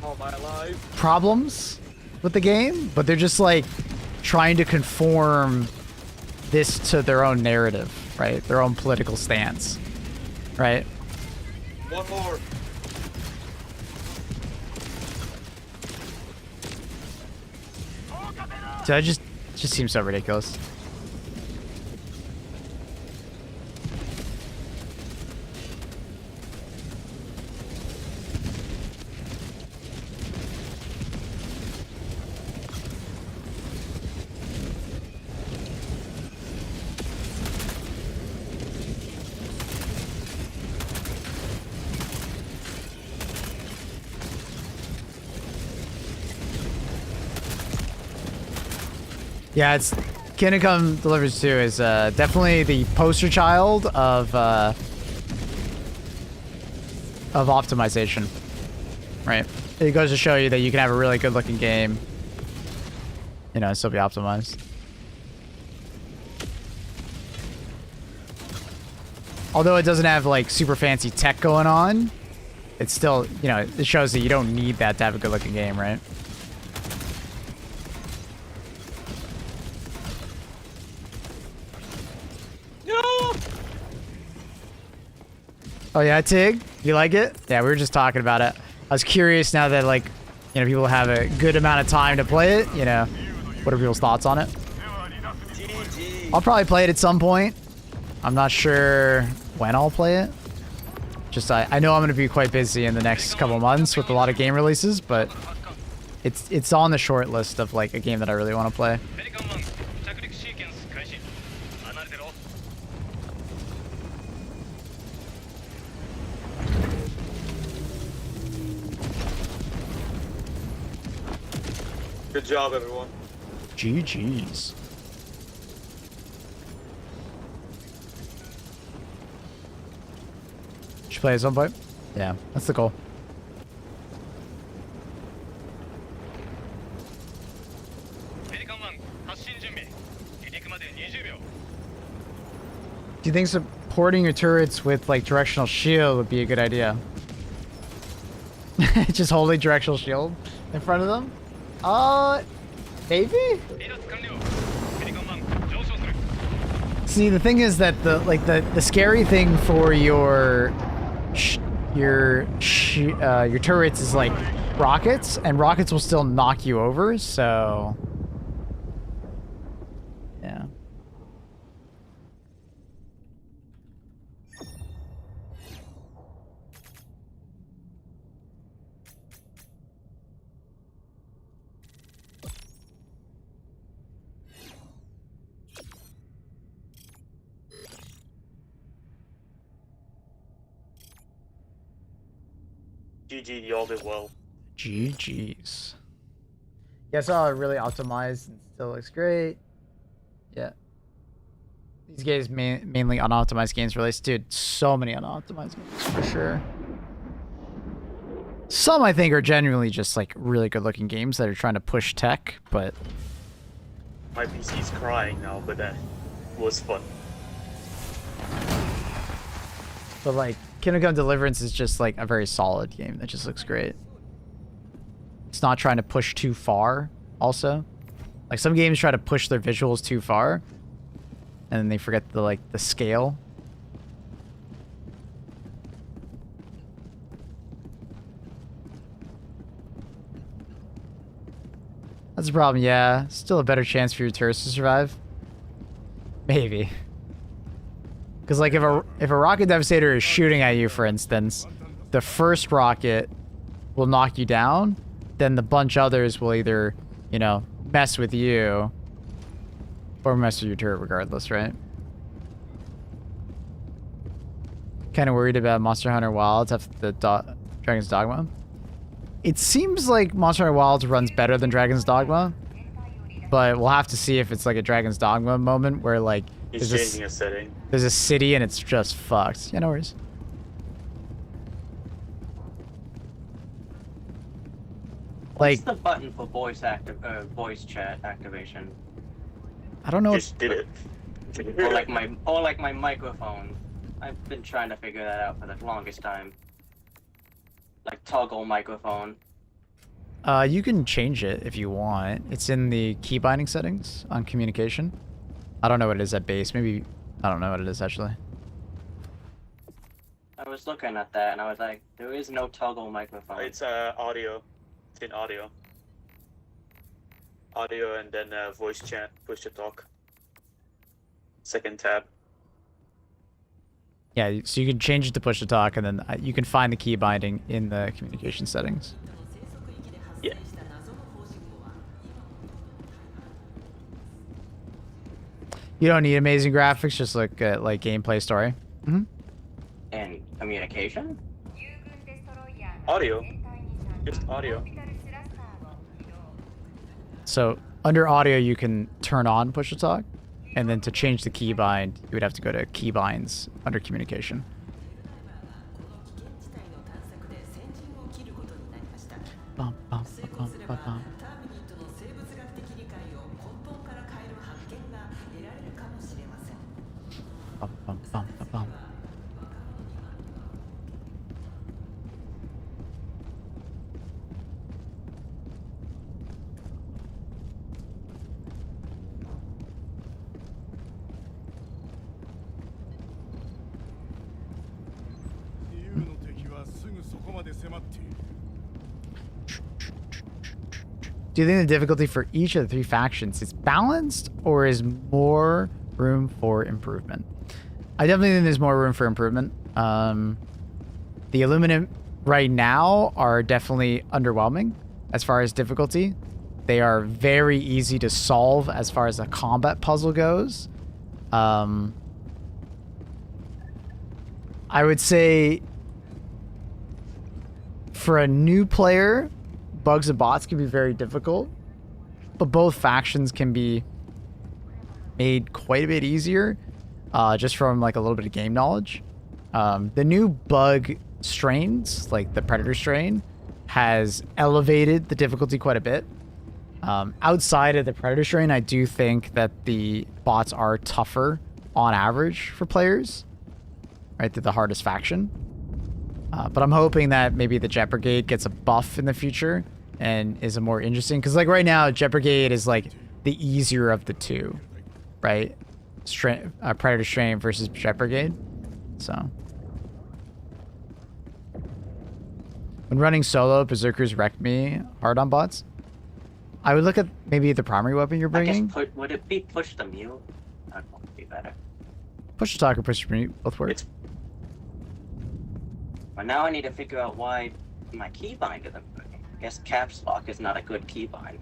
All my life. problems with the game, but they're just like trying to conform this to their own narrative, right? Their own political stance, right? One more. So that just seems so ridiculous. Yeah, it's Kingdom Come Deliverance 2 is definitely the poster child of optimization, right? It goes to show you that you can have a really good looking game, you know, and still be optimized. Although it doesn't have like super fancy tech going on, it's still, you know, it shows that you don't need that to have a good looking game, right? Oh yeah, Tig? You like it? Yeah, we were just talking about it. I was curious now that like, you know, people have a good amount of time to play it, you know, what are people's thoughts on it? GG. I'll probably play it at some point. I'm not sure when I'll play it. Just I know I'm going to be quite busy in the next couple months with a lot of game releases, but it's on the short list of like a game that I really want to play. Good job, everyone. GG's. Should play at some point? Yeah, that's the goal. Do you think supporting your turrets with like directional shield would be a good idea? Just holding directional shield in front of them? Maybe? See, the thing is that the scary thing for your turrets is like rockets, and rockets will still knock you over, so yeah. GG, y'all did well. GG's. Yeah, I saw it really optimized and still looks great. Yeah. These games mainly unoptimized games released. Dude, so many unoptimized games for sure. Some I think are genuinely just like really good looking games that are trying to push tech, but My PC's crying now, but that was fun. but like Kingdom Come Deliverance is just like a very solid game that just looks great. It's not trying to push too far also. Like some games try to push their visuals too far and then they forget the scale. That's the problem, yeah. Still a better chance for your turrets to survive. Maybe. Because like if a rocket devastator is shooting at you, for instance, the first rocket will knock you down, then the bunch others will either, you know, mess with you or mess with your turret regardless, right? Kind of worried about Monster Hunter Wilds after the Dragon's Dogma. It seems like Monster Hunter Wilds runs better than Dragon's Dogma, but we'll have to see if it's like a Dragon's Dogma moment where like He's changing a setting. there's a city and it's just fucked. Yeah, no worries. What's Like, the button for voice chat activation? I don't know. Just did it. Or like my microphone. I've been trying to figure that out for the longest time. Like toggle microphone. You can change it if you want. It's in the key binding settings on communication. I don't know what it is at base. Maybe I don't know what it is actually. I was looking at that and I was like, there is no toggle microphone. It's audio. It's in audio. Audio and then voice chat, push to talk. Second tab. Yeah, so you can change it to push to talk, and then you can find the key binding in the communication settings. Yeah. You don't need amazing graphics, just like gameplay story. Mm-hmm. And communication? Audio. Just audio. So under audio, you can turn on push to talk, and then to change the keybind, you would have to go to keybinds under communication. Bum, bum, bum, bum, bum. Bum, bum, bum, bum, bum. Do you think the difficulty for each of the three factions is balanced, or is more room for improvement? I definitely think there's more room for improvement. The Illuminate right now are definitely underwhelming as far as difficulty. They are very easy to solve as far as a combat puzzle goes. I would say for a new player, bugs and bots can be very difficult, but both factions can be made quite a bit easier just from like a little bit of game knowledge. The new bug strains, like the Predator strain, has elevated the difficulty quite a bit. Outside of the Predator strain, I do think that the bots are tougher on average for players. Right, they're the hardest faction. But I'm hoping that maybe the Jet Brigade gets a buff in the future and is a more interesting... Because, like, right now, Jet Brigade is, like, the easier of the two, right? Predator strain versus Jet Brigade. So... When running solo, Berserkers wreck me hard on bots. I would look at maybe the primary weapon you're bringing. I guess would it be push the mute? That would be better. Push the talk or push the mute, both work. But now I need to figure out why my keybind isn't working. I guess caps lock is not a good keybind.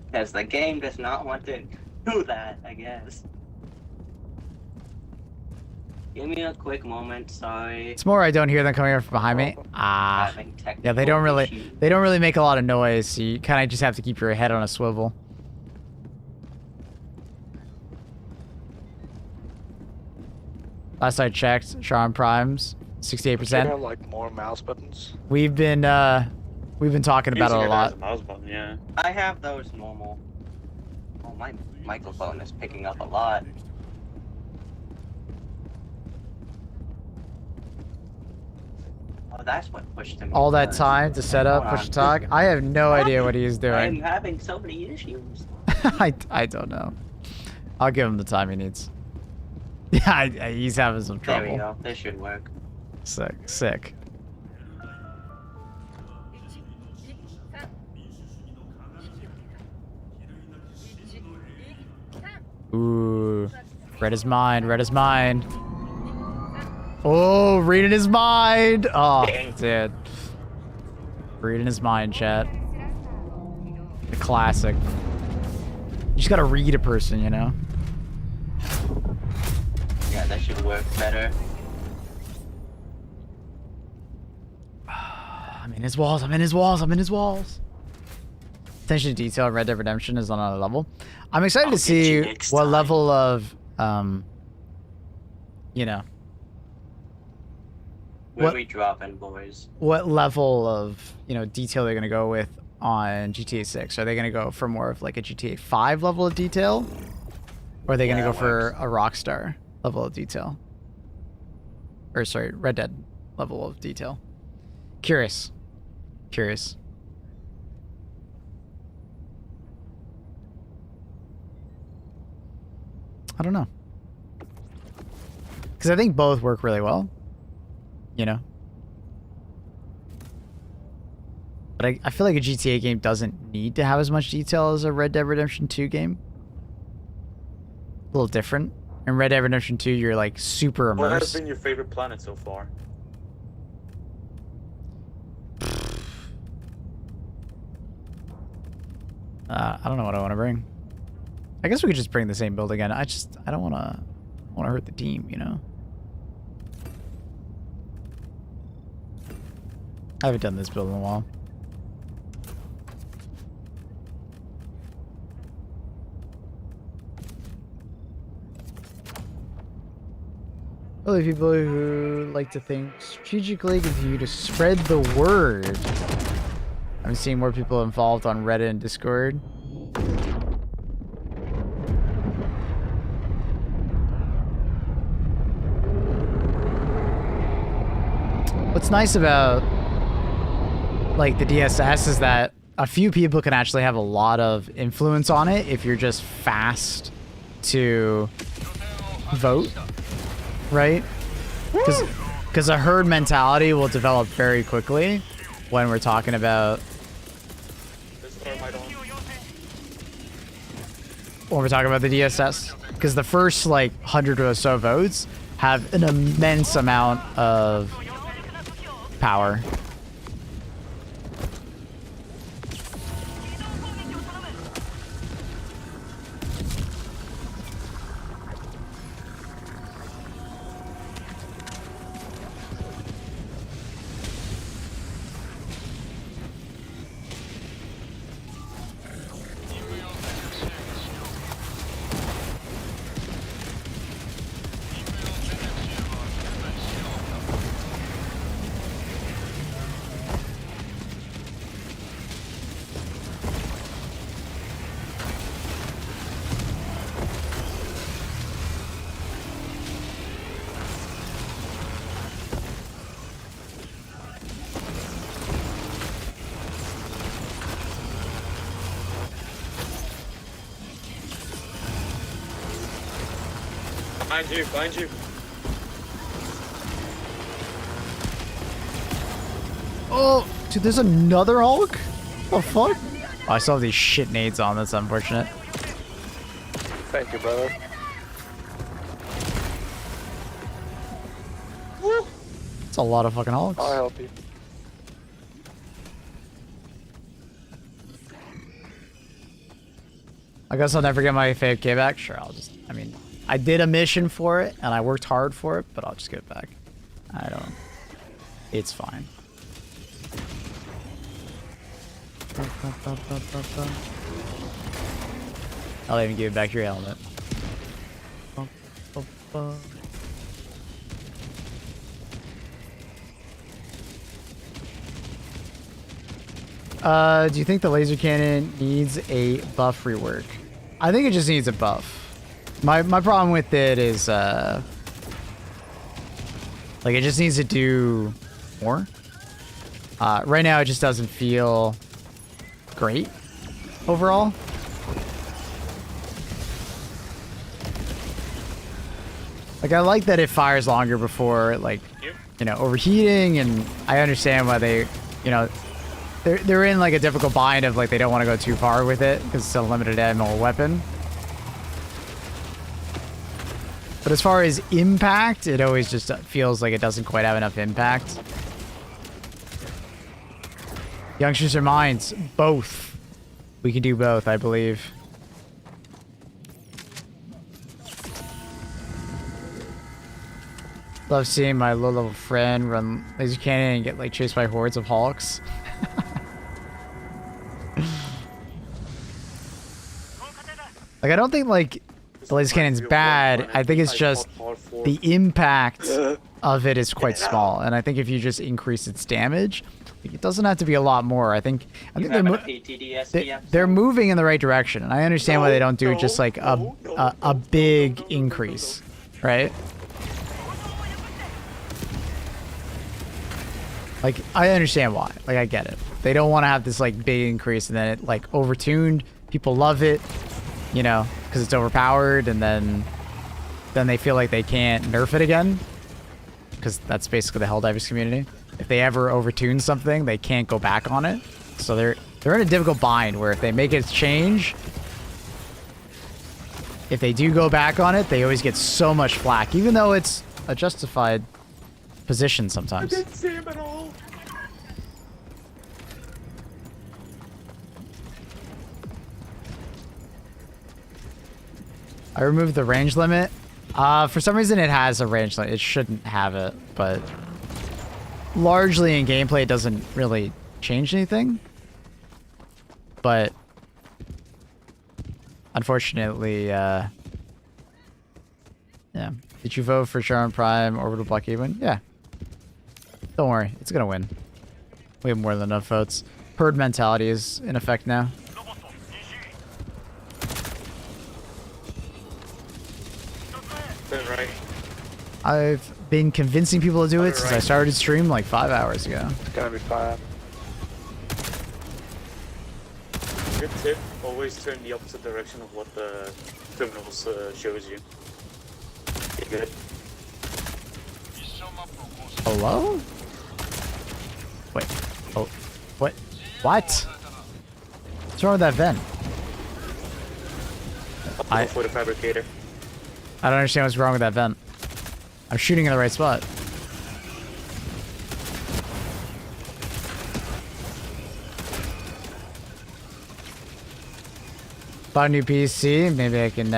Because the game does not want to do that, I guess. Give me a quick moment, sorry. It's more I don't hear them coming up from behind me. Yeah, they don't really make a lot of noise, so you kind of just have to keep your head on a swivel. Last I checked, Charm Primes, 68%. You have like more mouse buttons. We've been talking about it a lot. As a mouse button, yeah. I have those normal. Oh, my microphone is picking up a lot. Oh, that's what pushed him. All that time to set up, push talk. I have no idea what he's I'm doing. having so many issues. I don't know. I'll give him the time he needs. Yeah, he's having some trouble. There we go. This should work. Sick. Ooh. Red is mine. Oh, reading his mind. Oh, dude. Reading his mind, chat. The classic. You just gotta read a person, you know? Yeah, that should work better. I'm in his walls. Attention to detail in Red Dead Redemption is on another level. I'm excited to see what level of, you know. Where we dropping, boys? What level of, you know, detail they're going to go with on GTA 6? Are they going to go for more of like a GTA 5 level of detail? Or are they going to go for a Rockstar level of detail? Or sorry, Red Dead level of detail. Curious. I don't know. Because I think both work really well. You know? But I feel like a GTA game doesn't need to have as much detail as a Red Dead Redemption 2 game. A little different. In Red Dead Redemption 2, you're like super immersed. What has been your favorite planet so far? I don't know what I want to bring. I guess we could just bring the same build again. I don't want to hurt the team, you know? I haven't done this build in a while. Other people who like to think strategically continue to spread the word. I'm seeing more people involved on Reddit and Discord. What's nice about like the DSS is that a few people can actually have a lot of influence on it if you're just fast to vote, right? Because a herd mentality will develop very quickly when we're talking about the DSS. Because the first like 100 or so votes have an immense amount of power. Behind you, behind you. Oh, dude, there's another Hulk? What the fuck? Oh, I still have these shit nades on. That's unfortunate. Thank you, brother. It's a lot of fucking Hulks. I'll help you. I guess I'll never get my AFK back. Sure, I'll just... I mean, I did a mission for it, and I worked hard for it, but I'll just get it back. I don't... It's fine. I'll even give you back your helmet. Do you think the laser cannon needs a buff rework? I think it just needs a buff. My problem with it is like it just needs to do more. Right now it just doesn't feel great overall. Like I like that it fires longer before like you know overheating, and I understand why they they're in like a difficult bind of like they don't want to go too far with it because it's a limited ammo weapon. But as far as impact, it always just feels like it doesn't quite have enough impact. Youngsters or mines, both. We can do both, I believe. Love seeing my low-level friend run laser cannon and get like chased by hordes of Hulks. Like I don't think like the laser cannon's bad. I think it's just the impact of it is quite small, and I think if you just increase its damage, like, it doesn't have to be a lot more. I think they're moving in the right direction, and I understand why they don't do just like a big increase, right? Like I understand why. Like I get it. They don't want to have this like big increase and then it like overtuned. People love it. You know, because it's overpowered, and then they feel like they can't nerf it again, because that's basically the Helldivers community. If they ever overtune something, they can't go back on it. So they're in a difficult bind where if they make it change, if they do go back on it, they always get so much flack, even though it's a justified position sometimes. I didn't see him at all. I removed the range limit. For some reason it has a range limit. It shouldn't have it, but largely in gameplay it doesn't really change anything. But unfortunately, yeah. Did you vote for Sharon Prime Orbital Blockade win? Yeah. Don't worry, it's gonna win. We have more than enough votes. Herd mentality is in effect now. Right. I've been convincing people to do it since I started stream like 5 hours ago. It's gonna be fine. Good tip, always turn the opposite direction of what the terminals shows you. Get good. Hello? Wait. Oh. What? What? What's wrong with that vent? For the fabricator. I don't understand what's wrong with that vent. I'm shooting in the right spot. Bought a new PC. Maybe I can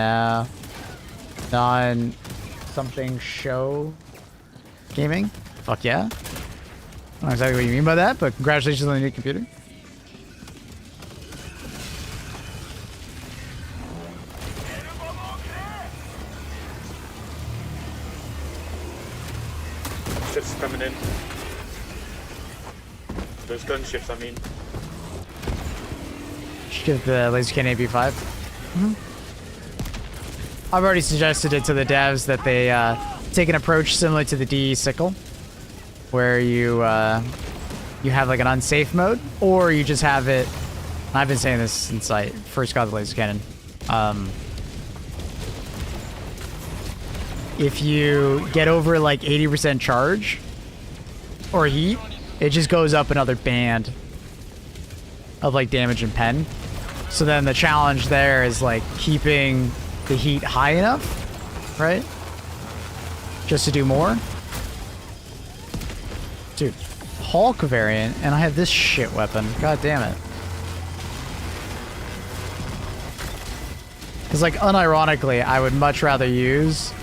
non-something show gaming. Fuck yeah. I don't know exactly what you mean by that, but congratulations on the new computer. Ships coming in. Those gunships, I mean. Ship the laser cannon AB5. I've already suggested it to the devs that they take an approach similar to the DE sickle, where you have like an unsafe mode, or you just have it. I've been saying this since I first got the laser cannon. if you get over like 80% charge or heat, it just goes up another band of like damage and pen. So then the challenge there is like keeping the heat high enough, right? Just to do more. Dude, Hulk variant, and I have this shit weapon. God damn it. Because, like, unironically, I would much rather use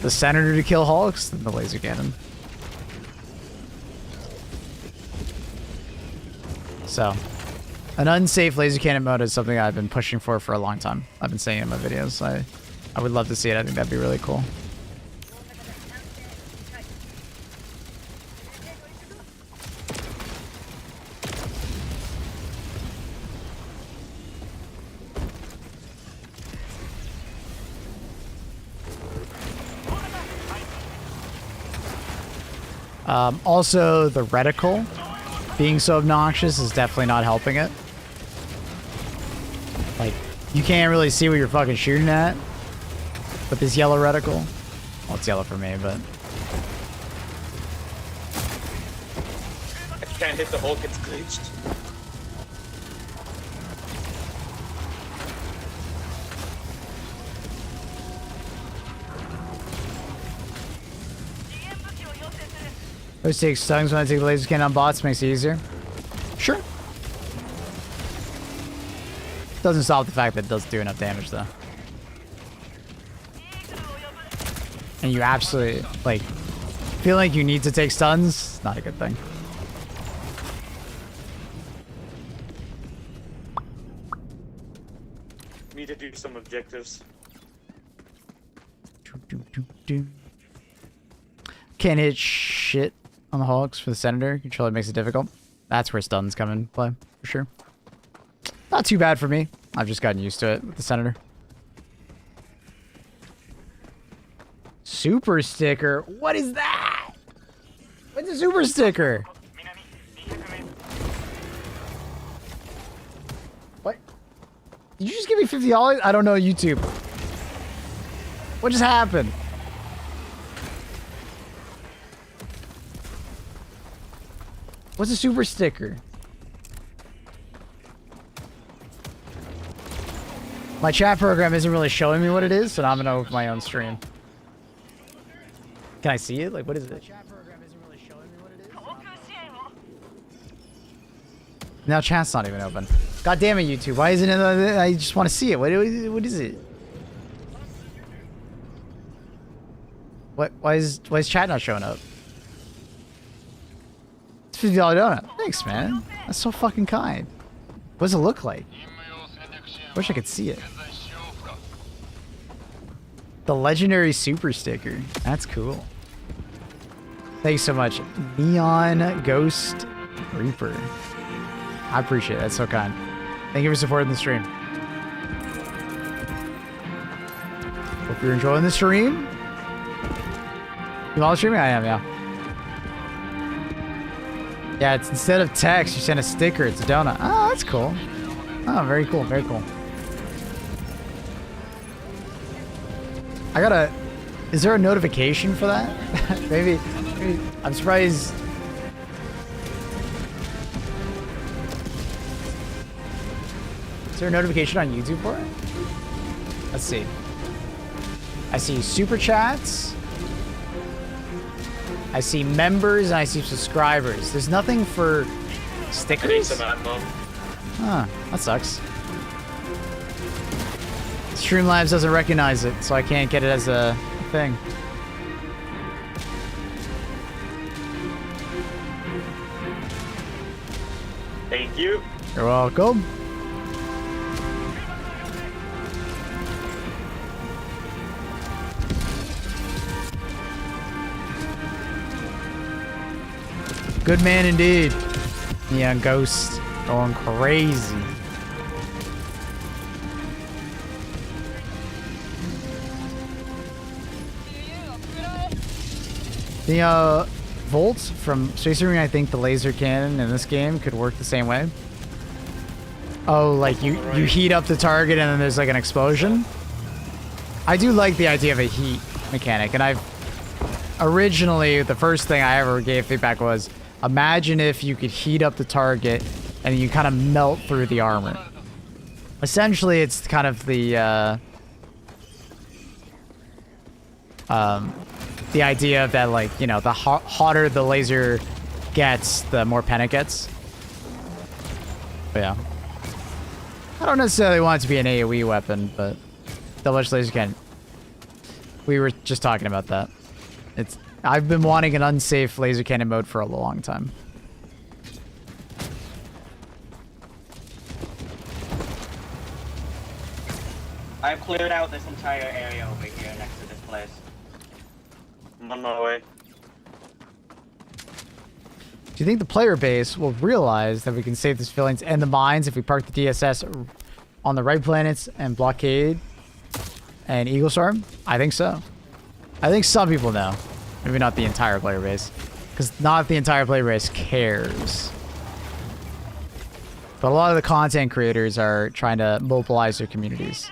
the Senator to kill Hulks than the laser cannon. So, an unsafe laser cannon mode is something I've been pushing for a long time. I've been saying it in my videos. I would love to see it. I think that'd be really cool. Also, the reticle being so obnoxious is definitely not helping it. Like, you can't really see what you're fucking shooting at with this yellow reticle. Well, it's yellow for me, but... I can't hit the Hulk, it's glitched. Those take stungs when I take the laser cannon on bots, makes it easier. Sure. Doesn't stop the fact that it does do enough damage, though. And you absolutely, like, feel like you need to take stuns, not a good thing. Need to do some objectives. Can't hit shit on the Hulks for the Senator. Controller makes it difficult. That's where stuns come in play, for sure. Not too bad for me. I've just gotten used to it with the Senator. Super sticker? What is that? What's a super sticker? What? Did you just give me $50? I don't know YouTube. What just happened? What's a super sticker? My chat program isn't really showing me what it is, so now I'm gonna open my own stream. Can I see it? Like, what is it? My chat program isn't really showing me what it is. Now chat's not even open. God damn it, YouTube. Why isn't it? I just want to see it. What is it? Why is chat not showing up? $50 donut. Thanks, man. That's so fucking kind. What does it look like? Wish I could see it. The legendary super sticker. That's cool. Thanks so much. Neon Ghost Reaper. I appreciate it. That's so kind. Thank you for supporting the stream. Hope you're enjoying the stream. You all streaming? I am, yeah. Yeah, it's instead of text, you send a sticker. It's a donut. Oh, that's cool. Oh, very cool. Very cool. I gotta... Is there a notification for that? maybe... I'm surprised... Is there a notification on YouTube for it? Let's see. I see super chats. I see members and I see subscribers. There's nothing for stickers? Huh, that sucks. Streamlabs doesn't recognize it, so I can't get it as a thing. Thank you. You're welcome. Good man indeed. Yeah, Ghost going crazy. The volts from Space Marine, I think the laser cannon in this game could work the same way. Oh, like you heat up the target and then there's like an explosion. I do like the idea of a heat mechanic, and I've originally, the first thing I ever gave feedback was, imagine if you could heat up the target and you kind of melt through the armor. Essentially, it's kind of the idea of that, like, you know, the hotter the laser gets, the more pen it gets. But yeah. I don't necessarily want it to be an AoE weapon, but double-edged laser cannon. We were just talking about that. I've been wanting an unsafe laser cannon mode for a long time. I've cleared out this entire area over here next to this place. I'm on my way. Do you think the player base will realize that we can save the civilians and the mines if we park the DSS on the right planets and blockade and Eagle Storm? I think so. I think some people know. Maybe not the entire player base. Because not the entire player base cares. But a lot of the content creators are trying to mobilize their communities.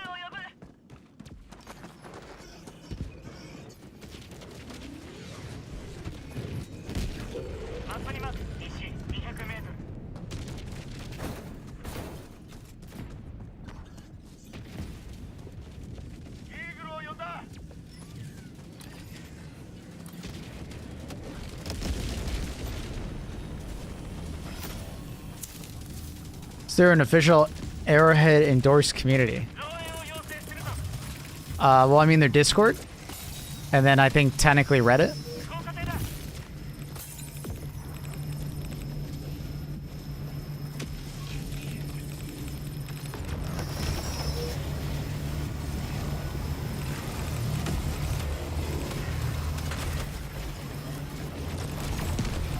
Is there an official Arrowhead endorsed community? Well, I mean, their Discord. And then I think technically Reddit. I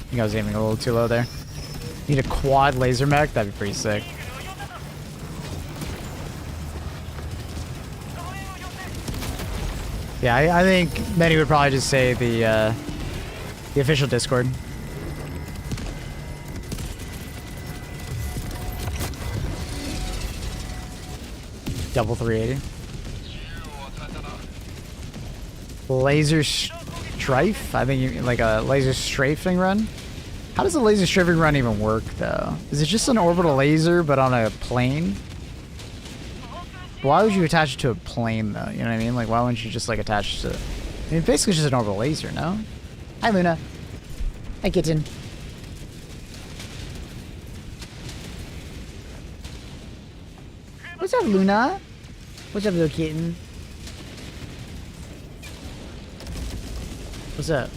think I was aiming a little too low there. Need a quad laser mech? That'd be pretty sick. Yeah, I think many would probably just say the official Discord. Double 380. Laser strafe? I think you like a laser strafing run. How does a laser strafing run even work, though? Is it just an orbital laser, but on a plane? Why would you attach it to a plane, though? You know what I mean? Like, why wouldn't you just, like, attach it to... I mean, basically just an orbital laser, no? Hi, Luna. Hi, kitten. What's up, Luna? What's up, little kitten? What's up?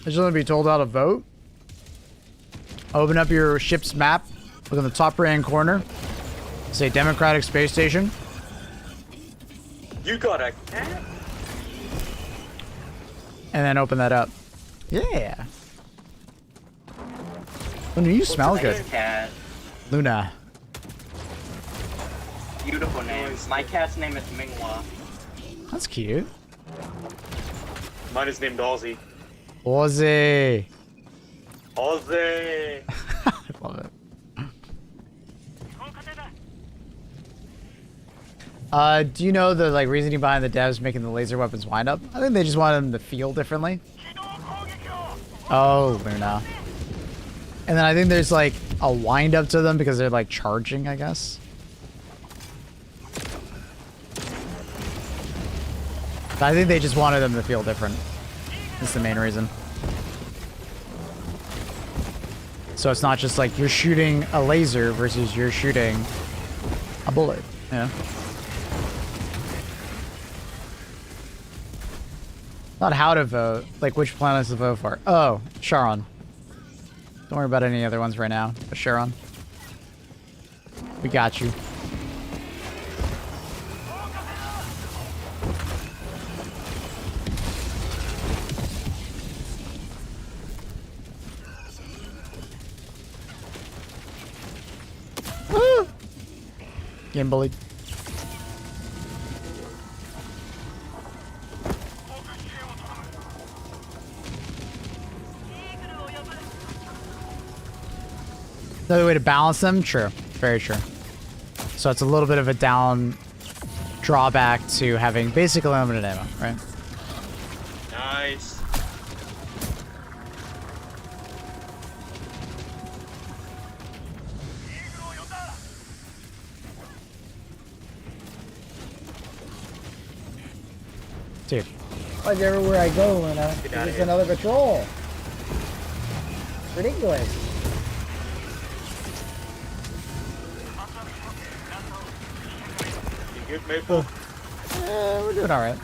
I just want to be told how to vote. Open up your ship's map. Look in the top right-hand corner. Say Democratic Space Station. You got a cat? And then open that up. Yeah. Luna, you smell good. Cat. Luna. Beautiful name. My cat's name is Minghua. That's cute. Mine is named Ozzy. Ozzy. Ozzy! I love it. Do you know the like reasoning behind the devs making the laser weapons wind up? I think they just wanted them to feel differently. Oh, Luna. And then I think there's like a wind up to them because they're like charging, I guess. But I think they just wanted them to feel different. That's the main reason. So it's not just like you're shooting a laser versus you're shooting a bullet. Yeah. Not how to vote, like which planets to vote for. Oh, Charon. Don't worry about any other ones right now, but Charon. We got you. Getting bullied. Another way to balance them? True. Very true. So it's a little bit of a down drawback to having basically unlimited ammo, right? Nice. Dude. Like everywhere I go, and Get outta there's here. another patrol. Ridiculous. You good, Maple? We're doing alright.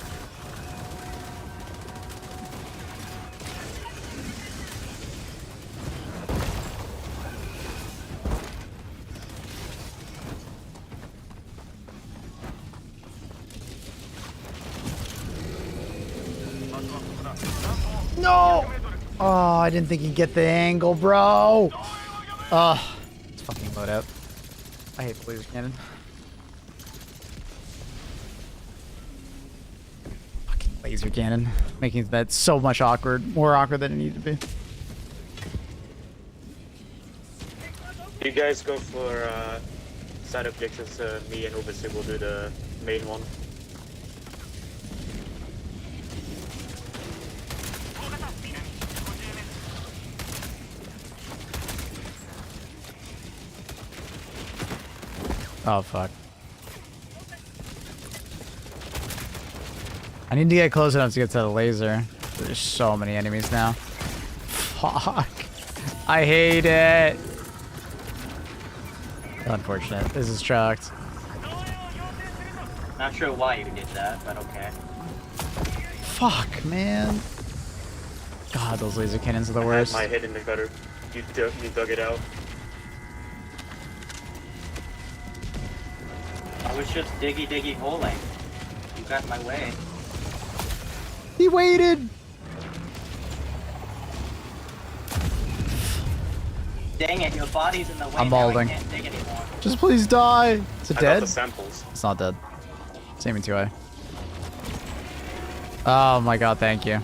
No! Oh, I didn't think he'd get the angle, bro. It's fucking loadout. I hate the laser cannon. Fucking laser cannon. Making that so much awkward. More awkward than it needed to be. You guys go for side objectives. Me and Obviously will do the main one. Oh, fuck. I need to get close enough to get to the laser. There's so many enemies now. Fuck. I hate it. Unfortunate. This is trucked. Not sure why you did that, but okay. Fuck, man. God, those laser cannons are the I had worst. my head in the gutter. You dug it out. I was just diggy holing. You got in my way. He waited. Dang it, your body's in the way. I'm now, balding. I can't dig anymore. Just please die. Is it I got dead? the samples. It's not dead. Same in 2A. Oh my god, thank you.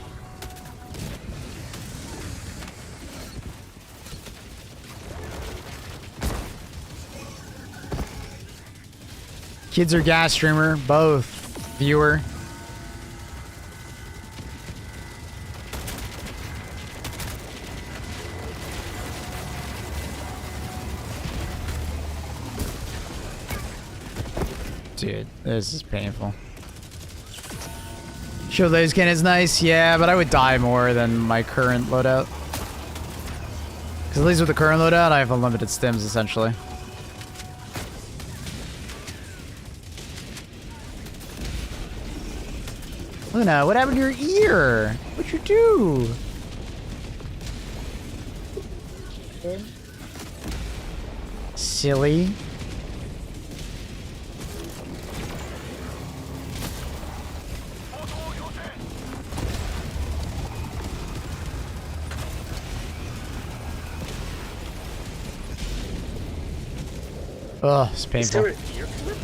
Kids or gas streamer, both. Viewer. Dude, this is painful. Sure, laser cannon is nice, yeah, but I would die more than my current loadout. Because at least with the current loadout, I have unlimited stims, essentially. Luna, what happened to your ear? What'd you do? Silly. Ugh, it's Is painful. there an ear clip?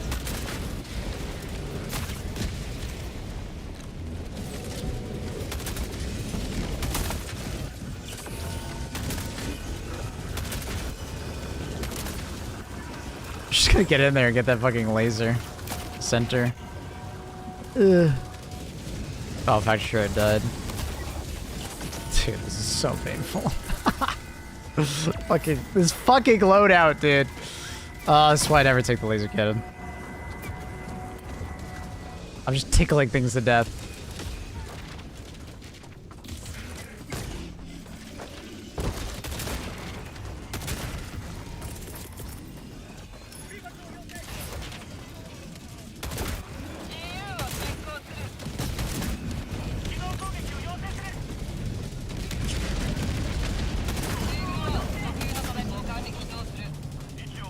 Just gonna get in there and get that fucking laser. Center. Ugh. Oh, I'm sure it died. Dude, this is so painful. This fucking loadout, dude. That's why I never take the laser cannon. I'm just tickling things to death.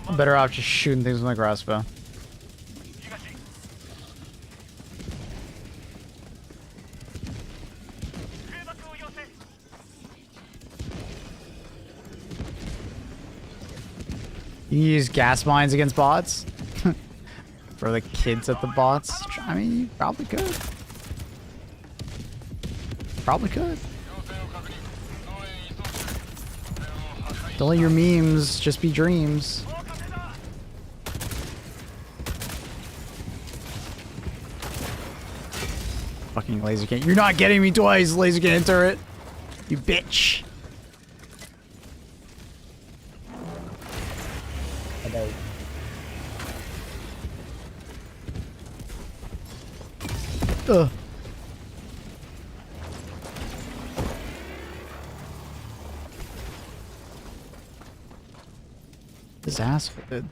I'm better off just shooting things with my crossbow. You use gas mines against bots? Throw the kids at the bots. I mean, you probably could. Probably could. Don't let your memes just be dreams. Fucking laser cannon. You're not getting me twice, laser cannon turret. You bitch. Ugh. This asshole, dude.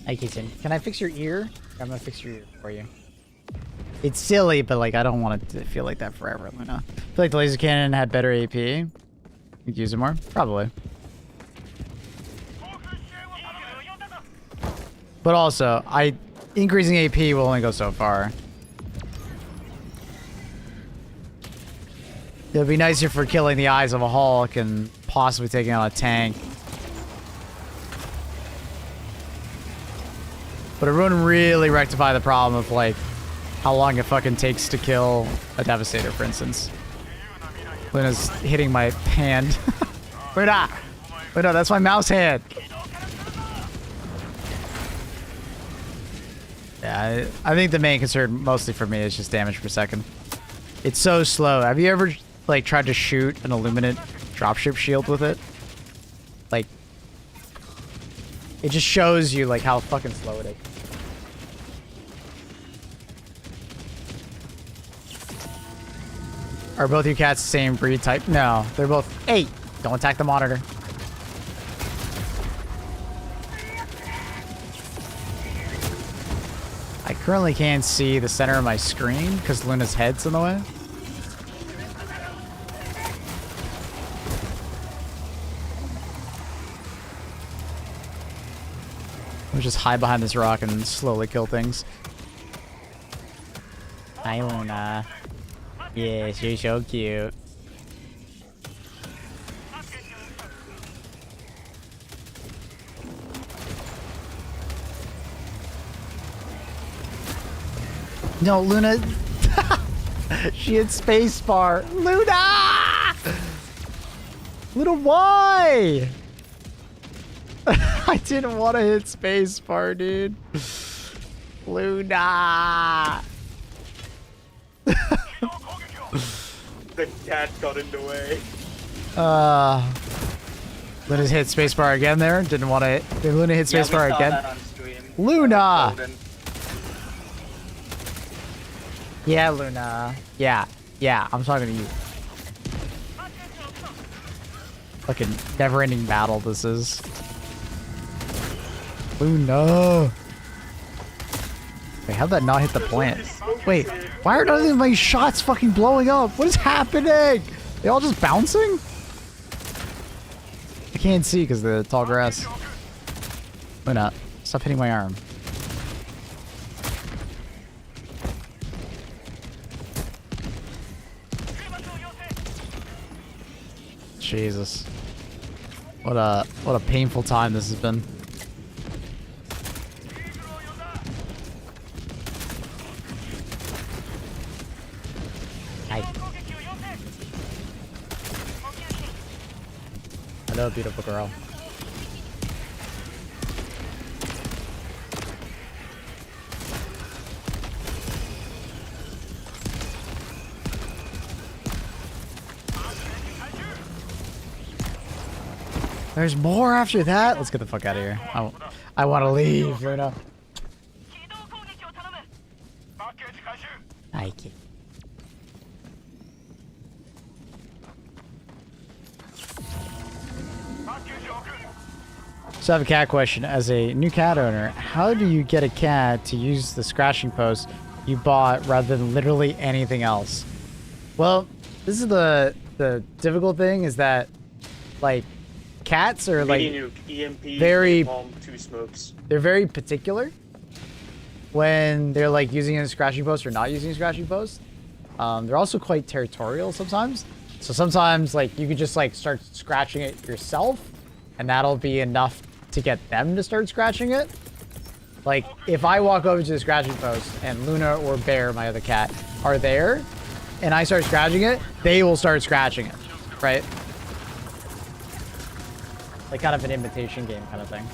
Hey, Keaton, can I fix your ear? I'm gonna fix your ear for you. It's silly, but like I don't want it to feel like that forever, Luna. I feel like the laser cannon had better AP. You could use it more? Probably. But also, increasing AP will only go so far. It would be nicer for killing the eyes of a Hulk and possibly taking out a tank. But it wouldn't really rectify the problem of, like, how long it fucking takes to kill a Devastator, for instance. Luna's hitting my hand. Wait, no, that's my mouse hand. Yeah, I think the main concern, mostly for me, is just damage per second. It's so slow. Have you ever, like, tried to shoot an Illuminate dropship shield with it? Like, it just shows you, like, how fucking slow it is. Are both your cats the same breed type? No, they're both... Hey, don't attack the monitor. I currently can't see the center of my screen because Luna's head's in the way. We'll just hide behind this rock and slowly kill things. Hi, Luna. Yes, you're so cute. No, Luna. She hit spacebar. Luna! Luna, why? I didn't want to hit spacebar, dude. Luna! The cat got in the way. Luna's hit spacebar again there. Didn't want to. Did Luna hit spacebar we saw again? that on stream. Luna! Golden. Yeah, Luna. Yeah, I'm talking to you. Fucking never-ending battle this is. Luna! Wait, how'd that not hit the plant? Wait, why are none of my shots fucking blowing up? What is happening? They all just bouncing? I can't see because of the tall grass. Luna, stop hitting my arm. Jesus. What a painful time this has been. Hi. Hello, beautiful girl. There's more after that? Let's get the fuck out of here. I want to leave, Luna. Thank you. So I have a cat question. As a new cat owner, how do you get a cat to use the scratching post you bought rather than literally anything else? Well, this is the difficult thing is that, like, cats are like EMP, very bomb, 2 smokes. They're very particular when they're like using a scratching post or not using a scratching post. They're also quite territorial sometimes. So sometimes like you could just like start scratching it yourself and and that'll be enough to get them to start scratching it. Like, if I walk over to the scratching post and Luna or Bear, my other cat, are there, and I start scratching it, they will start scratching it, right? Like kind of an imitation game kind of thing.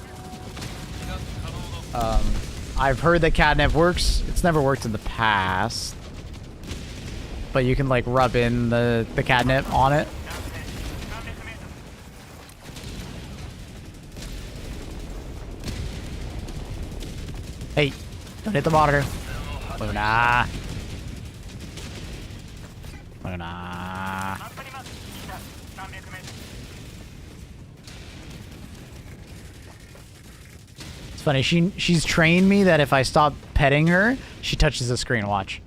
I've heard that catnip works. It's never worked in the past. But you can like rub in the catnip on it. Hey, don't hit the monitor. Luna. Luna. It's funny, she's trained me that if I stop petting her, she touches the screen. Watch.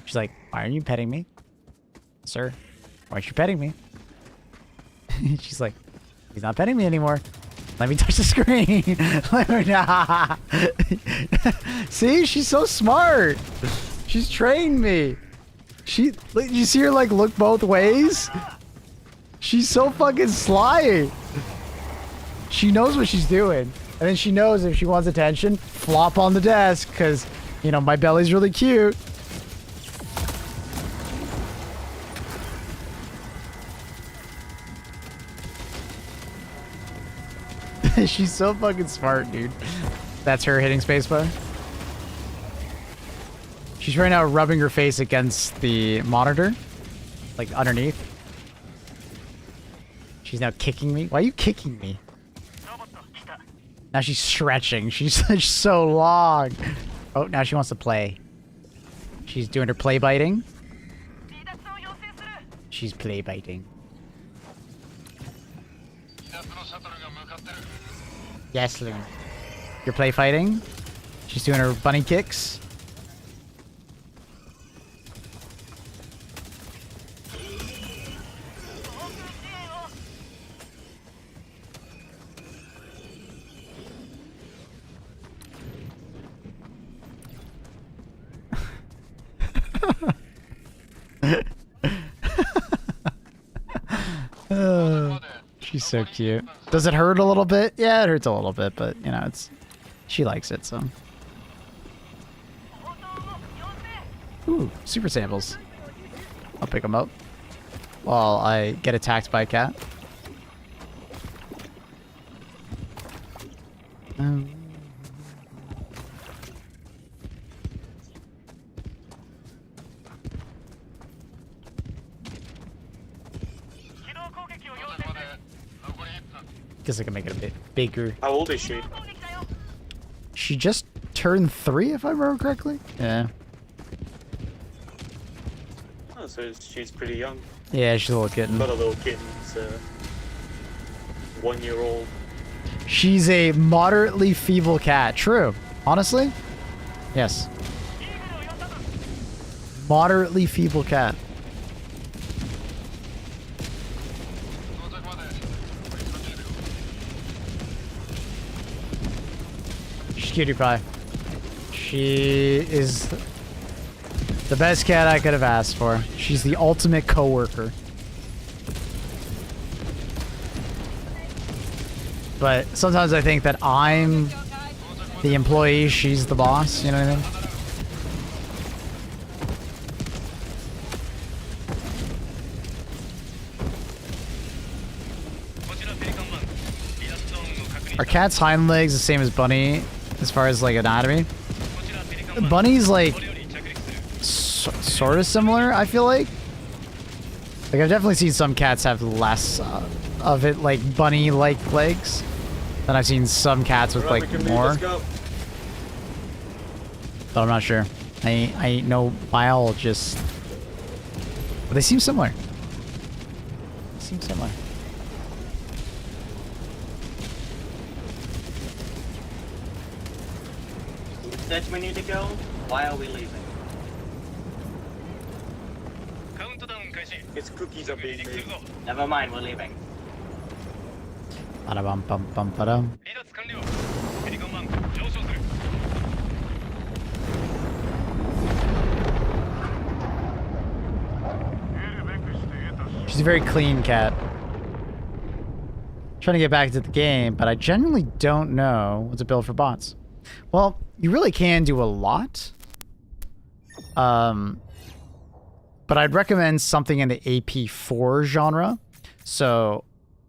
She's like, why aren't you petting me? Sir, why aren't you petting me? She's like, he's not petting me anymore. Let me touch the screen. Nah. See, she's so smart. She's trained me. You see her like look both ways? She's so fucking sly. She knows what she's doing. And then she knows if she wants attention, flop on the desk, because, you know, my belly's really cute. She's so fucking smart, dude. That's her hitting spacebar. She's right now rubbing her face against the monitor, like underneath. She's now kicking me. Why are you kicking me? Now she's stretching. She's so long. Oh, now she wants to play. She's doing her play biting. She's play biting. Yes, Loon. You're play fighting. She's doing her bunny kicks. She's so cute. Does it hurt a little bit? Yeah, it hurts a little bit, but you know, she likes it, so. Ooh, super samples. I'll pick them up while I get attacked by a cat. Guess I can make it a bit bigger. How old is she? She just turned 3, if I remember correctly. Yeah. Oh, so she's pretty young. Yeah, she's a little kitten. Got a little kitten. 1-year-old. She's a moderately feeble cat. True. Honestly? Yes. Moderately feeble cat. She's cutie pie. She is the best cat I could have asked for. She's the ultimate coworker. But sometimes I think that I'm the employee, she's the boss, you know what I mean? Are cats' hind legs the same as bunny as far as like anatomy? Bunny's like sort of similar, I feel like. Like I've definitely seen some cats have less of it, like bunny-like legs, than I've seen some cats with like more. But I'm not sure. I ain't no biologist. But they seem similar. They seem similar. Said we need to go. Why are we leaving? It's cookies are being made. Never mind, we're leaving. Ba-da-bum, bum, bum, ba-dum. She's a very clean cat. trying to get back to the game, but I genuinely don't know what to build for bots. Well, you really can do a lot. But I'd recommend something in the AP4 genre. So,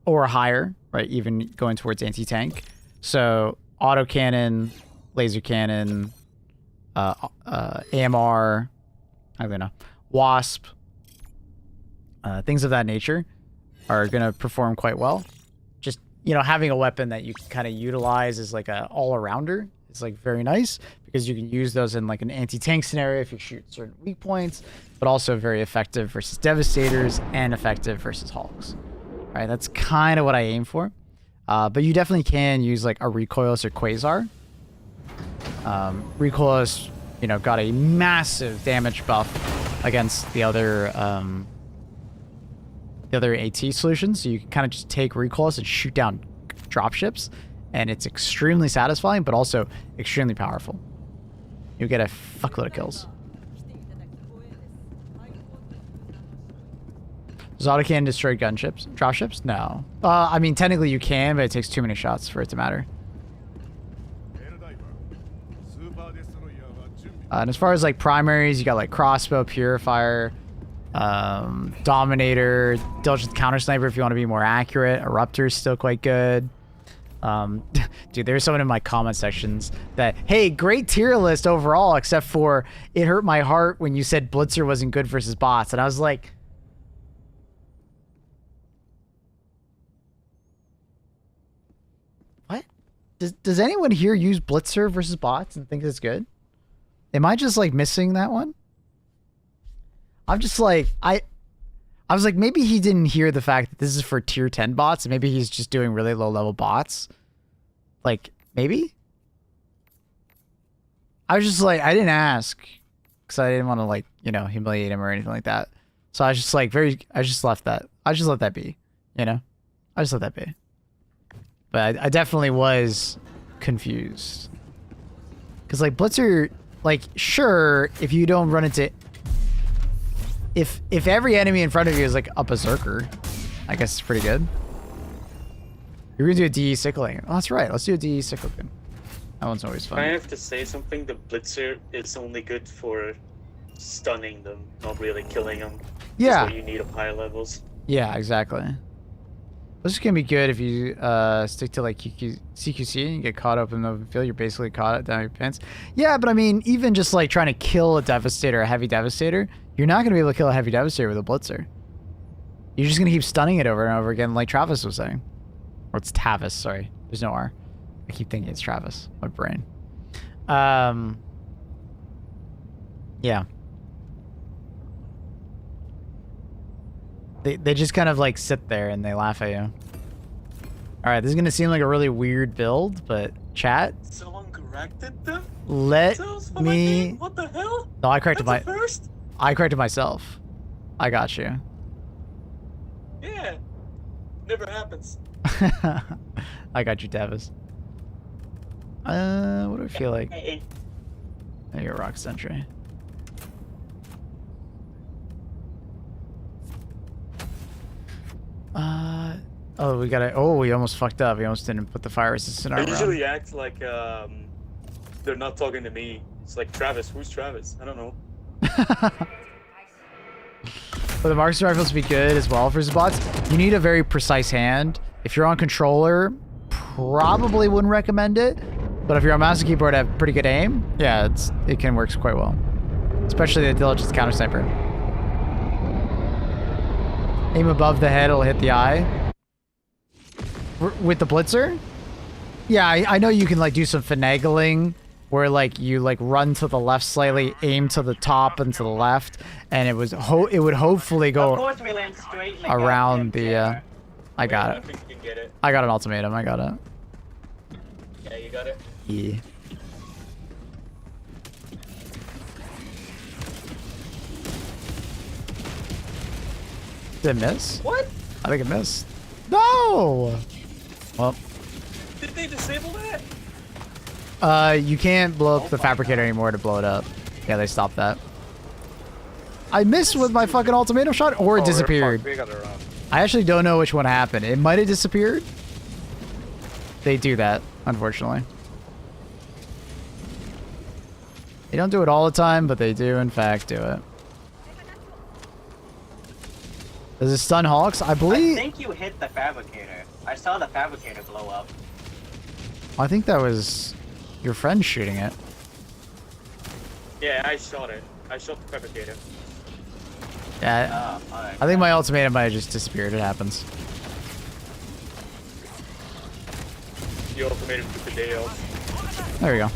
or higher, right? Even going towards anti-tank. So, autocannon, laser cannon, AMR, I don't know, Wasp, things of that nature are going to perform quite well. Just, you know, having a weapon that you can kind of utilize as like a all-arounder is like very nice because you can use those in like an anti-tank scenario if you shoot certain weak points, but also very effective versus Devastators and effective versus Hulks. Right, that's kind of what I aim for. But you definitely can use like a Recoilless or Quasar. Recoilless, you know, got a massive damage buff against the other AT solutions. So you can kind of just take Recoilless and shoot down dropships, and it's extremely satisfying, but also extremely powerful. You get a fuckload of kills. Does autocannon destroy gunships? Dropships? No. I mean, technically you can, but it takes too many shots for it to matter. And as far as like primaries, you got like crossbow, purifier, dominator, diligent counter sniper if you want to be more accurate. Eruptor is still quite good. Dude, there's someone in my comment sections that, hey, great tier list overall, except for it hurt my heart when you said Blitzer wasn't good versus bots. And I was like, what? Does anyone here use Blitzer versus bots and think it's good? Am I just like missing that one? I'm just like, I was like, maybe he didn't hear the fact that this is for tier 10 bots, and maybe he's just doing really low level bots. Like, maybe? I was just like, I didn't ask because I didn't want to like, you know, humiliate him or anything like that. So I was just like, I just left that. I just let that be, you know? I just let that be. But I definitely was confused. Because like Blitzer, like, sure, if you don't run into... If every enemy in front of you is like a berserker, I guess it's pretty good. You're gonna do a DE cycling. Oh, that's right. Let's do a DE cycling. That one's always fun. I have to say something. The Blitzer is only good for stunning them, not really killing them. Yeah. That's what you need at higher levels. Yeah, exactly. This is gonna be good if you stick to like CQC and you get caught up in the open field. You're basically caught down your pants. Yeah, but I mean, even just like trying to kill a Devastator, a heavy Devastator, you're not gonna be able to kill a heavy Devastator with a Blitzer. You're just gonna keep stunning it over and over again, like Travis was saying. Or it's Tavis, sorry. There's no R. I keep thinking it's Travis. My brain. Yeah. They just kind of like sit there and they laugh at you. Alright, this is gonna seem like a really weird build, but chat. Someone corrected them? Let me... What the hell? No, I corrected That's a first? I corrected myself. I got you. Yeah. Never happens. I got you, Tavis. What do I feel like? Hey, There you go, Rock Sentry. Oh, we gotta. Oh, we almost fucked up. We almost didn't put the fire resistant I armor usually act like they're not talking to me. It's like, Travis, who's Travis? I don't know. For the Marksman rifles to be good as well versus bots, you need a very precise hand. If you're on controller, probably wouldn't recommend it. But if you're on mouse and keyboard, have pretty good aim. Yeah, it can work quite well, especially the diligence counter sniper. Aim above the head, it'll hit the eye. With the Blitzer? Yeah, I know you can like do some finagling where like you like run to the left slightly, aim to the top and to the left, and it would hopefully of go course we land straight like around that, the I got I it. think you can get it. I got an ultimatum. I got it. Yeah, you got it. Yeah. Did it miss? What? I think it missed. No! Well, Did they disable that? you can't blow up the fabricator anymore to blow it up. Yeah, they stopped that. I missed with my fucking ultimatum shot, or it disappeared. We gotta run. I actually don't know which one happened. It might have disappeared, they do that, unfortunately. They don't do it all the time, but they do, in fact, do it. Does it stun Hawks? I I believe... think you hit the fabricator. I saw the fabricator blow up. I think that was your friend shooting it. Yeah, I shot it. I shot the fabricator. Yeah, Alright. I think my ultimatum might have just disappeared. It happens. You ultimatum took the day off. There we go.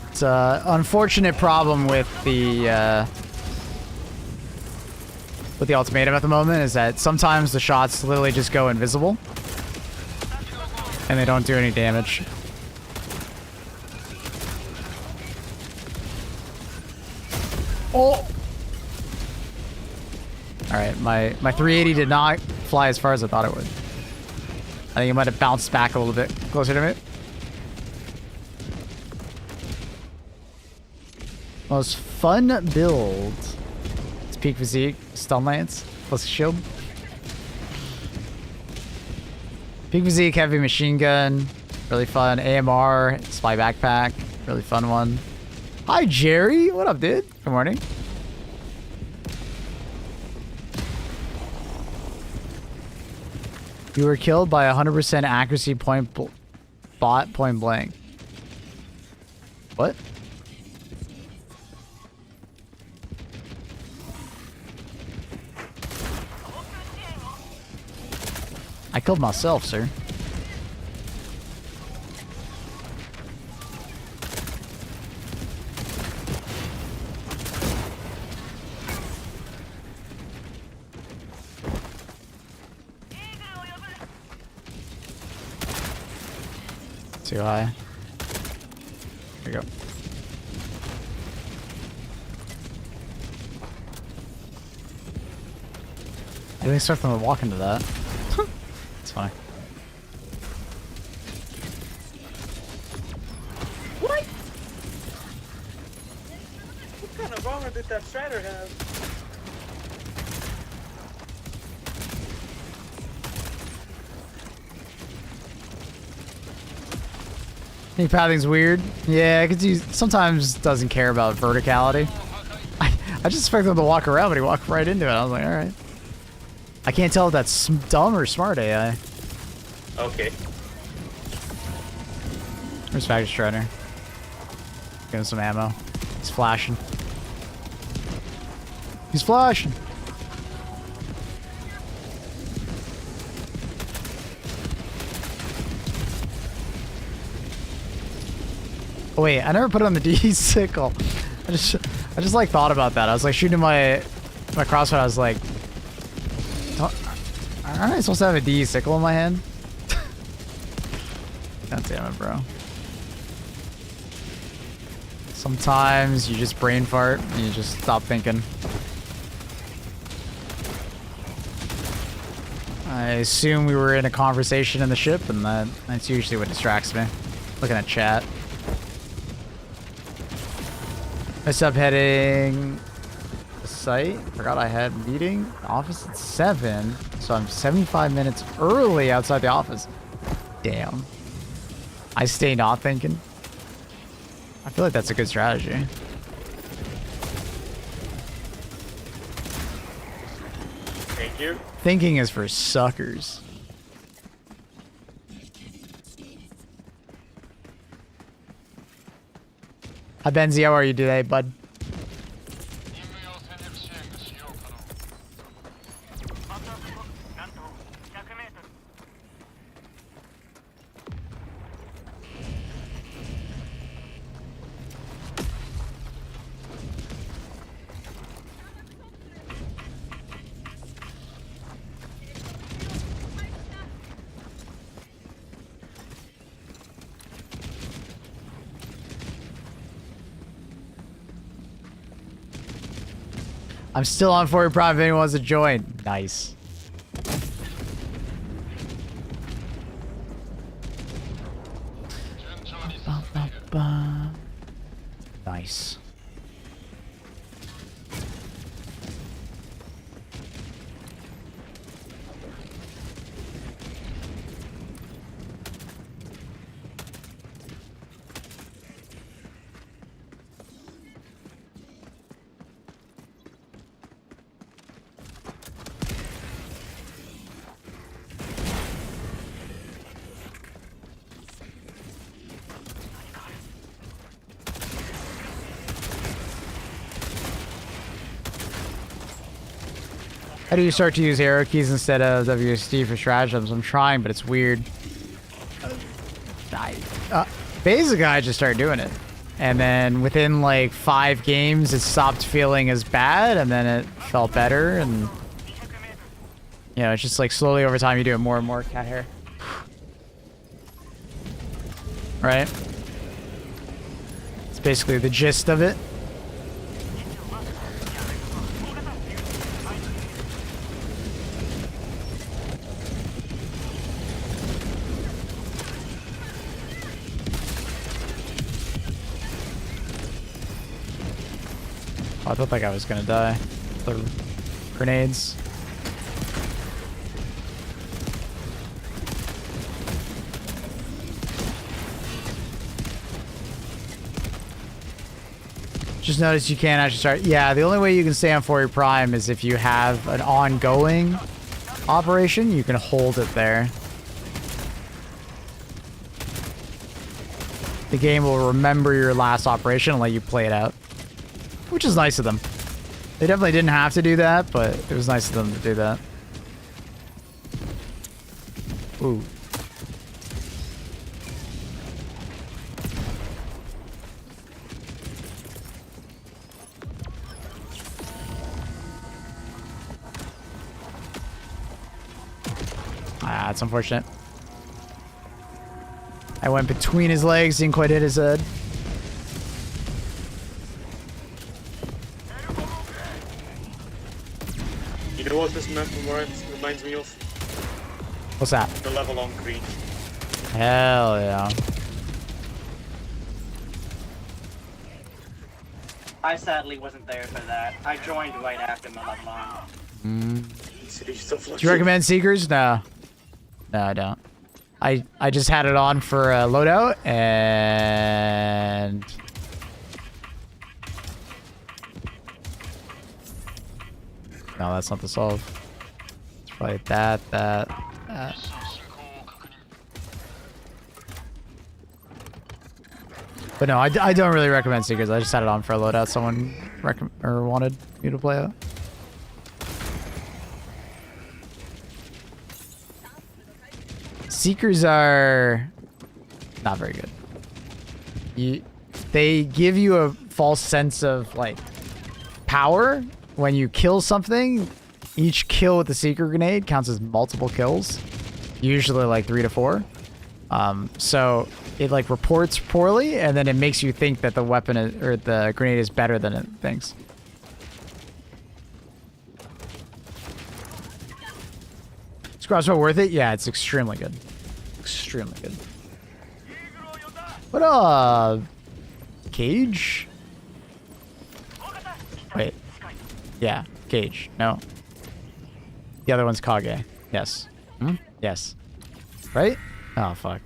It's an unfortunate problem with the ultimatum at the moment is that sometimes the shots literally just go invisible and they don't do any damage. Oh! Alright, my 380 did not fly as far as I thought it would. I think it might have bounced back a little bit closer to me. Most fun build. It's peak physique, stun lance, plus shield. Peak physique, heavy machine gun, really fun. AMR, spy backpack, really fun one. Hi Jerry, what up, dude? Good morning. You were killed by 100% accuracy bot point blank. What? I killed myself, sir. Too high. There you go. I didn't expect them to walk into that. It's fine. What? What kind of armor did that Strider have? Think pathing's weird. Yeah, because he sometimes doesn't care about verticality. I just expect him to walk around, but he walked right into it. I was like, alright. I can't tell if that's dumb or smart AI. Okay. Where's Factory Strider? Give him some ammo. He's flashing. He's flashing! Oh wait, I never put it on the D sickle. I just like thought about that. I was like shooting my crossbow. I was like, aren't I supposed to have a D sickle in my hand? God damn it, bro. Sometimes you just brain fart and you just stop thinking. I assume we were in a conversation in the ship, and that's usually what distracts me. Looking at chat. I subheading the site. Forgot I had meeting. Office at 7, so I'm 75 minutes early outside the office. Damn. I stay not thinking. I feel like that's a good strategy. Thank you. Thinking is for suckers. Hi Benzie, how are you today, bud? I'm still on for your prime if anyone wants to join. Nice. Nice. How do you start to use arrow keys instead of WSD for stratagems? I'm trying, but it's weird. Basically, I just started doing it. And then within like 5 games, it stopped feeling as bad, and then it felt better. And, you know, it's just like slowly over time, you do it more and more. Cat hair. Right? It's basically the gist of it. I thought that guy was gonna die. The grenades. Just noticed you can't actually start. Yeah, the only way you can stay on 4 prime is if you have an ongoing operation. You can hold it there. The game will remember your last operation and let you play it out. Which is nice of them. They definitely didn't have to do that, but it was nice of them to do that. Ooh. Ah, that's unfortunate. I went between his legs, didn't quite hit his head. You know what this map reminds me of? What's that? The level on Creed. Hell yeah. I sadly wasn't there for that. I joined right after my level on. Do you recommend Seekers? No. No, I don't. I just had it on for a loadout, and... No, that's not the solve. It's probably that. But no, I don't really recommend Seekers. I just had it on for a loadout someone wanted me to play out. Seekers are not very good. They give you a false sense of like power. When you kill something, each kill with the Seeker grenade counts as multiple kills, usually like 3 to 4. So it like reports poorly, and then it makes you think that the weapon or the grenade is better than it thinks. Is crossbow worth it? Yeah, it's extremely good. Extremely good. What Cage? Wait. Yeah, Cage. No. The other one's Kage. Yes. Hmm? Yes. Right? Oh, fuck.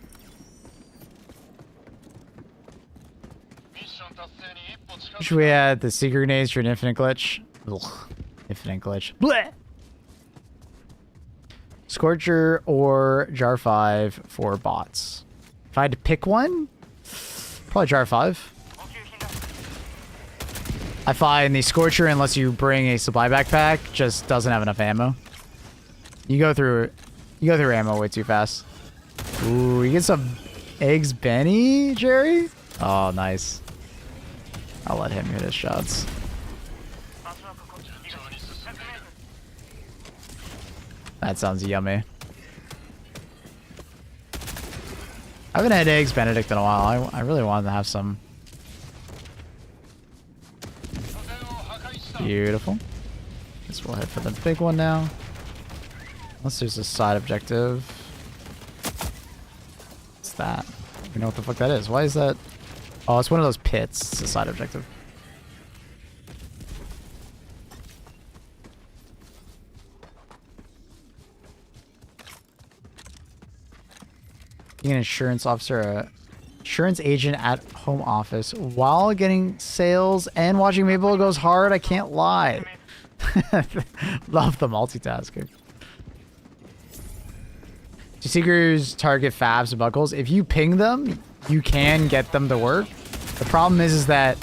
Wish we had the secret grenades for an infinite glitch. Ugh. Infinite glitch. Blech! Scorcher or Jar 5 for bots. If I had to pick one, probably Jar 5. I find the Scorcher, unless you bring a supply backpack, just doesn't have enough ammo. You go through ammo way too fast. Ooh, you get some eggs Benny, Jerry? Oh, nice. I'll let him hit his shots. That sounds yummy. I haven't had eggs Benedict in a while. I really wanted to have some. Beautiful. Guess we'll head for the big one now. Unless there's a side objective. What's that? You know what the fuck that is. Why is that? Oh, it's one of those pits. It's a side objective. Being an insurance officer, a insurance agent at home office while getting sales and watching Maple goes hard. I can't lie. Love the multitasking. Do Seekers target fabs and buckles? If you ping them, you can get them to work. The problem is that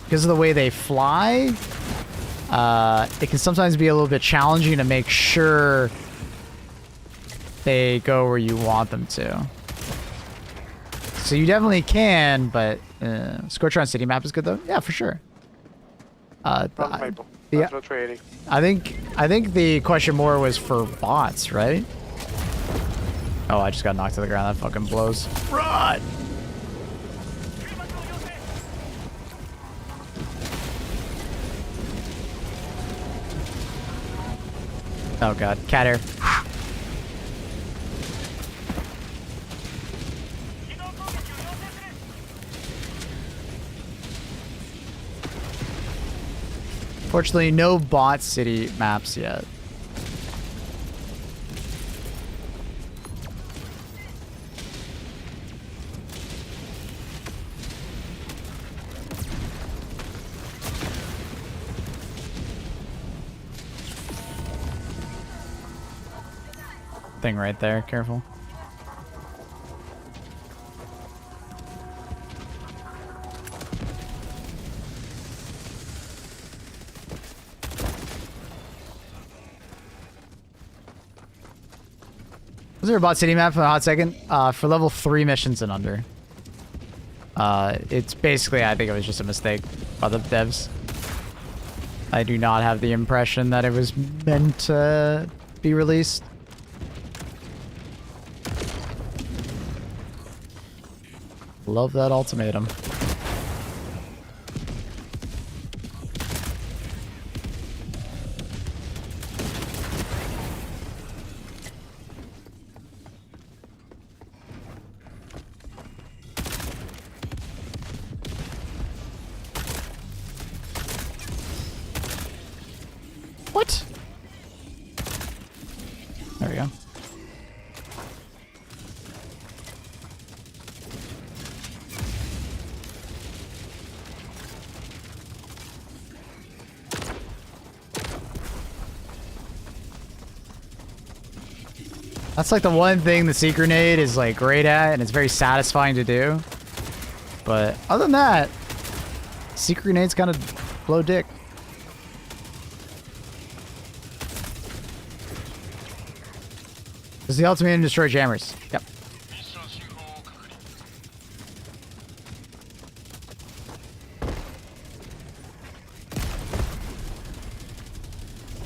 because of the way they fly, it can sometimes be a little bit challenging to make sure they go where you want them to. So you definitely can, but Scorcher City map is good though. Yeah, for sure. Maple. Yeah. No trading. I think the question more was for bots, right? Oh, I just got knocked to the ground. That fucking blows. Run! Oh god, cat air. Fortunately, no bot city maps yet. Thing right there, careful. Was there a bot city map for a hot second? For level 3 missions and under. It's basically, I think it was just a mistake by the devs. I do not have the impression that it was meant to be released. Love that ultimatum. What? There we go. That's like the one thing the Sea Grenade is like great at, and it's very satisfying to do. But other than that, Sea Grenades kind of blow dick. It's the ultimate in destroy jammers. Yep.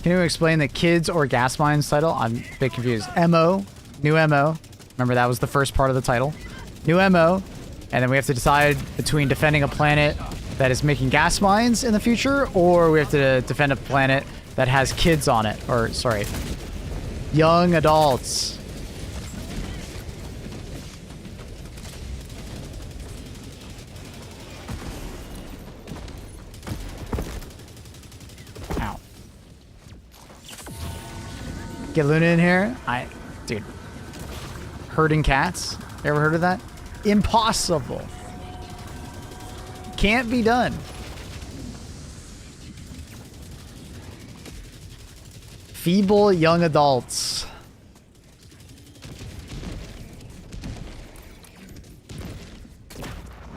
Can you explain the kids or gas mines title? I'm a bit confused. MO, new MO. Remember that was the first part of the title. New MO, and then we have to decide between defending a planet that is making gas mines in the future, or we have to defend a planet that has kids on it. Or, sorry, young adults. Ow. Get Luna in here. Dude. Herding cats. You ever heard of that? Impossible. Can't be done. Feeble young adults.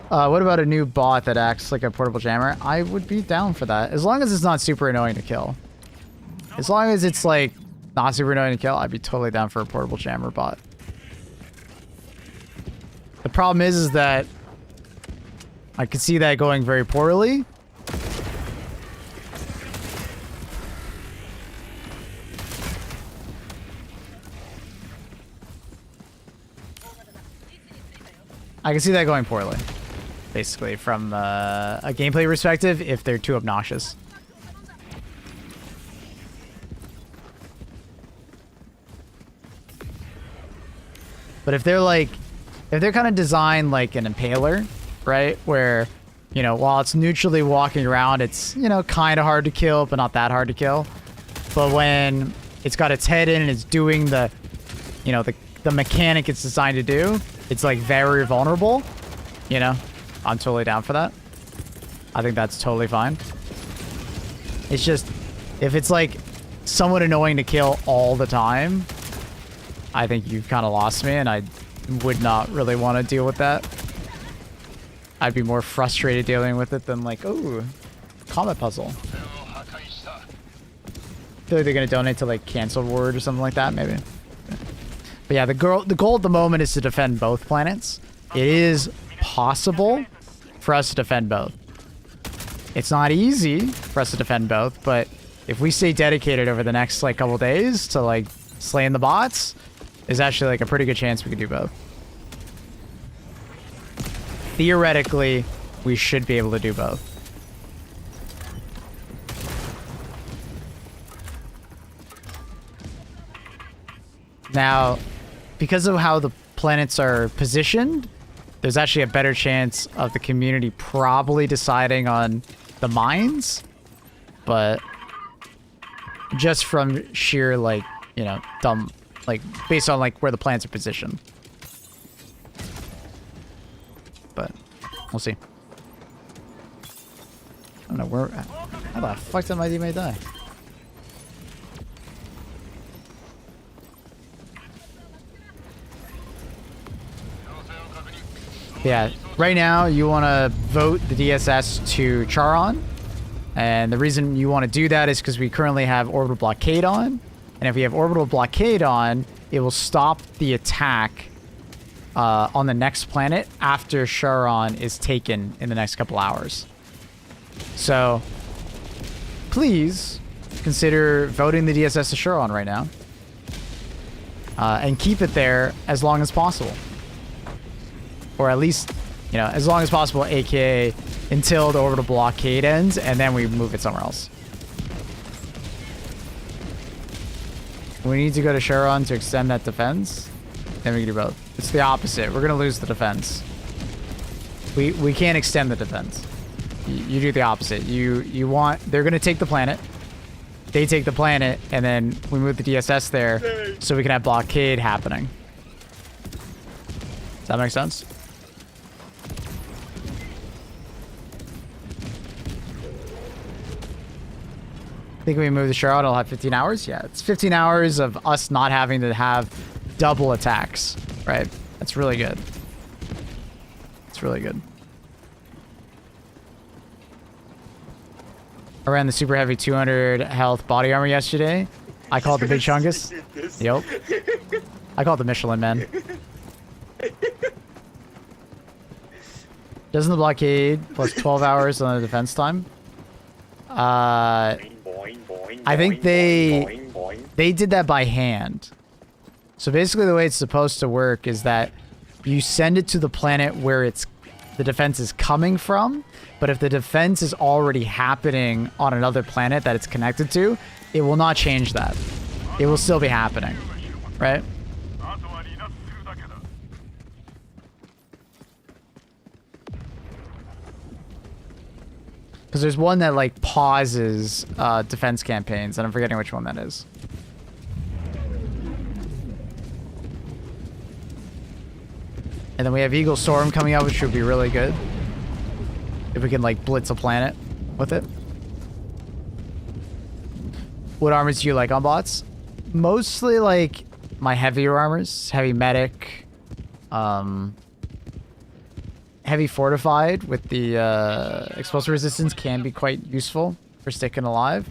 What about a new bot that acts like a portable jammer? I would be down for that. As long as it's not super annoying to kill. As long as it's like not super annoying to kill, I'd be totally down for a portable jammer bot. The problem is that I could see that going very poorly. I can see that going poorly, basically, from a gameplay perspective, if they're too obnoxious. But if they're like, if they're kind of designed like an impaler, right? Where, you know, while it's neutrally walking around, it's, you know, kind of hard to kill, but not that hard to kill. But when it's got its head in and it's doing the, you know, the mechanic it's designed to do, it's like very vulnerable, you know? I'm totally down for that. I think that's totally fine. It's just, if it's like somewhat annoying to kill all the time, I think you've kind of lost me, and I would not really want to deal with that. I'd be more frustrated dealing with it than like, oh, comet puzzle. They're either gonna donate to like Cancel Ward or something like that, maybe. But yeah, the goal at the moment is to defend both planets. It is possible for us to defend both. It's not easy for us to defend both, but if we stay dedicated over the next like couple days to like slaying the bots, there's actually like a pretty good chance we could do both. Theoretically, we should be able to do both. Now, because of how the planets are positioned, there's actually a better chance of the community probably deciding on the mines, but just from sheer, like, you know, dumb, like, based on, like, where the planets are positioned. But, we'll see. I don't know, where, how the fuck did my teammate die? Yeah, right now you want to vote the DSS to Charon, and the reason you want to do that is because we currently have orbital blockade on, and if we have orbital blockade on, it will stop the attack on the next planet after Charon is taken in the next couple hours. So, please consider voting the DSS to Charon right now, and keep it there as long as possible. Or at least, you know, as long as possible, aka until the orbital blockade ends, and then we move it somewhere else. We need to go to Charon to extend that defense, then we can do both. It's the opposite. We're gonna lose the defense. We can't extend the defense. You do the opposite. You want, they're gonna take the planet, they take the planet, and then we move the DSS there so we can have blockade happening. Does that make sense? I think we move the Charon, it'll have 15 hours. Yeah, it's 15 hours of us not having to have double attacks, right? That's really good. It's really good. I ran the super heavy 200 health body armor yesterday. I call it the Big Chungus. Yep. I call it the Michelin Man. Doesn't the blockade plus 12 hours on the defense time? I think they did that by hand. So basically the way it's supposed to work is that you send it to the planet where the defense is coming from, but if the defense is already happening on another planet that it's connected to, it will not change that. It will still be happening, right? Because there's one that like pauses defense campaigns, and I'm forgetting which one that is. And then we have Eagle Storm coming out, which would be really good. If we can like blitz a planet with it. What armors do you like on bots? Mostly like my heavier armors, heavy medic, heavy fortified with the explosive resistance can be quite useful for sticking alive.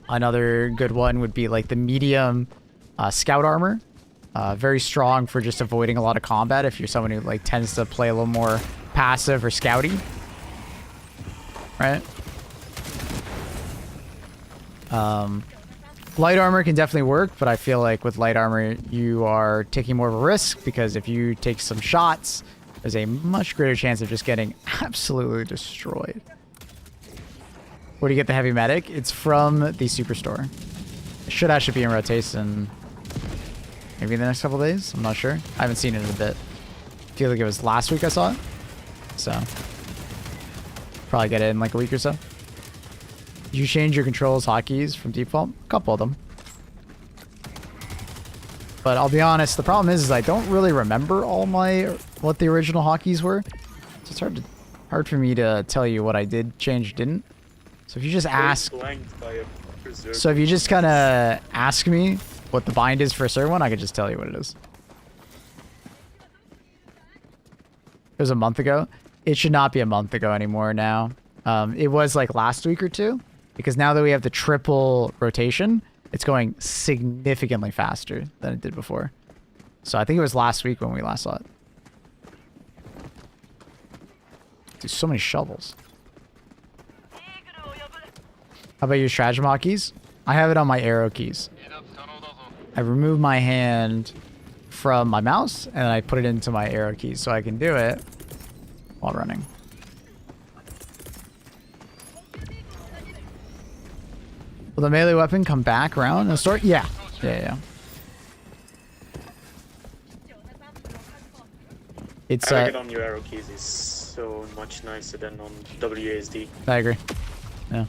Another good one would be like the medium scout armor. Very strong for just avoiding a lot of combat if you're someone who like tends to play a little more passive or scouty. Right? Light armor can definitely work, but I feel like with light armor, you are taking more of a risk because if you take some shots, there's a much greater chance of just getting absolutely destroyed. Where do you get the heavy medic? It's from the superstore. It should actually be in rotation maybe in the next couple days. I'm not sure. I haven't seen it in a bit. I feel like it was last week I saw it. So, probably get it in like a week or so. Did you change your controls hotkeys from default? A couple of them. But I'll be honest, the problem is I don't really remember what the original hotkeys were. So it's hard for me to tell you what I did change, didn't. So if you just ask, so if you just kind of ask me what the bind is for a certain one, I could just tell you what it is. It was a month ago. It should not be a month ago anymore now. It was like last week or two. because now that we have the triple rotation, it's going significantly faster than it did before. So I think it was last week when we last saw it. Dude, so many shovels. How about your stratagem hotkeys? I have it on my arrow keys. I remove my hand from my mouse and I put it into my arrow keys so I can do it while running. Will the melee weapon come back around in the story? Yeah. Yeah. It's Having it on your arrow keys is so much nicer than on WASD. I agree. Yeah.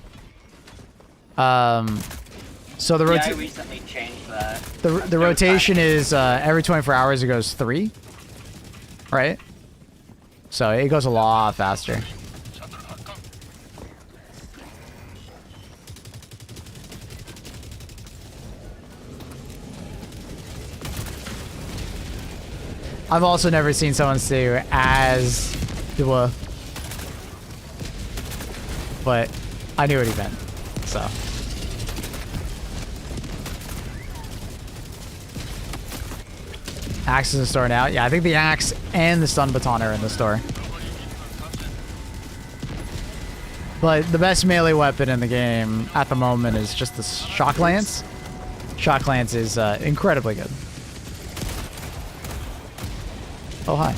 So the Yeah, I recently changed that. the rotation is every 24 hours it goes 3, right? So it goes a lot faster. I've also never seen someone do as Dua, but I knew what he meant, so. Axe is in the store now. Yeah, I think the axe and the stun baton are in the store. But the best melee weapon in the game at the moment is just the shock lance. Shock lance is incredibly good. Oh, hi.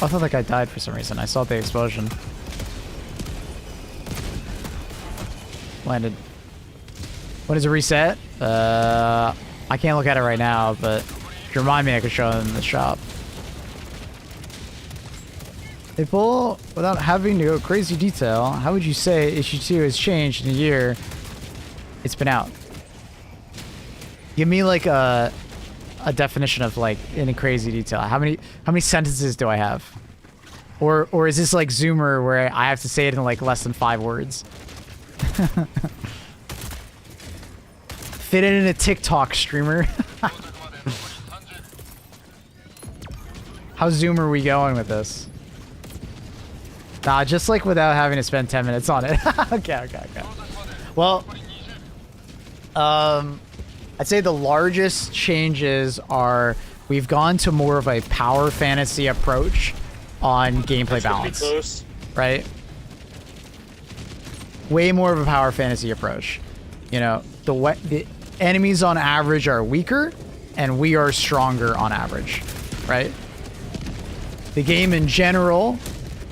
I thought that guy died for some reason. I saw the explosion. Landed. When is it reset? I can't look at it right now, but if you remind me, I could show them in the shop. They pull without having to go crazy detail. How would you say issue 2 has changed in a year it's been out? Give me like a definition of like in a crazy detail. How many sentences do I have? Or is this like Zoomer where I have to say it in like less than 5 words? Fit it in a TikTok streamer. How Zoomer are we going with this? Nah, just like without having to spend 10 minutes on it. Okay. Well, I'd say the largest changes are we've gone to more of a power fantasy approach on gameplay balance. Right? Way more of a power fantasy approach. You know, the enemies on average are weaker and we are stronger on average, right? The game in general,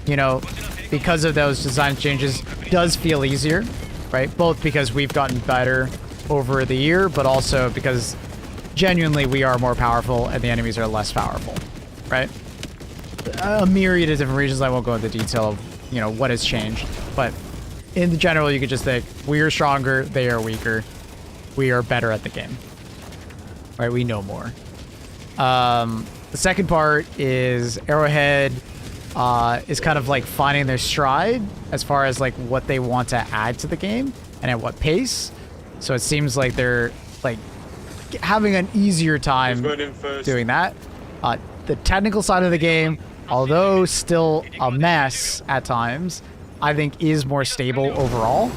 you know, because of those design changes, does feel easier, right? Both because we've gotten better over the year, but also because genuinely we are more powerful and the enemies are less powerful, right? A myriad of different reasons. I won't go into detail of, you know, what has changed, but in general, you could just think we are stronger, they are weaker, we are better at the game, right? We know more. The second part is Arrowhead is kind of like finding their stride as far as like what they want to add to the game and at what pace. So it seems like they're like having an easier time doing that. The technical side of the game, although still a mess at times, I think is more stable overall.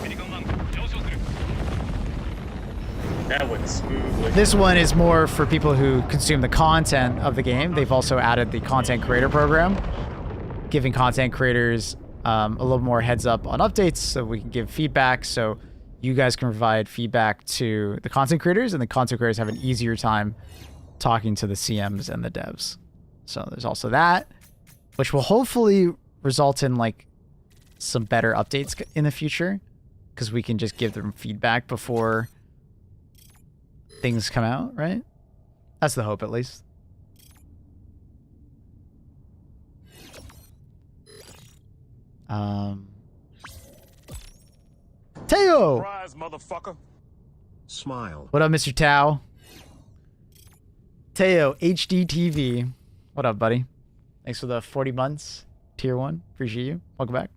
That went smoothly. This one is more for people who consume the content of the game. They've also added the content creator program, giving content creators a little more heads up on updates so we can give feedback. So you guys can provide feedback to the content creators, and the content creators have an easier time talking to the CMs and the devs. So there's also that, which will hopefully result in like some better updates in the future, because we can just give them feedback before things come out, right? That's the hope, at least. Teo! Surprise, motherfucker. Smile. What up, Mr. Tao? Teo, hd2creator. What up, buddy? Thanks for the 40 months. Tier 1. Appreciate you. Welcome back.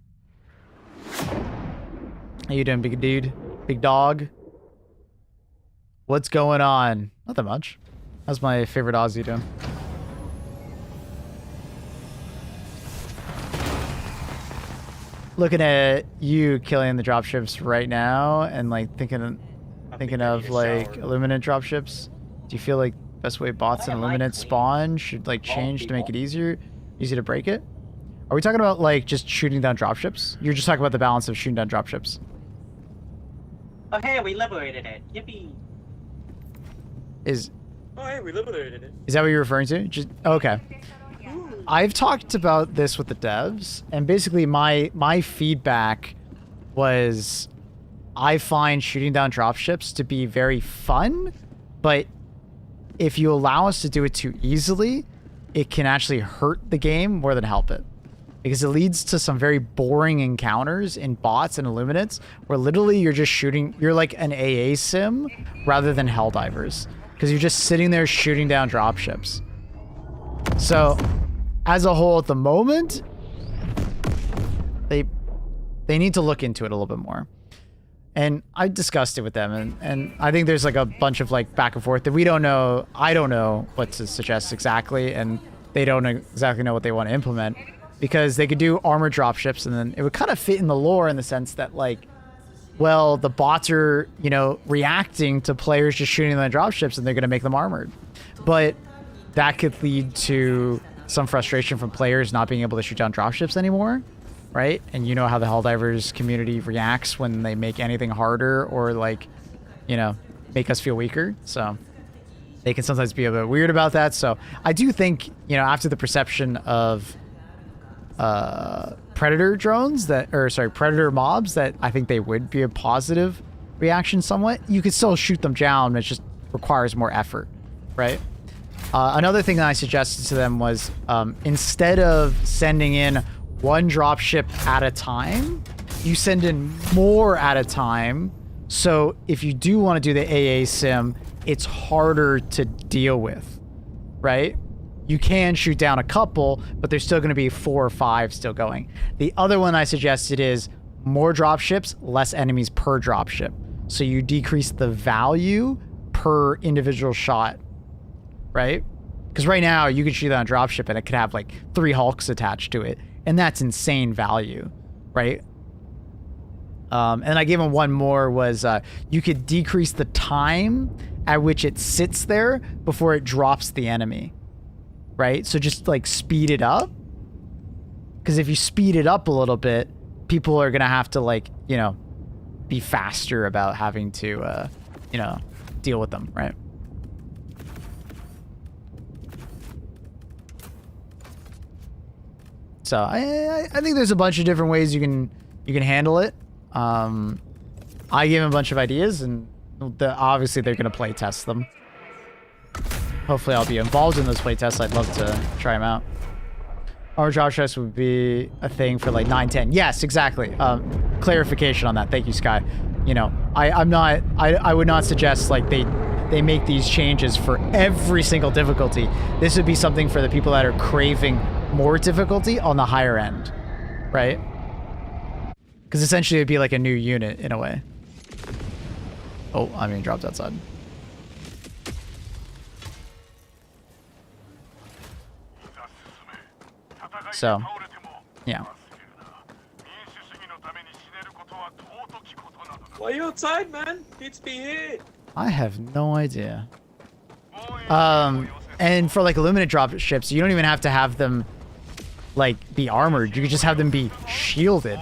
How you doing, big dude? Big dog? What's going on? Nothing much. How's my favorite Aussie doing? looking at you killing the dropships right now and like thinking of like Illuminate dropships. Do you feel like best way bots and Illuminate spawn should like change to make it easy to break it? Are we talking about like just shooting down dropships? You're just talking about the balance of shooting down dropships. Oh hey, we liberated it. Yippee! Oh hey, we liberated it. Is that what you're referring to? Just okay. I've talked about this with the devs, and basically my feedback was I find shooting down dropships to be very fun, but if you allow us to do it too easily, it can actually hurt the game more than help it. Because it leads to some very boring encounters in bots and Illuminates where literally you're just shooting, you're like an AA sim rather than Helldivers. Because you're just sitting there shooting down dropships. So, as a whole at the moment, they need to look into it a little bit more. And I discussed it with them, and I think there's like a bunch of like back and forth that we don't know. I don't know what to suggest exactly, and they don't exactly know what they want to implement, because they could do armor dropships, and then it would kind of fit in the lore in the sense that like, well, the bots are, you know, reacting to players just shooting them dropships, and they're going to make them armored. But that could lead to some frustration from players not being able to shoot down dropships anymore. Right? And you know how the Helldivers community reacts when they make anything harder or like, you know, make us feel weaker. So they can sometimes be a bit weird about that. So I do think, you know, after the perception of predator drones predator mobs, that I think they would be a positive reaction somewhat. You could still shoot them down, it just requires more effort, right? Another thing that I suggested to them was instead of sending in one dropship at a time, you send in more at a time. So if you do want to do the AA sim, it's harder to deal with, right? You can shoot down a couple, but there's still going to be 4 or 5 still going. The other one I suggested is more dropships, less enemies per dropship. So you decrease the value per individual shot, right? Because right now you can shoot down a dropship and it could have like 3 Hulks attached to it. And that's insane value, right? And I gave him one more was you could decrease the time at which it sits there before it drops the enemy, right? So just like speed it up. Because if you speed it up a little bit, people are going to have to like, you know, be faster about having to, you know, deal with them, right? So I think there's a bunch of different ways you can handle it. I gave him a bunch of ideas, and obviously they're gonna play test them. Hopefully I'll be involved in those play tests. I'd love to try them out. Armor drop stress would be a thing for like 9-10. Yes, exactly. Clarification on that. Thank you, Sky. You know, I would not suggest like they make these changes for every single difficulty. This would be something for the people that are craving more difficulty on the higher end, right? Because essentially it'd be like a new unit in a way. Oh, I mean, dropped outside. So, yeah. Why are you outside, man? It's be here. I have no idea. And for like Illuminate drop ships, you don't even have to have them like be armored. You could just have them be shielded,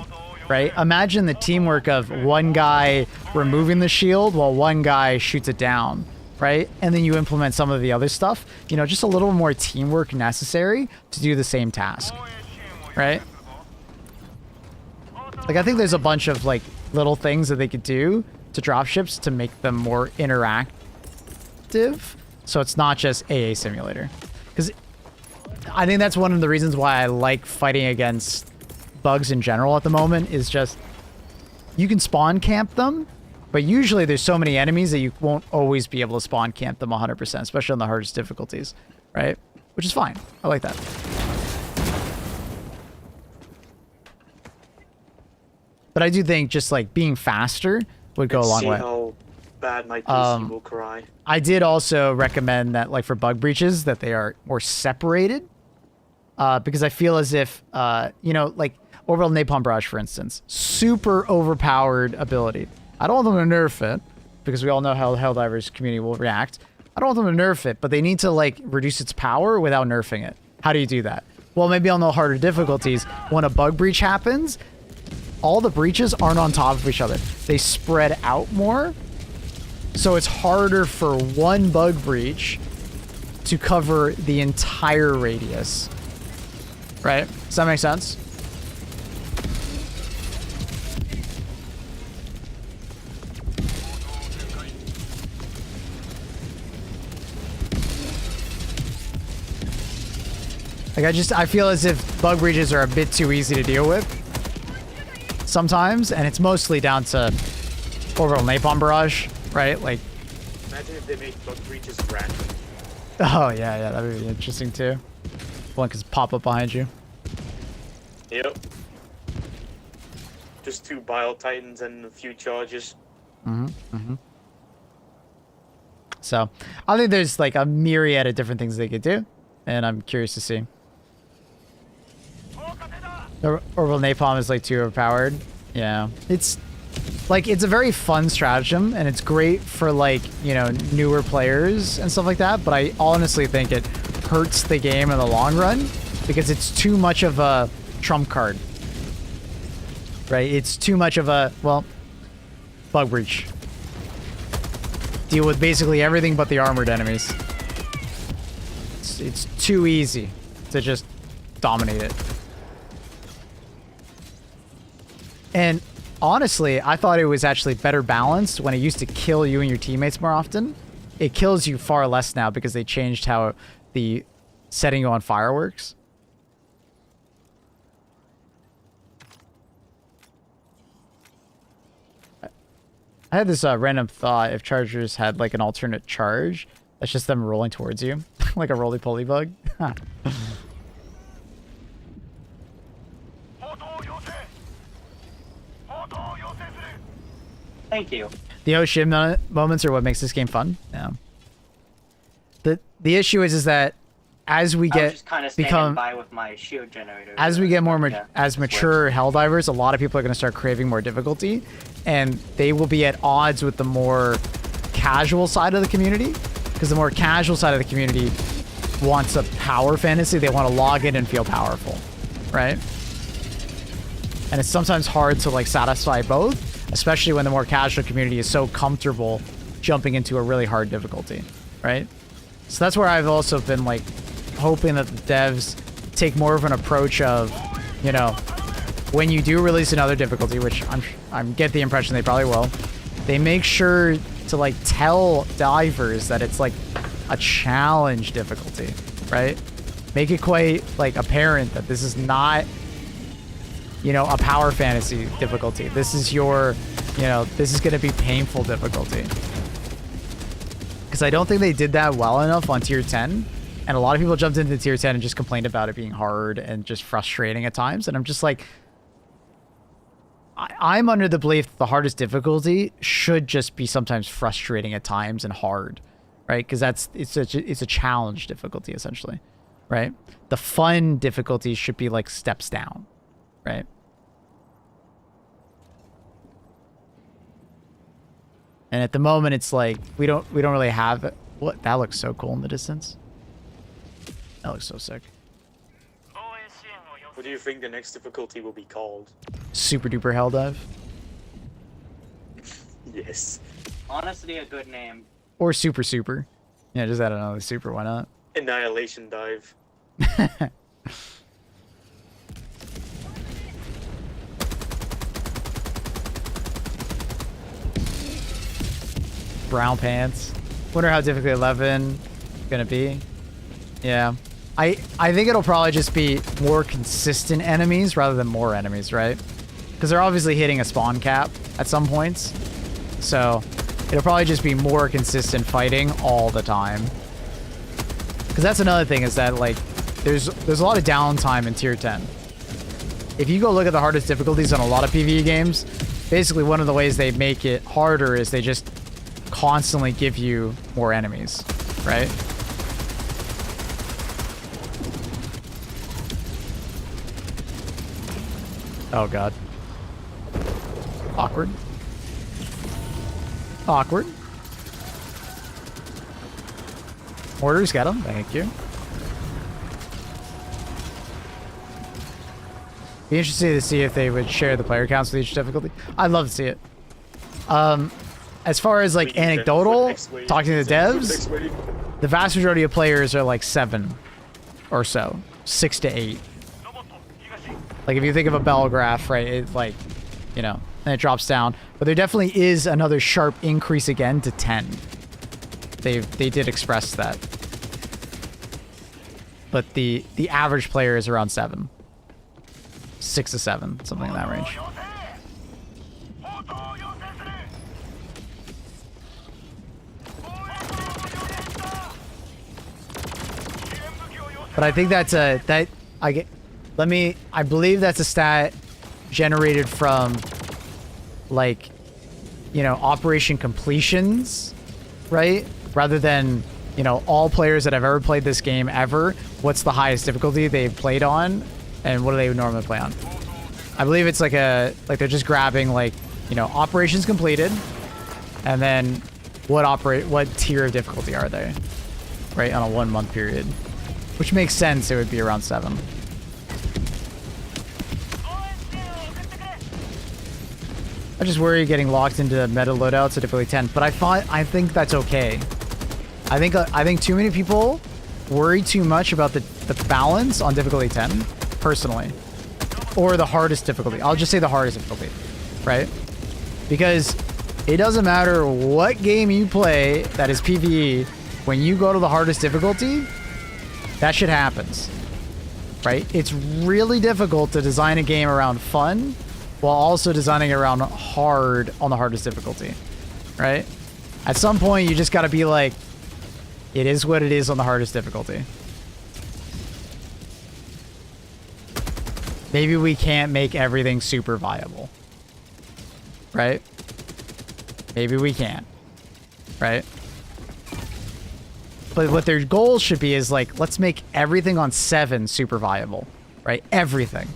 right? Imagine the teamwork of one guy removing the shield while one guy shoots it down, right? And then you implement some of the other stuff. You know, just a little more teamwork necessary to do the same task, right? Like, I think there's a bunch of like little things that they could do to dropships to make them more interactive. So it's not just AA simulator. Because I think that's one of the reasons why I like fighting against bugs in general at the moment, is just you can spawn camp them, but usually there's so many enemies that you won't always be able to spawn camp them 100%, especially on the hardest difficulties, right? Which is fine. I like that. But I do think just like being faster would go a long way. How bad my PC will cry. I did also recommend that, like for bug breaches, that they are more separated, because I feel as if, you know, like Orbital Napalm Barrage, for instance, super overpowered ability. I don't want them to nerf it, because we all know how the Helldivers community will react. I don't want them to nerf it, but they need to, like, reduce its power without nerfing it. How do you do that? Well, maybe on the harder difficulties, when a bug breach happens, all the breaches aren't on top of each other. They spread out more, so it's harder for one bug breach to cover the entire radius. Right? Does that make sense? Like, I feel as if bug breaches are a bit too easy to deal with sometimes, and it's mostly down to Orbital Napalm Barrage, right? Like, Imagine if they made bug breaches random. oh yeah, that would be interesting too. One could pop up behind you. Yep. Just 2 Bile Titans and a few charges. So, I think there's like a myriad of different things they could do, and I'm curious to see. Orbital Napalm is like too overpowered. Yeah. It's like, it's a very fun stratagem, and it's great for like, you know, newer players and stuff like that, but I honestly think it hurts the game in the long run because it's too much of a trump card. Right? It's too much of a, well, bug breach. Deal with basically everything but the armored enemies. It's too easy to just dominate it. And honestly, I thought it was actually better balanced when it used to kill you and your teammates more often. It kills you far less now because they changed how the setting you on fire works. I had this random thought: if chargers had like an alternate charge, that's just them rolling towards you, like a roly-poly bug. Thank you. The oh shit moments are what makes this game fun. Yeah. The issue is that as we I was get just kind of standing by with my shield generator. as we get more Yeah, as this works. mature Helldivers, a lot of people are going to start craving more difficulty, and they will be at odds with the more casual side of the community, because the more casual side of the community wants a power fantasy. They want to log in and feel powerful, right? And it's sometimes hard to like satisfy both, especially when the more casual community is so comfortable jumping into a really hard difficulty, right? So that's where I've also been like hoping that the devs take more of an approach of, you know, when you do release another difficulty, which I'm get the impression they probably will, they make sure to like tell divers that it's like a challenge difficulty, right? Make it quite like apparent that this is not, you know, a power fantasy difficulty. This is your, you know, this is going to be painful difficulty. Because I don't think they did that well enough on tier 10. And a lot of people jumped into tier 10 and just complained about it being hard and just frustrating at times. And I'm just like, I'm under the belief that the hardest difficulty should just be sometimes frustrating at times and hard, right? Because it's a challenge difficulty essentially, right? The fun difficulty should be like steps down, right? And at the moment, it's like we don't really have it. What, that looks so cool in the distance. That looks so sick. What do you think the next difficulty will be called? Super duper hell dive. Yes. Honestly, a good name. Or super super. Yeah, just add another super, why not? Annihilation dive. Brown pants. Wonder how difficult 11 gonna be. Yeah. I think it'll probably just be more consistent enemies rather than more enemies, right? Because they're obviously hitting a spawn cap at some points. So it'll probably just be more consistent fighting all the time. Because that's another thing, is that like there's a lot of downtime in tier 10. If you go look at the hardest difficulties on a lot of PvE games, basically one of the ways they make it harder is they just constantly give you more enemies, right? Oh god. Awkward. Awkward. Orders, get them. Thank you. Be interesting to see if they would share the player counts with each difficulty. I'd love to see it. As far as like anecdotal, talking to the devs, the vast majority of players are like 7 or so, 6 to 8. Like if you think of a bell graph, right? It like, you know, and it drops down. But there definitely is another sharp increase again to 10. They did express that. But the average player is around 7. 6 to 7, something in that range. But I think that's I believe that's a stat generated from like, you know, operation completions, right? Rather than, you know, all players that have ever played this game ever, what's the highest difficulty they've played on and what do they normally play on? I believe it's like they're just grabbing like, you know, operations completed and then what tier of difficulty are they, right? On a 1 month period. Which makes sense, it would be around 7. I just worry getting locked into meta loadouts at difficulty 10, but I think that's okay. I think too many people worry too much about the balance on difficulty 10, personally. Or the hardest difficulty. I'll just say the hardest difficulty, right? Because it doesn't matter what game you play that is PvE, when you go to the hardest difficulty, that shit happens, right? It's really difficult to design a game around fun while also designing it around hard on the hardest difficulty, right? At some point, you just got to be like, it is what it is on the hardest difficulty. Maybe we can't make everything super viable, right? Maybe we can't, right? But what their goal should be is like, let's make everything on 7 super viable, right? Everything.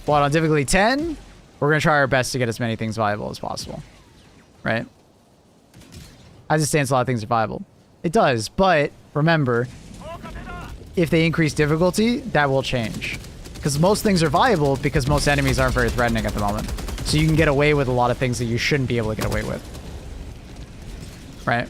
But on difficulty 10, we're going to try our best to get as many things viable as possible, right? As it stands, a lot of things are viable. It does, but remember, if they increase difficulty, that will change. Because most things are viable because most enemies aren't very threatening at the moment. So you can get away with a lot of things that you shouldn't be able to get away with. Right?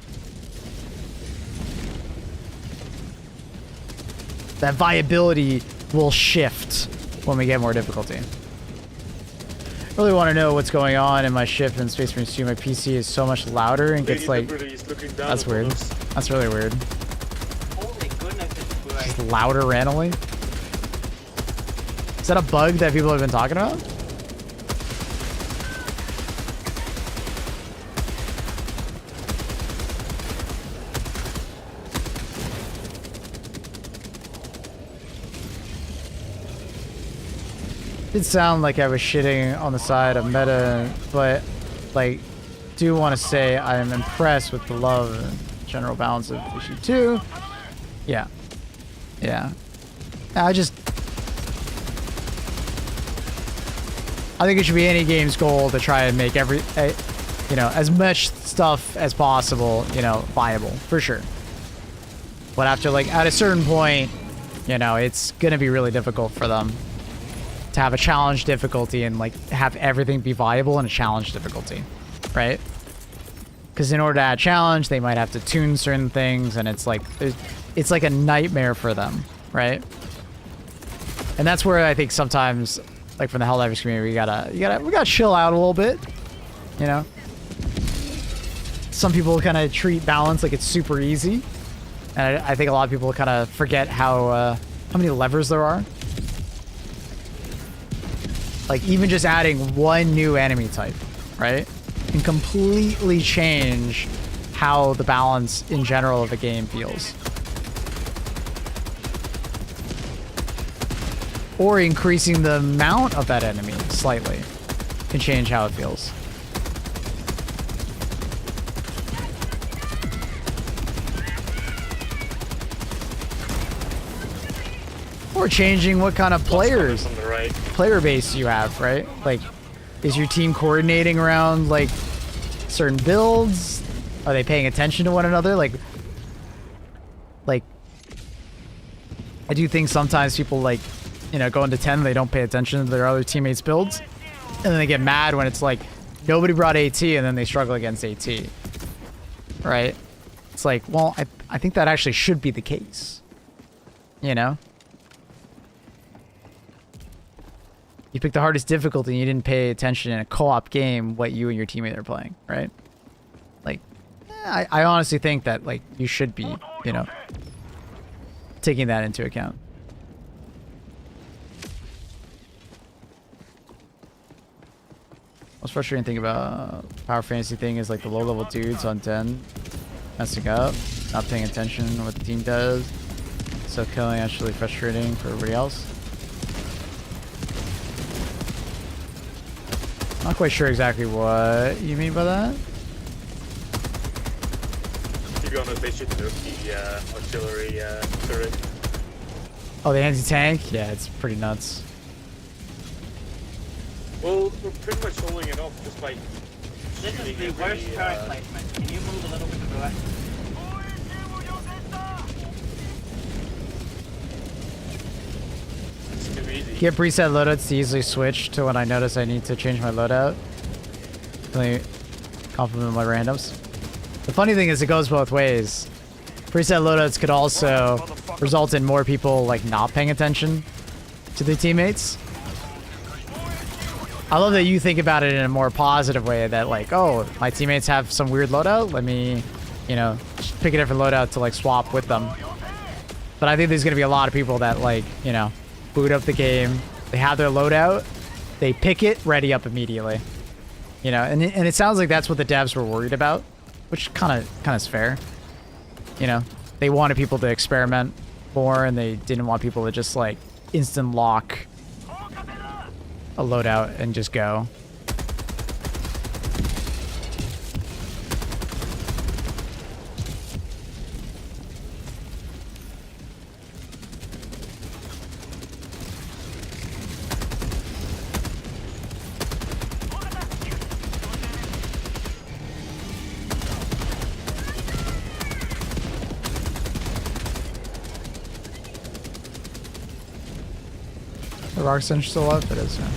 That viability will shift when we get more difficulty. I really want to know what's going on in my ship in Space Marine 2. My PC is so much louder and gets like... That's weird. That's really weird. Holy goodness, it's bright. Just louder randomly. Is that a bug that people have been talking about? Did sound like I was shitting on the side of meta, but like, do want to say I am impressed with the love and general balance of issue 2. Yeah. Yeah. I think it should be any game's goal to try and make you know, as much stuff as possible, you know, viable, for sure. But after, like, at a certain point, you know, it's gonna be really difficult for them to have a challenge difficulty and, like, have everything be viable in a challenge difficulty, right? Because in order to add challenge, they might have to tune certain things, and it's like a nightmare for them, right? And that's where I think sometimes, like, from the Helldivers community, we gotta chill out a little bit, you know? Some people kind of treat balance like it's super easy, and I think a lot of people kind of forget how many levers there are. Like, even just adding one new enemy type, right? Can completely change how the balance in general of a game feels. Or increasing the amount of that enemy slightly can change how it feels. Or changing what kind of players, On the right. player base you have, right? Like, is your team coordinating around, like, certain builds? Are they paying attention to one another? Like, I do think sometimes people, like, you know, go into 10, they don't pay attention to their other teammates' builds. And then they get mad when it's like, nobody brought AT, and then they struggle against AT. Right? It's like, well, I think that actually should be the case. You know? You picked the hardest difficulty and you didn't pay attention in a co-op game what you and your teammate are playing, right? Like, I honestly think that, like, you should be, you know, taking that into account. Most frustrating thing about Power Fantasy thing is, like, the low-level dudes on 10 messing up, not paying attention to what the team does. So killing actually frustrating for everybody else. Not quite sure exactly what you mean by that. To be honest, they should nerf the artillery turret. Oh, the anti-tank? Yeah, it's pretty nuts. Well, we're pretty much holding it off just by This is shooting the worst every, turret placement. Can you move a little bit to the left? It's too easy. Get preset loadouts to easily switch to when I notice I need to change my loadout. Really compliment my randoms. The funny thing is it goes both ways. Preset loadouts could also result in more people, like, not paying attention to their teammates. I love that you think about it in a more positive way, that, like, oh, my teammates have some weird loadout, let me, you know, just pick a different loadout to, like, swap with them. But I think there's gonna be a lot of people that, like, you know, boot up the game, they have their loadout, they pick it, ready up immediately. You know, and it sounds like that's what the devs were worried about, which kind of is fair. You know, they wanted people to experiment more, and they didn't want people to just, like, instant lock a loadout and just go. The rock center still up? It is, yeah.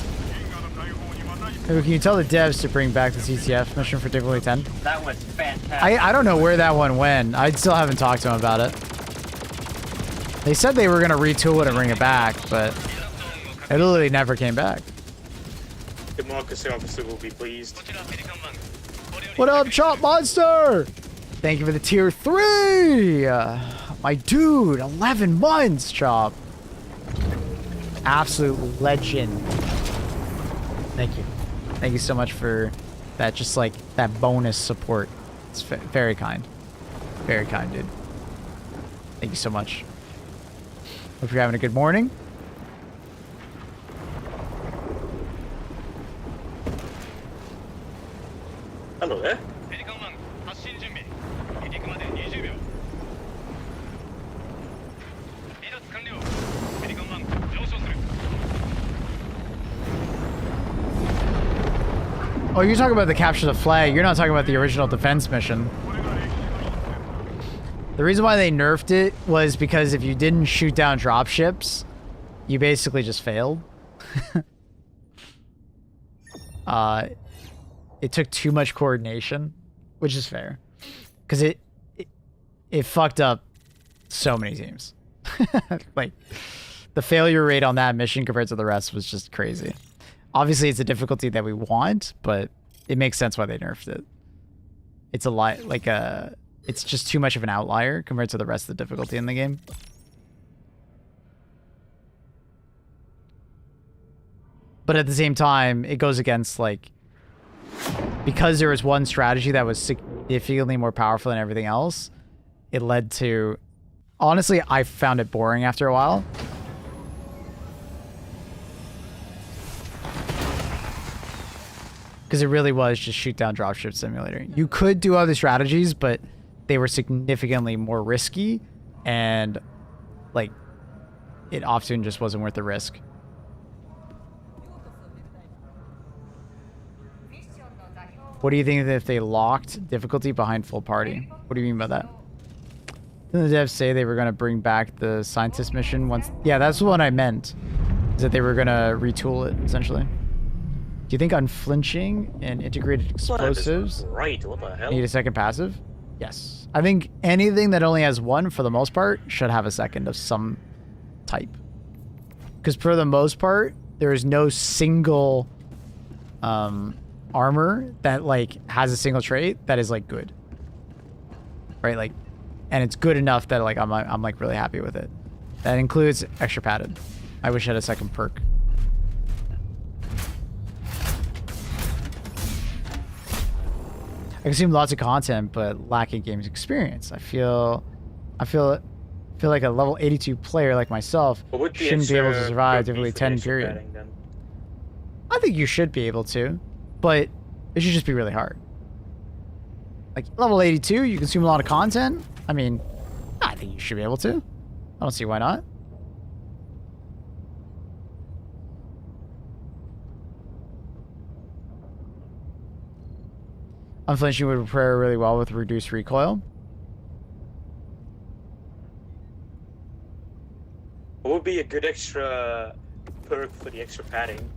Hey, can you tell the devs to bring back the CTF mission for difficulty 10? That was fantastic. I don't know where that one went. I still haven't talked to them about it. They said they were going to retool it and bring it back, but it literally never came back. The Marcus officer will be pleased. What up, Chop Monster? Thank you for the tier 3! My dude, 11 months, Chop. Absolute legend. Thank you. Thank you so much for that, just like that bonus support. It's very kind. Very kind, dude. Thank you so much. Hope you're having a good morning. Hello there. Oh, you're talking about the capture the flag. You're not talking about the original defense mission. The reason why they nerfed it was because if you didn't shoot down dropships, you basically just failed. It took too much coordination, which is fair, because it fucked up so many teams. Like, the failure rate on that mission compared to the rest was just crazy. Obviously, it's a difficulty that we want, but it makes sense why they nerfed it. It's a lot, like it's just too much of an outlier compared to the rest of the difficulty in the game. But at the same time, it goes against, like, because there was one strategy that was significantly more powerful than everything else, it led to... Honestly, I found it boring after a while. Because it really was just shoot down dropship simulator. You could do other strategies, but they were significantly more risky, and, like, it often just wasn't worth the risk. What do you think if they locked difficulty behind full party? What do you mean by that? Didn't the devs say they were going to bring back the scientist mission once? Yeah, that's what I meant. Is that they were going to retool it, essentially. Do you think unflinching and integrated explosives Right, what the hell? need a second passive? Yes. I think anything that only has one, for the most part, should have a second of some type. Because for the most part, there is no single armor that like has a single trait that is like good. Right? Like, and it's good enough that like I'm like really happy with it. That includes extra padded. I wish I had a second perk. I consume lots of content, but lacking games experience. I feel like a level 82 player like myself shouldn't be able to survive difficulty 10 period. I think you should be able to, but it should just be really hard. Like level 82, you consume a lot of content. I mean, I think you should be able to. I don't see why not. Unflinching would pair really well with reduced recoil. What would be a good extra perk for the extra padding?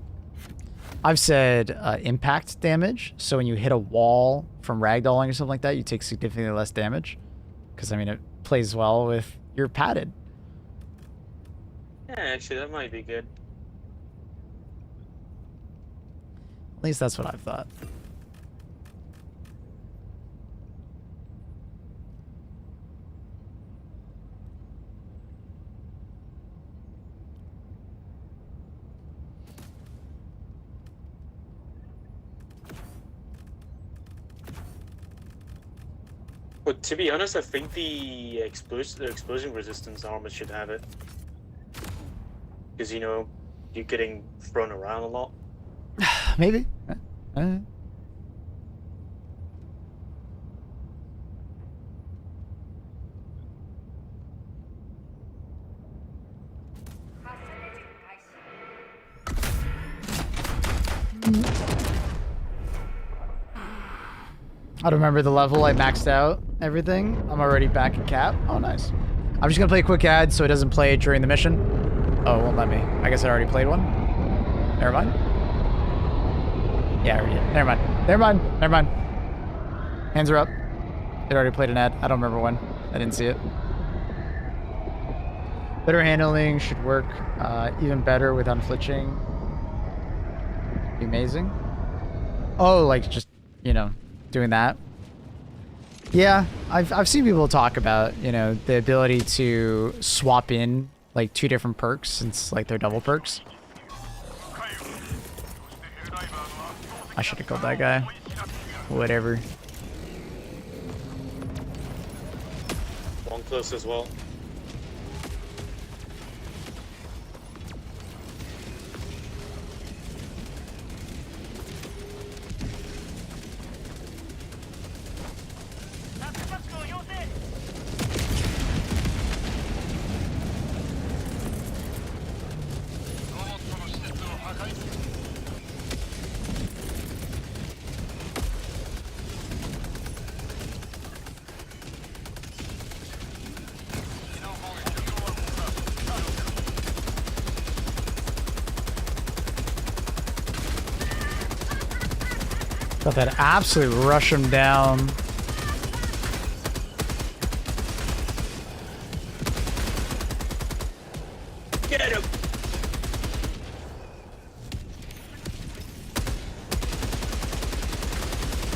I've said impact damage. So when you hit a wall from ragdolling or something like that, you take significantly less damage. Because, I mean, it plays well with your padded. Yeah, actually, that might be good. At least that's what I've thought. But to be honest, I think the explosion resistance armor should have it. Because, you know, you're getting thrown around a lot. Maybe. I don't remember the level. I maxed out everything. I'm already back at cap. Oh, nice. I'm just gonna play a quick ad so it doesn't play during the mission. Oh, it won't let me. I guess I already played one. Never mind. Yeah, I already did. Never mind. Never mind. Never mind. Hands are up. It already played an ad. I don't remember when. I didn't see it. Better handling should work even better with unflinching. Be amazing. Oh, like just, you know, doing that. Yeah, I've seen people talk about, you know, the ability to swap in like 2 different perks since like they're double perks. I should have killed that guy. Whatever. One close as well. Got that absolute rush him down. Get him!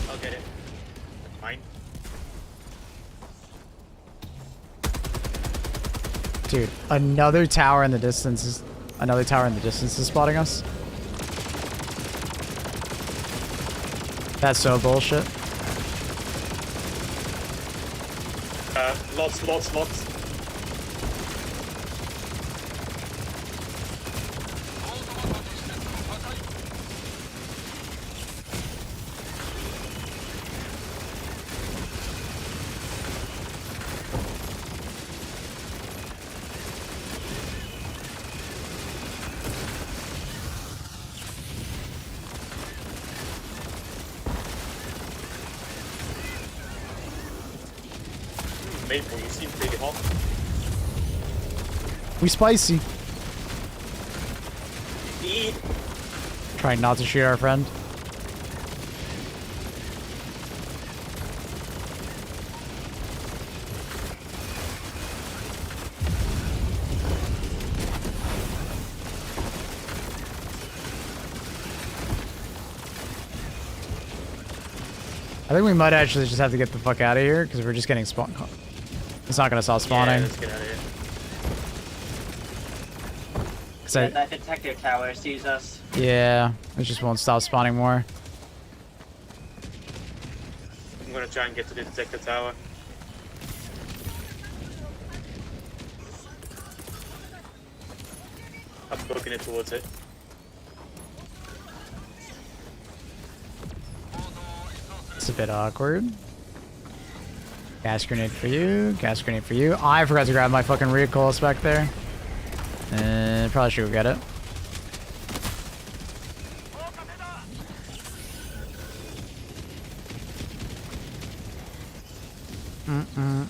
I'll get it. Mine. Dude, another tower in the distance is spotting us. That's so bullshit. Lots. Maple, you seem pretty hot. We spicy. Eat. Trying not to shoot our friend. I think we might actually just have to get the fuck out of here because we're just getting spawned. It's not gonna stop spawning. Yeah, let's get out of here. That detective tower sees us. Yeah, it just won't stop spawning more. I'm gonna try and get to the detective tower. I'm booking it towards it. It's a bit awkward. Gas grenade for you. Gas grenade for you. I forgot to grab my fucking recoil spec there. Probably should go get it.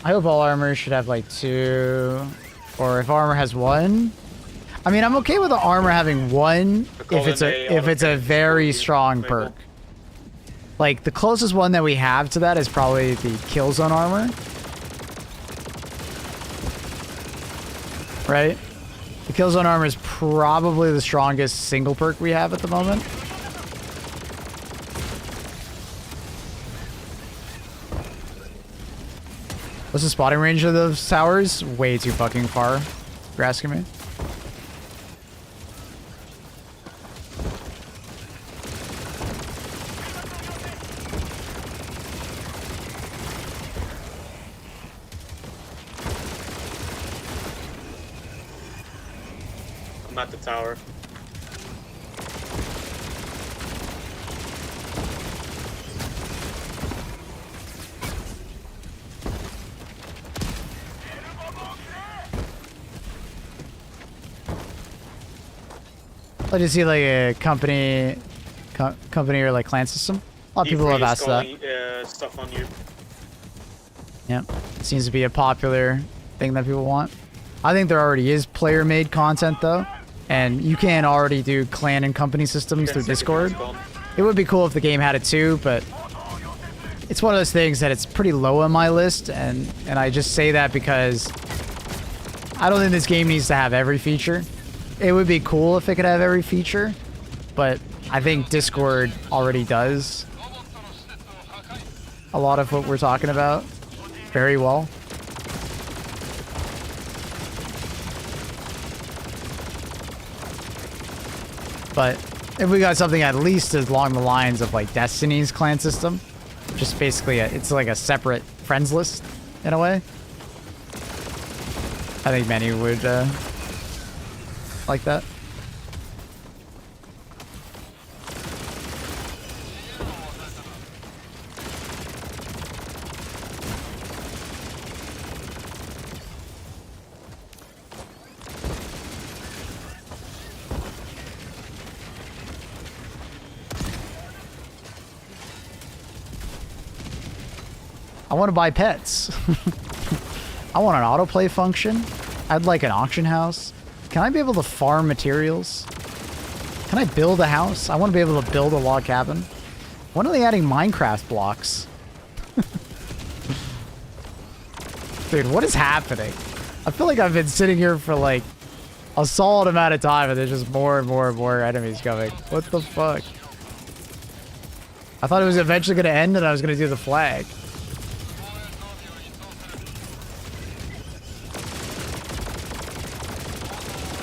I hope all armor should have like 2, or if armor has 1. I mean, I'm okay with the armor having 1 if it's a very strong perk. Like the closest one that we have to that is probably the kill zone armor. Right? The kill zone armor is probably the strongest single perk we have at the moment. What's the spotting range of those towers? Way too fucking far, if you're asking me. I'm at the tower. I just see like a company or like clan system. A lot of people have asked that. Stuff on you. Yep, it seems to be a popular thing that people want. I think there already is player-made content though, and you can already do clan and company systems through Discord. It would be cool if the game had it too, but it's one of those things that it's pretty low on my list, and I just say that because I don't think this game needs to have every feature. It would be cool if it could have every feature, but I think Discord already does a lot of what we're talking about very well. But if we got something at least along the lines of like Destiny's clan system, just basically it's like a separate friends list in a way, I think many would like that. I want to buy pets. I want an autoplay function. I'd like an auction house. Can I be able to farm materials? Can I build a house? I want to be able to build a log cabin. When are they adding Minecraft blocks? Dude, what is happening? I feel like I've been sitting here for like a solid amount of time and there's just more and more and more enemies coming. What the fuck? I thought it was eventually going to end and I was going to do the flag.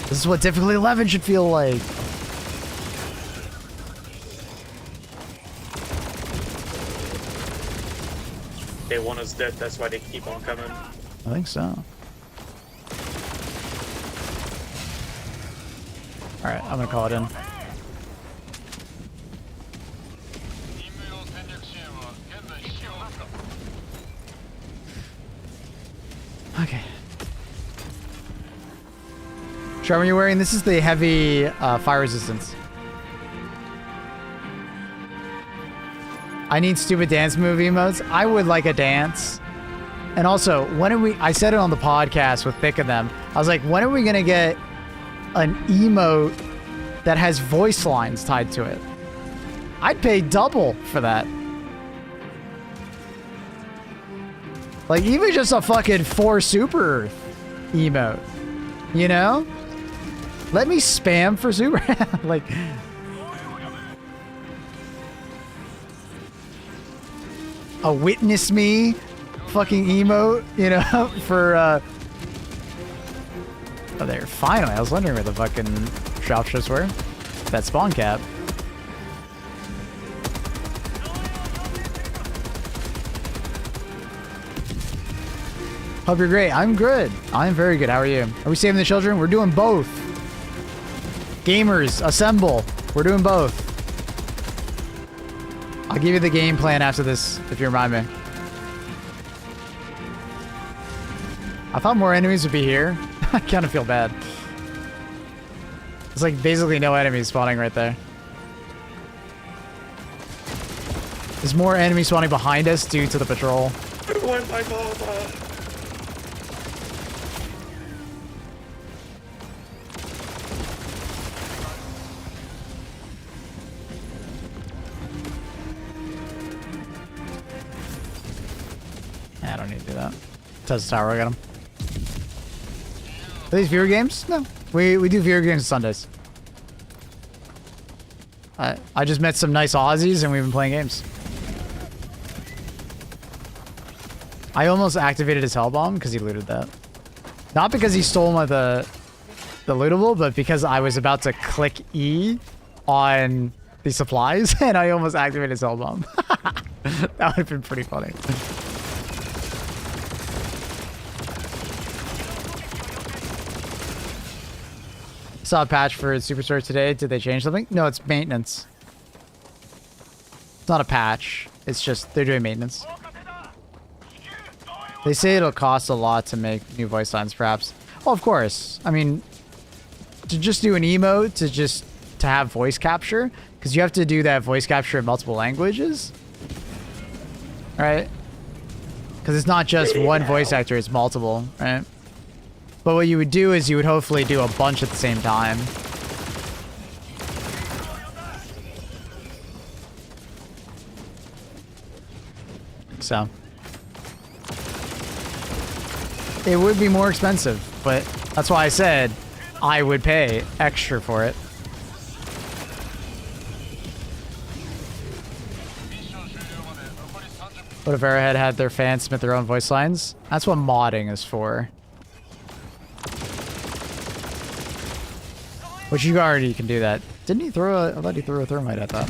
This is what Difficulty 11 should feel like. They want us dead, that's why they keep on coming. I think so. Alright, I'm gonna call it in. Okay. Charm, are you wearing? This is the heavy fire resistance. I need stupid dance move emotes. I would like a dance. And also, when are we... I said it on the podcast with Thick of them. I was like, when are we going to get an emote that has voice lines tied to it? I'd pay double for that. Like, even just a fucking 4 Super emote. You know? Let me spam for Super. Like... a witness me fucking emote, you know, for, Oh, there. Finally. I was wondering where the fucking dropships were. That spawn cap. Hope you're great. I'm good. I'm very good. How are you? Are we saving the children? We're doing both. Gamers, assemble. We're doing both. I'll give you the game plan after this, if you remind me. I thought more enemies would be here. I kind of feel bad. It's like basically no enemies spawning right there. There's more enemies spawning behind us due to the patrol. I don't need to do that. Test the tower, I got him. Are these viewer games? No. We do viewer games Sundays. I just met some nice Aussies and we've been playing games. I almost activated his hell bomb because he looted that. Not because he stole the lootable, but because I was about to click E on the supplies and I almost activated his hell bomb. That would have been pretty funny. Saw a patch for Superstore today. Did they change something? No, it's maintenance. It's not a patch. It's just they're doing maintenance. They say it'll cost a lot to make new voice lines, perhaps. Well, of course. I mean, to just do an emote, to have voice capture, because you have to do that voice capture in multiple languages, right? Because it's not just one voice actor; it's multiple, right? But what you would do is you would hopefully do a bunch at the same time. So. It would be more expensive, but that's why I said I would pay extra for it. What if Arrowhead had their fans submit their own voice lines? That's what modding is for. Which you already can do that. Didn't he throw a... I thought he threw a thermite at that.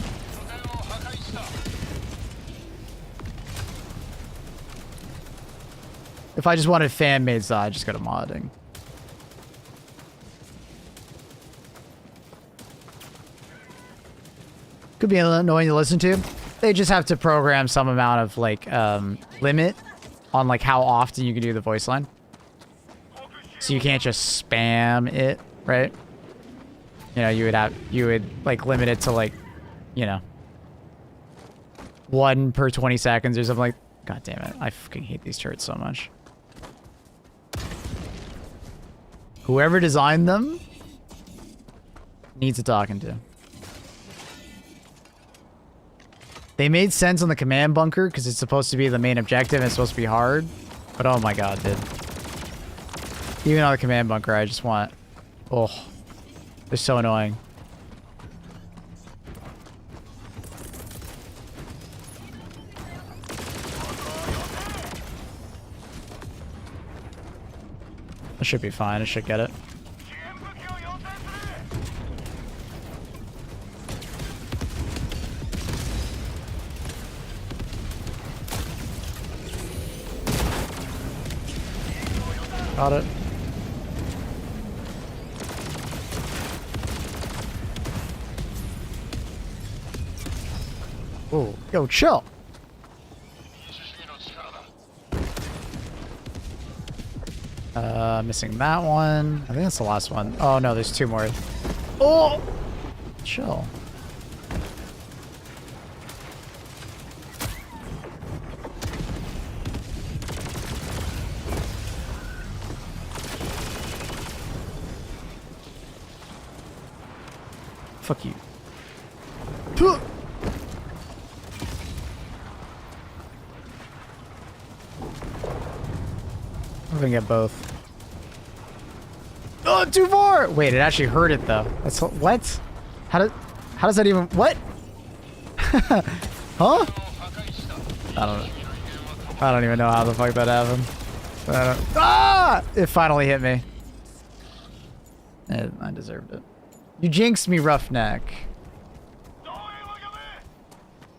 If I just wanted fan-made, so I just go to modding. Could be annoying to listen to. They just have to program some amount of, like, limit on, like, how often you can do the voice line. So you can't just spam it, right? You know, you would like limit it to like, you know, 1 per 20 seconds or something like. God damn it! I fucking hate these turrets so much. Whoever designed them needs a talking to. They made sense on the command bunker because it's supposed to be the main objective and it's supposed to be hard, but oh my god, dude! Even on the command bunker, I just want. Oh. They're so annoying. I should be fine. I should get it. Got it. Oh, yo, chill. Missing that one. I think that's the last one. Oh no, there's 2 more. Oh, chill. Fuck you. Tuh. I'm gonna get both. Oh, too far! Wait, it actually hurt it though. That's what? How does that even what? Huh? I don't know. I don't even know how the fuck that happened. Ah! It finally hit me. I deserved it. You jinxed me, Roughneck.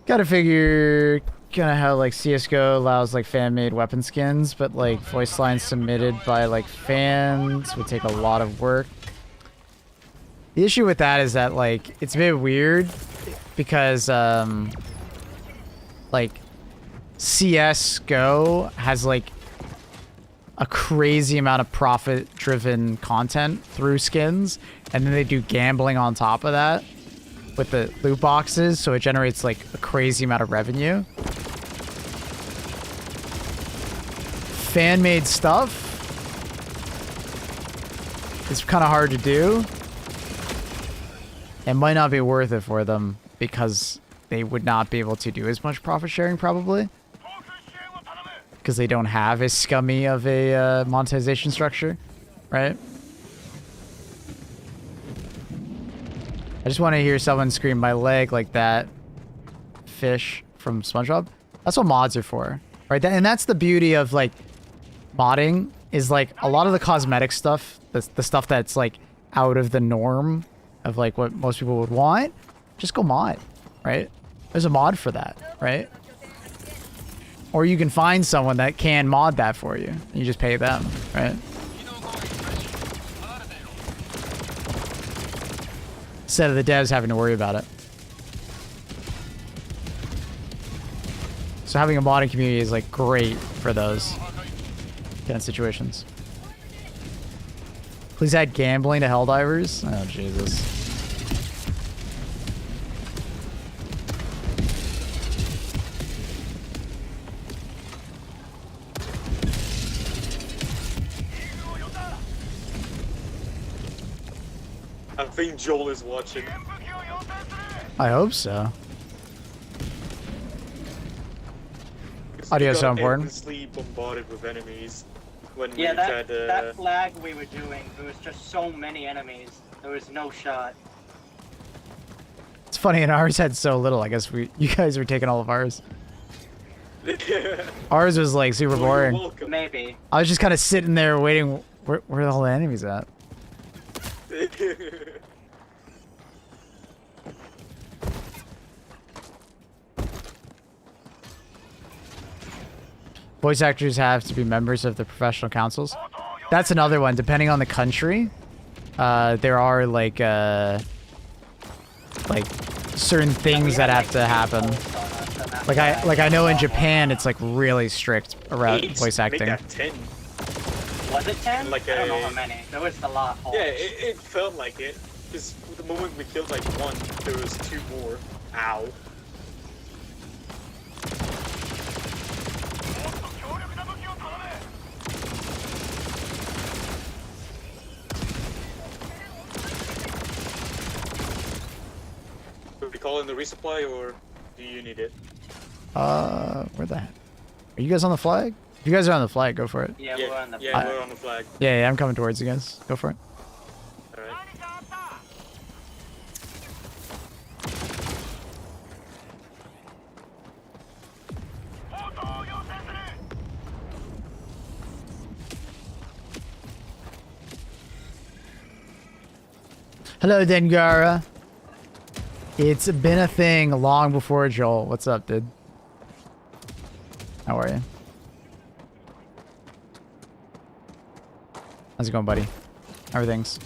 Gotta figure kind of how like CSGO allows like fan-made weapon skins, but like voice lines submitted by like fans would take a lot of work. The issue with that is that like it's a bit weird because like CSGO has like a crazy amount of profit-driven content through skins, and then they do gambling on top of that with the loot boxes, so it generates like a crazy amount of revenue. Fan-made stuff is kind of hard to do. It might not be worth it for them because they would not be able to do as much profit sharing probably, because they don't have as scummy of a monetization structure, right? I just want to hear someone scream my leg like that fish from SpongeBob. That's what mods are for, right? And that's the beauty of like modding, is like a lot of the cosmetic stuff, the stuff that's like out of the norm of like what most people would want, just go mod, right? There's a mod for that, right? Or you can find someone that can mod that for you, and you just pay them, right? Instead of the devs having to worry about it. So having a modding community is like great for those kind of situations. Please add gambling to Helldivers. Oh Jesus. I think Joel is watching. I hope so. Audio is so important. Endlessly bombarded with enemies. When Yeah, we that, tried, that flag we were doing, there was just so many enemies. There was no shot. It's funny, and ours had so little. I guess you guys were taking all of ours. Ours was like super boring. Welcome. Maybe. I was just kind of sitting there waiting. Where are all the enemies at? Voice actors have to be members of the professional councils. That's another one. Depending on the country, there are like certain things that have to happen. Like I know in Japan, it's like really strict around voice acting. Make that 10. Was it 10? Like I don't know how many. There was a lot. Yeah, it felt like it. Because the moment we killed like one, there was 2 more. Ow. Should we call in the resupply, or do you need it? Where the heck? Are you guys on the flag? If you guys are on the flag, go for it. Yeah, we're on the Yeah, we're on the flag. Yeah, I'm coming towards you guys. Go for it. Alright. Hello, Dengara. It's been a thing long before Joel. What's up, dude? How are you? How's it going, buddy? How are things?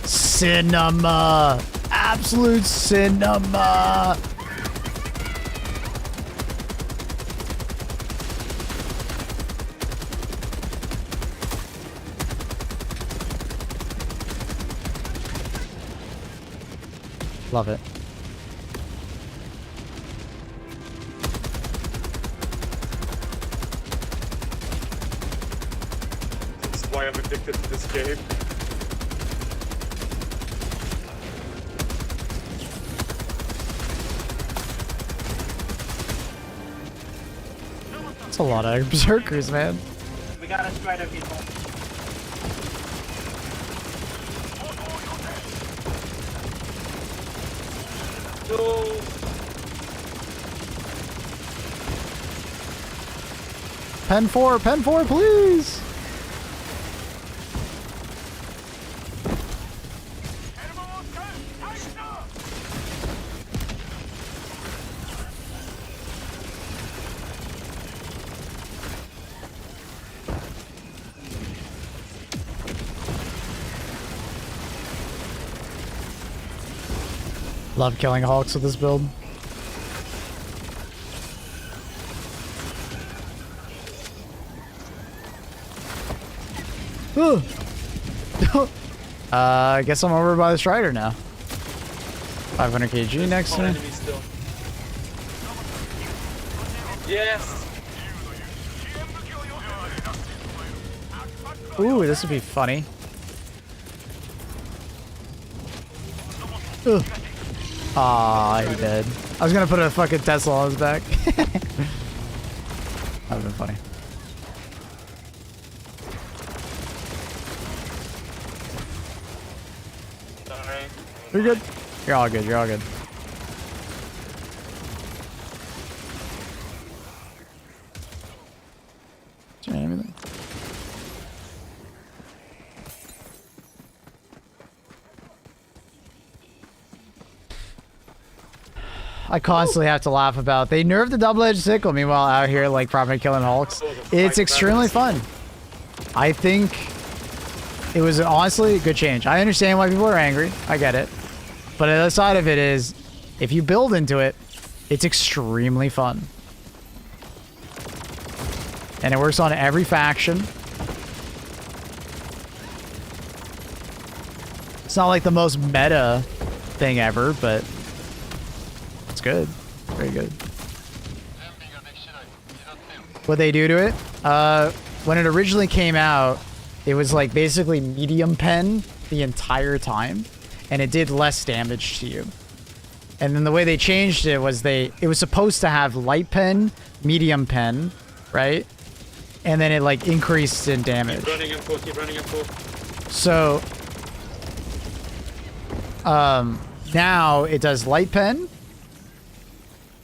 Cinema. Absolute cinema. Love it. That's why I'm addicted to this game. That's a lot of berserkers, man. We got a spider, people. No. Pen 4, please. Love killing Hawks with this build. I guess I'm over by the Strider now. 500 kg next to me. Enemy still. Yes. Ooh, this would be funny. Ugh. Aw, he dead. I was gonna put a fucking Tesla on his back. That would've been funny. Sorry. You're good. You're all good. You're all good. Trying everything. I constantly have to laugh about. They nerfed the double-edged sickle. Meanwhile, out here like properly killing Hulks. It's extremely fun. I think it was honestly a good change. I understand why people are angry. I get it. But the other side of it is, if you build into it, it's extremely fun. And it works on every faction. It's not like the most meta thing ever, but it's good. Very good. What they do to it? When it originally came out, it was like basically medium pen the entire time, and it did less damage to you. And then the way they changed it was it was supposed to have light pen, medium pen, right? And then it like increased in damage. Keep running M4, keep running M4. So now it does light pen,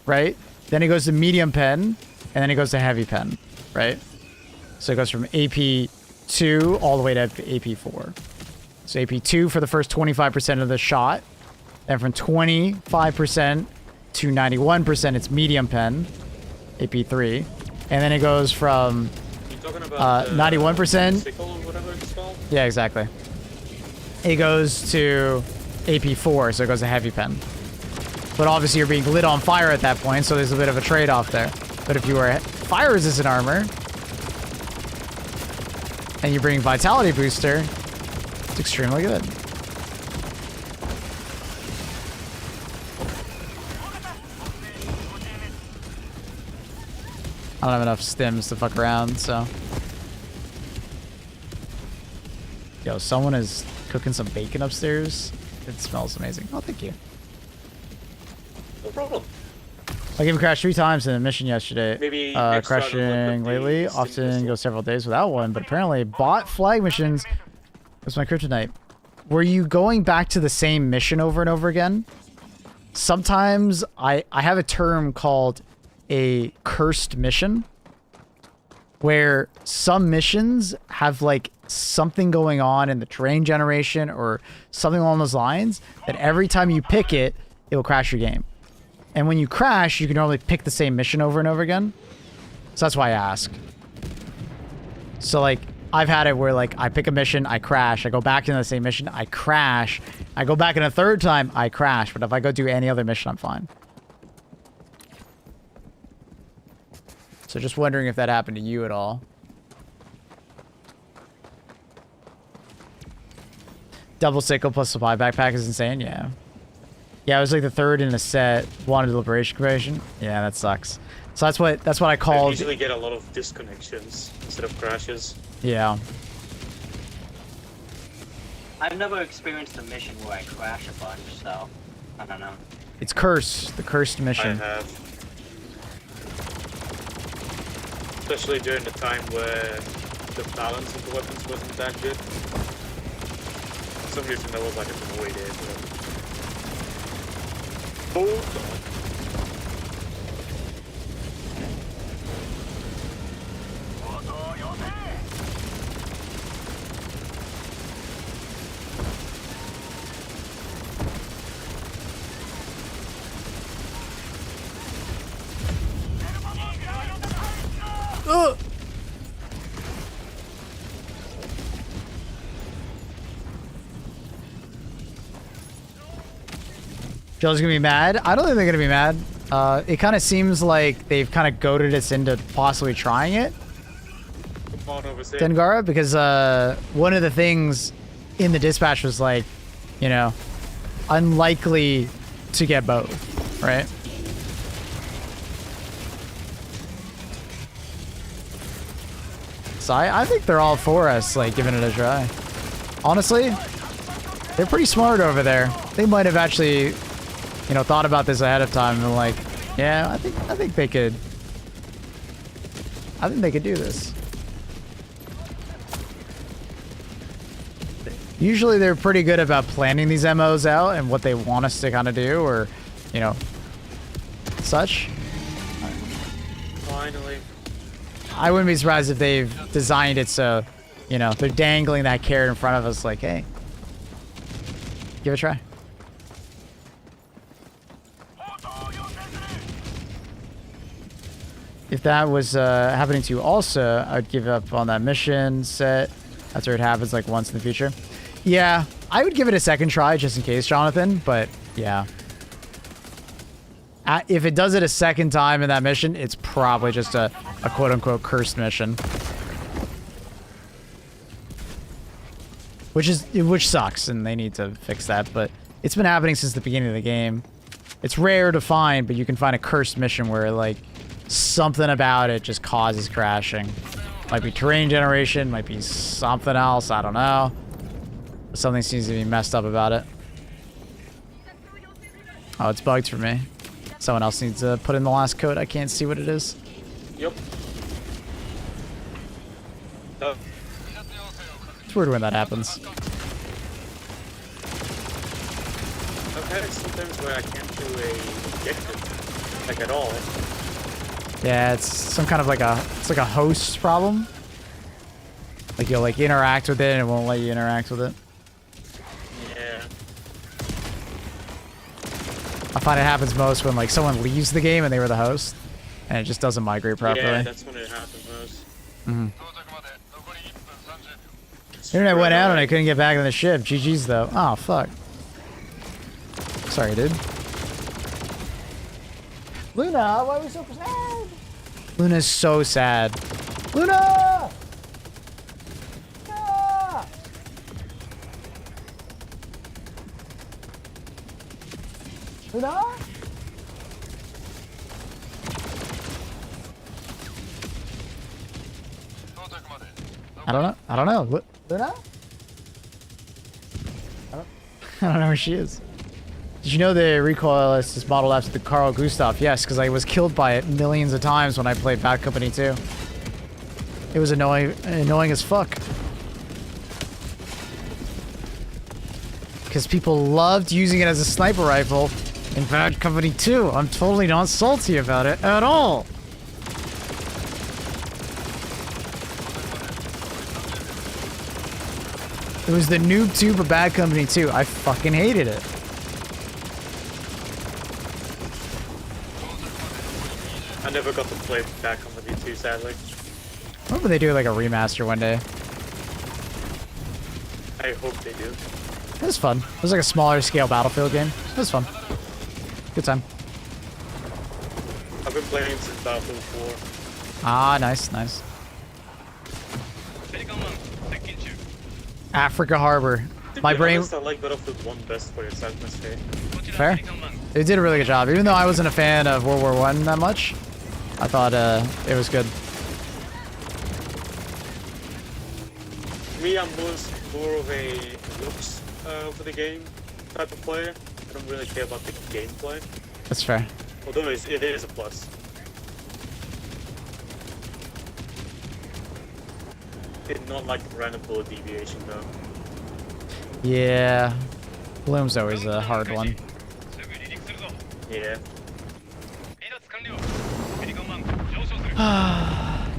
right? Then it goes to medium pen, and then it goes to heavy pen, right? So it goes from AP2 all the way to AP4. So AP2 for the first 25% of the shot, and from 25% to 91% it's medium pen, AP3, and then it goes from 91%. Sickle or whatever it's called? Yeah, exactly. It goes to AP4, so it goes to heavy pen. But obviously you're being lit on fire at that point, so there's a bit of a trade-off there. But if you wear fire-resistant armor, and you bring Vitality Booster, it's extremely good. I don't have enough stims to fuck around, so... Yo, someone is cooking some bacon upstairs. It smells amazing. Oh, thank you. No problem. I gave him crash 3 times in a mission yesterday. Maybe next round we'll crashing look up lately. the Often stim go several days without one, but apparently bot flag missions was my kryptonite. Were you going back to the same mission over and over again? Sometimes I have a term called a cursed mission, where some missions have like something going on in the terrain generation or something along those lines that every time you pick it, it will crash your game. And when you crash, you can normally pick the same mission over and over again. So that's why I ask. So like, I've had it where like I pick a mission, I crash, I go back into the same mission, I crash, I go back in a third time, I crash. But if I go do any other mission, I'm fine. So just wondering if that happened to you at all. Double sickle plus supply backpack is insane, yeah. Yeah, it was like the third in a set. Wanted liberation creation. Yeah, that sucks. So that's what I I called. usually get a lot of disconnections instead of crashes. Yeah. I've never experienced a mission where I crash a bunch, so I don't know. It's curse, the cursed I mission. have. Especially during the time where the balance of the weapons wasn't that good. For some reason that was like avoided. Oh god. Ugh. Joe's gonna be mad. I don't think they're gonna be mad. It kind of seems like they've kind of goaded us into possibly trying it, Come on over here. Dengara, because one of the things in the dispatch was like, you know, unlikely to get both, right? So I think they're all for us, like, giving it a try. Honestly, they're pretty smart over there. They might have actually, you know, thought about this ahead of time and like, yeah, I think they could. I think they could do this. Usually they're pretty good about planning these MOs out and what they want us to kind of do, or, you know, such. Finally. I wouldn't be surprised if they've designed it so, you know, they're dangling that carrot in front of us like, hey, give it a try. If that was happening to you also, I'd give up on that mission set after it happens like once in the future. Yeah, I would give it a second try just in case, Jonathan, but yeah. If it does it a second time in that mission, it's probably just a quote-unquote cursed mission. Which sucks, and they need to fix that, but it's been happening since the beginning of the game. It's rare to find, but you can find a cursed mission where, like, something about it just causes crashing. Might be terrain generation, might be something else, I don't know. But something seems to be messed up about it. Oh, it's bugged for me. Someone else needs to put in the last code. I can't see what it is. Yep. It's weird when that happens. I've had it sometimes where I can't do a objective, like at all. Yeah, it's some kind of like it's like a host problem. Like you'll like interact with it and it won't let you interact with it. Yeah. I find it happens most when like someone leaves the game and they were the host, and it just doesn't migrate properly. Yeah, that's when it happens most. Mm-hmm. Internet went out and I couldn't get back on the ship. GG's though. Oh fuck. Sorry, dude. Luna, why are we so sad? Luna's so sad. Luna! Ah! Luna? I don't know. I don't know. Luna? I don't know where she is. Did you know the recoilless is modeled after the Carl Gustav? Yes, because I was killed by it millions of times when I played Bad Company 2. It was annoying as fuck. Because people loved using it as a sniper rifle in Bad Company 2. I'm totally not salty about it at all. It was the noob tube of Bad Company 2. I fucking hated it. I never got to play Bad Company 2, sadly. I hope they do like a remaster one day. I hope they do. It was fun. It was like a smaller scale Battlefield game. It was fun. Good time. I've been playing since Battlefield 4. Ah, nice, nice. Africa Harbor. To My be brain. honest, I like Battlefield 1 best for its atmosphere. Fair. They did a really good job. Even though I wasn't a fan of World War I that much, I thought it was good. Me, I'm more of a looks for the game type of player. I don't really care about the gameplay. That's fair. Although it is a plus. It's not like random bullet deviation though. Yeah. Bloom's always a hard one. Yeah.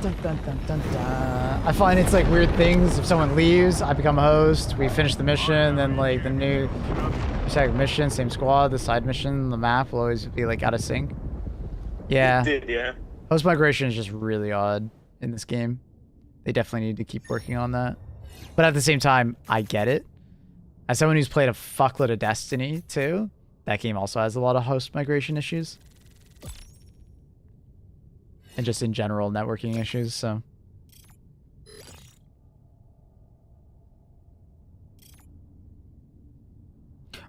Dun, dun, dun, dun, dun. I find it's like weird things. If someone leaves, I become a host. We finish the mission, then like the new mission, same squad, the side mission, the map will always be like out of sync. Yeah. It did, yeah. Host migration is just really odd in this game. They definitely need to keep working on that. But at the same time, I get it. As someone who's played a fuckload of Destiny too, that game also has a lot of host migration issues. And just in general networking issues, so.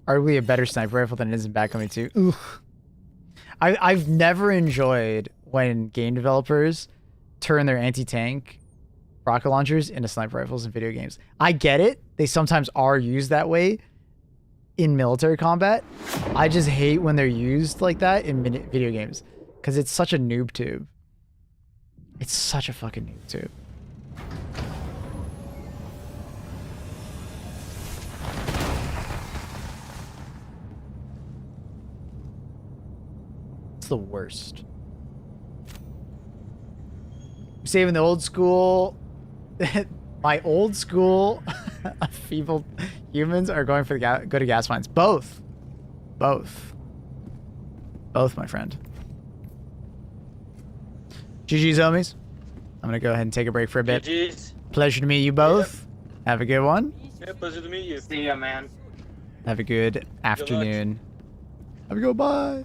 Arguably a better sniper rifle than it is in Bad Company 2. Ooh. I've never enjoyed when game developers turn their anti-tank rocket launchers into sniper rifles in video games. I get it. They sometimes are used that way in military combat. I just hate when they're used like that in video games because it's such a noob tube. It's such a fucking noob tube. It's the worst. Saving the old school. My old school feeble humans are going for the go to gas mines. Both, my friend. GG's, homies. I'm gonna go ahead and take a break for a bit. GG's. Pleasure to meet you both. Yep. Have a good one. Yeah, pleasure to meet you. See ya, man. Have a good afternoon. Have a good bye.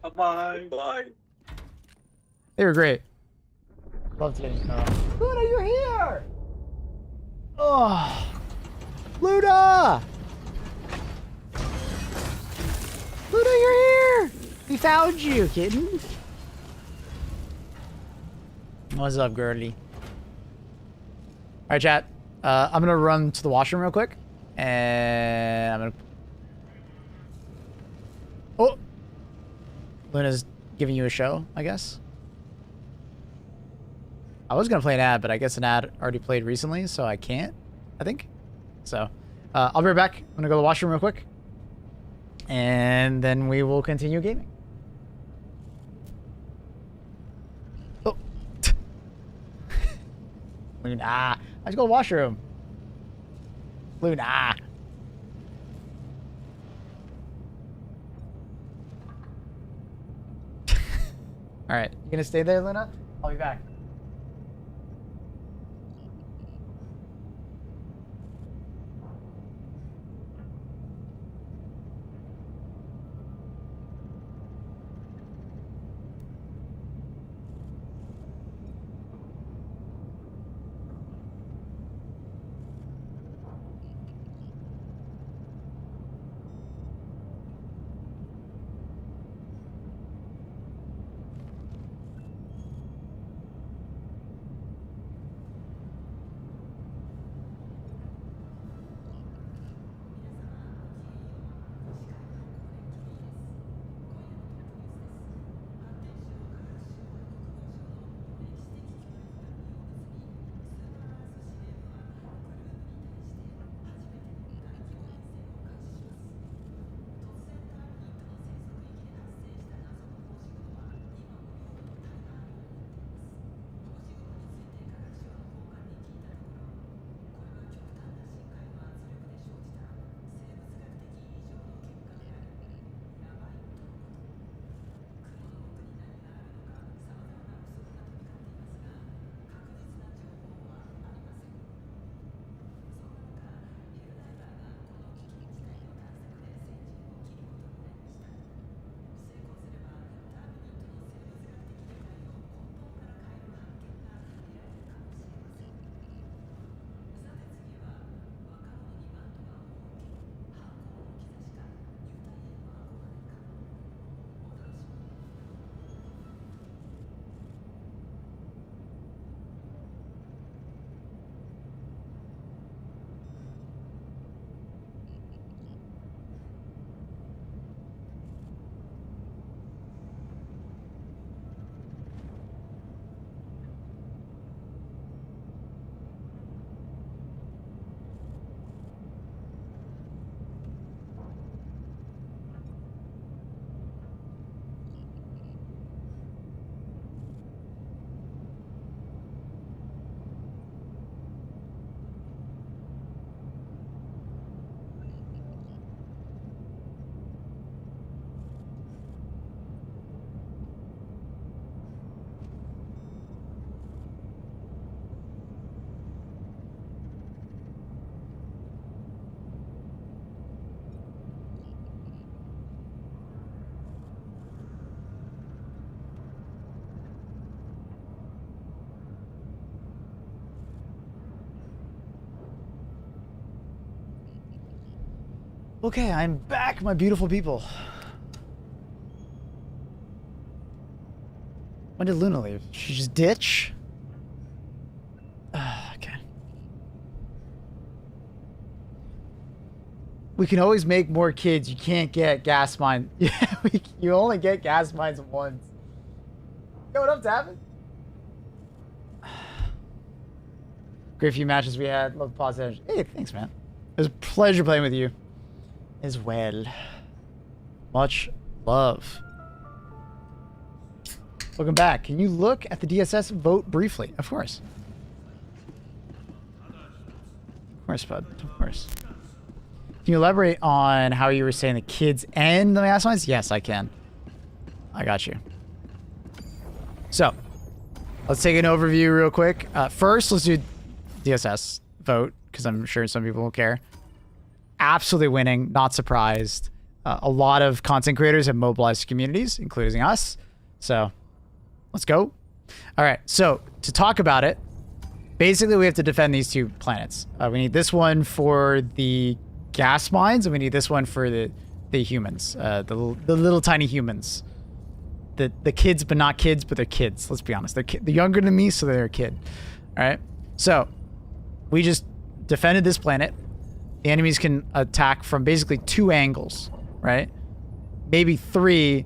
Bye-bye. Bye. They were great. Loved getting to know them. Luda, you're here! Oh, Luda! Luda, you're here! We found you, kitten. What's up, girly? Alright, chat. I'm gonna run to the washroom real quick. And I'm gonna... Oh! Luna's giving you a show, I guess. I was gonna play an ad, but I guess an ad already played recently, so I can't, I think. So, I'll be right back. I'm gonna go to the washroom real quick. And then we will continue gaming. Oh. Luna. Let's go to the washroom. Luna. Alright, you gonna stay there, Luna? I'll be back. Okay, I'm back, my beautiful people. When did Luna leave? She just ditch? Okay. We can always make more kids. You can't get gas mines. Yeah, you only get gas mines once. Yo, what up, Davin? Great few matches we had. Love the positive energy. Hey, thanks, man. It was a pleasure playing with you as well. Much love. Welcome back. Can you look at the DSS vote briefly? Of course. Of course, bud. Of course. Can you elaborate on how you were saying the kids and the gas mines? Yes, I can. I got you. So, let's take an overview real quick. First, let's do DSS vote, because I'm sure some people will care. Absolutely winning. Not surprised. A lot of content creators have mobilized communities, including us. So, let's go. All right, so to talk about it, basically we have to defend these two planets. We need this one for the gas mines, and we need this one for the humans, the little tiny humans. The kids, but not kids, but they're kids. Let's be honest. They're younger than me, so they're a kid. All right, so we just defended this planet. The enemies can attack from basically 2 angles, right? Maybe 3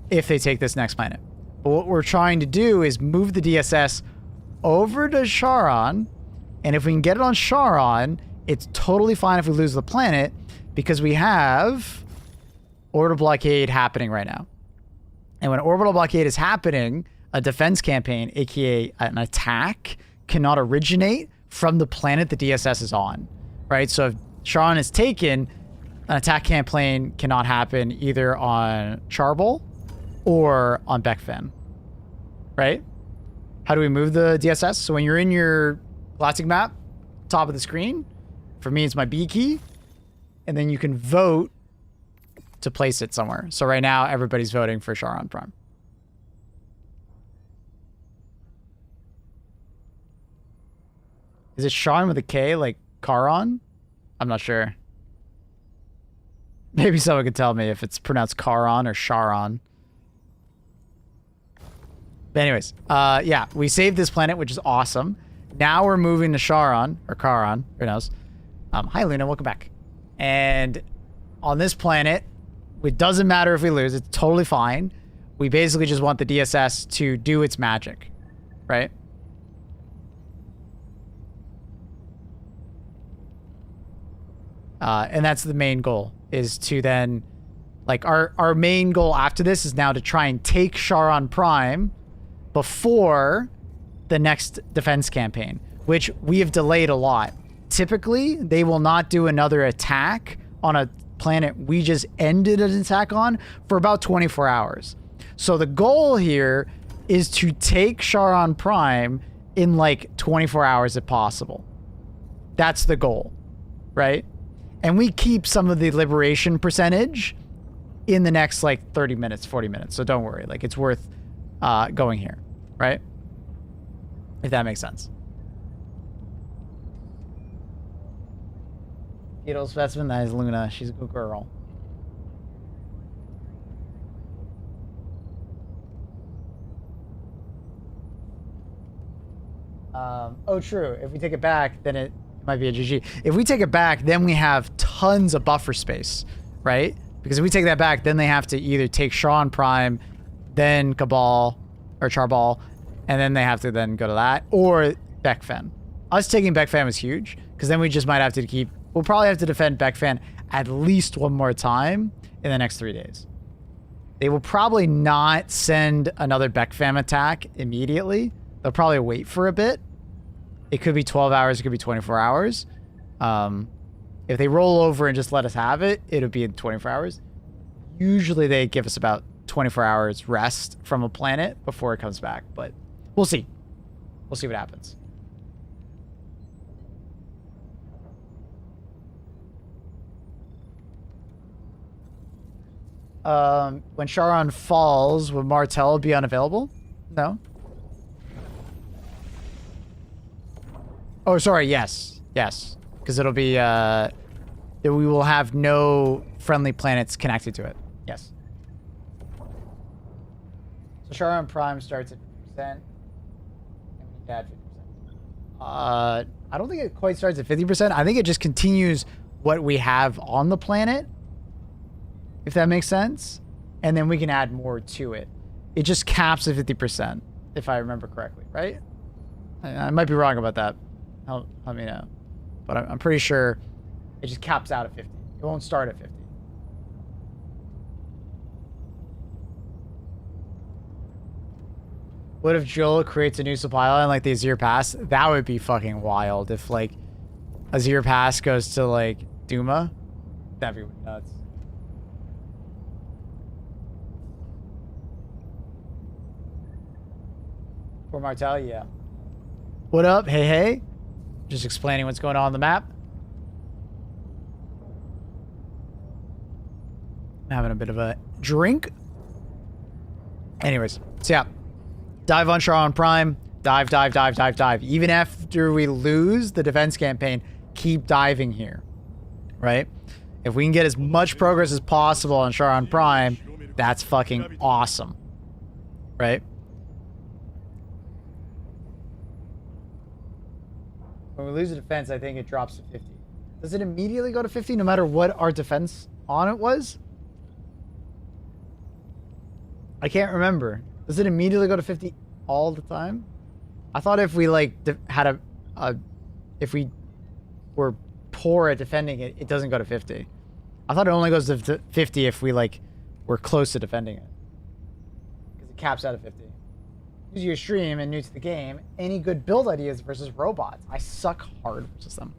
if they take this next planet. But what we're trying to do is move the DSS over to Charon, and if we can get it on Charon, it's totally fine if we lose the planet, because we have orbital blockade happening right now. And when orbital blockade is happening, a defense campaign, aka an attack, cannot originate from the planet the DSS is on, right? So if Charon is taken, an attack campaign cannot happen either on Charbel or on Beckfan, right? How do we move the DSS? So when you're in your galactic map, top of the screen, for me it's my B key, and then you can vote to place it somewhere. So right now everybody's voting for Charon Prime. Is it Charon with a K, like Charon? I'm not sure. Maybe someone could tell me if it's pronounced Charon or Charon. But anyways, yeah, we saved this planet, which is awesome. Now we're moving to Charon, or Charon, who knows. Hi, Luna, welcome back. And on this planet, it doesn't matter if we lose, it's totally fine. We basically just want the DSS to do its magic, right? And that's the main goal, is to then, like, our main goal after this is now to try and take Charon Prime before the next defense campaign, which we have delayed a lot. Typically, they will not do another attack on a planet we just ended an attack on for about 24 hours. So the goal here is to take Charon Prime in like 24 hours if possible. That's the goal, right? And we keep some of the liberation percentage in the next like 30 minutes, 40 minutes. So don't worry, like it's worth going here, right? If that makes sense. Beetle specimen, that is Luna. She's a good girl. Oh, true. If we take it back, then it might be a GG. If we take it back, then we have tons of buffer space, right? Because if we take that back, then they have to either take Charon Prime, then Cabal, or Charbal, and then they have to then go to that, or Beckfan. Us taking Beckfan was huge, because then we just might have to keep... We'll probably have to defend Beckfan at least one more time in the next 3 days. They will probably not send another Beckfam attack immediately. They'll probably wait for a bit. It could be 12 hours, it could be 24 hours. If they roll over and just let us have it, it'll be in 24 hours. Usually they give us about 24 hours rest from a planet before it comes back, but we'll see. We'll see what happens. When Charon falls, will Martel be unavailable? No. Oh, sorry, yes. Yes. Because it'll be, that we will have no friendly planets connected to it. Yes. So Charon Prime starts at 50%. And we add 50%. I don't think it quite starts at 50%. I think it just continues what we have on the planet, if that makes sense. And then we can add more to it. It just caps at 50%, if I remember correctly, right? I might be wrong about that. Help me know. But I'm pretty sure it just caps out at 50. It won't start at 50. What if Joel creates a new supply line like the Azir Pass? That would be fucking wild if, like, Azir Pass goes to, like, Duma. That'd be nuts. For Martel, yeah. What up? Hey, hey. Just explaining what's going on the map. Having a bit of a drink. Anyways, so yeah. Dive on Charon Prime. Dive, dive, dive, dive, dive. Even after we lose the defense campaign, keep diving here. Right? If we can get as much progress as possible on Charon Prime, that's fucking awesome. Right? When we lose the defense, I think it drops to 50. Does it immediately go to 50 no matter what our defense on it was? I can't remember. Does it immediately go to 50 all the time? I thought if we like had if we were poor at defending it, it doesn't go to 50. I thought it only goes to 50 if we like were close to defending it. Because it caps out at 50. Use your stream and new to the game. Any good build ideas versus robots? I suck hard versus them.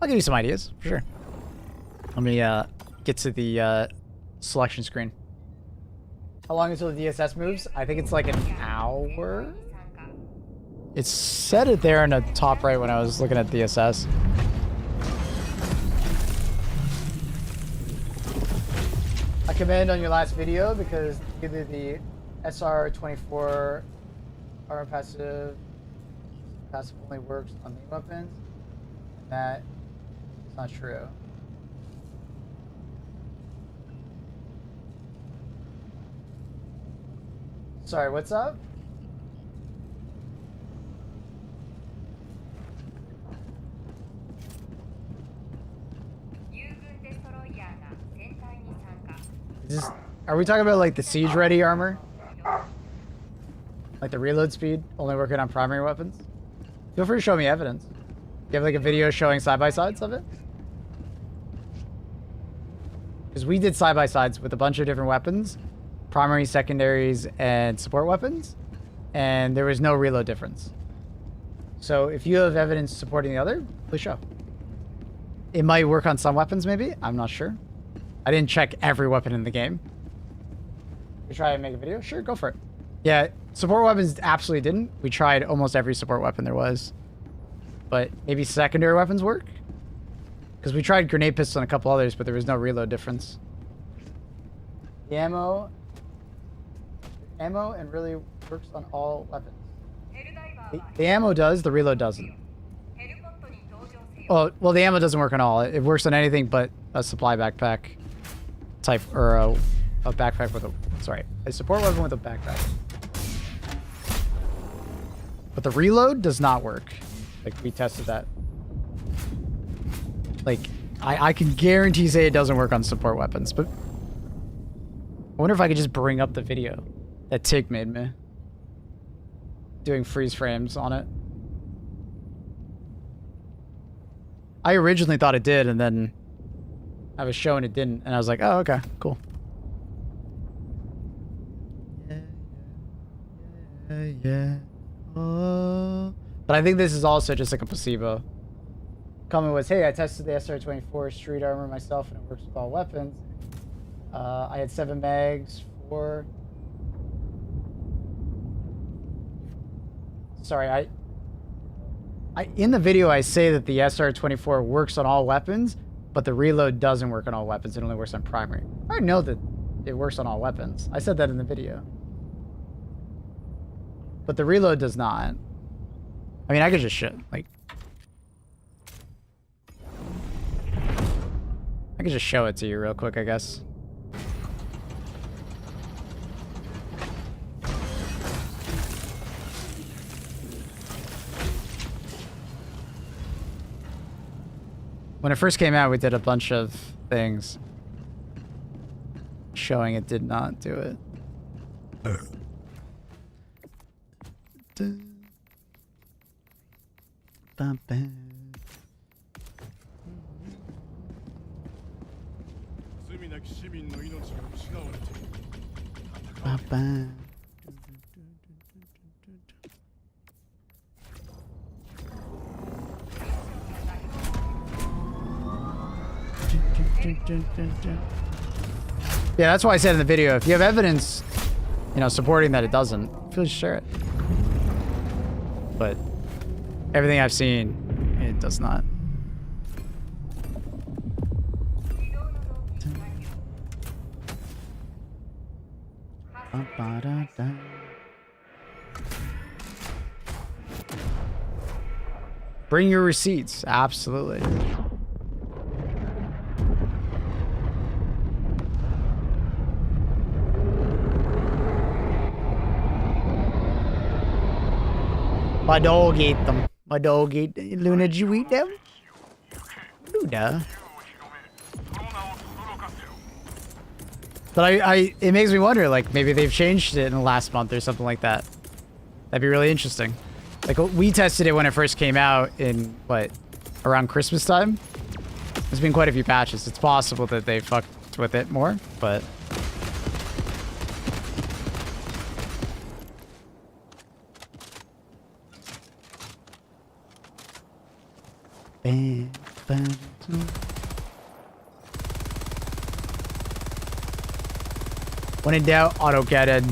I'll give you some ideas for sure. Let me get to the selection screen. How long until the DSS moves? I think it's like an hour. It said it there in the top right when I was looking at DSS. I commend on your last video because either the SR24 armor passive only works on main weapons, and that is not true. Sorry, what's up? Are we talking about like the siege ready armor? Like the reload speed only working on primary weapons? Feel free to show me evidence. You have like a video showing side-by-sides of it? Because we did side-by-sides with a bunch of different weapons. Primary, secondaries, and support weapons. And there was no reload difference. So if you have evidence supporting the other, please show. It might work on some weapons maybe. I'm not sure. I didn't check every weapon in the game. We try and make a video? Sure, go for it. Yeah, support weapons absolutely didn't. We tried almost every support weapon there was. But maybe secondary weapons work? Because we tried grenade pistol and a couple others, but there was no reload difference. The ammo and really works on all weapons. The ammo does, the reload doesn't. Well, the ammo doesn't work on all. It works on anything but a supply backpack type, or a backpack with a support weapon with a backpack. But the reload does not work. Like, we tested that. Like, I can guarantee say it doesn't work on support weapons, but I wonder if I could just bring up the video that Tig made me. Doing freeze frames on it. I originally thought it did, and then I was showing it didn't, and I was like, oh, okay, cool. Yeah. Oh. But I think this is also just like a placebo. Comment was, hey, I tested the SR24 street armor myself, and it works with all weapons. I had 7 mags for... Sorry, I in the video I say that the SR24 works on all weapons, but the reload doesn't work on all weapons. It only works on primary. I know that it works on all weapons. I said that in the video. But the reload does not. I mean, I could just shit. Like... I could just show it to you real quick, I guess. When it first came out, we did a bunch of things showing it did not do it. Yeah, that's why I said in the video, if you have evidence, you know, supporting that it doesn't, feel free to share it. But everything I've seen, it does not. Bring your receipts, absolutely. My dog ate them. My dog ate them. Luna, did you eat them? Luna. But it makes me wonder, like, maybe they've changed it in the last month or something like that. That'd be really interesting. Like, we tested it when it first came out in, what, around Christmas time? There's been quite a few patches. It's possible that they fucked with it more, but... When in doubt, auto-getted.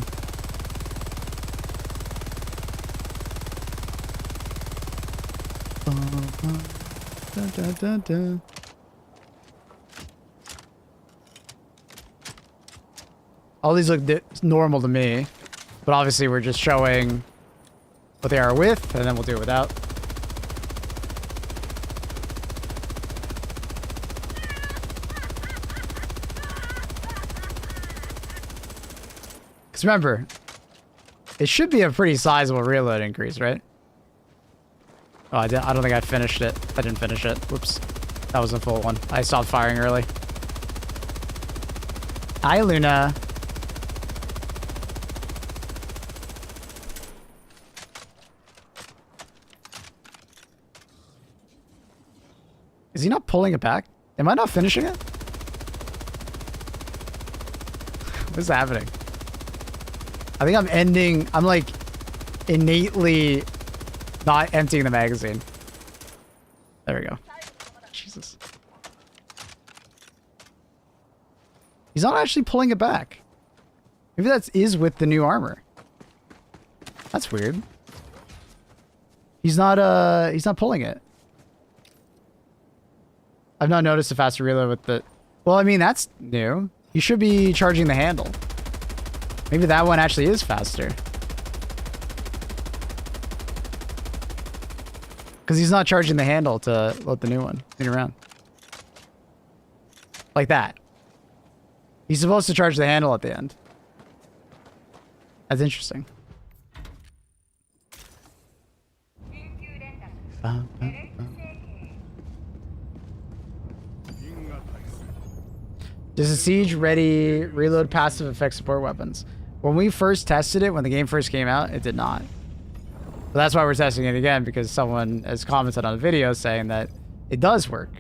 All these look normal to me, but obviously we're just showing what they are with, and then we'll do it without. Because remember, it should be a pretty sizable reload increase, right? Oh, I don't think I finished it. I didn't finish it. Whoops. That was a full one. I stopped firing early. Hi, Luna. Is he not pulling it back? Am I not finishing it? What's happening? I think I'm like innately not emptying the magazine. There we go. Jesus. He's not actually pulling it back. Maybe that is with the new armor. That's weird. He's not pulling it. I've not noticed a faster reload with the... Well, I mean, that's new. You should be charging the handle. Maybe that one actually is faster. Because he's not charging the handle to load the new one around. Like that. He's supposed to charge the handle at the end. That's interesting. Does a siege ready reload passive effect support weapons? When we first tested it, when the game first came out, it did not. But that's why we're testing it again, because someone has commented on a video saying that it does work.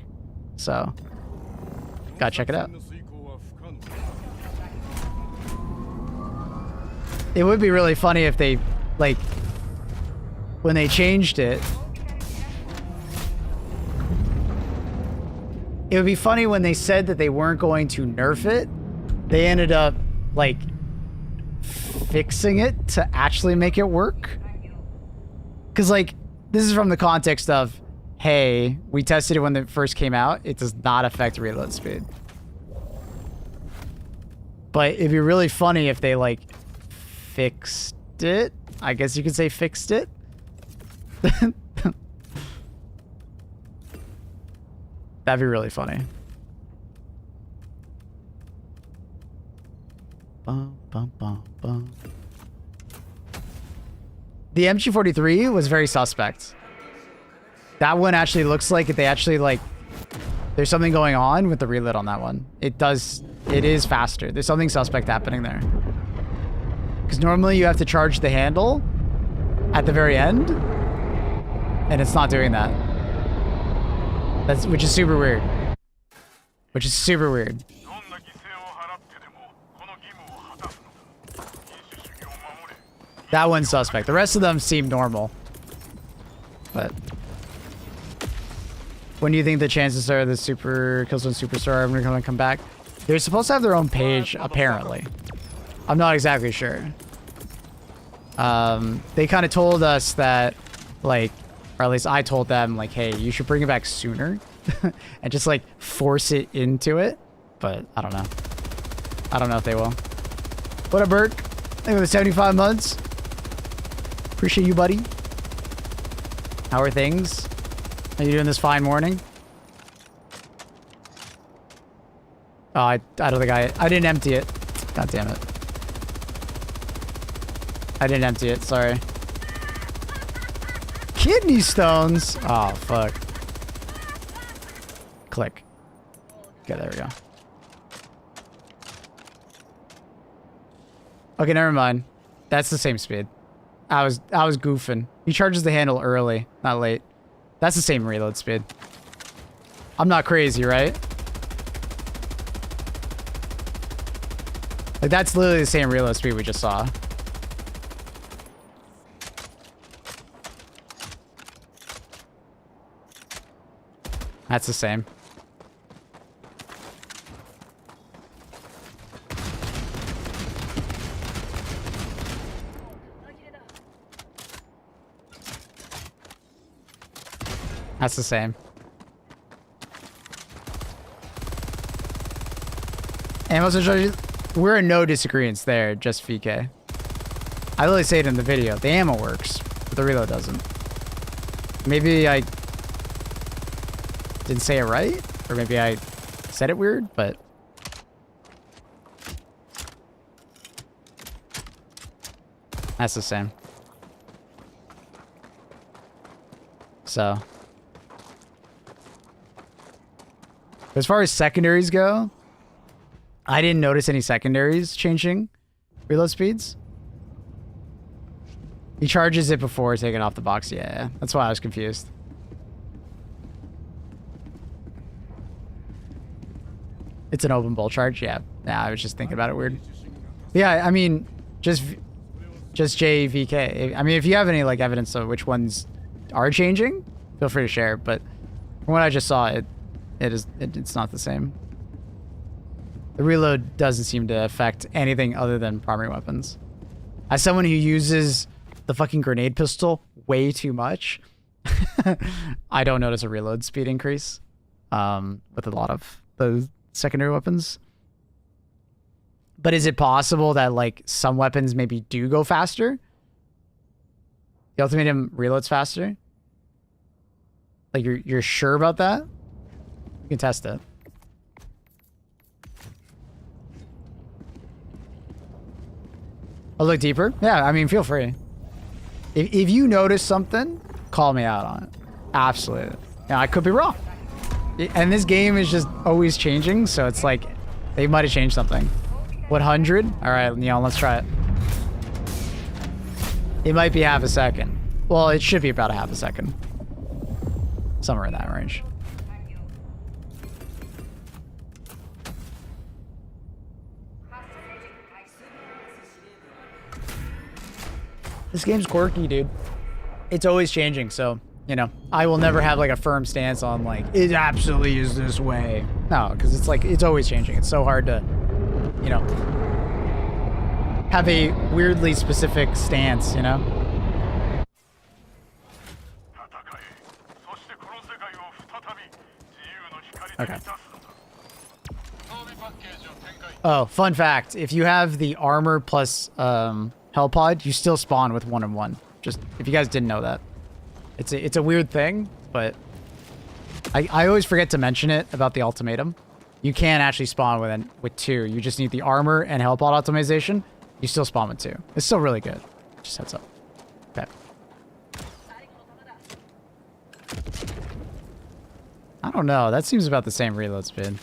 So, gotta check it out. It would be really funny if they, like, when they changed it, it would be funny when they said that they weren't going to nerf it. They ended up, like, fixing it to actually make it work. Because, like, this is from the context of, hey, we tested it when it first came out. It does not affect reload speed. But it'd be really funny if they, like, fixed it. I guess you could say fixed it. That'd be really funny. The MG43 was very suspect. That one actually looks like they actually like there's something going on with the reload on that one. It is faster. There's something suspect happening there. Because normally you have to charge the handle at the very end, and it's not doing that. Which is super weird. Which is super weird. That one's suspect. The rest of them seem normal. But when do you think the chances are the Killzone Superstar are going to come back? They're supposed to have their own page, apparently. I'm not exactly sure. They kind of told us that, like, or at least I told them, like, hey, you should bring it back sooner. And just, like, force it into it. But I don't know. I don't know if they will. What up, Burke? Thank you for the 75 months. Appreciate you, buddy. How are things? How you doing this fine morning? Oh, I don't think I didn't empty it. God damn it. I didn't empty it, sorry. Kidney stones? Oh, fuck. Click. Okay, there we go. Okay, never mind. That's the same speed. I was goofing. He charges the handle early, not late. That's the same reload speed. I'm not crazy, right? Like, that's literally the same reload speed we just saw. That's the same. That's the same. Ammo charges. We're in no disagreements there, just VK. I literally say it in the video. The ammo works, but the reload doesn't. Maybe I didn't say it right, or maybe I said it weird, but that's the same. So as far as secondaries go, I didn't notice any secondaries changing reload speeds. He charges it before taking off the box. Yeah, that's why I was confused. It's an open bolt charge. Yeah, I was just thinking about it weird. Yeah, I mean, just JVK. I mean, if you have any like evidence of which ones are changing, feel free to share. But from what I just saw, it's not the same. The reload doesn't seem to affect anything other than primary weapons. As someone who uses the fucking grenade pistol way too much, I don't notice a reload speed increase with a lot of those secondary weapons. But is it possible that like some weapons maybe do go faster? The ultimatum reloads faster? Like you're sure about that? You can test it. I'll look deeper. Yeah, I mean, feel free. If you notice something, call me out on it. Absolutely. Yeah, I could be wrong. And this game is just always changing, so it's like they might have changed something. 100? All right, Neon, let's try it. It might be half a second. Well, it should be about a half a second. Somewhere in that range. This game's quirky, dude. It's always changing, so, you know, I will never have like a firm stance on like, it absolutely is this way. No, because it's like, it's always changing. It's so hard to, you know, have a weirdly specific stance, you know? Okay. Oh, fun fact. If you have the armor plus hell pod, you still spawn with 1-on-1. Just, if you guys didn't know that. It's a weird thing, but I always forget to mention it about the ultimatum. You can actually spawn with 2. You just need the armor and helipod optimization. You still spawn with 2. It's still really good. Just heads up. Okay. I don't know. That seems about the same reload speed.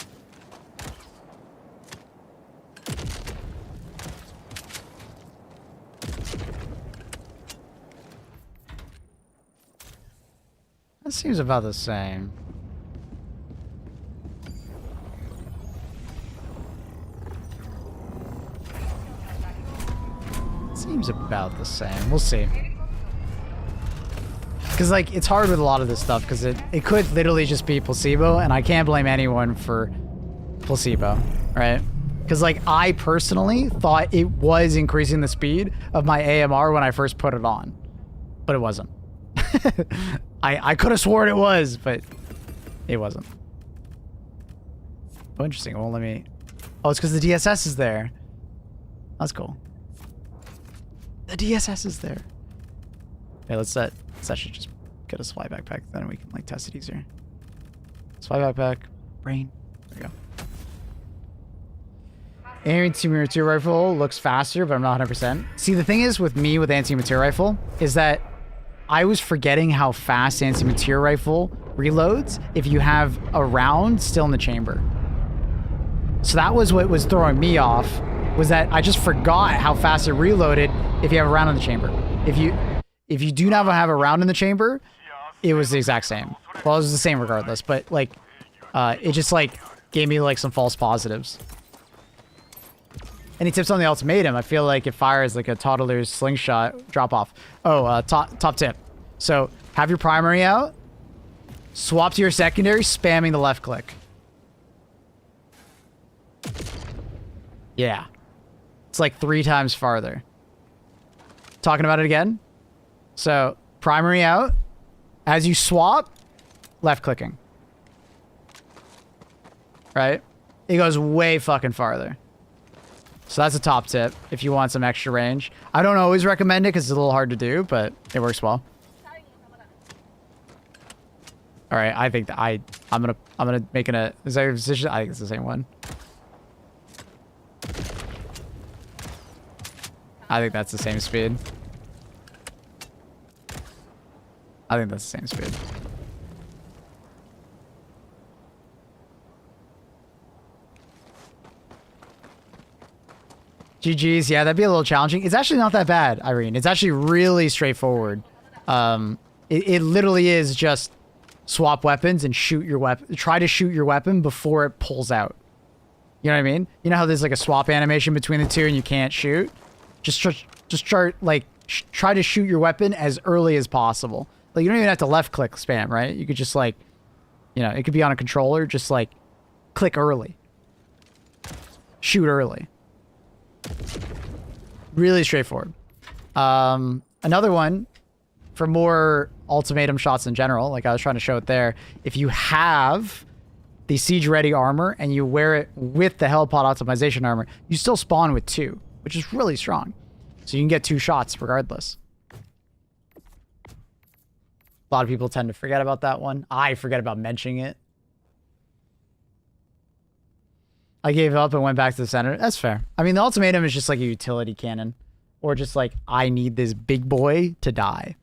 That seems about the same. Seems about the same. We'll see. Because, like, it's hard with a lot of this stuff because it could literally just be placebo, and I can't blame anyone for placebo, right? Because, like, I personally thought it was increasing the speed of my AMR when I first put it on, but it wasn't. I could have sworn it was, but it wasn't. Oh, interesting. Well, let me... Oh, it's because the DSS is there. That's cool. The DSS is there. Okay, let's actually just get a supply backpack, then we can like test it easier. Supply backpack, brain. There we go. Anti-material rifle looks faster, but I'm not 100%. See, the thing is with me with anti-material rifle is that I was forgetting how fast anti-material rifle reloads if you have a round still in the chamber. So that was what was throwing me off, was that I just forgot how fast it reloaded if you have a round in the chamber. If you do not have a round in the chamber, it was the exact same. Well, it was the same regardless, but like, it just like gave me like some false positives. Any tips on the ultimatum? I feel like it fires like a toddler's slingshot drop off. Oh, top tip. So have your primary out, swap to your secondary, spamming the left click. Yeah. It's like 3 times farther. Talking about it again. So primary out. As you swap, left clicking. Right? It goes way fucking farther. So that's a top tip if you want some extra range. I don't always recommend it because it's a little hard to do, but it works well. All right, I think that I'm gonna make an executive decision. I think it's the same one. I think that's the same speed. I think that's the same speed. GG's, yeah, that'd be a little challenging. It's actually not that bad, Irene. It's actually really straightforward. It literally is just swap weapons and shoot your weapon. Try to shoot your weapon before it pulls out. You know what I mean? You know how there's like a swap animation between the two and you can't shoot? Just try to shoot your weapon as early as possible. Like, you don't even have to left click spam, right? You could just like, you know, it could be on a controller. Just like click early. Shoot early. Really straightforward. Another one for more ultimatum shots in general, like I was trying to show it there. If you have the siege ready armor and you wear it with the helipod optimization armor, you still spawn with 2, which is really strong. So you can get 2 shots regardless. A lot of people tend to forget about that one. I forget about mentioning it. I gave up and went back to the center. That's fair. I mean, the ultimatum is just like a utility cannon. Or just like, I need this big boy to die.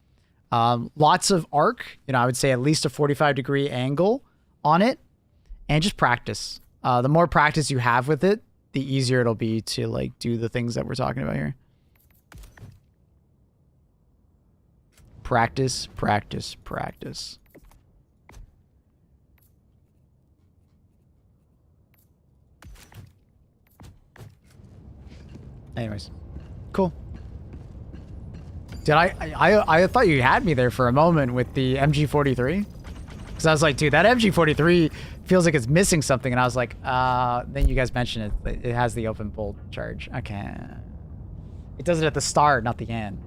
Lots of arc. You know, I would say at least a 45-degree angle on it. And just practice. The more practice you have with it, the easier it'll be to like do the things that we're talking about here. Practice, practice, practice. Anyways, cool. Did I thought you had me there for a moment with the MG43, because I was like, dude, that MG43 feels like it's missing something, and I was like, then you guys mentioned it. It has the open bolt charge. Okay, it does it at the start, not the end.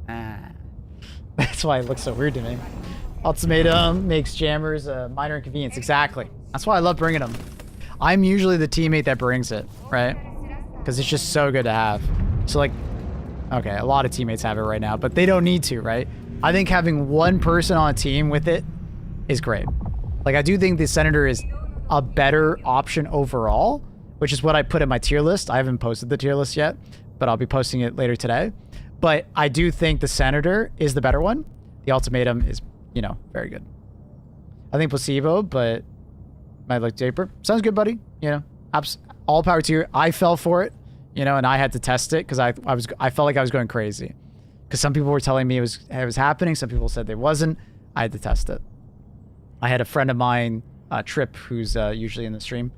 That's why it looks so weird to me. Ultimatum makes jammers a minor inconvenience. Exactly. That's why I love bringing them. I'm usually the teammate that brings it, right? Because it's just so good to have. So like, okay, a lot of teammates have it right now, but they don't need to, right? I think having one person on a team with it is great. Like, I do think the Senator is a better option overall, which is what I put in my tier list. I haven't posted the tier list yet, but I'll be posting it later today. But I do think the Senator is the better one. The Ultimatum is, you know, very good. I think Placebo, but might look deeper. Sounds good, buddy. You know, all power to you. I fell for it, you know, and I had to test it because I felt like I was going crazy. Because some people were telling me it was happening. Some people said it wasn't. I had to test it. I had a friend of mine, Trip, who's usually in the stream.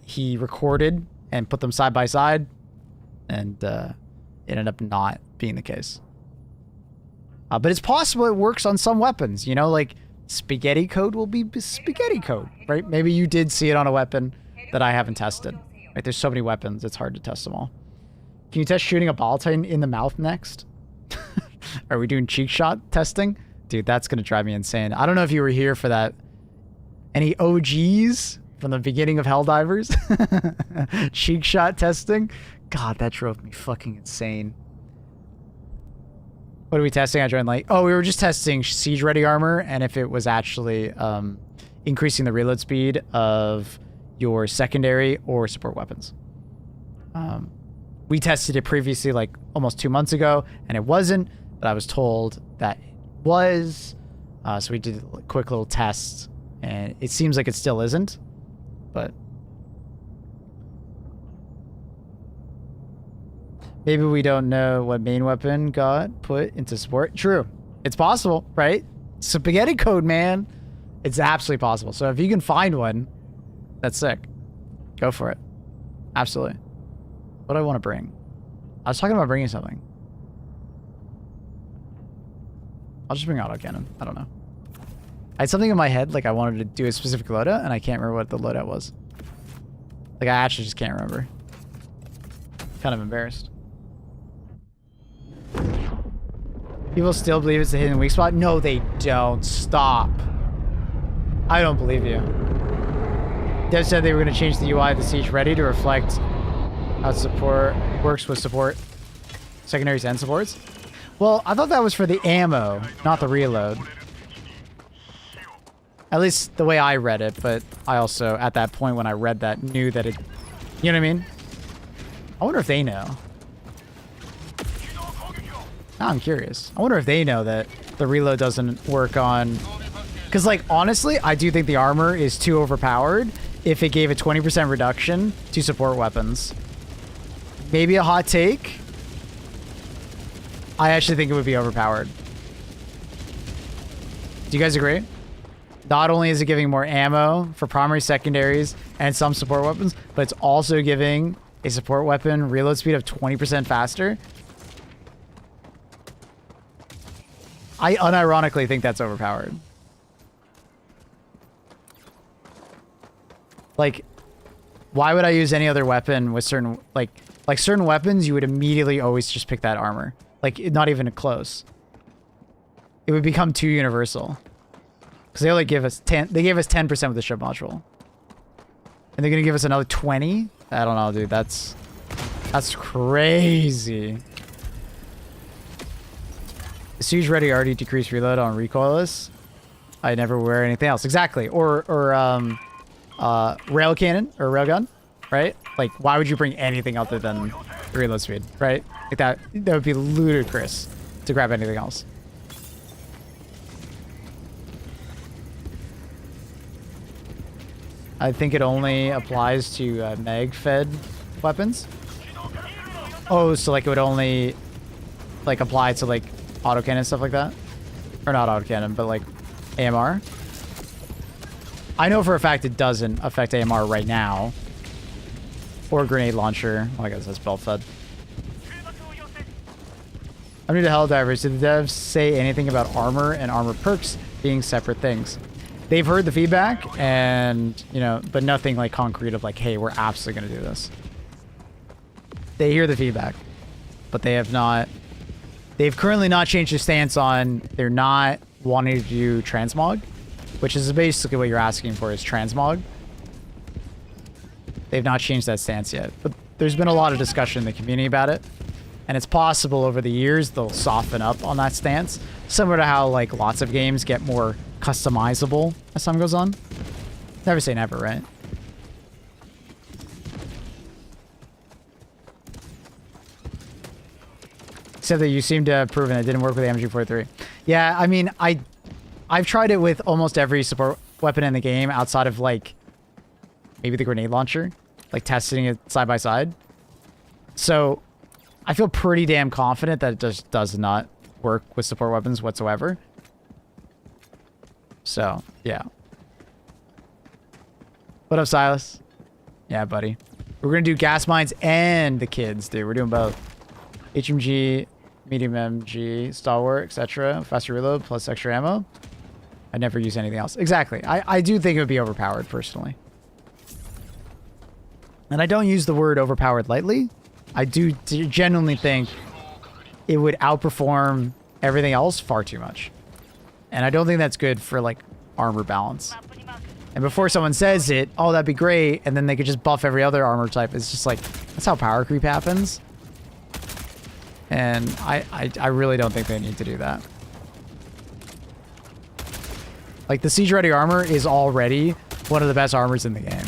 He recorded and put them side by side, and it ended up not being the case. But it's possible it works on some weapons. You know, like spaghetti code will be spaghetti code, right? Maybe you did see it on a weapon that I haven't tested. Right? There's so many weapons, it's hard to test them all. Can you test shooting a volatile in the mouth next? Are we doing cheek shot testing? Dude, that's going to drive me insane. I don't know if you were here for that. Any OGs from the beginning of Helldivers? Cheek shot testing? God, that drove me fucking insane. What are we testing? I joined late. Oh, we were just testing siege ready armor and if it was actually increasing the reload speed of your secondary or support weapons. We tested it previously like almost 2 months ago and it wasn't, but I was told that it was. So we did a quick little test and it seems like it still isn't, but maybe we don't know what main weapon got put into support. True. It's possible, right? Spaghetti code, man. It's absolutely possible. So if you can find one, that's sick. Go for it. Absolutely. What do I want to bring? I was talking about bringing something. I'll just bring autocannon. I don't know. I had something in my head, like I wanted to do a specific loadout, and I can't remember what the loadout was. Like I actually just can't remember. Kind of embarrassed. People still believe it's a hidden weak spot? No, they don't. Stop. I don't believe you. Dev said they were going to change the UI of the Siege Ready to reflect how support works with support. Secondaries and supports? Well, I thought that was for the ammo, not the reload. At least the way I read it, but I also, at that point when I read that, knew that it... You know what I mean? I wonder if they know. Now I'm curious. I wonder if they know that the reload doesn't work on... Because, like, honestly, I do think the armor is too overpowered if it gave a 20% reduction to support weapons. Maybe a hot take. I actually think it would be overpowered. Do you guys agree? Not only is it giving more ammo for primary, secondaries, and some support weapons, but it's also giving a support weapon reload speed of 20% faster. I unironically think that's overpowered. Like, why would I use any other weapon with certain, like certain weapons, you would immediately always just pick that armor. Like, not even close. It would become too universal. Because they only give us 10, they gave us 10% with the ship module. And they're going to give us another 20? I don't know, dude. That's crazy. Is Siege Ready already decreased reload on recoilless? I never wear anything else. Exactly. Or rail cannon or railgun, right? Like, why would you bring anything other than reload speed, right? Like that would be ludicrous to grab anything else. I think it only applies to mag-fed weapons. Oh, so like it would only like apply to like autocannon stuff like that, or not autocannon, but like AMR. I know for a fact it doesn't affect AMR right now. Or grenade launcher. Well, I guess that's belt fed. I'm new to Helldivers. Did the devs say anything about armor and armor perks being separate things? They've heard the feedback and, you know, but nothing like concrete of like, hey, we're absolutely going to do this. They hear the feedback, but they have not, they've currently not changed their stance on, they're not wanting to do transmog, which is basically what you're asking for is transmog. They've not changed that stance yet, but there's been a lot of discussion in the community about it. And it's possible over the years they'll soften up on that stance, similar to how like lots of games get more customizable as time goes on. Never say never, right? Except that you seem to have proven it didn't work with the MG43. Yeah, I mean, I've tried it with almost every support weapon in the game outside of, like, maybe the grenade launcher. Like, testing it side by side. So, I feel pretty damn confident that it just does not work with support weapons whatsoever. So, yeah. What up, Silas? Yeah, buddy. We're gonna do gas mines and the kids, dude. We're doing both. HMG, medium MG, stalwart, etc. Faster reload plus extra ammo. I never use anything else. Exactly. I do think it would be overpowered, personally. And I don't use the word overpowered lightly. I do genuinely think it would outperform everything else far too much. And I don't think that's good for, like, armor balance. And before someone says it, oh, that'd be great, and then they could just buff every other armor type. It's just like, that's how power creep happens. And I really don't think they need to do that. Like, the siege-ready armor is already one of the best armors in the game.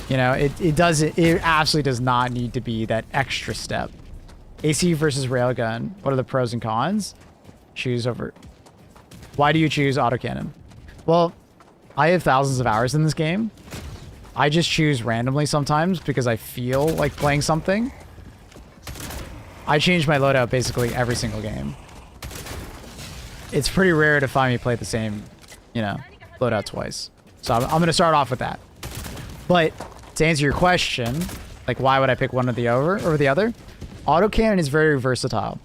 You know, it absolutely does not need to be that extra step. AC versus railgun. What are the pros and cons? Choose over... Why do you choose autocannon? Well, I have thousands of hours in this game. I just choose randomly sometimes because I feel like playing something. I change my loadout basically every single game. It's pretty rare to find me play the same, you know, loadout twice. So I'm going to start off with that. But to answer your question, like, why would I pick one or the other? Autocannon is very versatile.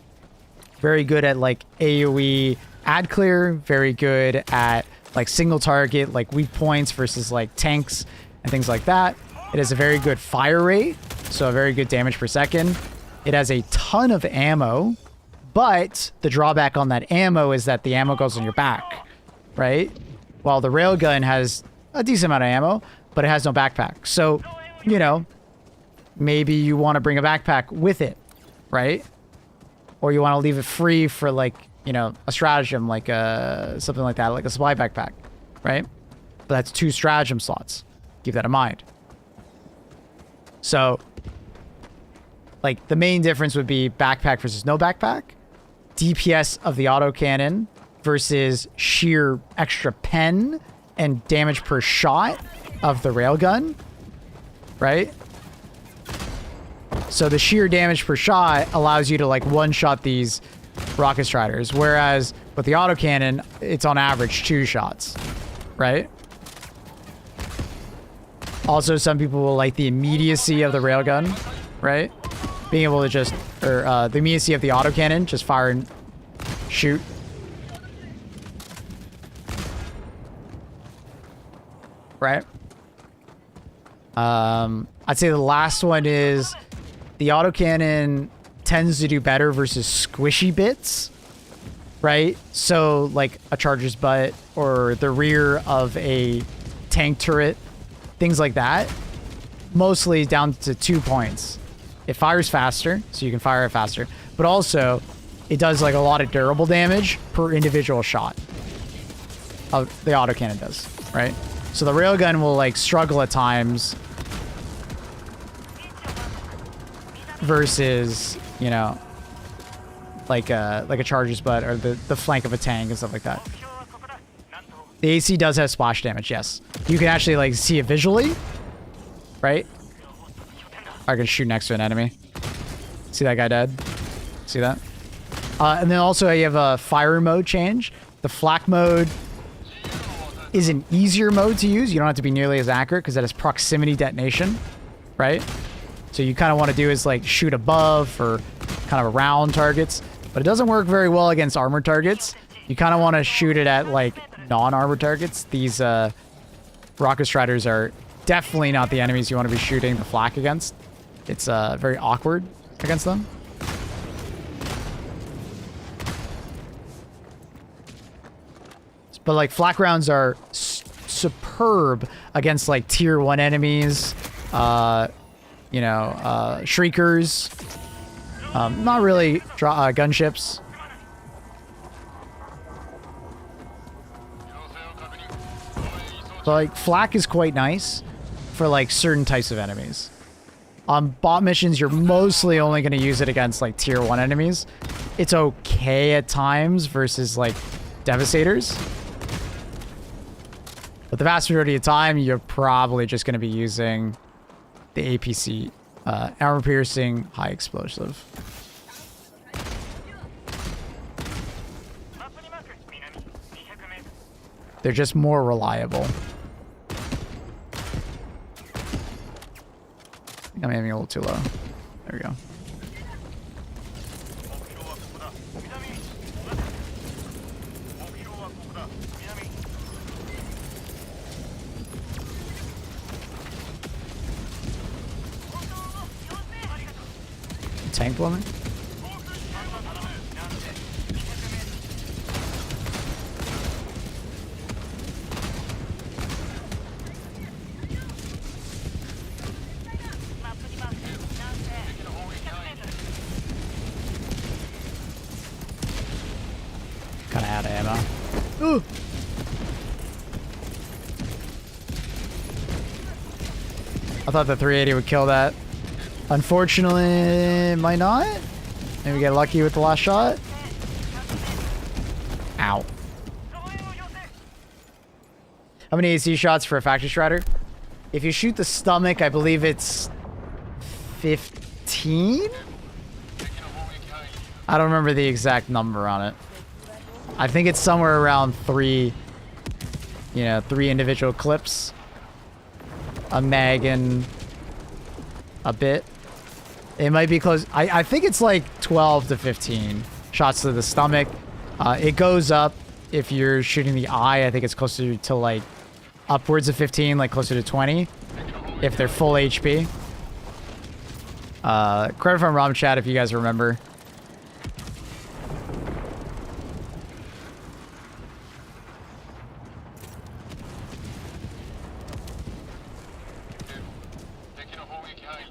Very good at, like, AoE ad clear. Very good at, like, single target, like, weak points versus, like, tanks and things like that. It has a very good fire rate, so a very good damage per second. It has a ton of ammo, but the drawback on that ammo is that the ammo goes on your back, right? While the railgun has a decent amount of ammo, but it has no backpack. So, you know, maybe you want to bring a backpack with it, right? Or you want to leave it free for, like, you know, a stratagem, like something like that, like a supply backpack, right? But that's 2 stratagem slots. Keep that in mind. So, like, the main difference would be backpack versus no backpack, DPS of the autocannon versus sheer extra pen and damage per shot of the railgun, right? So the sheer damage per shot allows you to, like, one-shot these rocket striders, whereas with the autocannon, it's on average 2 shots, right? Also, some people will like the immediacy of the railgun, right? Being able to just, or the immediacy of the autocannon, just fire and shoot. Right? I'd say the last one is the autocannon tends to do better versus squishy bits, right? So, like a charger's butt or the rear of a tank turret, things like that. Mostly down to 2 points. It fires faster, so you can fire it faster. But also, it does, like, a lot of durable damage per individual shot. The autocannon does, right? So the railgun will, like, struggle at times versus, you know, like a charger's butt or the flank of a tank and stuff like that. The AC does have splash damage, yes. You can actually, like, see it visually, right? I can shoot next to an enemy. See that guy dead? See that? And then also you have a fire mode change. The flak mode is an easier mode to use. You don't have to be nearly as accurate because that is proximity detonation, right? So you kind of want to do is, like, shoot above or kind of around targets, but it doesn't work very well against armored targets. You kind of want to shoot it at, like, non-armored targets. These rocket striders are definitely not the enemies you want to be shooting the flak against. It's very awkward against them. But, like, flak rounds are superb against, like, tier 1 enemies, you know, shriekers, not really gunships. So like flak is quite nice for like certain types of enemies. On bot missions, you're mostly only going to use it against like tier 1 enemies. It's okay at times versus like devastators. But the vast majority of the time, you're probably just going to be using the APC, armor piercing, high explosive. They're just more reliable. I think I'm aiming a little too low. There we go. Tank woman? Kinda out of ammo. Ooh! I thought the 380 would kill that. Unfortunately, it might not. Maybe get lucky with the last shot. Ow. How many AC shots for a factory strider? If you shoot the stomach, I believe it's 15? I don't remember the exact number on it. I think it's somewhere around 3, you know, 3 individual clips. A mag and a bit. It might be close. I think it's like 12 to 15 shots to the stomach. It goes up if you're shooting the eye. I think it's closer to like upwards of 15, like closer to 20 if they're full HP. Credit from Rom Chat if you guys remember.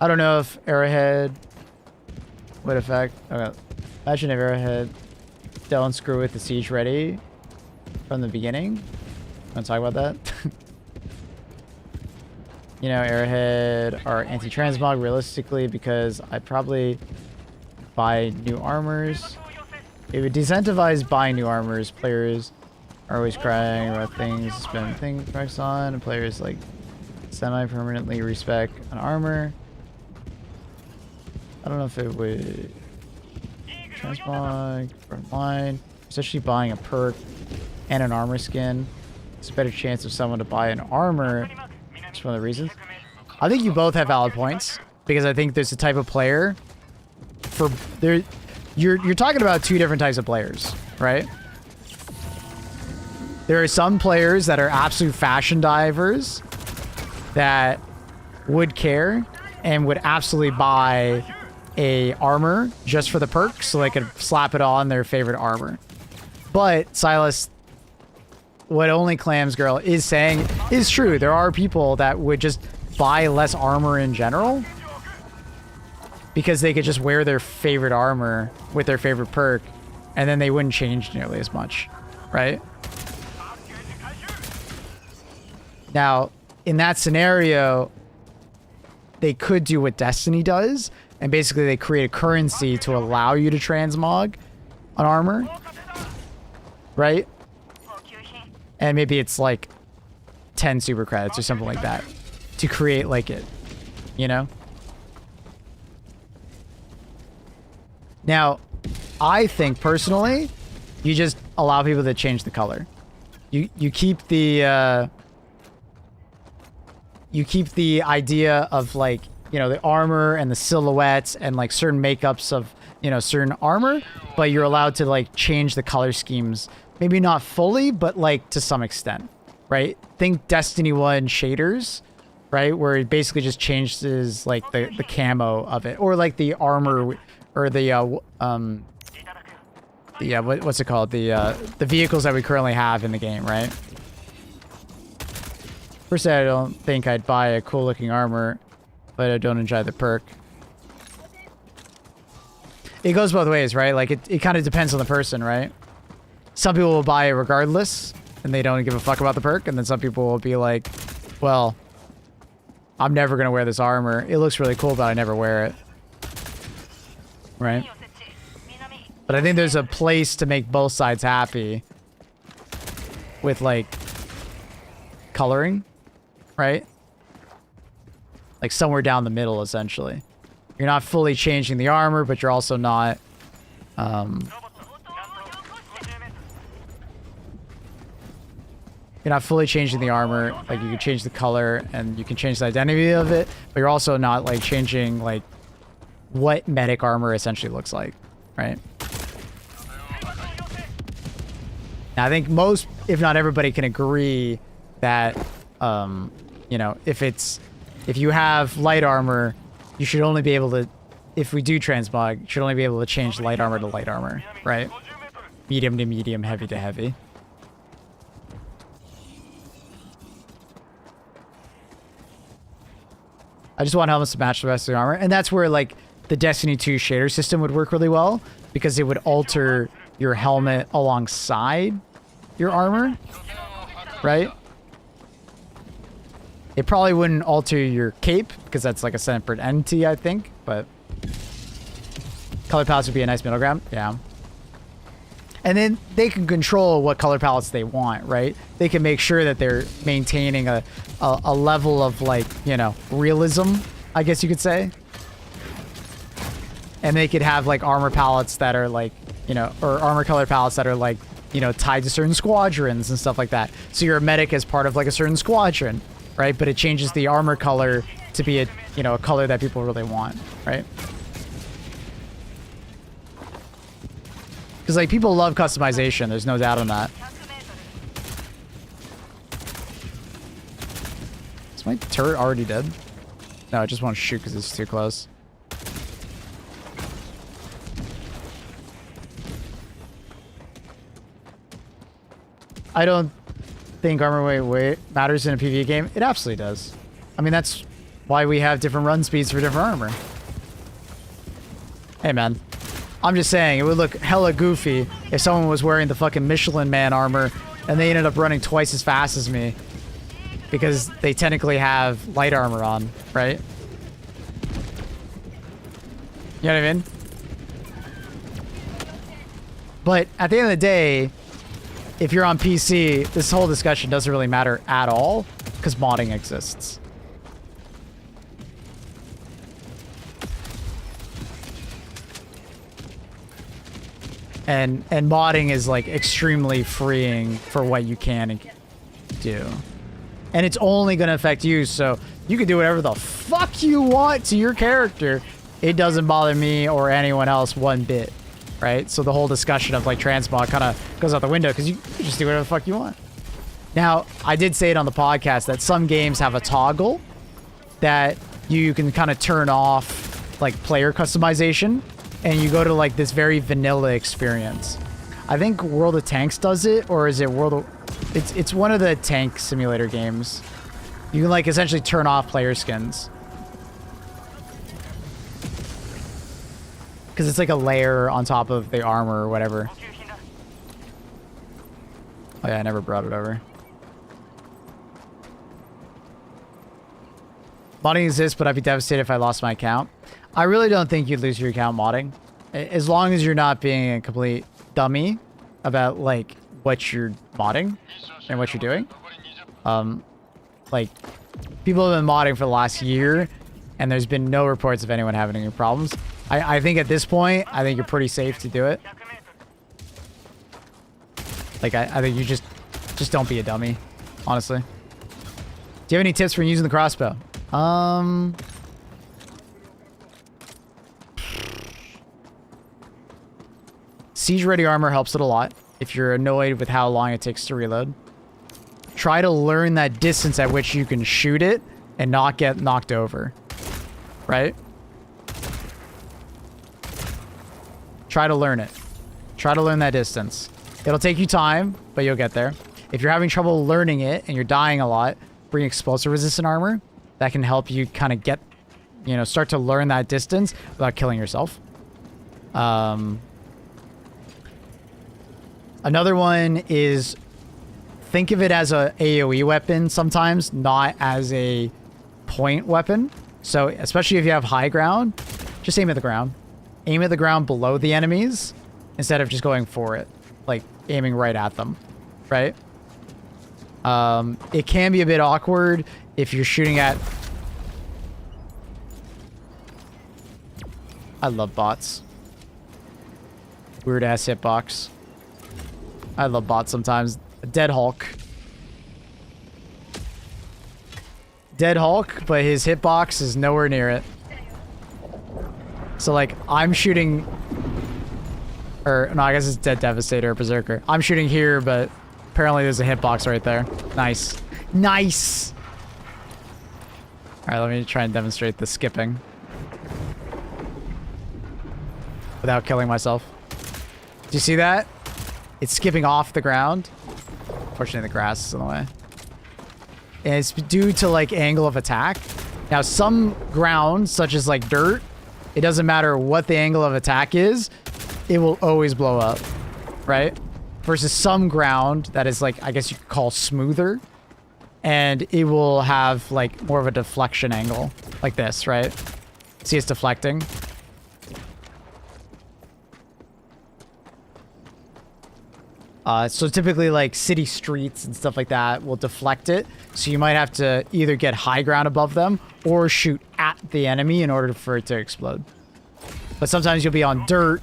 I don't know if Arrowhead would affect. Okay. Imagine if Arrowhead don't screw with the siege ready from the beginning. Want to talk about that? You know, Arrowhead are anti-transmog realistically because I'd probably buy new armors. It would disincentivize buying new armors. Players are always crying about things to spend things price on, and players like semi-permanently respec an armor. I don't know if it would transmog frontline, especially buying a perk and an armor skin. It's a better chance of someone to buy an armor. That's one of the reasons. I think you both have valid points because I think there's a type of player for there. You're talking about 2 different types of players, right? There are some players that are absolute fashion divers that would care and would absolutely buy a armor just for the perk so they could slap it on their favorite armor. But Silas, what Only Clams Girl is saying is true. There are people that would just buy less armor in general because they could just wear their favorite armor with their favorite perk and then they wouldn't change nearly as much, right? Now, in that scenario, they could do what Destiny does, and basically they create a currency to allow you to transmog an armor, right? And maybe it's like 10 super credits or something like that to create like it, you know? Now, I think personally, you just allow people to change the color. You keep the idea of like, you know, the armor and the silhouettes and like certain makeups of, you know, certain armor, but you're allowed to like change the color schemes. Maybe not fully, but like to some extent, right? Think Destiny 1 shaders, right? Where it basically just changes like the camo of it, or like the armor or the what's it called? The vehicles that we currently have in the game, right? Personally, I don't think I'd buy a cool looking armor, but I don't enjoy the perk. It goes both ways, right? Like it kind of depends on the person, right? Some people will buy it regardless and they don't give a fuck about the perk, and then some people will be like, well, I'm never gonna wear this armor. It looks really cool, but I never wear it. Right? But I think there's a place to make both sides happy with, like, coloring, right? Like somewhere down the middle, essentially. You're not fully changing the armor, but you're also not, you're not fully changing the armor. Like, you can change the color and you can change the identity of it, but you're also not, like, changing, like, what medic armor essentially looks like, right? Now, I think most, if not everybody, can agree that, you know, if you have light armor, you should only be able to, if we do transmog, you should only be able to change light armor to light armor, right? Medium to medium, heavy to heavy. I just want helmets to match the rest of the armor. And that's where, like, the Destiny 2 shader system would work really well, because it would alter your helmet alongside your armor, right? It probably wouldn't alter your cape, because that's like a separate entity, I think, but color palettes would be a nice middle ground. Yeah. And then they can control what color palettes they want, right? They can make sure that they're maintaining a level of, like, you know, realism, I guess you could say. And they could have, like, armor palettes that are, like, you know, or armor color palettes that are, like, you know, tied to certain squadrons and stuff like that. So you're a medic as part of, like, a certain squadron, right? But it changes the armor color to be a, you know, a color that people really want, right? Because, like, people love customization. There's no doubt on that. Is my turret already dead? No, I just want to shoot because it's too close. I don't think armor weight matters in a PvE game. It absolutely does. I mean, that's why we have different run speeds for different armor. Hey, man. I'm just saying, it would look hella goofy if someone was wearing the fucking Michelin Man armor and they ended up running twice as fast as me. Because they technically have light armor on, right? You know what I mean? But at the end of the day, if you're on PC, this whole discussion doesn't really matter at all, because modding exists. And modding is, like, extremely freeing for what you can do. And it's only going to affect you, so you can do whatever the fuck you want to your character. It doesn't bother me or anyone else one bit. Right? So the whole discussion of, like, transmog kind of goes out the window because you just do whatever the fuck you want. Now, I did say it on the podcast that some games have a toggle that you can kind of turn off, like, player customization, and you go to, like, this very vanilla experience. I think World of Tanks does it, or is it World of... It's one of the tank simulator games. You can, like, essentially turn off player skins. Because it's like a layer on top of the armor or whatever. Oh yeah, I never brought it over. Modding exists, but I'd be devastated if I lost my account. I really don't think you'd lose your account modding. As long as you're not being a complete dummy about, like, what you're modding and what you're doing. Like, people have been modding for the last year, and there's been no reports of anyone having any problems. I think at this point, I think you're pretty safe to do it. Like, I think you just don't be a dummy, honestly. Do you have any tips for using the crossbow? Siege-ready armor helps it a lot if you're annoyed with how long it takes to reload. Try to learn that distance at which you can shoot it and not get knocked over. Right? Try to learn it. Try to learn that distance. It'll take you time, but you'll get there. If you're having trouble learning it and you're dying a lot, bring explosive resistant armor. That can help you kind of get, you know, start to learn that distance without killing yourself. Another one is think of it as a AoE weapon sometimes, not as a point weapon. So especially if you have high ground, just aim at the ground. Aim at the ground below the enemies instead of just going for it, like aiming right at them, right? It can be a bit awkward if you're shooting at... I love bots. Weird ass hitbox. I love bots sometimes. Dead Hulk. Dead Hulk, but his hitbox is nowhere near it. So like, I'm shooting... Or, no, I guess it's Dead Devastator or Berserker. I'm shooting here, but apparently there's a hitbox right there. Nice. Nice! Alright, let me try and demonstrate the skipping. Without killing myself. Do you see that? It's skipping off the ground. Fortunately, the grass is in the way. And it's due to, like, angle of attack. Now, some ground, such as, like, dirt, it doesn't matter what the angle of attack is, it will always blow up, right? Versus some ground that is, like, I guess you could call smoother, and it will have, like, more of a deflection angle, like this, right? See, it's deflecting. So typically, like, city streets and stuff like that will deflect it. So you might have to either get high ground above them or shoot at the enemy in order for it to explode. But sometimes you'll be on dirt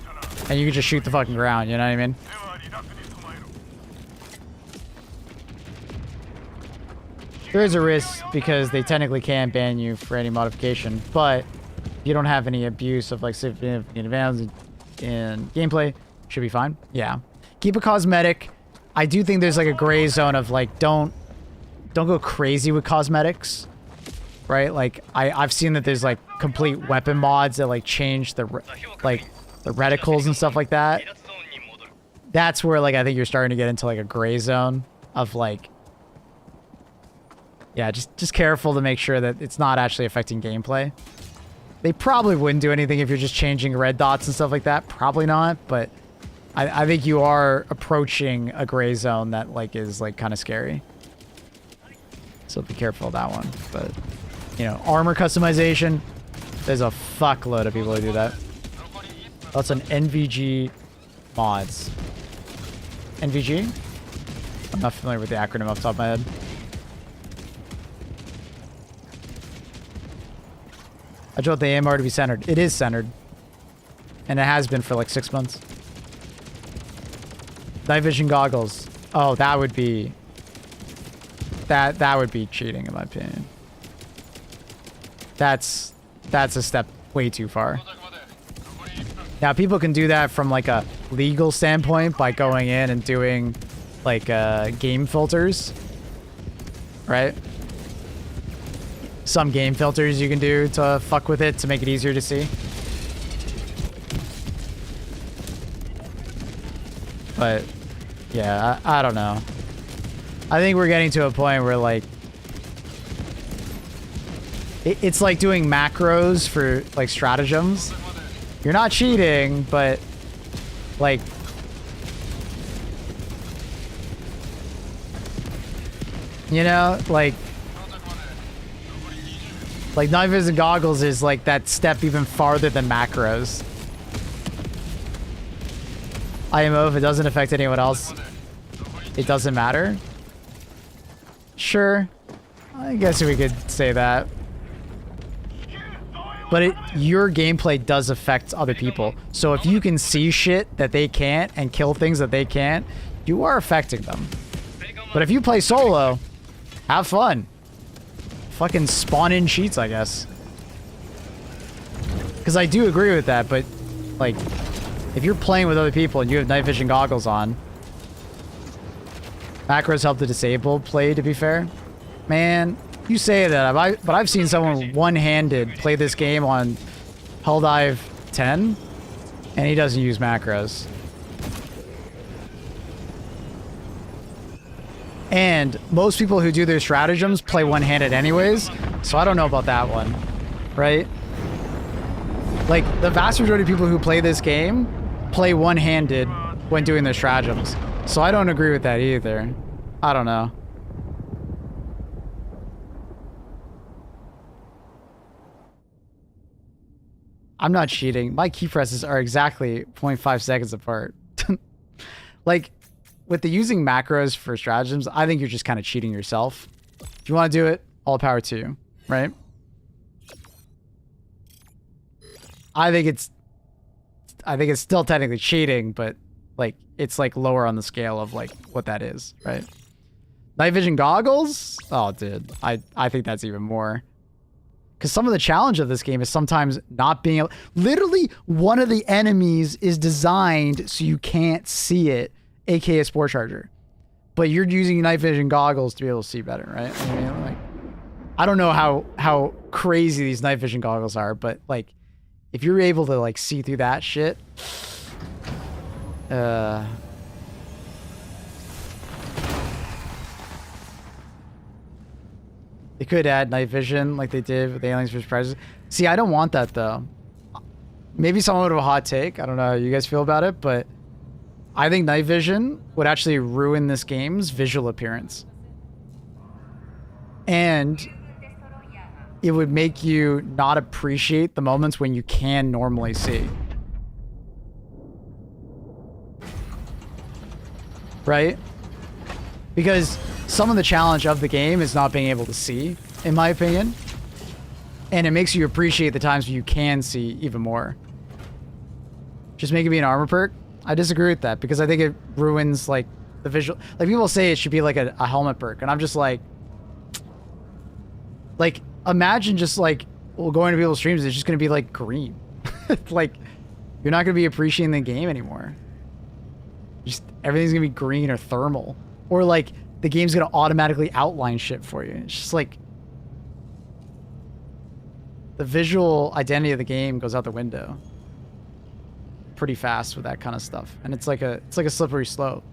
and you can just shoot the fucking ground, you know what I mean? There is a risk because they technically can ban you for any modification, but you don't have any abuse of, like, significant advantage in gameplay. Should be fine. Yeah. Keep a cosmetic. I do think there's, like, a gray zone of, like, don't go crazy with cosmetics, right? Like, I've seen that there's, like, complete weapon mods that, like, change the reticles and stuff like that. That's where, like, I think you're starting to get into, like, a gray zone of, like, yeah, just careful to make sure that it's not actually affecting gameplay. They probably wouldn't do anything if you're just changing red dots and stuff like that. Probably not, but I think you are approaching a gray zone that, like, is, like, kind of scary. So be careful of that one. But, you know, armor customization, there's a fuckload of people who do that. That's an NVG mods. NVG? I'm not familiar with the acronym off the top of my head. I just want the AMR to be centered. It is centered. And it has been for, like, 6 months. Night vision goggles. Oh, that would be... That would be cheating, in my opinion. That's a step way too far. Now, people can do that from, like, a legal standpoint by going in and doing, like, game filters. Right? Some game filters you can do to fuck with it to make it easier to see. But, yeah, I don't know. I think we're getting to a point where, like, it's like doing macros for, like, stratagems. You're not cheating, but, like, you know, like night vision goggles is, like, that step even farther than macros. IMO, if it doesn't affect anyone else, it doesn't matter. Sure. I guess we could say that. But your gameplay does affect other people. So if you can see shit that they can't and kill things that they can't, you are affecting them. But if you play solo, have fun. Fucking spawn in cheats, I guess. Because I do agree with that, but, like, if you're playing with other people and you have night vision goggles on, macros help to disable play, to be fair. Man, you say that, but I've seen someone one-handed play this game on Hull Dive 10, and he doesn't use macros. And most people who do their stratagems play one-handed anyways, so I don't know about that one, right? Like, the vast majority of people who play this game play one-handed when doing their stratagems. So I don't agree with that either. I don't know. I'm not cheating. My key presses are exactly 0.5 seconds apart. Like, with the using macros for stratagems, I think you're just kind of cheating yourself. If you want to do it, all power to you, right? I think it's still technically cheating, but like it's like lower on the scale of like what that is, right? Night vision goggles? Oh, dude, I think that's even more. Because some of the challenge of this game is sometimes not being able... Literally, one of the enemies is designed so you can't see it, aka a spore charger. But you're using night vision goggles to be able to see better, right? I mean, like, I don't know how crazy these night vision goggles are, but like, if you're able to like see through that shit, they could add night vision like they did with Aliens vs. Predators. See, I don't want that though. Maybe someone would have a hot take. I don't know how you guys feel about it, but I think night vision would actually ruin this game's visual appearance. And it would make you not appreciate the moments when you can normally see. Right? Because some of the challenge of the game is not being able to see, in my opinion. And it makes you appreciate the times when you can see even more. Just make it be an armor perk? I disagree with that because I think it ruins like the visual. Like people say it should be like a helmet perk, and I'm just like imagine just like going to people's streams, it's just gonna be like green. Like you're not gonna be appreciating the game anymore. Just everything's gonna be green or thermal, or like the game's gonna automatically outline shit for you. It's just like the visual identity of the game goes out the window pretty fast with that kind of stuff, and it's like a slippery slope.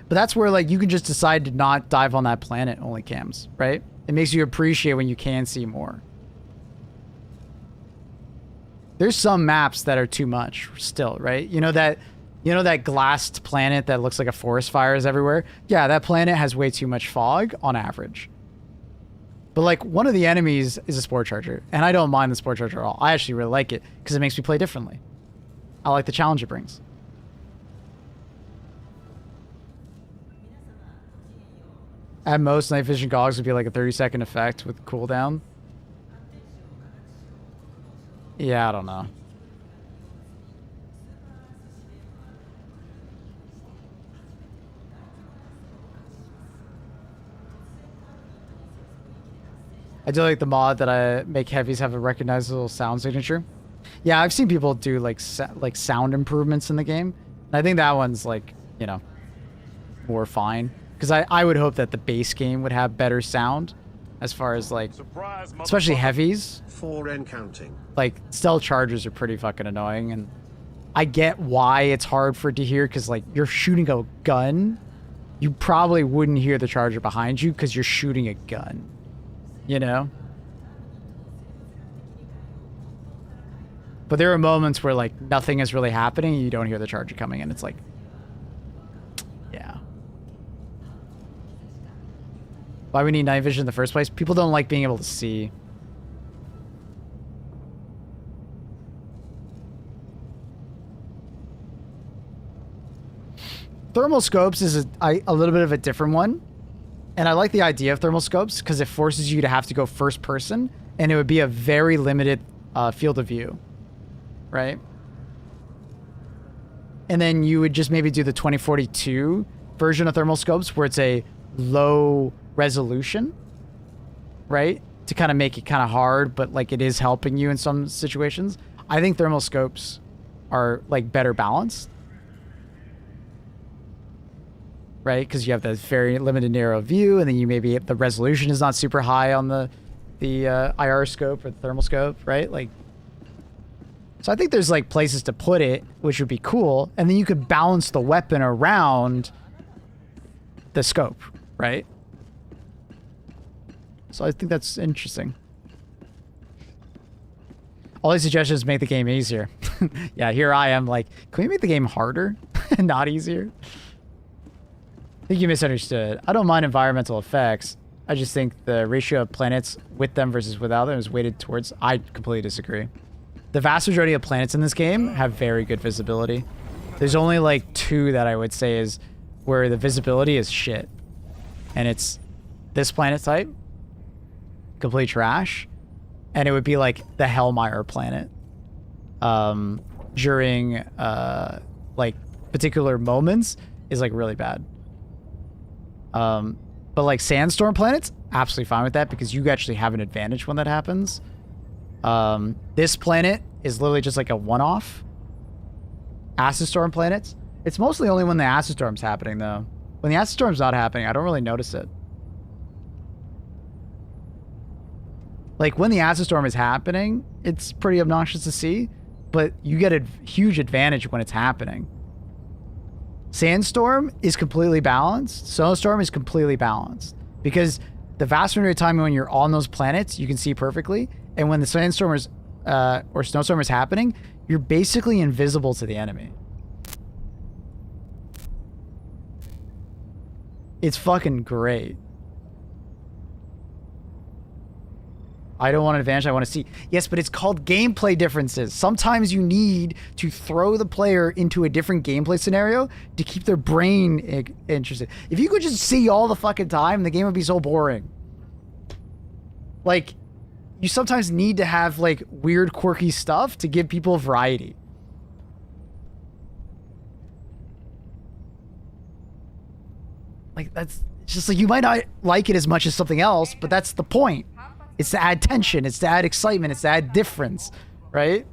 But that's where like you can just decide to not dive on that planet only cams, right? It makes you appreciate when you can see more. There's some maps that are too much still, right? You know that glassed planet that looks like a forest fire is everywhere? Yeah, that planet has way too much fog on average. But like one of the enemies is a spore charger, and I don't mind the spore charger at all. I actually really like it because it makes me play differently. I like the challenge it brings. At most, night vision goggles would be like a 30-second effect with cooldown. Yeah, I don't know. I do like the mod that I make heavies have a recognizable sound signature. Yeah, I've seen people do like sound improvements in the game. And I think that one's like, you know, more fine. Because I would hope that the base game would have better sound as far as like, especially heavies. 4 and counting. Like stealth chargers are pretty fucking annoying, and I get why it's hard for it to hear because like you're shooting a gun. You probably wouldn't hear the charger behind you because you're shooting a gun. You know? But there are moments where like nothing is really happening and you don't hear the charger coming, and it's like, yeah. Why we need night vision in the first place? People don't like being able to see. Thermal scopes is a little bit of a different one. And I like the idea of thermal scopes because it forces you to have to go first person, and it would be a very limited field of view. Right? And then you would just maybe do the 2042 version of thermal scopes where it's a low resolution, right? To kind of make it kind of hard, but like it is helping you in some situations. I think thermal scopes are like better balanced, right? Because you have that very limited narrow view, and then you maybe the resolution is not super high on the IR scope or the thermal scope, right? Like, so I think there's like places to put it, which would be cool, and then you could balance the weapon around the scope, right? So I think that's interesting. All these suggestions make the game easier. Yeah, here I am like, can we make the game harder? Not easier? I think you misunderstood. I don't mind environmental effects. I just think the ratio of planets with them versus without them is weighted towards... I completely disagree. The vast majority of planets in this game have very good visibility. There's only like 2 that I would say is where the visibility is shit. And it's this planet type, complete trash, and it would be like the Hellmire planet. During like particular moments is like really bad. But like sandstorm planets, absolutely fine with that because you actually have an advantage when that happens. This planet is literally just like a one-off. Acid storm planets, it's mostly only when the acid storm's happening though. When the acid storm's not happening, I don't really notice it. Like when the acid storm is happening, it's pretty obnoxious to see, but you get a huge advantage when it's happening. Sandstorm is completely balanced. Snowstorm is completely balanced because the vast majority of time when you're on those planets, you can see perfectly. And when the sandstorm is, or snowstorm is happening, you're basically invisible to the enemy. It's fucking great. I don't want an advantage, I want to see. Yes, but it's called gameplay differences. Sometimes you need to throw the player into a different gameplay scenario to keep their brain interested. If you could just see all the fucking time, the game would be so boring. Like, you sometimes need to have, like, weird, quirky stuff to give people variety. Like, that's... It's just like, you might not like it as much as something else, but that's the point. It's to add tension. It's to add excitement. It's to add difference, right?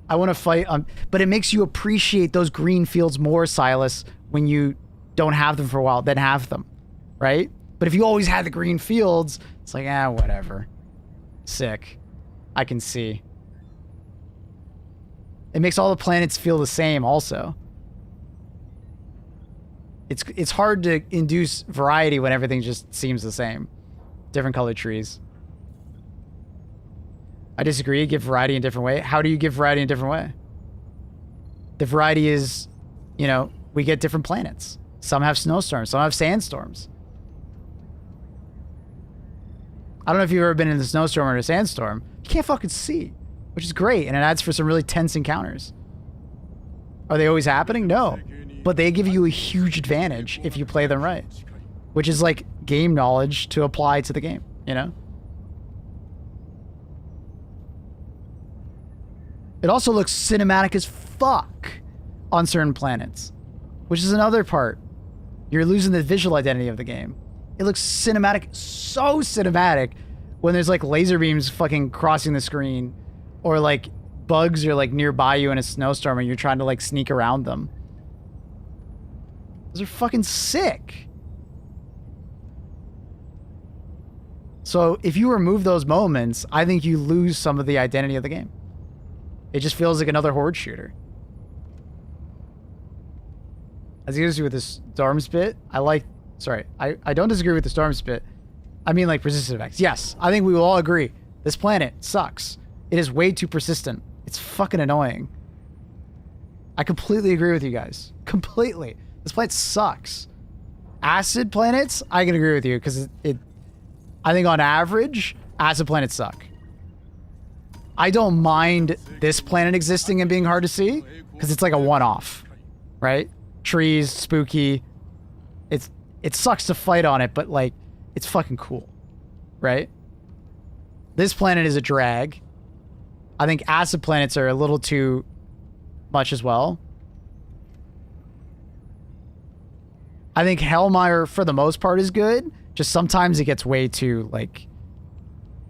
I want to fight, but it makes you appreciate those green fields more, Silas, when you don't have them for a while, than have them, right? But if you always had the green fields, it's like, whatever. Sick. I can see. It makes all the planets feel the same also. It's hard to induce variety when everything just seems the same. Different colored trees. I disagree. Give variety in a different way. How do you give variety in a different way? The variety is, you know, we get different planets. Some have snowstorms. Some have sandstorms. I don't know if you've ever been in a snowstorm or a sandstorm. You can't fucking see, which is great, and it adds for some really tense encounters. Are they always happening? No. But they give you a huge advantage if you play them right. Which is like game knowledge to apply to the game, you know? It also looks cinematic as fuck on certain planets, which is another part. You're losing the visual identity of the game. It looks cinematic, so cinematic, when there's like laser beams fucking crossing the screen, or like bugs are like nearby you in a snowstorm and you're trying to like sneak around them. Those are fucking sick. So if you remove those moments, I think you lose some of the identity of the game. It just feels like another horde shooter. As you with the storm spit, I don't disagree with the storm spit. I mean like persistent effects. Yes, I think we will all agree. This planet sucks. It is way too persistent. It's fucking annoying. I completely agree with you guys. Completely. This planet sucks. Acid planets, I can agree with you because I think on average, acid planets suck. I don't mind this planet existing and being hard to see because it's like a one-off, right? Trees, spooky. It sucks to fight on it, but like, it's fucking cool, right? This planet is a drag. I think acid planets are a little too much as well. I think Hellmire, for the most part, is good. Just sometimes it gets way too, like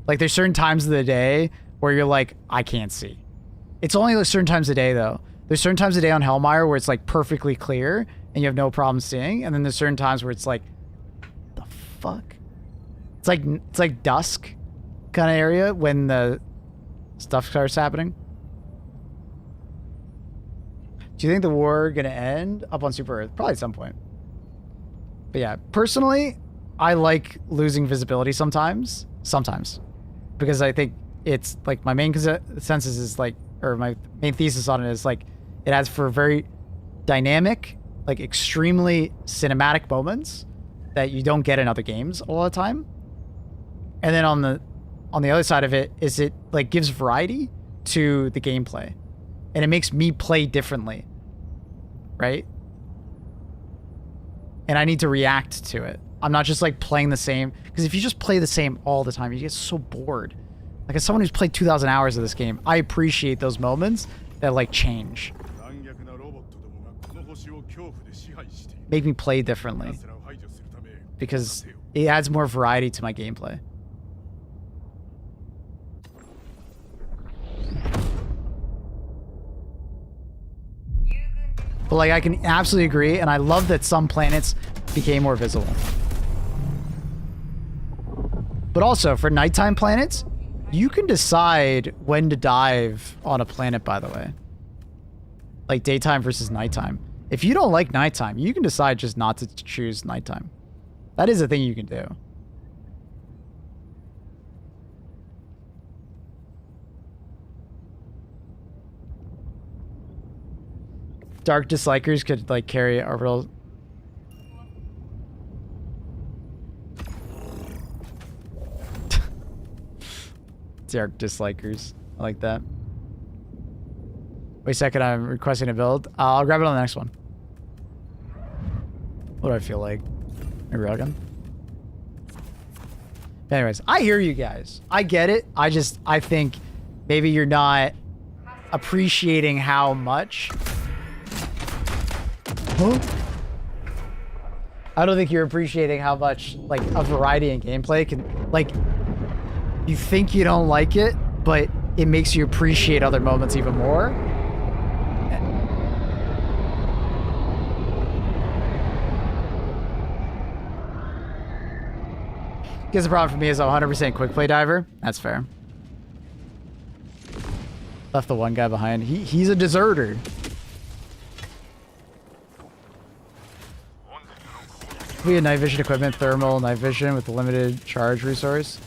there's certain times of the day where you're like, I can't see. It's only like certain times of the day, though. There's certain times of the day on Hellmire where it's, like, perfectly clear and you have no problem seeing. And then there's certain times where it's like, the fuck? It's like dusk kind of area when the stuff starts happening. Do you think the war gonna end up on Super Earth? Probably at some point. But yeah, personally, I like losing visibility sometimes. Because I think it's like my main consensus is like, or my main thesis on it is like, it adds for very dynamic, like extremely cinematic moments that you don't get in other games all the time. And then on the other side of it is it like gives variety to the gameplay, and it makes me play differently, right? And I need to react to it. I'm not just like playing the same, because if you just play the same all the time, you get so bored. Like as someone who's played 2,000 hours of this game, I appreciate those moments that like change, make me play differently, because it adds more variety to my gameplay. But like I can absolutely agree, and I love that some planets became more visible. But also for nighttime planets, you can decide when to dive on a planet, by the way. Like daytime versus nighttime. If you don't like nighttime, you can decide just not to choose nighttime. That is a thing you can do. Dark dislikers could like carry orbital. Dark dislikers. I like that. Wait a second, I'm requesting a build. I'll grab it on the next one. What do I feel like? A railgun? Anyways, I hear you guys. I get it. I think maybe you're not appreciating how much. Huh? I don't think you're appreciating how much like a variety in gameplay can like. You think you don't like it, but it makes you appreciate other moments even more. Because the problem for me is I'm 100% quick play diver. That's fair. Left the one guy behind. He's a deserter. We had night vision equipment, thermal night vision with a limited charge resource.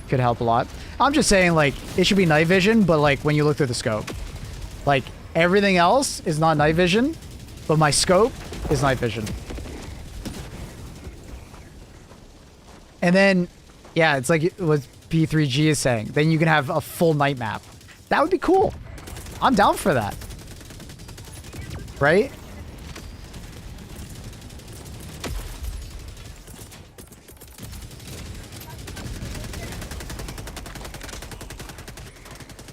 Could help a lot. I'm just saying, like, it should be night vision, but like when you look through the scope, like everything else is not night vision, but my scope is night vision. And then, yeah, it's like what P3G is saying. Then you can have a full night map. That would be cool. I'm down for that. Right?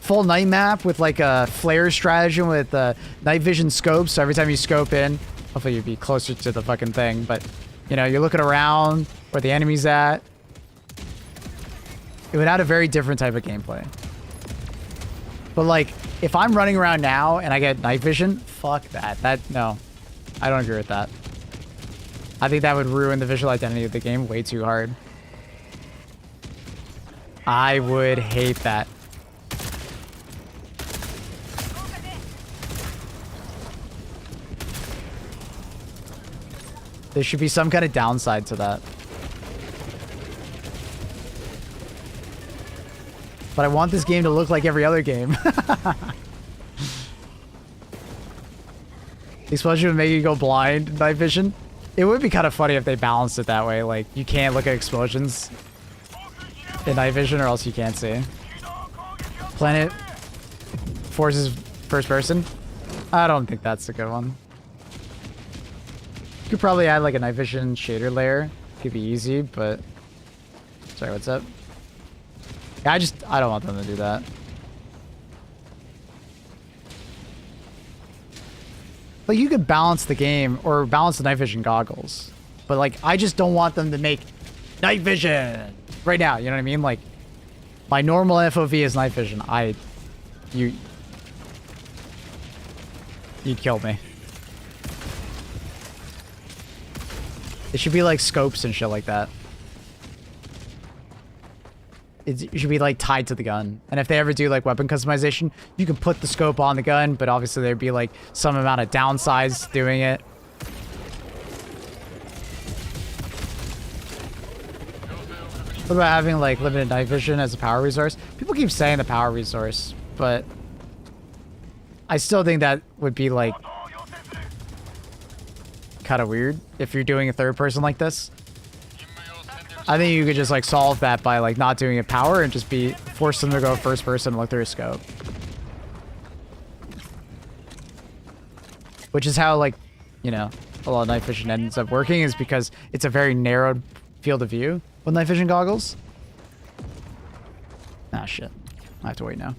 Full night map with like a flare stratagem with night vision scopes. So every time you scope in, hopefully you'd be closer to the fucking thing. But, you know, you're looking around where the enemy's at. It would add a very different type of gameplay. But like, if I'm running around now and I get night vision, fuck that. No, I don't agree with that. I think that would ruin the visual identity of the game way too hard. I would hate that. There should be some kind of downside to that. But I want this game to look like every other game. The explosion would make you go blind in night vision. It would be kind of funny if they balanced it that way. Like, you can't look at explosions in night vision or else you can't see. Planet forces first person. I don't think that's a good one. You could probably add like a night vision shader layer. Could be easy, but... Sorry, what's up? Yeah, I don't want them to do that. Like, you could balance the game or balance the night vision goggles. But like, I just don't want them to make night vision right now, you know what I mean? Like, my normal FOV is night vision. You'd kill me. It should be like scopes and shit like that. It should be like tied to the gun. And if they ever do like weapon customization, you can put the scope on the gun, but obviously there'd be like some amount of downsides doing it. What about having like limited night vision as a power resource? People keep saying the power resource, but I still think that would be like kind of weird if you're doing a third person like this. I think you could just like solve that by like not doing a power and just be force them to go first person and look through a scope. Which is how like, you know, a lot of night vision ends up working, is because it's a very narrowed field of view with night vision goggles. Ah, shit. I have to wait now.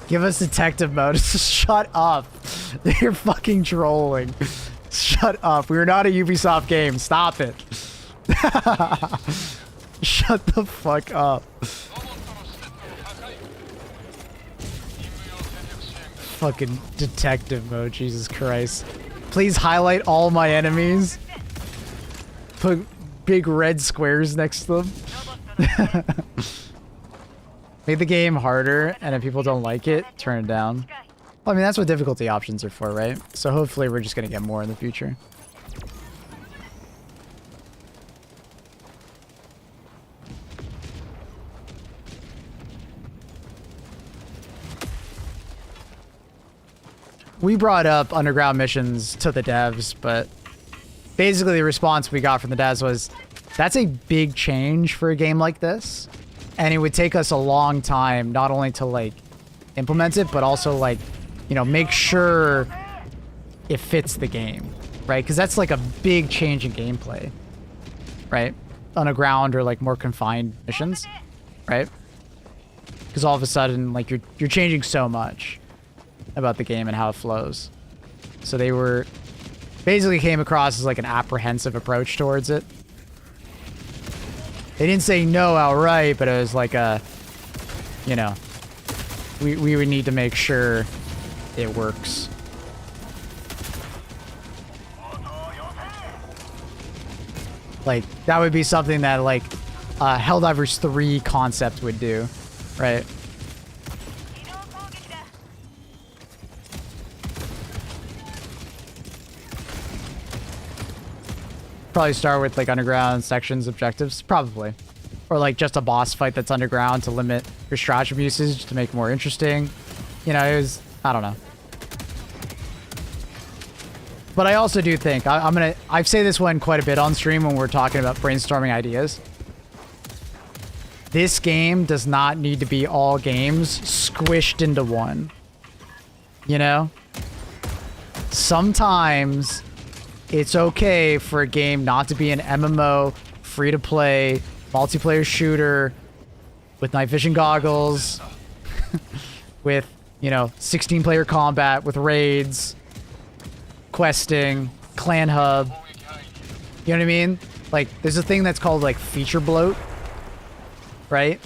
Give us detective mode. Shut up. You're fucking trolling. Shut up. We're not a Ubisoft game. Stop it. Shut the fuck up. Fucking detective mode. Jesus Christ. Please highlight all my enemies. Put big red squares next to them. Make the game harder, and if people don't like it, turn it down. Well, I mean, that's what difficulty options are for, right? So hopefully we're just going to get more in the future. We brought up underground missions to the devs, but basically the response we got from the devs was, that's a big change for a game like this. And it would take us a long time, not only to like implement it, but also like, you know, make sure it fits the game, right? Because that's like a big change in gameplay, right? Underground or like more confined missions, right? Because all of a sudden, like you're changing so much about the game and how it flows. So they were basically came across as like an apprehensive approach towards it. They didn't say no outright, but it was like a, you know, we would need to make sure it works. Like, that would be something that, like, Helldivers 3 concept would do, right? Probably start with like underground sections objectives, probably, or like just a boss fight that's underground to limit your stratagem usage to make it more interesting. You know, it was, I don't know. But I also do think I say this one quite a bit on stream when we're talking about brainstorming ideas. This game does not need to be all games squished into one. You know, sometimes it's okay for a game not to be an MMO, free-to-play, multiplayer shooter with night vision goggles, with, you know, 16-player combat, with raids, questing, clan hub. You know what I mean? Like, there's a thing that's called, like, feature bloat, right?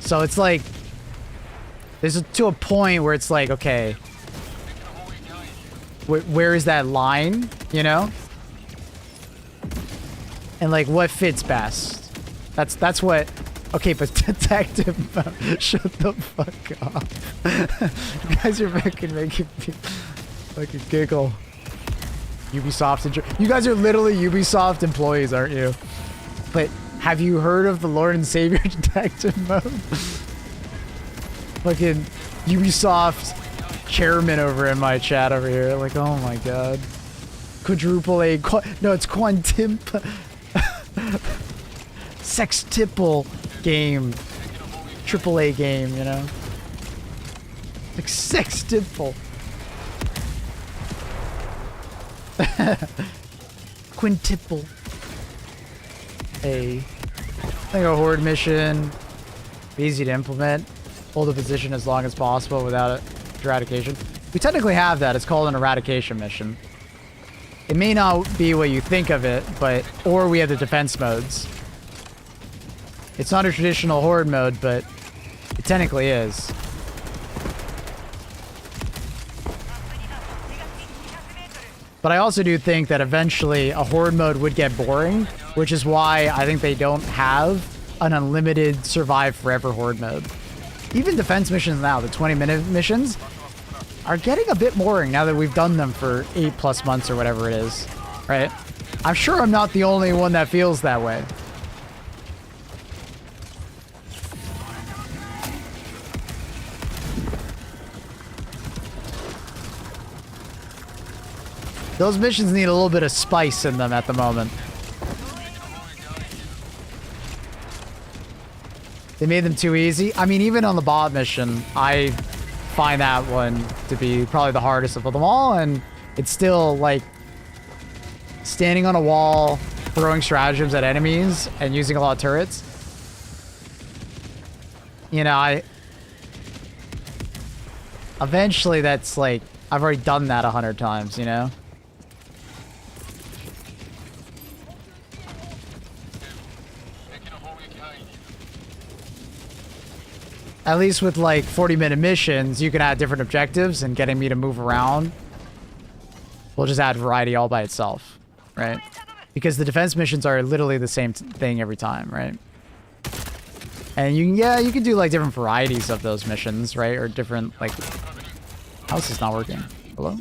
So it's like, there's to a point where it's like, okay, where is that line, you know? And like, what fits best? That's what. Okay, but detective mode. Shut the fuck up. You guys are making me fucking giggle. Ubisoft. You guys are literally Ubisoft employees, aren't you? But have you heard of the Lord and Savior detective mode? Fucking Ubisoft chairman over in my chat over here, like, oh my god, quadruple A, no, it's quantum, sextuple game, triple A game, you know, like sextuple, quintuple A. I think a horde mission, easy to implement, hold a position as long as possible without it. Eradication. We technically have that. It's called an eradication mission. It may not be what you think of it, but, or we have the defense modes. It's not a traditional horde mode, but it technically is. But I also do think that eventually a horde mode would get boring, which is why I think they don't have an unlimited survive forever horde mode. Even defense missions now, the 20-minute missions, are getting a bit boring now that we've done them for 8+ months or whatever it is, right? I'm sure I'm not the only one that feels that way. Those missions need a little bit of spice in them at the moment. They made them too easy. I mean, even on the bot mission, I find that one to be probably the hardest of them all, and it's still like standing on a wall, throwing stratagems at enemies, and using a lot of turrets. You know, eventually that's like, I've already done that 100 times, you know? At least with like 40-minute missions, you can add different objectives, and getting me to move around will just add variety all by itself, right? Because the defense missions are literally the same thing every time, right? And you can do like different varieties of those missions, right? Or different like... House is not working. Hello?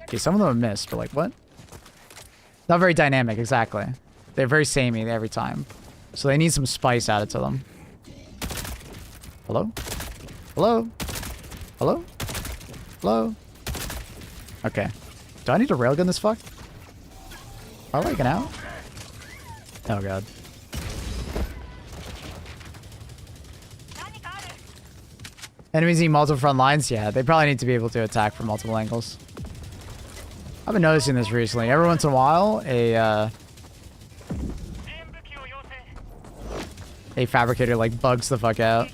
Okay, some of them are missed, but like what? Not very dynamic, exactly. They're very samey every time. So they need some spice added to them. Hello? Hello? Hello? Hello? Okay. Do I need to railgun this fuck? Are we out? Oh god. Enemies need multiple front lines? Yeah, they probably need to be able to attack from multiple angles. I've been noticing this recently. Every once in a while, a fabricator like bugs the fuck out.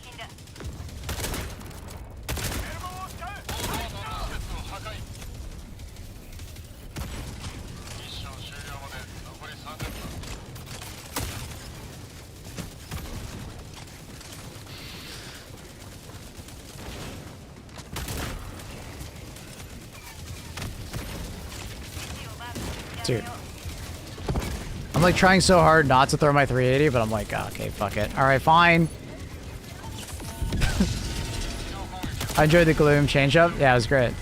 Dude. I'm like trying so hard not to throw my 380, but I'm like, oh, okay, fuck it. Alright, fine. I enjoyed the Gloom change up. Yeah, it was great.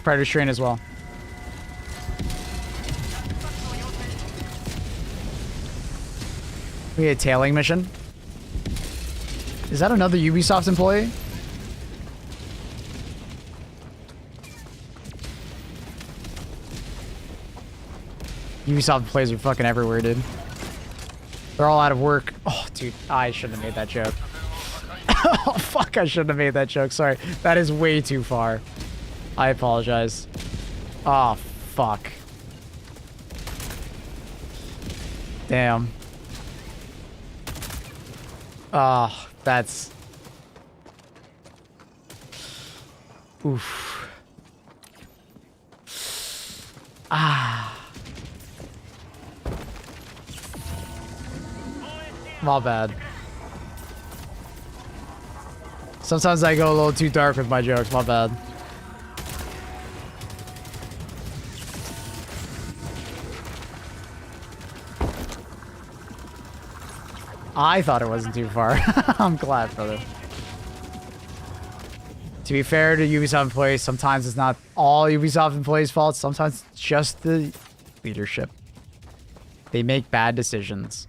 Predator Strain as well. We had a tailing mission. Is that another Ubisoft employee? Ubisoft employees are fucking everywhere, dude. They're all out of work. Oh, dude, I shouldn't have made that joke. Oh, fuck, I shouldn't have made that joke. Sorry. That is way too far. I apologize. Oh, fuck. Damn. Oh, that's... Oof. Ah. My bad. Sometimes I go a little too dark with my jokes. My bad. I thought it wasn't too far. I'm glad, brother. To be fair to Ubisoft employees, sometimes it's not all Ubisoft employees' fault. Sometimes it's just the leadership. They make bad decisions.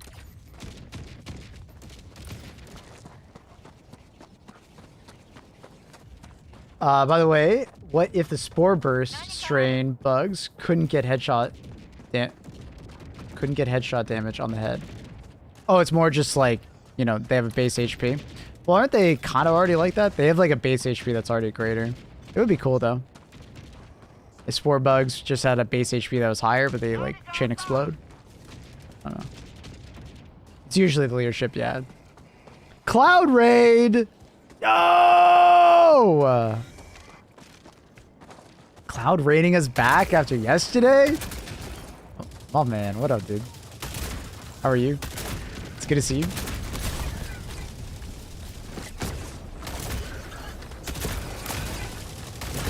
By the way, what if the Spore Burst strain bugs couldn't get headshot damage on the head? Oh, it's more just like, you know, they have a base HP. Well, aren't they kind of already like that? They have like a base HP that's already greater. It would be cool though. If Spore bugs just had a base HP that was higher, but they like chain explode. I don't know. It's usually the leadership, yeah. Cloud Raid! No! Cloud raiding us back after yesterday? Oh man, what up, dude? How are you? It's good to see you.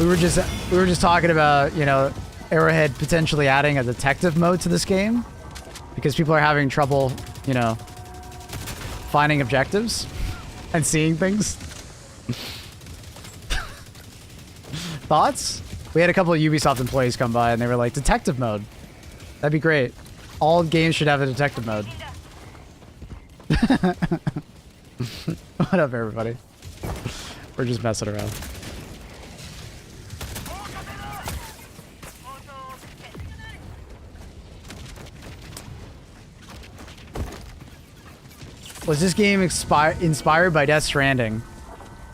We were just talking about, you know, Arrowhead potentially adding a detective mode to this game because people are having trouble, you know, finding objectives and seeing things. Thoughts? We had a couple of Ubisoft employees come by and they were like, detective mode. That'd be great. All games should have a detective mode. What up, everybody? We're just messing around. Was this game inspired by Death Stranding?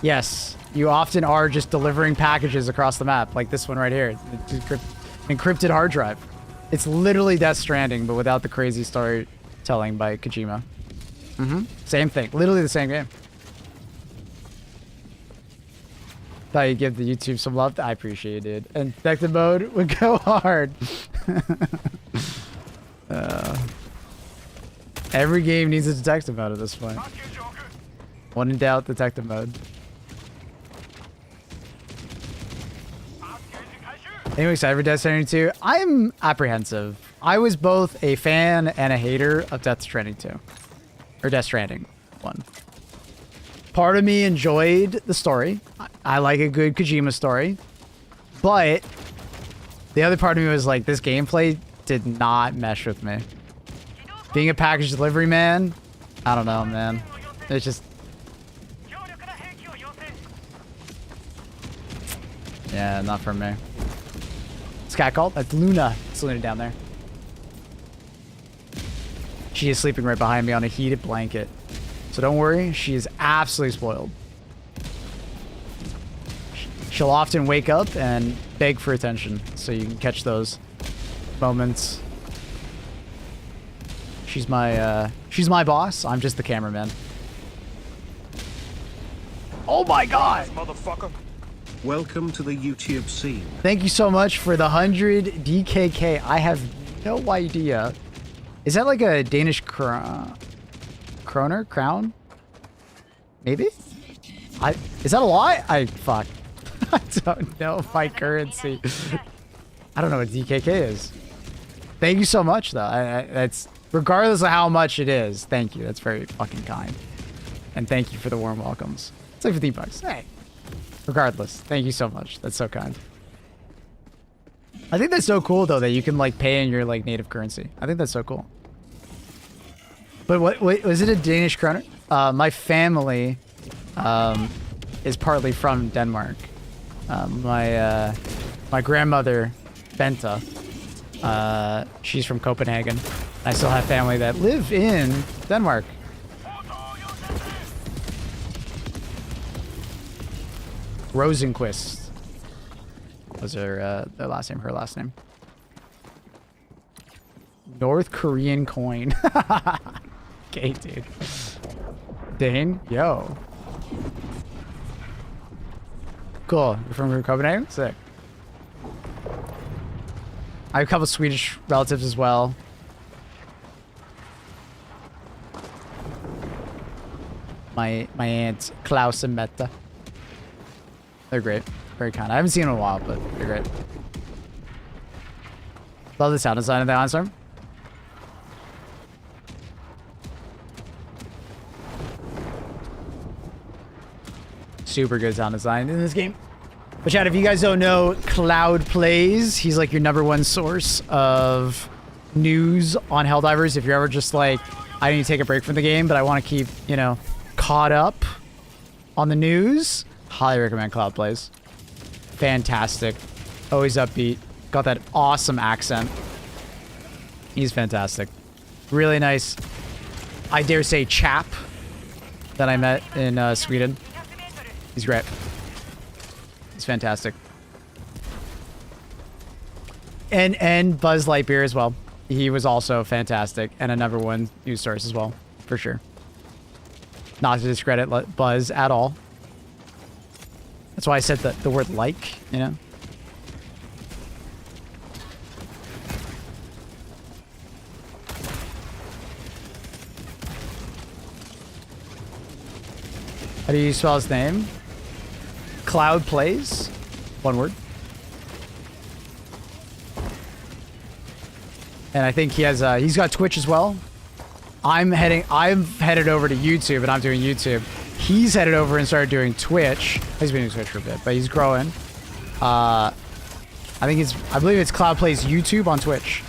Yes. You often are just delivering packages across the map, like this one right here. Encrypted hard drive. It's literally Death Stranding, but without the crazy storytelling by Kojima. Same thing. Literally the same game. Thought you'd give the YouTube some love. I appreciate it, dude. And detective mode would go hard. Every game needs a detective mode at this point. When in doubt, detective mode. Anyway, excited for Death Stranding 2? I'm apprehensive. I was both a fan and a hater of Death Stranding 2. Or Death Stranding 1. Part of me enjoyed the story. I like a good Kojima story. But the other part of me was like, this gameplay did not mesh with me. Being a package delivery man, I don't know, man. It's just... yeah, not for me. Sky called? That's Luna. It's Luna down there. She is sleeping right behind me on a heated blanket. So don't worry, she is absolutely spoiled. She'll often wake up and beg for attention, so you can catch those moments. She's my boss. I'm just the cameraman. Oh my god! Motherfucker. Welcome to the YouTube scene. Thank you so much for the 100 DKK. I have no idea. Is that like a Danish kroner? Crown? Maybe? Is that a lot? Fuck. I don't know my currency. I don't know what DKK is. Thank you so much, though. That's regardless of how much it is. Thank you. That's very fucking kind. And thank you for the warm welcomes. It's like 50 bucks. Hey. Regardless, thank you so much. That's so kind. I think that's so cool, though, that you can like pay in your like native currency. I think that's so cool. But what was it a Danish kroner? My family is partly from Denmark. My grandmother, Benta, she's from Copenhagen. I still have family that live in Denmark. Rosenquist was their last name, her last name. North Korean coin. Okay, dude. Dane, yo. Cool. You're from Copenhagen? Sick. I have a couple Swedish relatives as well. My aunt Klaus and Mette. They're great. Very kind. I haven't seen them in a while, but they're great. Love the sound design of the Onstorm. Super good sound design in this game. But chat, if you guys don't know, Cloud Plays, he's like your #1 source of news on Helldivers. If you're ever just like, I need to take a break from the game, but I want to keep, you know, caught up on the news, highly recommend Cloud Plays. Fantastic. Always upbeat. Got that awesome accent. He's fantastic. Really nice, I dare say, chap that I met in Sweden. He's great. He's fantastic. And Buzz Lightyear as well. He was also fantastic and a #1 news source as well, for sure. Not to discredit Buzz at all. That's why I said the word like, you know? How do you spell his name? Cloud Plays? One word. And I think he has he's got Twitch as well. I'm headed over to YouTube and I'm doing YouTube. He's headed over and started doing Twitch. He's been doing Twitch for a bit, but he's growing. I believe it's Cloud Plays YouTube on Twitch.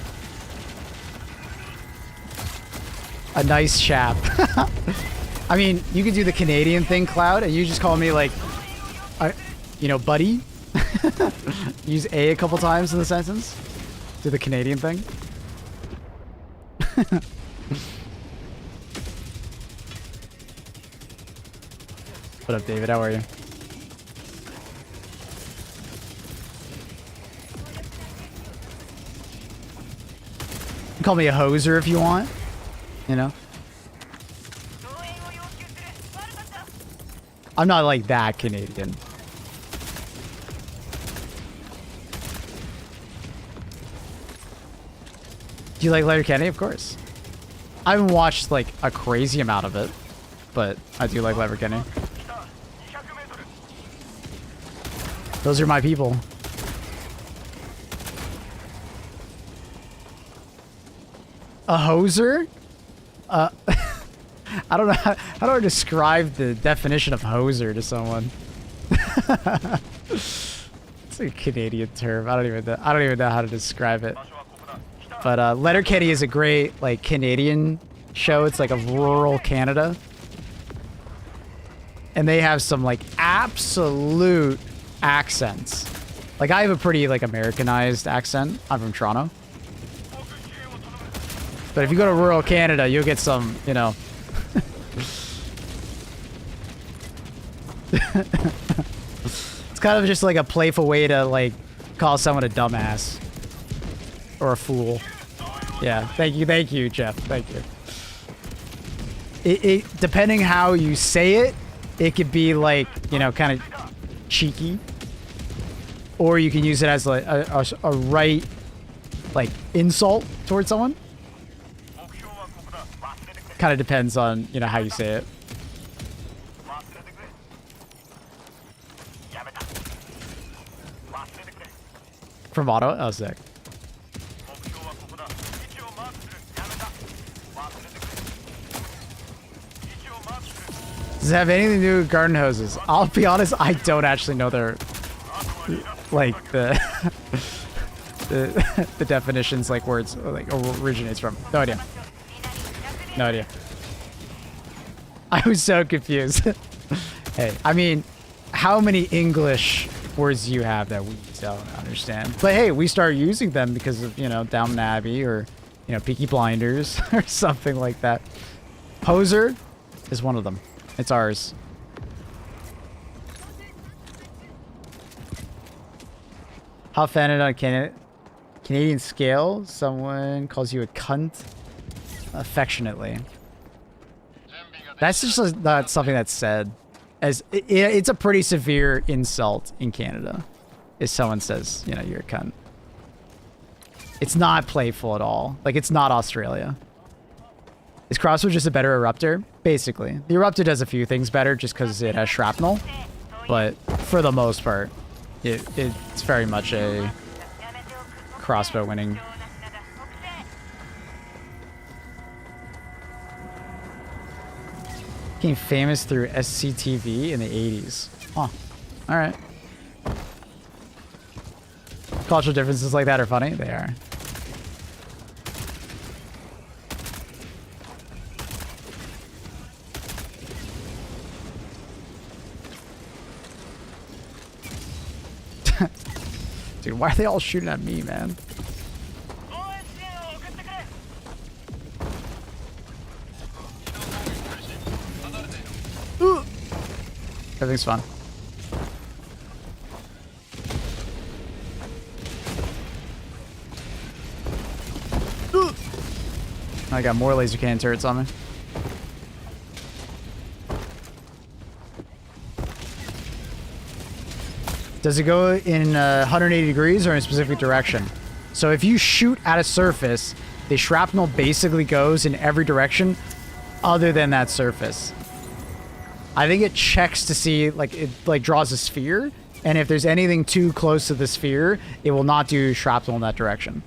A nice chap. I mean, you can do the Canadian thing, Cloud, and you just call me like, you know, buddy. Use a couple times in the sentence. Do the Canadian thing. What up, David? How are you? You call me a hoser if you want. You know? I'm not like that Canadian. Do you like Letterkenny? Of course. I haven't watched like a crazy amount of it, but I do like Letterkenny. Those are my people. A hoser? I don't know how do I describe the definition of hoser to someone. It's a Canadian term. I don't even know how to describe it. But Letterkenny is a great like Canadian show. It's like a rural Canada. And they have some like absolute accents. Like I have a pretty like Americanized accent. I'm from Toronto. But if you go to rural Canada, you'll get some, you know. It's kind of just like a playful way to like call someone a dumbass. Or a fool. Yeah, thank you, Jeff. Thank you. It depending how you say it, it could be like, you know, kind of cheeky. Or you can use it as like a right like insult towards someone. Kind of depends on, you know, how you say it. From Auto? Oh, sick. Does it have anything to do with garden hoses? I'll be honest, I don't actually know their, like, the the definitions, like, where it's, like, originates from. No idea. No idea. I was so confused. Hey, I mean, how many English words do you have that we don't understand? But hey, we start using them because of, you know, Downton Abbey or, you know, Peaky Blinders or something like that. Poser is one of them. It's ours. How offended on Canadian scale? Someone calls you a cunt affectionately. That's just not something that's said. As it's a pretty severe insult in Canada. If someone says, you know, you're a cunt. It's not playful at all. Like, it's not Australia. Is Crossbow just a better Eruptor? Basically. The Eruptor does a few things better just because it has shrapnel. But for the most part, it's very much a Crossbow winning. Became famous through SCTV in the 80s. Huh. Alright. Cultural differences like that are funny? They are. Dude, why are they all shooting at me, man? Ooh. Everything's fun. Ooh. I got more laser cannon turrets on me. Does it go in 180 degrees or in a specific direction? So if you shoot at a surface, the shrapnel basically goes in every direction other than that surface. I think it checks to see, like, it like draws a sphere And if there's anything too close to the sphere, it will not do shrapnel in that direction.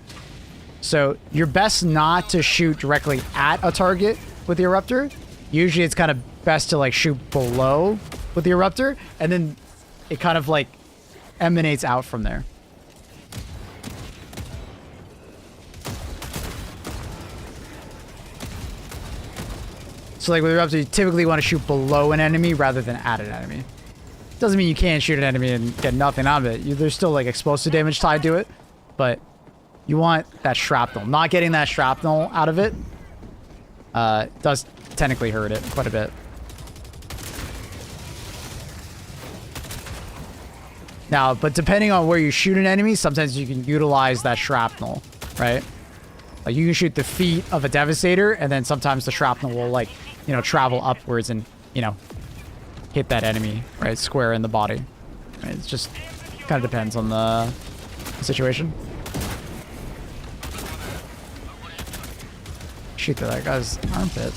So you're best not to shoot directly at a target with the eruptor. Usually it's kind of best to like shoot below with the eruptor, and then it kind of like emanates out from there. So like with the eruptor, you typically want to shoot below an enemy rather than at an enemy. Doesn't mean you can't shoot an enemy and get nothing out of it. There's still like explosive damage tied to it, but you want that shrapnel. Not getting that shrapnel out of it does technically hurt it quite a bit. Now, but depending on where you shoot an enemy, sometimes you can utilize that shrapnel, right? Like you can shoot the feet of a Devastator, and then sometimes the shrapnel will like, you know, travel upwards and, you know, hit that enemy, right? Square in the body. Right? It's just kind of depends on the situation. Shoot that guy's armpit.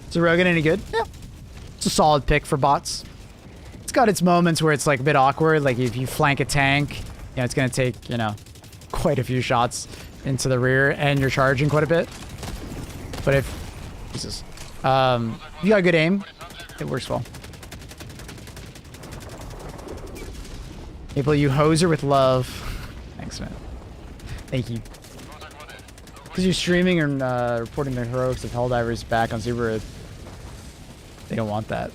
Is the Rogan any good? Yeah. It's a solid pick for bots. It's got its moments where it's like a bit awkward. Like if you flank a tank, you know, it's going to take, you know, quite a few shots into the rear and you're charging quite a bit. But if, Jesus, you got good aim, it works well. People, you hoser with love. Thanks, man. Thank you. Because you're streaming and reporting the heroics of Helldivers back on Super. They don't want that.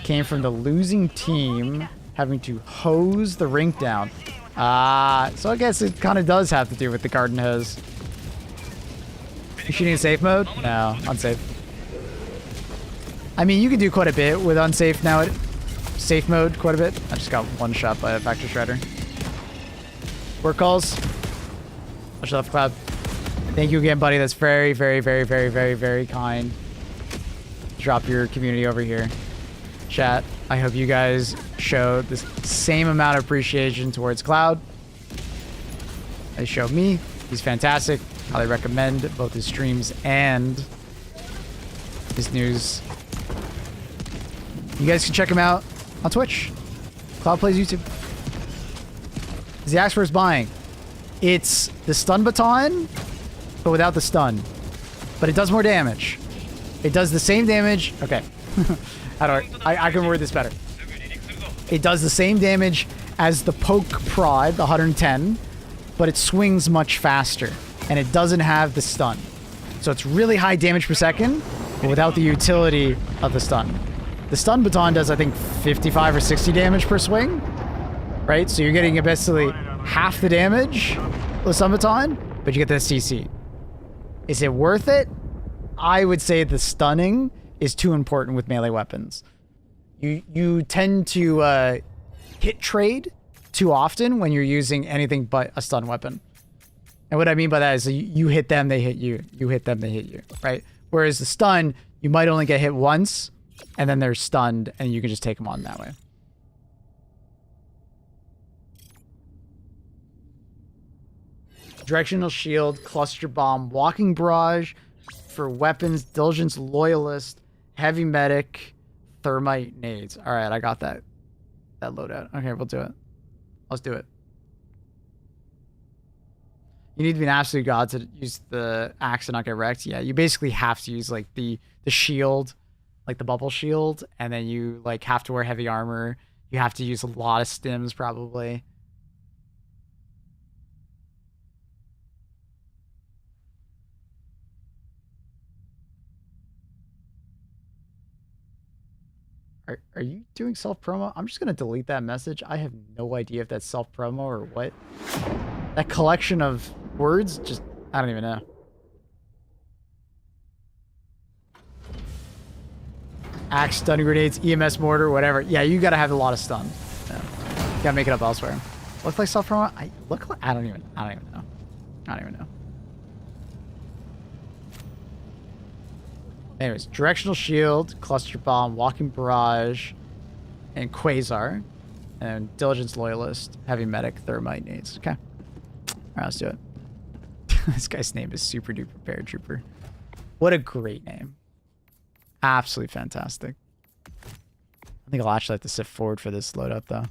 Came from the losing team having to hose the rink down. So I guess it kind of does have to do with the garden hose. You shooting in safe mode? No, unsafe. I mean, you can do quite a bit with unsafe now. Safe mode, quite a bit. I just got one shot by a Factor Shredder. Work calls. Much love, Cloud. Thank you again, buddy. That's very, very, very, very, very, very kind. Drop your community over here. Chat, I hope you guys show the same amount of appreciation towards Cloud. They show me. He's fantastic. Highly recommend both his streams and his news. You guys can check him out on Twitch. Cloud Plays YouTube. The axe for his buying. It's the stun baton, but without the stun. But it does more damage. It does the same damage. Okay. How do I can word this better. It does the same damage as the poke prod, the 110, but it swings much faster. And it doesn't have the stun. So it's really high damage per second, but without the utility of the stun. The stun baton does, I think, 55 or 60 damage per swing. Right? So you're getting basically half the damage with the stun baton, but you get the CC. Is it worth it? I would say the stunning is too important with melee weapons. You tend to hit trade too often when you're using anything but a stun weapon. And what I mean by that is you hit them, they hit you. You hit them, they hit you, right? Whereas the stun, you might only get hit once, and then they're stunned, and you can just take them on that way. Directional shield, cluster bomb, walking barrage for weapons, diligence, loyalist, heavy medic, thermite, nades. All right, I got that loadout. Okay, we'll do it. Let's do it. You need to be an absolute god to use the axe and not get wrecked. Yeah, you basically have to use like the shield, like the bubble shield, and then you like have to wear heavy armor. You have to use a lot of stims probably. Are you doing self-promo? I'm just going to delete that message. I have no idea if that's self-promo or what. That collection of words, just, I don't even know. Axe, stun grenades, EMS mortar, whatever. Yeah, you got to have a lot of stun. Yeah. You got to make it up elsewhere. Look like self-promo? I don't even know. I don't even know. Anyways, directional shield, cluster bomb, walking barrage, and quasar. And diligence, loyalist, heavy medic, thermite needs. Okay. Alright, let's do it. This guy's name is Super Duper Paratrooper. What a great name. Absolutely fantastic. I think I'll actually have to sit forward for this loadout though.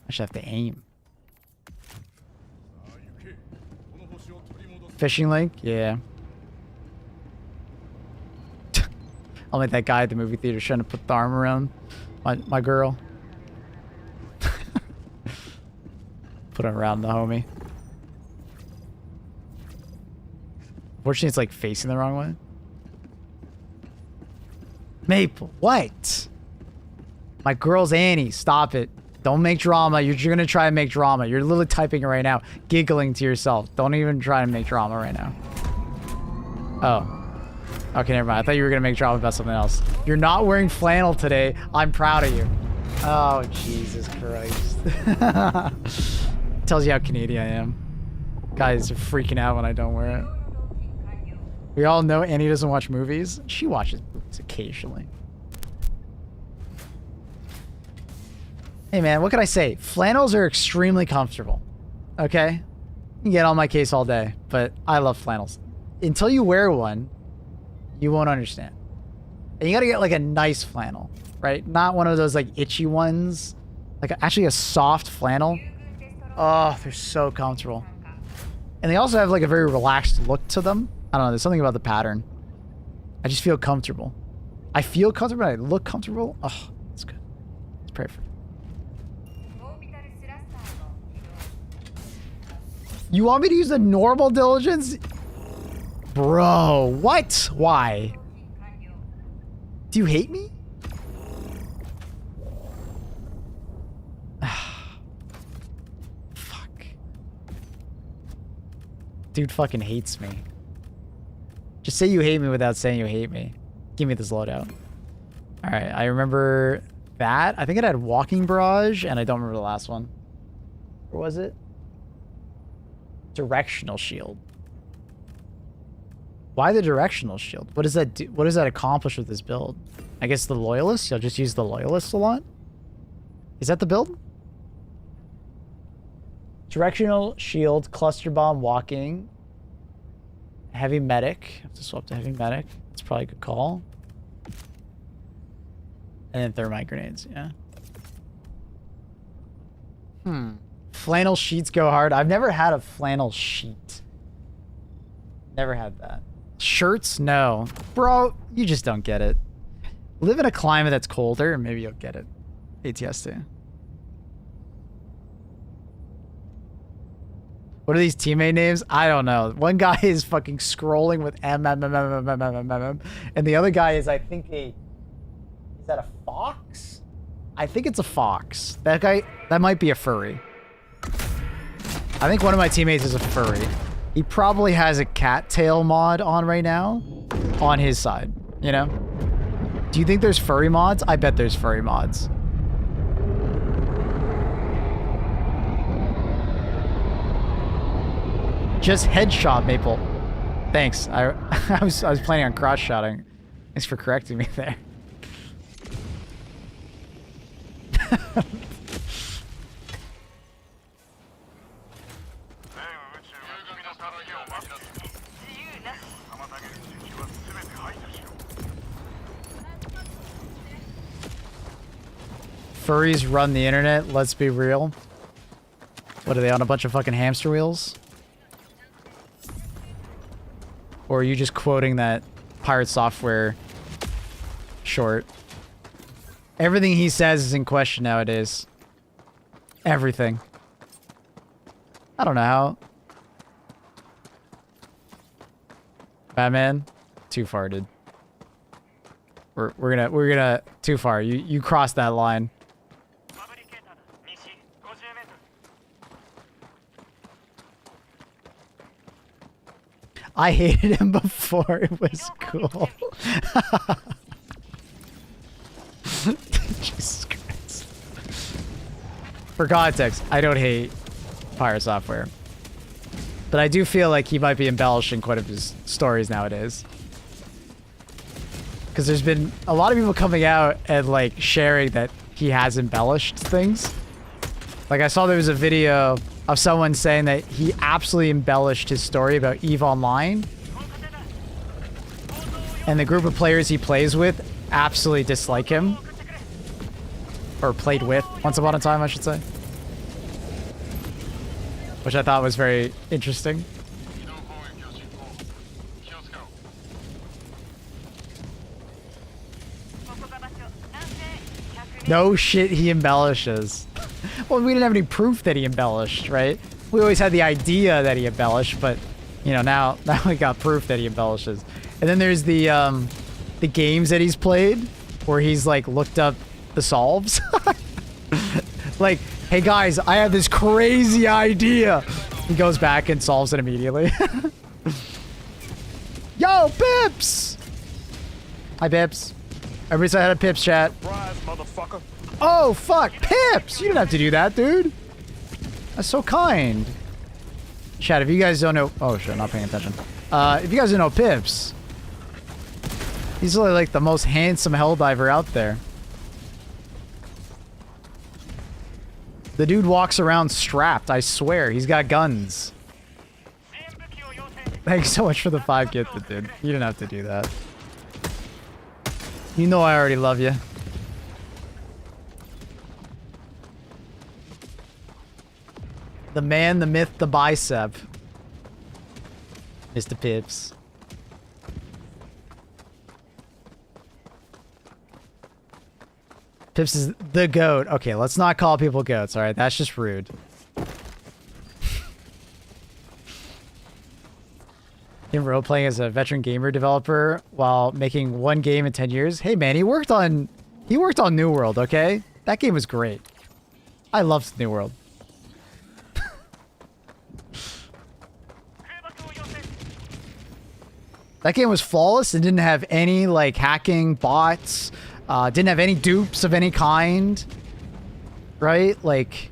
I should have to aim. Fishing link? Yeah. I'll make that guy at the movie theater trying to put the arm around my girl. Put him around the homie. Unfortunately, it's like facing the wrong way. Maple, what? My girl's Annie. Stop it. Don't make drama. You're gonna try and make drama. You're literally typing it right now, giggling to yourself. Don't even try and make drama right now. Oh. Okay, never mind. I thought you were gonna make drama about something else. You're not wearing flannel today. I'm proud of you. Oh, Jesus Christ. Tells you how Canadian I am. Guys are freaking out when I don't wear it. We all know Annie doesn't watch movies. She watches movies occasionally. Hey man, what can I say? Flannels are extremely comfortable. Okay? You can get on my case all day, but I love flannels. Until you wear one, you won't understand. And you gotta get like a nice flannel, right? Not one of those like itchy ones. Like actually a soft flannel. Oh, they're so comfortable. And they also have like a very relaxed look to them. I don't know, there's something about the pattern. I just feel comfortable. I feel comfortable, I look comfortable. Oh, it's good. It's perfect. You want me to use the normal diligence? Bro, what? Why? Do you hate me? Fuck. Dude fucking hates me. Just say you hate me without saying you hate me. Give me this loadout. Alright, I remember that. I think it had walking barrage, and I don't remember the last one. Or was it? Directional shield. Why the directional shield? What does that do? What does that accomplish with this build? I guess the loyalists? You'll just use the loyalists a lot? Is that the build? Directional shield, cluster bomb, walking. Heavy medic. I have to swap to heavy medic. That's probably a good call. And then thermite grenades, yeah. Flannel sheets go hard. I've never had a flannel sheet. Never had that. Shirts? No. Bro, you just don't get it. Live in a climate that's colder and maybe you'll get it. ATST. What are these teammate names? I don't know. One guy is fucking scrolling with M, and the other guy is, I think, is that a fox? I think it's a fox. That guy, that might be a furry. I think one of my teammates is a furry. He probably has a cattail mod on right now on his side, you know? Do you think there's furry mods? I bet there's furry mods. Just headshot, Maple. Thanks. I was planning on cross-shotting. Thanks for correcting me there. Furries run the internet, let's be real. What are they, on a bunch of fucking hamster wheels? Or are you just quoting that Pirate Software short? Everything he says is in question nowadays. Everything. I don't know how. Batman? Too far, dude. We're gonna too far. You crossed that line. I hated him before it was cool. Jesus Christ. For context, I don't hate Pirate Software. But I do feel like he might be embellishing quite a few stories nowadays. Because there's been a lot of people coming out and like sharing that he has embellished things. Like, I saw there was a video of someone saying that he absolutely embellished his story about EVE Online. And the group of players he plays with absolutely dislike him. Or played with, once upon a time, I should say. Which I thought was very interesting. No shit, he embellishes. Well, we didn't have any proof that he embellished, right? We always had the idea that he embellished, but you know, now we got proof that he embellishes. And then there's the games that he's played where he's like looked up the solves. Like, hey guys, I have this crazy idea. He goes back and solves it immediately. Yo, Pips! Hi, Pips. Everybody say hi to Pips, chat. Surprise, motherfucker. Oh, fuck. Pips! You didn't have to do that, dude. That's so kind. Chat, if you guys don't know... Oh, shit, not paying attention. If you guys don't know Pips, he's really like the most handsome helldiver out there. The dude walks around strapped, I swear. He's got guns. Thanks so much for the 5 gifted, dude. You didn't have to do that. You know I already love you. The man, the myth, the bicep. Mr. Pips. Pips is the goat. Okay, let's not call people goats, alright? That's just rude. In role-playing as a veteran gamer developer while making one game in 10 years. Hey man, he worked on New World, okay? That game was great. I loved New World. That game was flawless. It didn't have any like hacking bots. Didn't have any dupes of any kind. Right? Like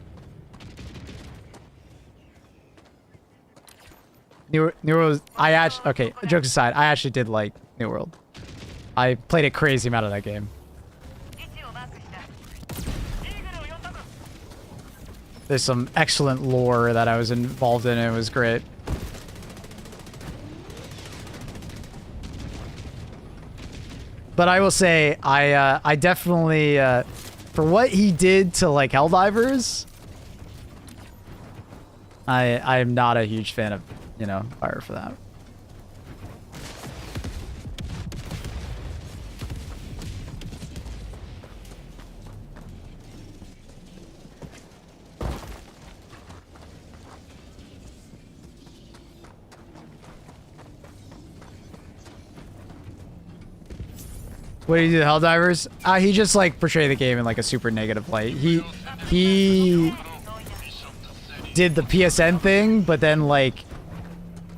New World. Okay, jokes aside, I actually did like New World. I played a crazy amount of that game. There's some excellent lore that I was involved in, and it was great. But I will say, I definitely, for what he did to, like, Helldivers, I am not a huge fan of, you know, Fire for that. What did he do to Helldivers? He just like portrayed the game in like a super negative light. He did the PSN thing, but then like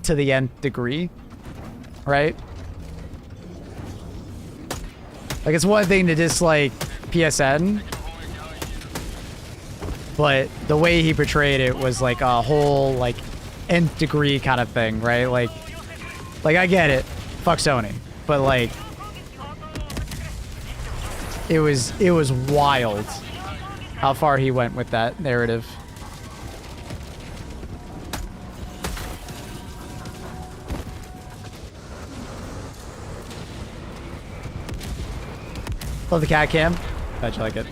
to the nth degree, right? Like it's one thing to dislike PSN, but the way he portrayed it was like a whole like nth degree kind of thing, right? Like I get it, fuck Sony, but like. It was wild how far he went with that narrative. Love the cat cam. Glad you like it.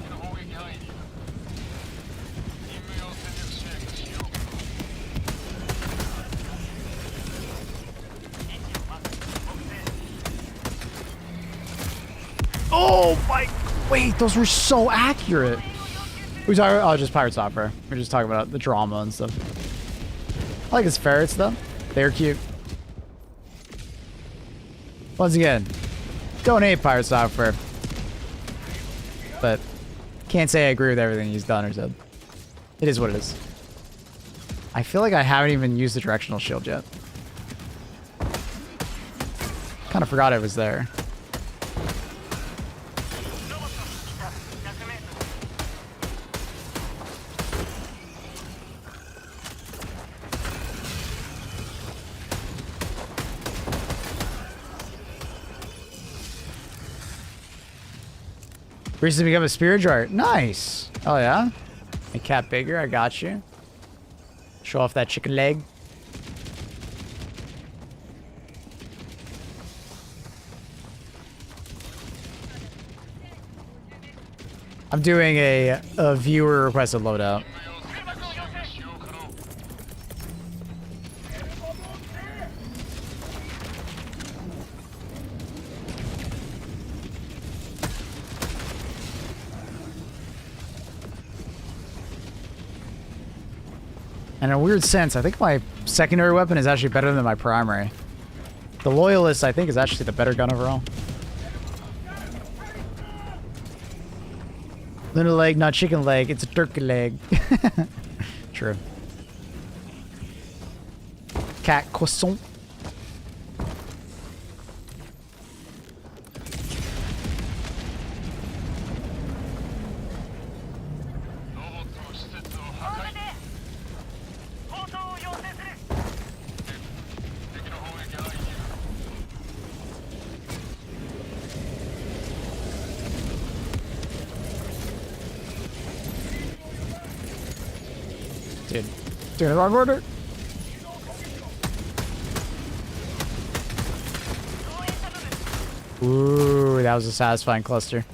Oh my... Wait, those were so accurate. We talking about, oh, just pirate software. We're just talking about the drama and stuff. I like his ferrets though. They're cute. Once again, donate pirate software. But can't say I agree with everything he's done or said. It is what it is. I feel like I haven't even used the directional shield yet. Kind of forgot it was there. Recently become a spirit jar. Nice. Oh yeah? Make cat bigger, I got you. Show off that chicken leg. I'm doing a viewer requested loadout. And in a weird sense, I think my secondary weapon is actually better than my primary. The Loyalist, I think, is actually the better gun overall. Little leg, not chicken leg. It's a turkey leg. True. Cat croissant. Dude, doing the wrong order. Ooh, that was a satisfying cluster.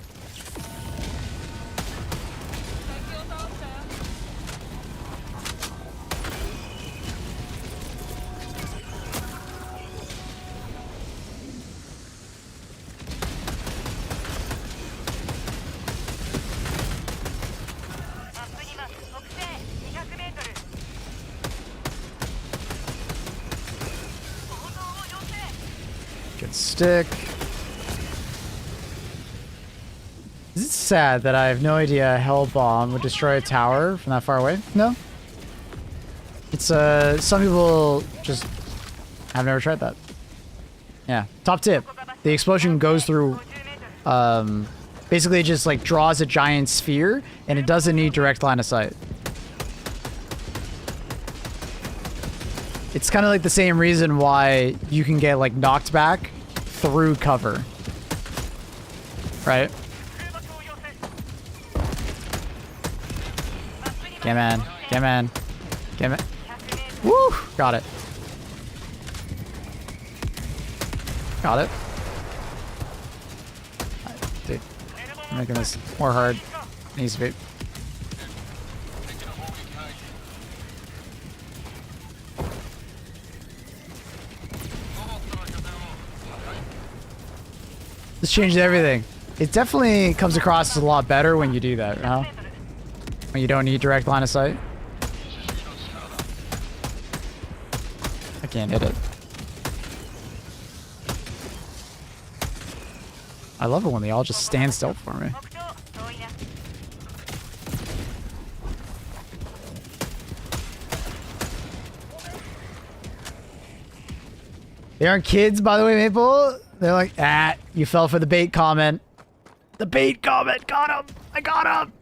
Good stick. Is it sad that I have no idea a hell bomb would destroy a tower from that far away? No. It's some people just have never tried that. Yeah. Top tip. The explosion goes through basically it just like draws a giant sphere and it doesn't need direct line of sight. It's kind of like the same reason why you can get like knocked back through cover. Right? Get man. Get man. Get man. Woo! Got it. Got it. Dude. I'm making this more hard. It needs to be. This changed everything. It definitely comes across as a lot better when you do that, huh? When you don't need direct line of sight. I can't hit it. I love it when they all just stand still for me. They aren't kids, by the way, Maple. They're like, ah, you fell for the bait comment. The bait comment. Got him. I got him.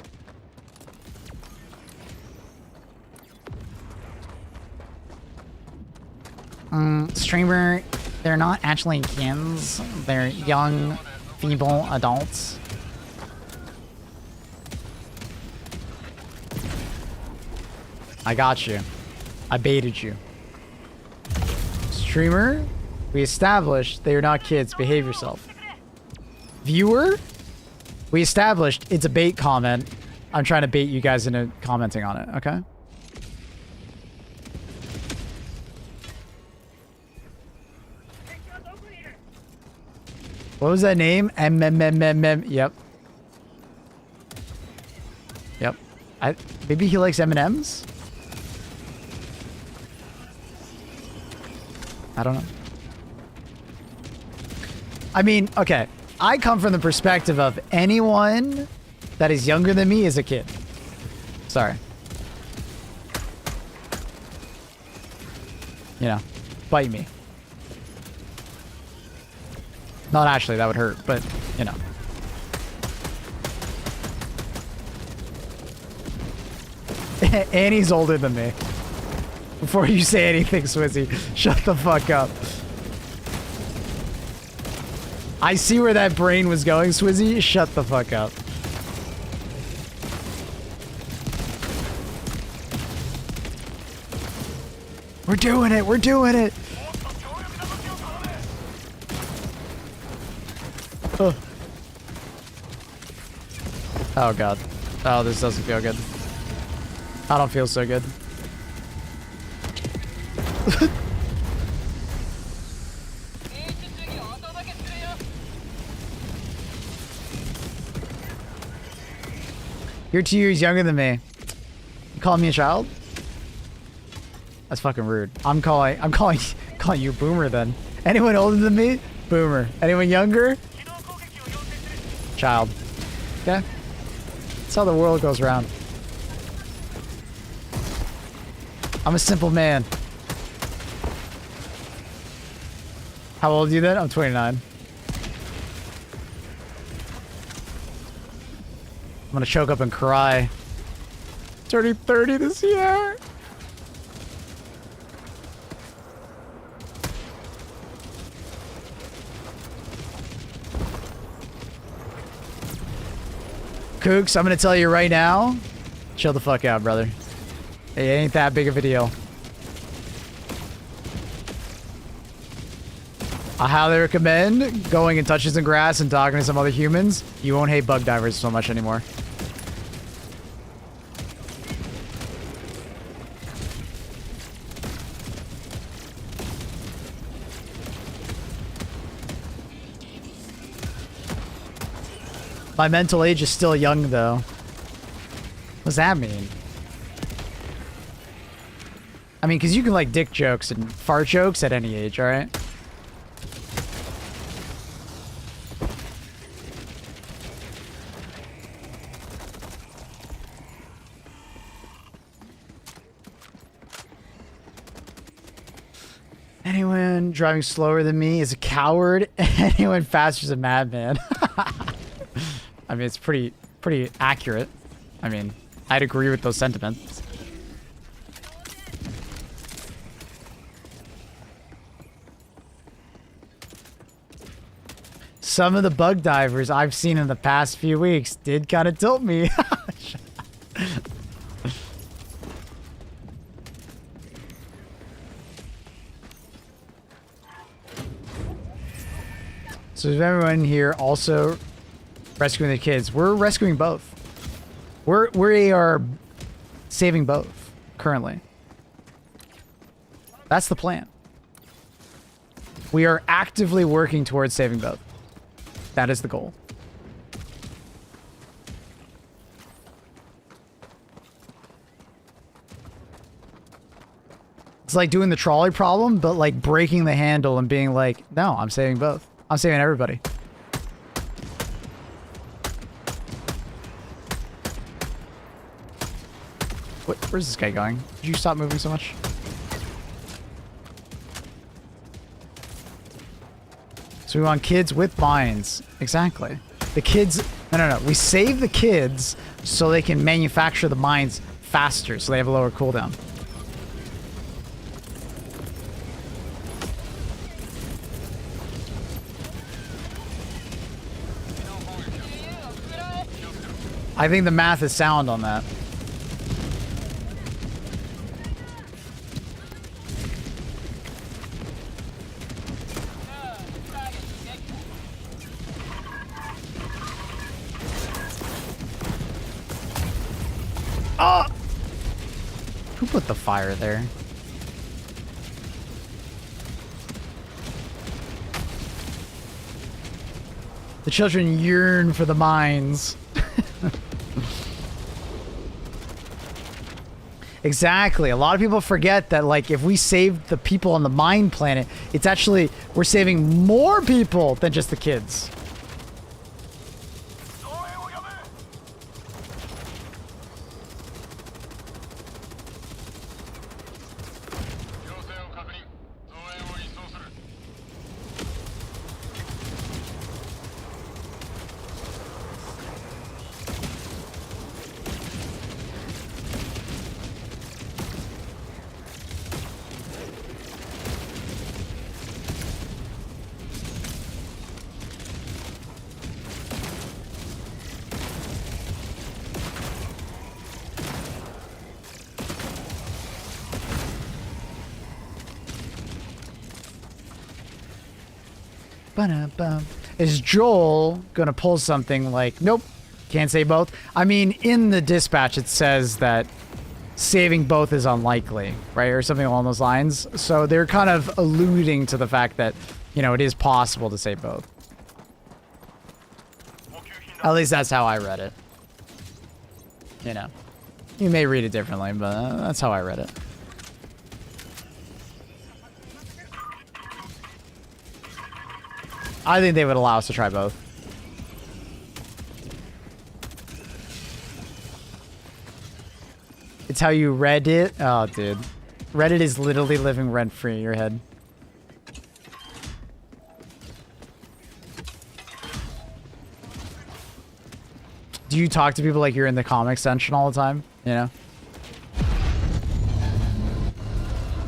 Streamer, they're not actually kids. They're young, feeble adults. I got you. I baited you. Streamer, we established they are not kids. Behave yourself. Viewer, we established it's a bait comment. I'm trying to bait you guys into commenting on it, okay? What was that name? M. Yep. Yep. Maybe he likes M&Ms? I don't know. I mean, okay. I come from the perspective of anyone that is younger than me is a kid. Sorry. You know, bite me. Not actually, that would hurt, but, you know. Annie's older than me. Before you say anything, Swizzy, shut the fuck up. I see where that brain was going, Swizzy. Shut the fuck up. We're doing it. We're doing it. Oh. Oh god. Oh, this doesn't feel good. I don't feel so good. You're 2 years younger than me. You calling me a child? That's fucking rude. I'm calling you boomer then. Anyone older than me? Boomer. Anyone younger? Child. Okay? That's how the world goes round. I'm a simple man. How old are you then? I'm 29. I'm gonna choke up and cry. Turning 30 this year. Kooks, I'm gonna tell you right now, chill the fuck out, brother. It ain't that big of a deal. I highly recommend going and touching some grass and talking to some other humans. You won't hate bug divers so much anymore. My mental age is still young, though. What does that mean? I mean, because you can like dick jokes and fart jokes at any age, alright? Anyone driving slower than me is a coward. Anyone faster is a madman. I mean, it's pretty accurate. I mean, I'd agree with those sentiments. Some of the bug divers I've seen in the past few weeks did kind of tilt me. So is everyone here also rescuing the kids? We're rescuing both. We are saving both currently. That's the plan. We are actively working towards saving both. That is the goal. It's like doing the trolley problem, but like breaking the handle and being like, no, I'm saving both. I'm saving everybody. Where's this guy going? Did you stop moving so much? So we want kids with mines. Exactly. The kids... No. We save the kids so they can manufacture the mines faster, so they have a lower cooldown. I think the math is sound on that. Oh! Who put the fire there? The children yearn for the mines. Exactly. A lot of people forget that, like, if we save the people on the mine planet, it's actually, we're saving more people than just the kids. Ba-da-bum. Is Joel gonna pull something like, nope, can't say both? I mean, in the dispatch it says that saving both is unlikely, right? Or something along those lines. So they're kind of alluding to the fact that, you know, it is possible to save both. At least that's how I read it. You know. You may read it differently, but that's how I read it. I think they would allow us to try both. It's how you read it? Oh, dude. Reddit is literally living rent-free in your head. Do you talk to people like you're in the comic section all the time? You know?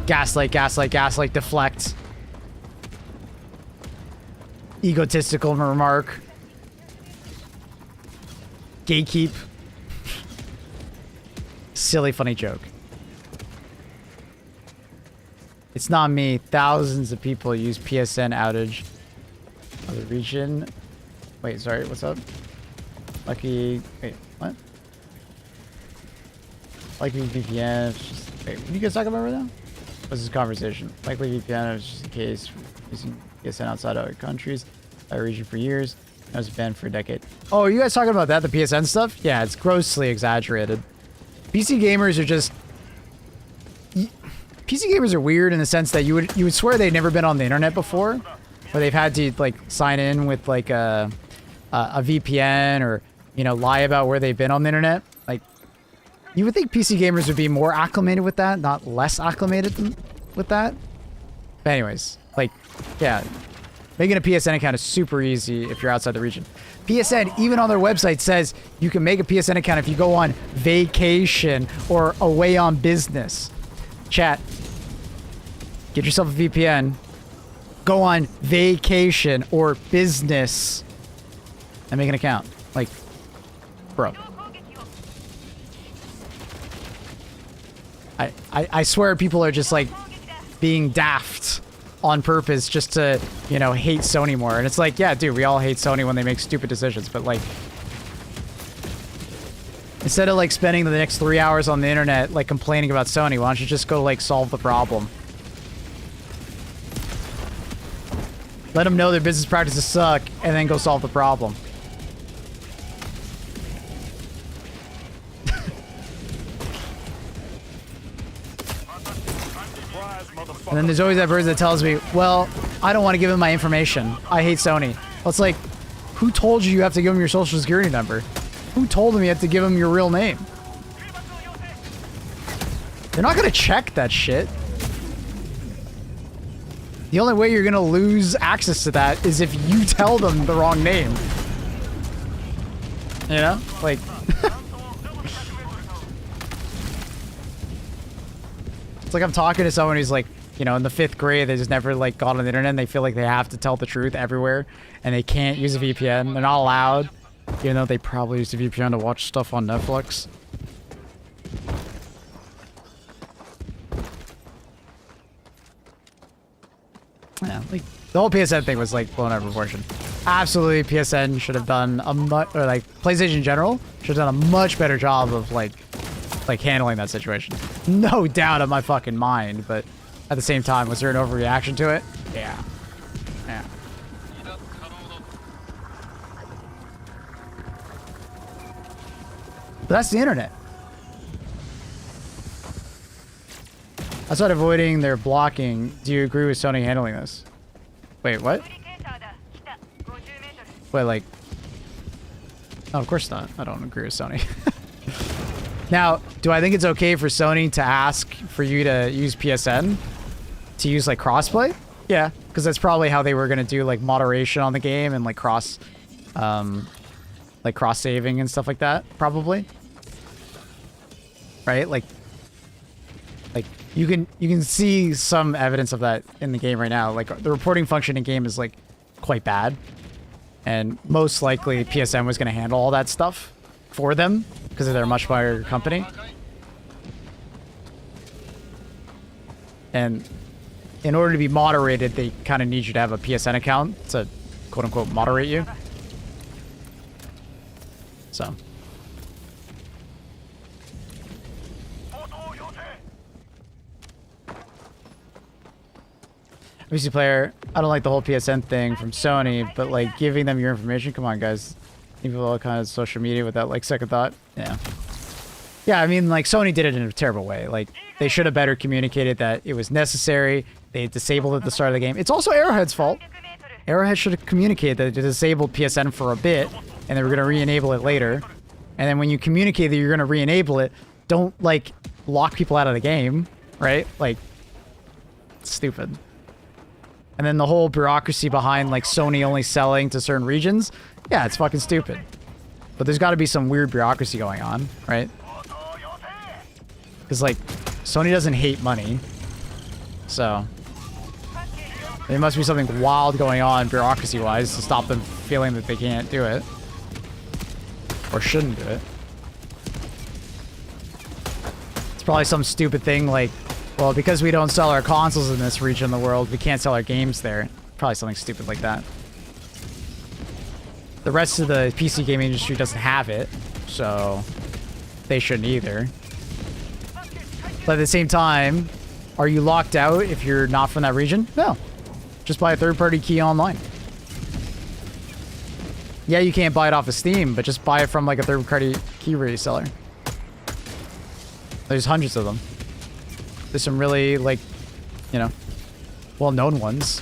Gaslight, gaslight, gaslight, deflect. Egotistical remark. Gatekeep. Silly, funny joke. It's not me. Thousands of people use PSN outage of the region. Wait, sorry, what's up? Lucky. Wait, what? Likely VPN. Just, wait, what are you guys talking about right now? What's this conversation? Likely VPN is just in case using PSN outside other countries. By region for years. I was banned for a decade. Oh, are you guys talking about that? The PSN stuff? Yeah, it's grossly exaggerated. PC gamers are just. PC gamers are weird in the sense that you would swear they'd never been on the internet before, or they've had to like sign in with like a VPN or, you know, lie about where they've been on the internet. Like, you would think PC gamers would be more acclimated with that, not less acclimated with that. But anyways, like, yeah, making a PSN account is super easy if you're outside the region. PSN, even on their website, says you can make a PSN account if you go on vacation or away on business. Chat, get yourself a VPN, go on vacation or business, and make an account. Like, bro. I swear people are just like being daft on purpose just to, you know, hate Sony more. And it's like, yeah, dude, we all hate Sony when they make stupid decisions, but like, instead of like spending the next 3 hours on the internet like complaining about Sony, why don't you just go like solve the problem? Let them know their business practices suck and then go solve the problem. And then there's always that person that tells me, well, I don't want to give him my information. I hate Sony. Well, it's like, who told you you have to give him your social security number? Who told him you have to give him your real name? They're not going to check that shit. The only way you're going to lose access to that is if you tell them the wrong name. You know? Like... It's like I'm talking to someone who's like, you know, in the 5th grade, they just never like got on the internet and they feel like they have to tell the truth everywhere and they can't use a VPN. They're not allowed, even though they probably use a VPN to watch stuff on Netflix. Yeah, like the whole PSN thing was like blown out of proportion. Absolutely, PSN should have done a or like PlayStation in general should have done a much better job of like handling that situation. No doubt in my fucking mind, but at the same time, was there an overreaction to it? Yeah. Yeah. But that's the internet. Outside avoiding their blocking, do you agree with Sony handling this? Wait, what? Wait, like... Oh, of course not. I don't agree with Sony. Now, do I think it's okay for Sony to ask for you to use PSN? To use, like, crossplay? Yeah, because that's probably how they were going to do, like, moderation on the game and, like, cross-saving and stuff like that, probably. Right? Like, you can see some evidence of that in the game right now. Like, the reporting function in game is, like, quite bad. And most likely, PSN was going to handle all that stuff for them, because they're a much bigger company. And in order to be moderated, they kind of need you to have a PSN account to quote unquote moderate you. So. PC player, I don't like the whole PSN thing from Sony, but like giving them your information, come on guys. People all kind of social media without like second thought. Yeah. Yeah, I mean like Sony did it in a terrible way. Like they should have better communicated that it was necessary. They disabled it at the start of the game. It's also Arrowhead's fault. Arrowhead should have communicated that they disabled PSN for a bit and they were going to re-enable it later. And then when you communicate that you're going to re-enable it, don't like lock people out of the game, right? Like, it's stupid. And then the whole bureaucracy behind like Sony only selling to certain regions, yeah, it's fucking stupid. But there's got to be some weird bureaucracy going on, right? Because like Sony doesn't hate money, so there must be something wild going on bureaucracy-wise to stop them feeling that they can't do it or shouldn't do it. It's probably some stupid thing like, well, because we don't sell our consoles in this region of the world, we can't sell our games there. Probably something stupid like that. The rest of the PC gaming industry doesn't have it, so they shouldn't either. But at the same time, are you locked out if you're not from that region? No. Just buy a third-party key online. Yeah, you can't buy it off of Steam, but just buy it from like a third-party key reseller. There's hundreds of them. There's some really, like, you know, well-known ones.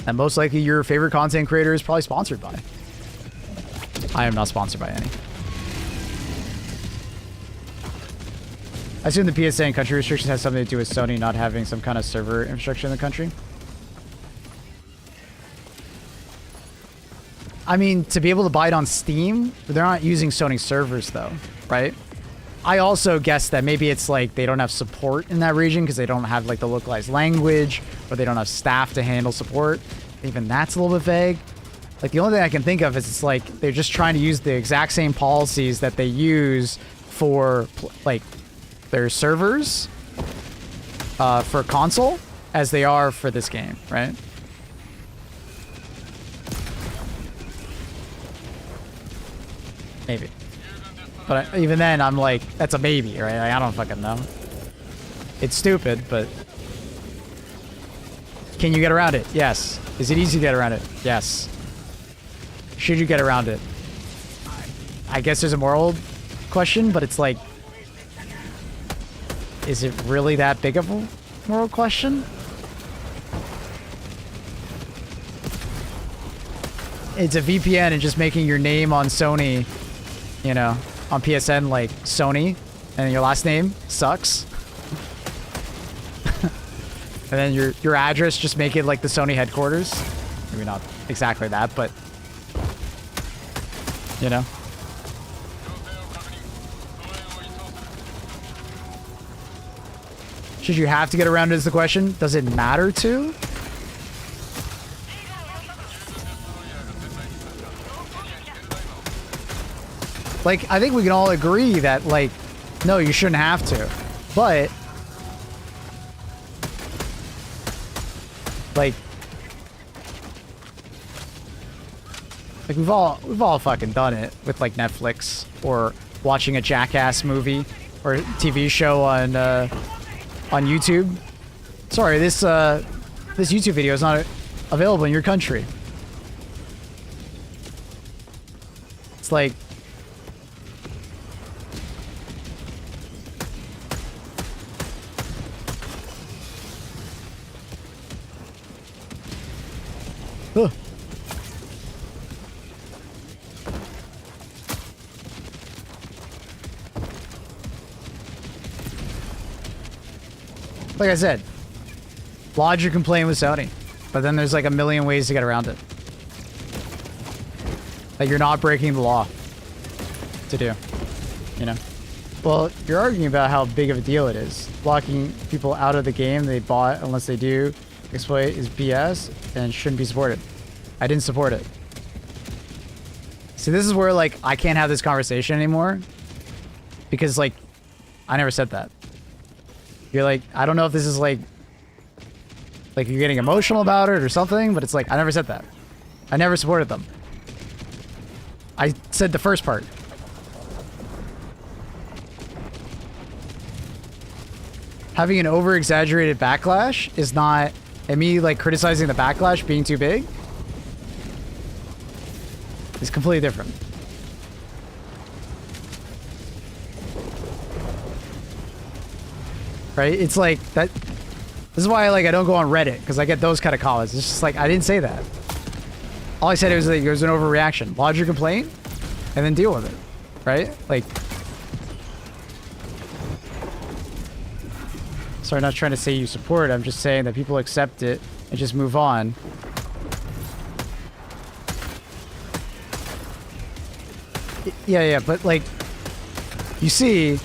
And most likely your favorite content creator is probably sponsored by. I am not sponsored by any. I assume the PSA and country restrictions has something to do with Sony not having some kind of server infrastructure in the country. I mean, to be able to buy it on Steam, they're not using Sony servers though, right? I also guess that maybe it's like they don't have support in that region because they don't have like the localized language or they don't have staff to handle support. Even that's a little bit vague. Like the only thing I can think of is it's like they're just trying to use the exact same policies that they use for like their servers for console as they are for this game, right? Maybe. But even then, I'm like, that's a maybe, right? Like, I don't fucking know. It's stupid, but... Can you get around it? Yes. Is it easy to get around it? Yes. Should you get around it? I guess there's a moral question, but it's like... Is it really that big of a moral question? It's a VPN and just making your name on Sony, you know, on PSN like Sony, and your last name sucks. And then your address, just make it like the Sony headquarters. Maybe not exactly that, but you know. Should you have to get around it is the question. Does it matter to? Like, I think we can all agree that, like, no, you shouldn't have to. But, like we've all fucking done it with, like, Netflix or watching a Jackass movie or a TV show on YouTube. Sorry, this YouTube video is not available in your country. It's like, ugh. Like I said, lodge your complaint with Sony, but then there's like a million ways to get around it. Like you're not breaking the law to do, you know? Well, you're arguing about how big of a deal it is. Blocking people out of the game they bought unless they do exploit is BS and shouldn't be supported. I didn't support it. See, this is where like I can't have this conversation anymore because like I never said that. You're like, I don't know if this is like Like you're getting emotional about it or something, but it's like, I never said that. I never supported them. I said the first part. Having an over-exaggerated backlash is not, and me like criticizing the backlash being too big is completely different. Right? It's like that. This is why like I don't go on Reddit, because I get those kind of comments. It's just like, I didn't say that. All I said was like, it was an overreaction. Lodge your complaint and then deal with it. Right? Like, sorry, not trying to say you support it. I'm just saying that people accept it and just move on. Yeah, but like, you see,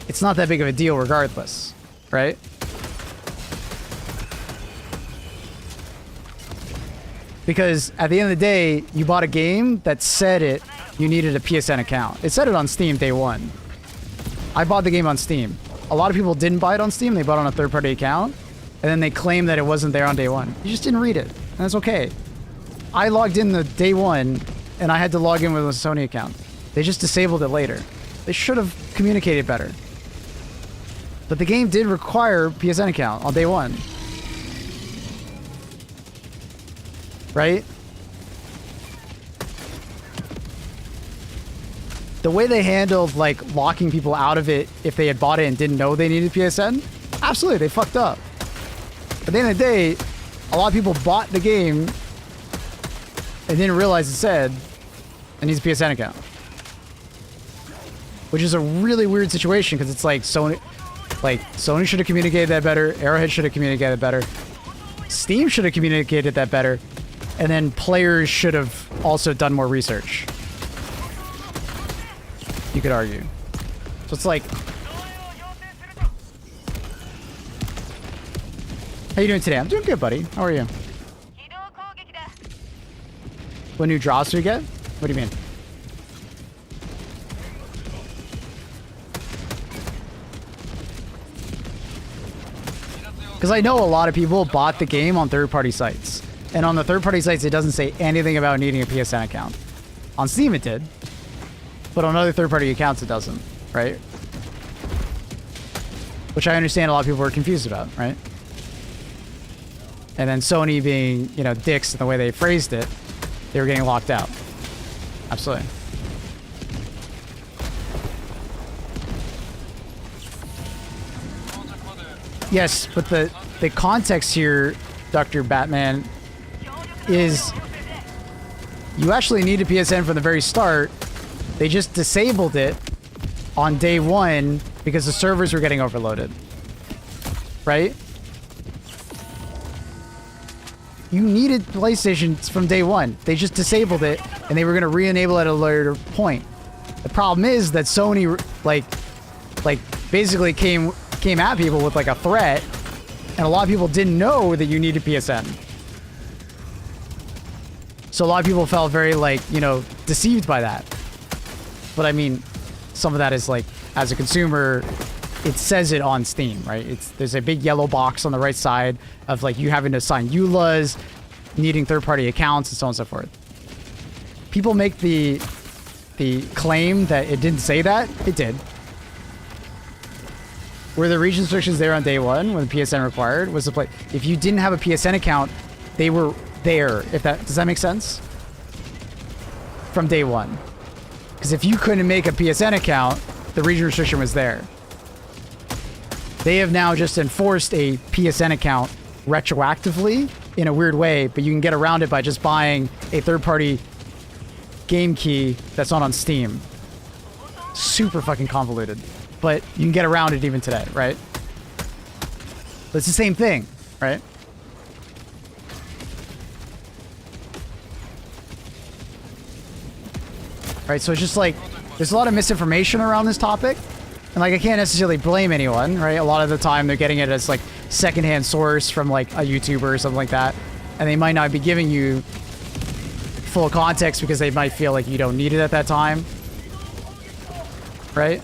it's not that big of a deal regardless, right? Because at the end of the day, you bought a game that said it, you needed a PSN account. It said it on Steam day one. I bought the game on Steam. A lot of people didn't buy it on Steam, they bought it on a third-party account, and then they claimed that it wasn't there on day one. You just didn't read it, and that's okay. I logged in the day one, and I had to log in with a Sony account. They just disabled it later. They should have communicated better. But the game did require PSN account on day one. Right? The way they handled like locking people out of it if they had bought it and didn't know they needed PSN, absolutely, they fucked up. At the end of the day, a lot of people bought the game and didn't realize it said it needs a PSN account. Which is a really weird situation because it's like Sony should have communicated that better, Arrowhead should have communicated better, Steam should have communicated that better, and then players should have also done more research. You could argue. So it's like, how you doing today? I'm doing good, buddy. How are you? What new drops do we get? What do you mean? Because I know a lot of people bought the game on third-party sites. And on the third-party sites, it doesn't say anything about needing a PSN account. On Steam, it did. But on other third-party accounts, it doesn't, right? Which I understand a lot of people were confused about, right? And then Sony being, you know, dicks in the way they phrased it, they were getting locked out. Absolutely. Yes, but the context here, Dr. Batman, is you actually need a PSN from the very start. They just disabled it on day one because the servers were getting overloaded. Right? You needed PlayStation from day one. They just disabled it, and they were going to re-enable it at a later point. The problem is that Sony, like basically came at people with like a threat, and a lot of people didn't know that you needed PSN. So a lot of people felt very like, you know, deceived by that. But I mean, some of that is like, as a consumer, it says it on Steam, right? There's a big yellow box on the right side of like you having to assign EULAs, needing third-party accounts, and so on and so forth. People make the claim that it didn't say that. It did. Were the region restrictions there on day one when the PSN required? Was the play? If you didn't have a PSN account, they were there. Does that make sense? From day one. Because if you couldn't make a PSN account, the region restriction was there. They have now just enforced a PSN account retroactively in a weird way, but you can get around it by just buying a third-party game key that's not on Steam. Super fucking convoluted. But you can get around it even today, right? But it's the same thing, right? Right, so it's just like, there's a lot of misinformation around this topic. And like, I can't necessarily blame anyone, right? A lot of the time they're getting it as like secondhand source from like a YouTuber or something like that. And they might not be giving you full context because they might feel like you don't need it at that time. Right?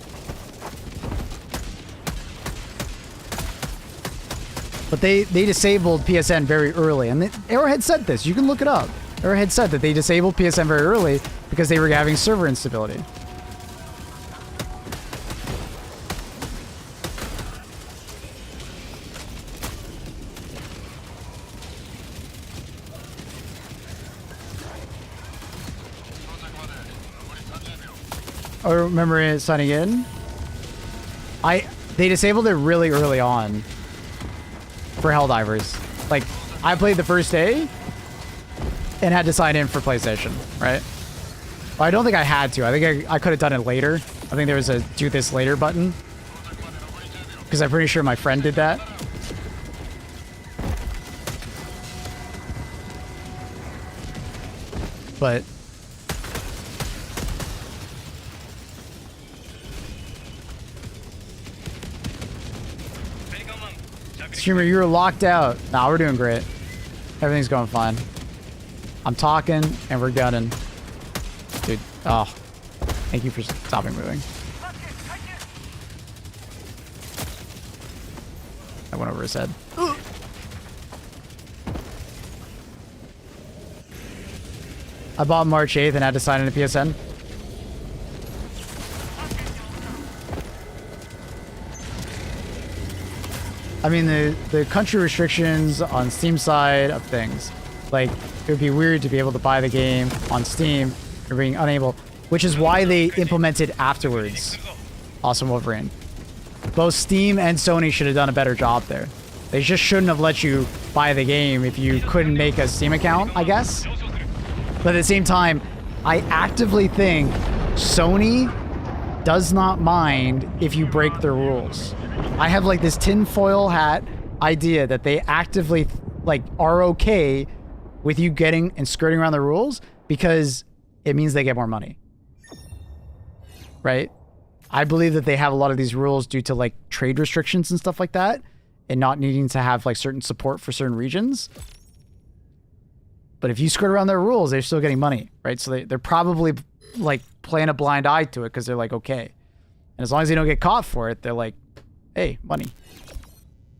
But they disabled PSN very early, and Arrowhead said this. You can look it up. Arrowhead said that they disabled PSN very early because they were having server instability. I remember signing in. They disabled it really early on for Helldivers. Like, I played the first day and had to sign in for PlayStation, right? Well, I don't think I had to. I think I could have done it later. I think there was a do this later button. Because I'm pretty sure my friend did that. But streamer, you're locked out. Nah, we're doing great. Everything's going fine. I'm talking and we're gunning. Dude, oh. Thank you for stopping moving. I went over his head. I bought March 8th and had to sign into PSN. I mean, the country restrictions on Steam side of things, like, it would be weird to be able to buy the game on Steam or being unable, which is why they implemented afterwards. Awesome Wolverine. Both Steam and Sony should have done a better job there. They just shouldn't have let you buy the game if you couldn't make a Steam account, I guess. But at the same time, I actively think Sony does not mind if you break their rules. I have like this tinfoil hat idea that they actively like are okay with you getting and skirting around the rules because it means they get more money. Right? I believe that they have a lot of these rules due to like trade restrictions and stuff like that and not needing to have like certain support for certain regions. But if you skirt around their rules, they're still getting money, right? So they're probably like playing a blind eye to it because they're like, okay. And as long as they don't get caught for it, they're like, hey, money.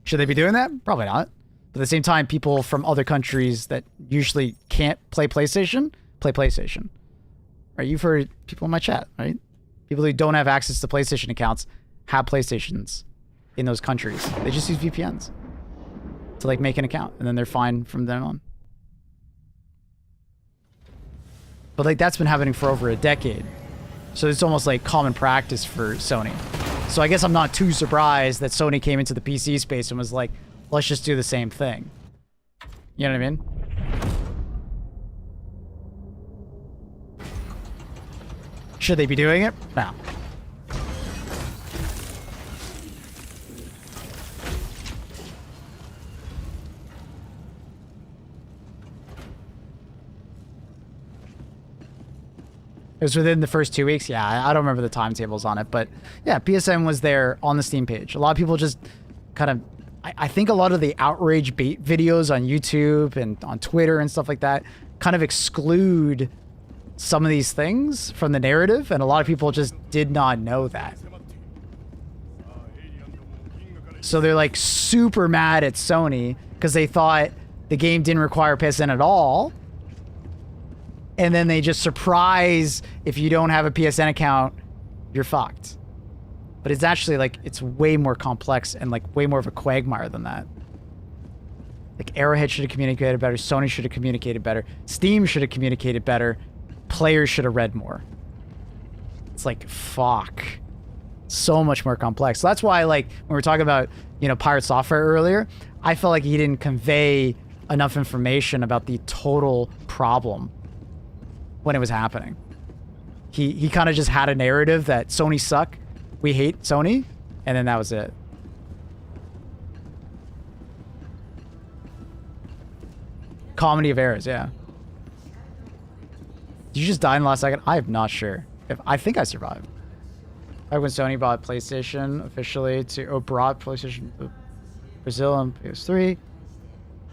Should they be doing that? Probably not. But at the same time, people from other countries that usually can't play PlayStation, play PlayStation. Right? You've heard people in my chat, right? People who don't have access to PlayStation accounts have PlayStations in those countries. They just use VPNs to like make an account and then they're fine from then on. But like that's been happening for over a decade. So it's almost like common practice for Sony. So I guess I'm not too surprised that Sony came into the PC space and was like, let's just do the same thing. You know what I mean? Should they be doing it? No. It was within the first 2 weeks. Yeah, I don't remember the timetables on it, but yeah, PSN was there on the Steam page. A lot of people just kind of, I think a lot of the outrage bait videos on YouTube and on Twitter and stuff like that kind of exclude some of these things from the narrative, and a lot of people just did not know that. So they're like super mad at Sony because they thought the game didn't require PSN at all. And then they just surprise, if you don't have a PSN account, you're fucked. But it's actually like, it's way more complex and like way more of a quagmire than that. Like Arrowhead should have communicated better. Sony should have communicated better. Steam should have communicated better. Players should have read more. It's like, fuck. So much more complex. So that's why, like, when we were talking about, you know, Pirate Software earlier, I felt like he didn't convey enough information about the total problem when it was happening. He kind of just had a narrative that Sony suck, we hate Sony, and then that was it. Comedy of errors, yeah. Did you just die in the last second? I'm not sure. I think I survived. Like when Sony bought PlayStation officially brought PlayStation to Brazil on PS3.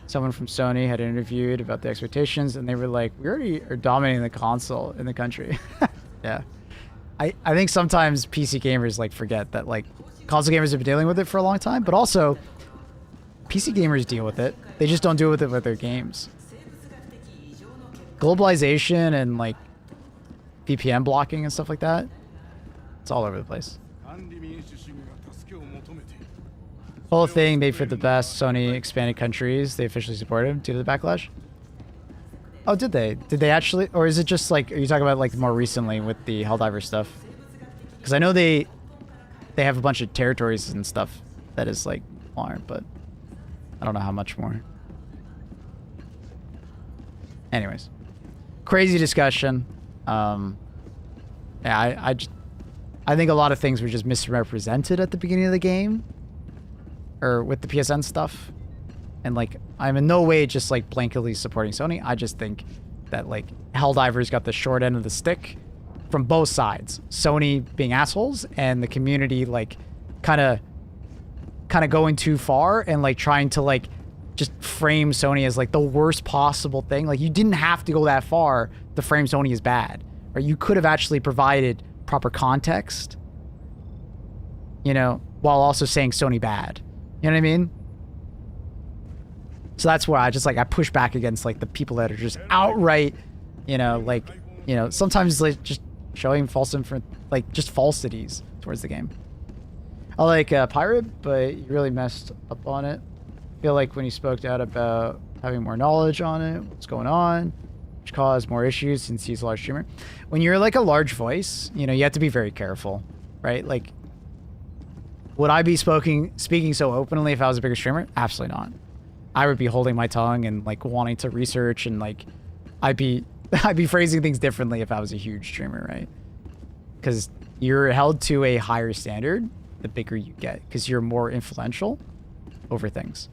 Someone from Sony had interviewed about the expectations, and they were like, we already are dominating the console in the country. Yeah. I think sometimes PC gamers like forget that like console gamers have been dealing with it for a long time, but also PC gamers deal with it. They just don't deal with it with their games. Globalization and like VPN blocking and stuff like that. It's all over the place. Whole thing made for the best. Sony expanded countries. They officially supported due to the backlash. Oh, did they? Did they actually? Or is it just like, are you talking about like more recently with the Helldiver stuff? Because I know they have a bunch of territories and stuff that is like more, but I don't know how much more. Anyways, crazy discussion. Yeah, I think a lot of things were just misrepresented at the beginning of the game, or with the PSN stuff. And like, I'm in no way just like blanketly supporting Sony. I just think that like Helldivers got the short end of the stick from both sides. Sony being assholes and the community like kind of going too far and like trying to like just frame Sony as like the worst possible thing. Like, you didn't have to go that far to frame Sony as bad, or you could have actually provided proper context, you know, while also saying Sony bad. You know what I mean? So that's where I push back against like the people that are just outright, you know, like, you know, sometimes like just showing just falsities towards the game. I like Pirate, but you really messed up on it. I feel like when you spoke out about having more knowledge on it, what's going on, which caused more issues since he's a large streamer. When you're like a large voice, you know, you have to be very careful, right? Like, would I be speaking so openly if I was a bigger streamer? Absolutely not. I would be holding my tongue and like wanting to research, and like I'd be phrasing things differently if I was a huge streamer, right? Because you're held to a higher standard the bigger you get, because you're more influential over things,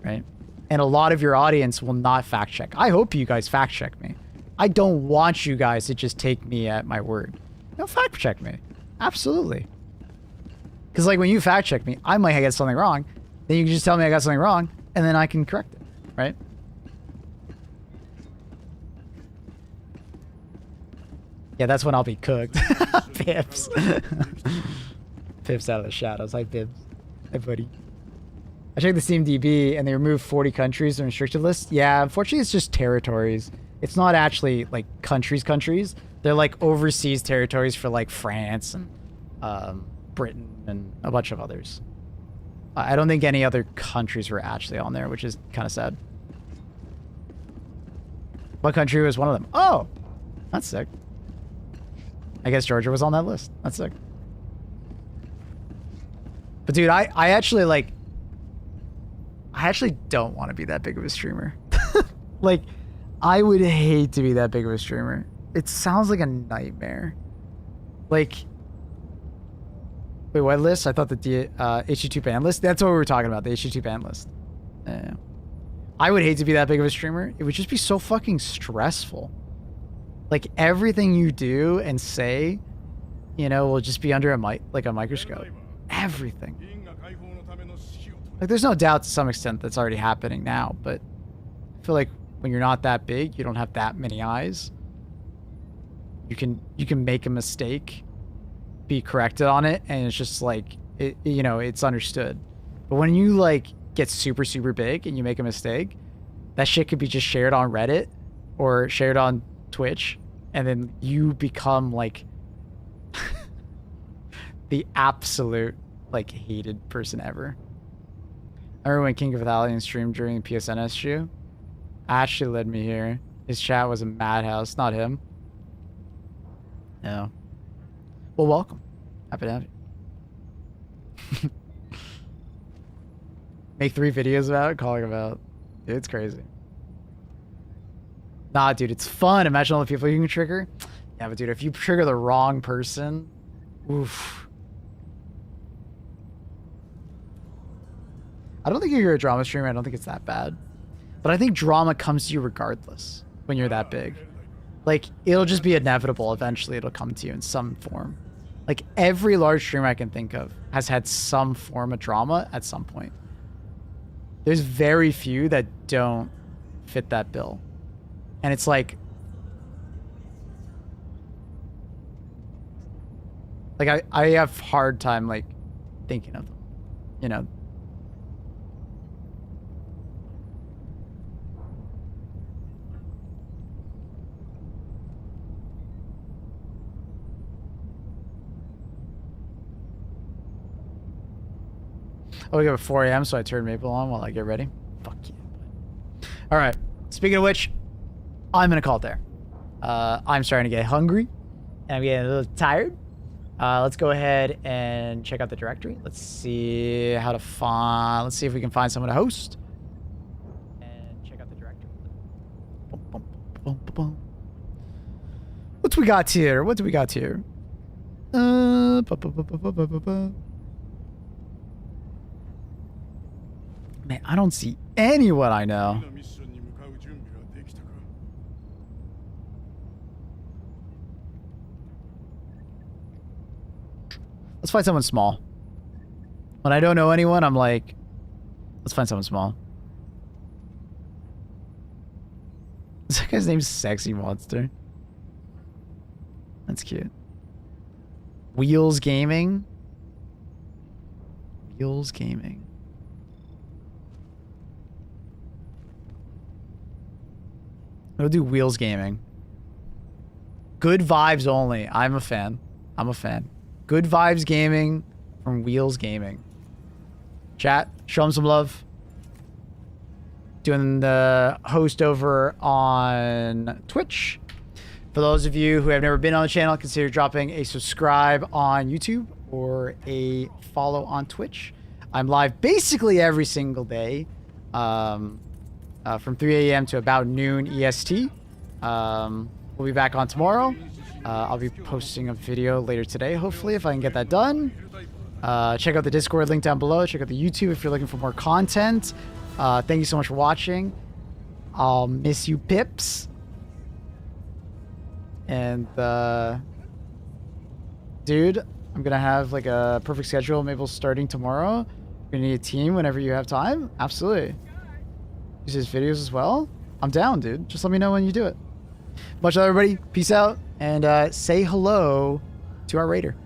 right? And a lot of your audience will not fact check. I hope you guys fact check me. I don't want you guys to just take me at my word. No, fact check me. Absolutely. Because like when you fact check me, I might get something wrong. Then you can just tell me I got something wrong, and then I can correct it, right? Yeah, that's when I'll be cooked. Pips. Pips out of the shadows. Hi, Pips. Hi, buddy. I checked the Steam DB, and they removed 40 countries from restricted list. Yeah, unfortunately, it's just territories. It's not actually, like, countries. They're, like, overseas territories for, like, France and Britain and a bunch of others. I don't think any other countries were actually on there, which is kind of sad. What country was one of them? Oh! That's sick. I guess Georgia was on that list. That's sick. But dude, I actually don't want to be that big of a streamer. Like, I would hate to be that big of a streamer. It sounds like a nightmare. Like, wait, what list? I thought the hd2 ban list? That's what we were talking about, the hd2 ban list. Yeah. I would hate to be that big of a streamer. It would just be so fucking stressful. Like, everything you do and say, you know, will just be under a microscope. Everything. Like, there's no doubt to some extent that's already happening now, but I feel like when you're not that big, you don't have that many eyes. You can make a mistake, be corrected on it, and it's just like, you know, it's understood. But when you like get super, super big and you make a mistake, that shit could be just shared on Reddit or shared on Twitch, and then you become like the absolute like hated person ever. I remember when King of Italian streamed during the PSN issue. Ashley led me here. His chat was a madhouse, not him. No. Well, welcome. Happy to have you. Make 3 videos about it, calling about. Dude, it's crazy. Nah, dude, it's fun. Imagine all the people you can trigger. Yeah, but dude, if you trigger the wrong person, oof. I don't think you're a drama streamer. I don't think it's that bad. But I think drama comes to you regardless when you're that big. Like, it'll just be inevitable. Eventually, it'll come to you in some form. Like, every large streamer I can think of has had some form of drama at some point. There's very few that don't fit that bill. And it's like I have hard time, like, thinking of them, you know? I wake up at 4 a.m. so I turn Maple on while I get ready. Fuck you. All right. Speaking of which, I'm gonna call it there. I'm starting to get hungry, and I'm getting a little tired. Let's go ahead and check out the directory. Let's see how to find. Let's see if we can find someone to host. And check out the directory. What we got here? What do we got here? Man, I don't see anyone I know. Let's find someone small. When I don't know anyone, I'm like, let's find someone small. This guy's name's Sexy Monster. That's cute. Wheels Gaming. Wheels Gaming. We'll do Wheels Gaming. Good vibes only. I'm a fan. I'm a fan. Good Vibes Gaming from Wheels Gaming. Chat, show him some love. Doing the host over on Twitch. For those of you who have never been on the channel, consider dropping a subscribe on YouTube or a follow on Twitch. I'm live basically every single day from 3 a.m. to about noon EST. We'll be back on tomorrow. I'll be posting a video later today, hopefully, if I can get that done. Check out the Discord link down below. Check out the YouTube if you're looking for more content. Thank you so much for watching. I'll miss you, pips. And, dude, I'm going to have, like, a perfect schedule, maybe starting tomorrow. You're going to need a team whenever you have time. Absolutely. Use his videos as well. I'm down, dude. Just let me know when you do it. Much love, everybody. Peace out. And say hello to our raider.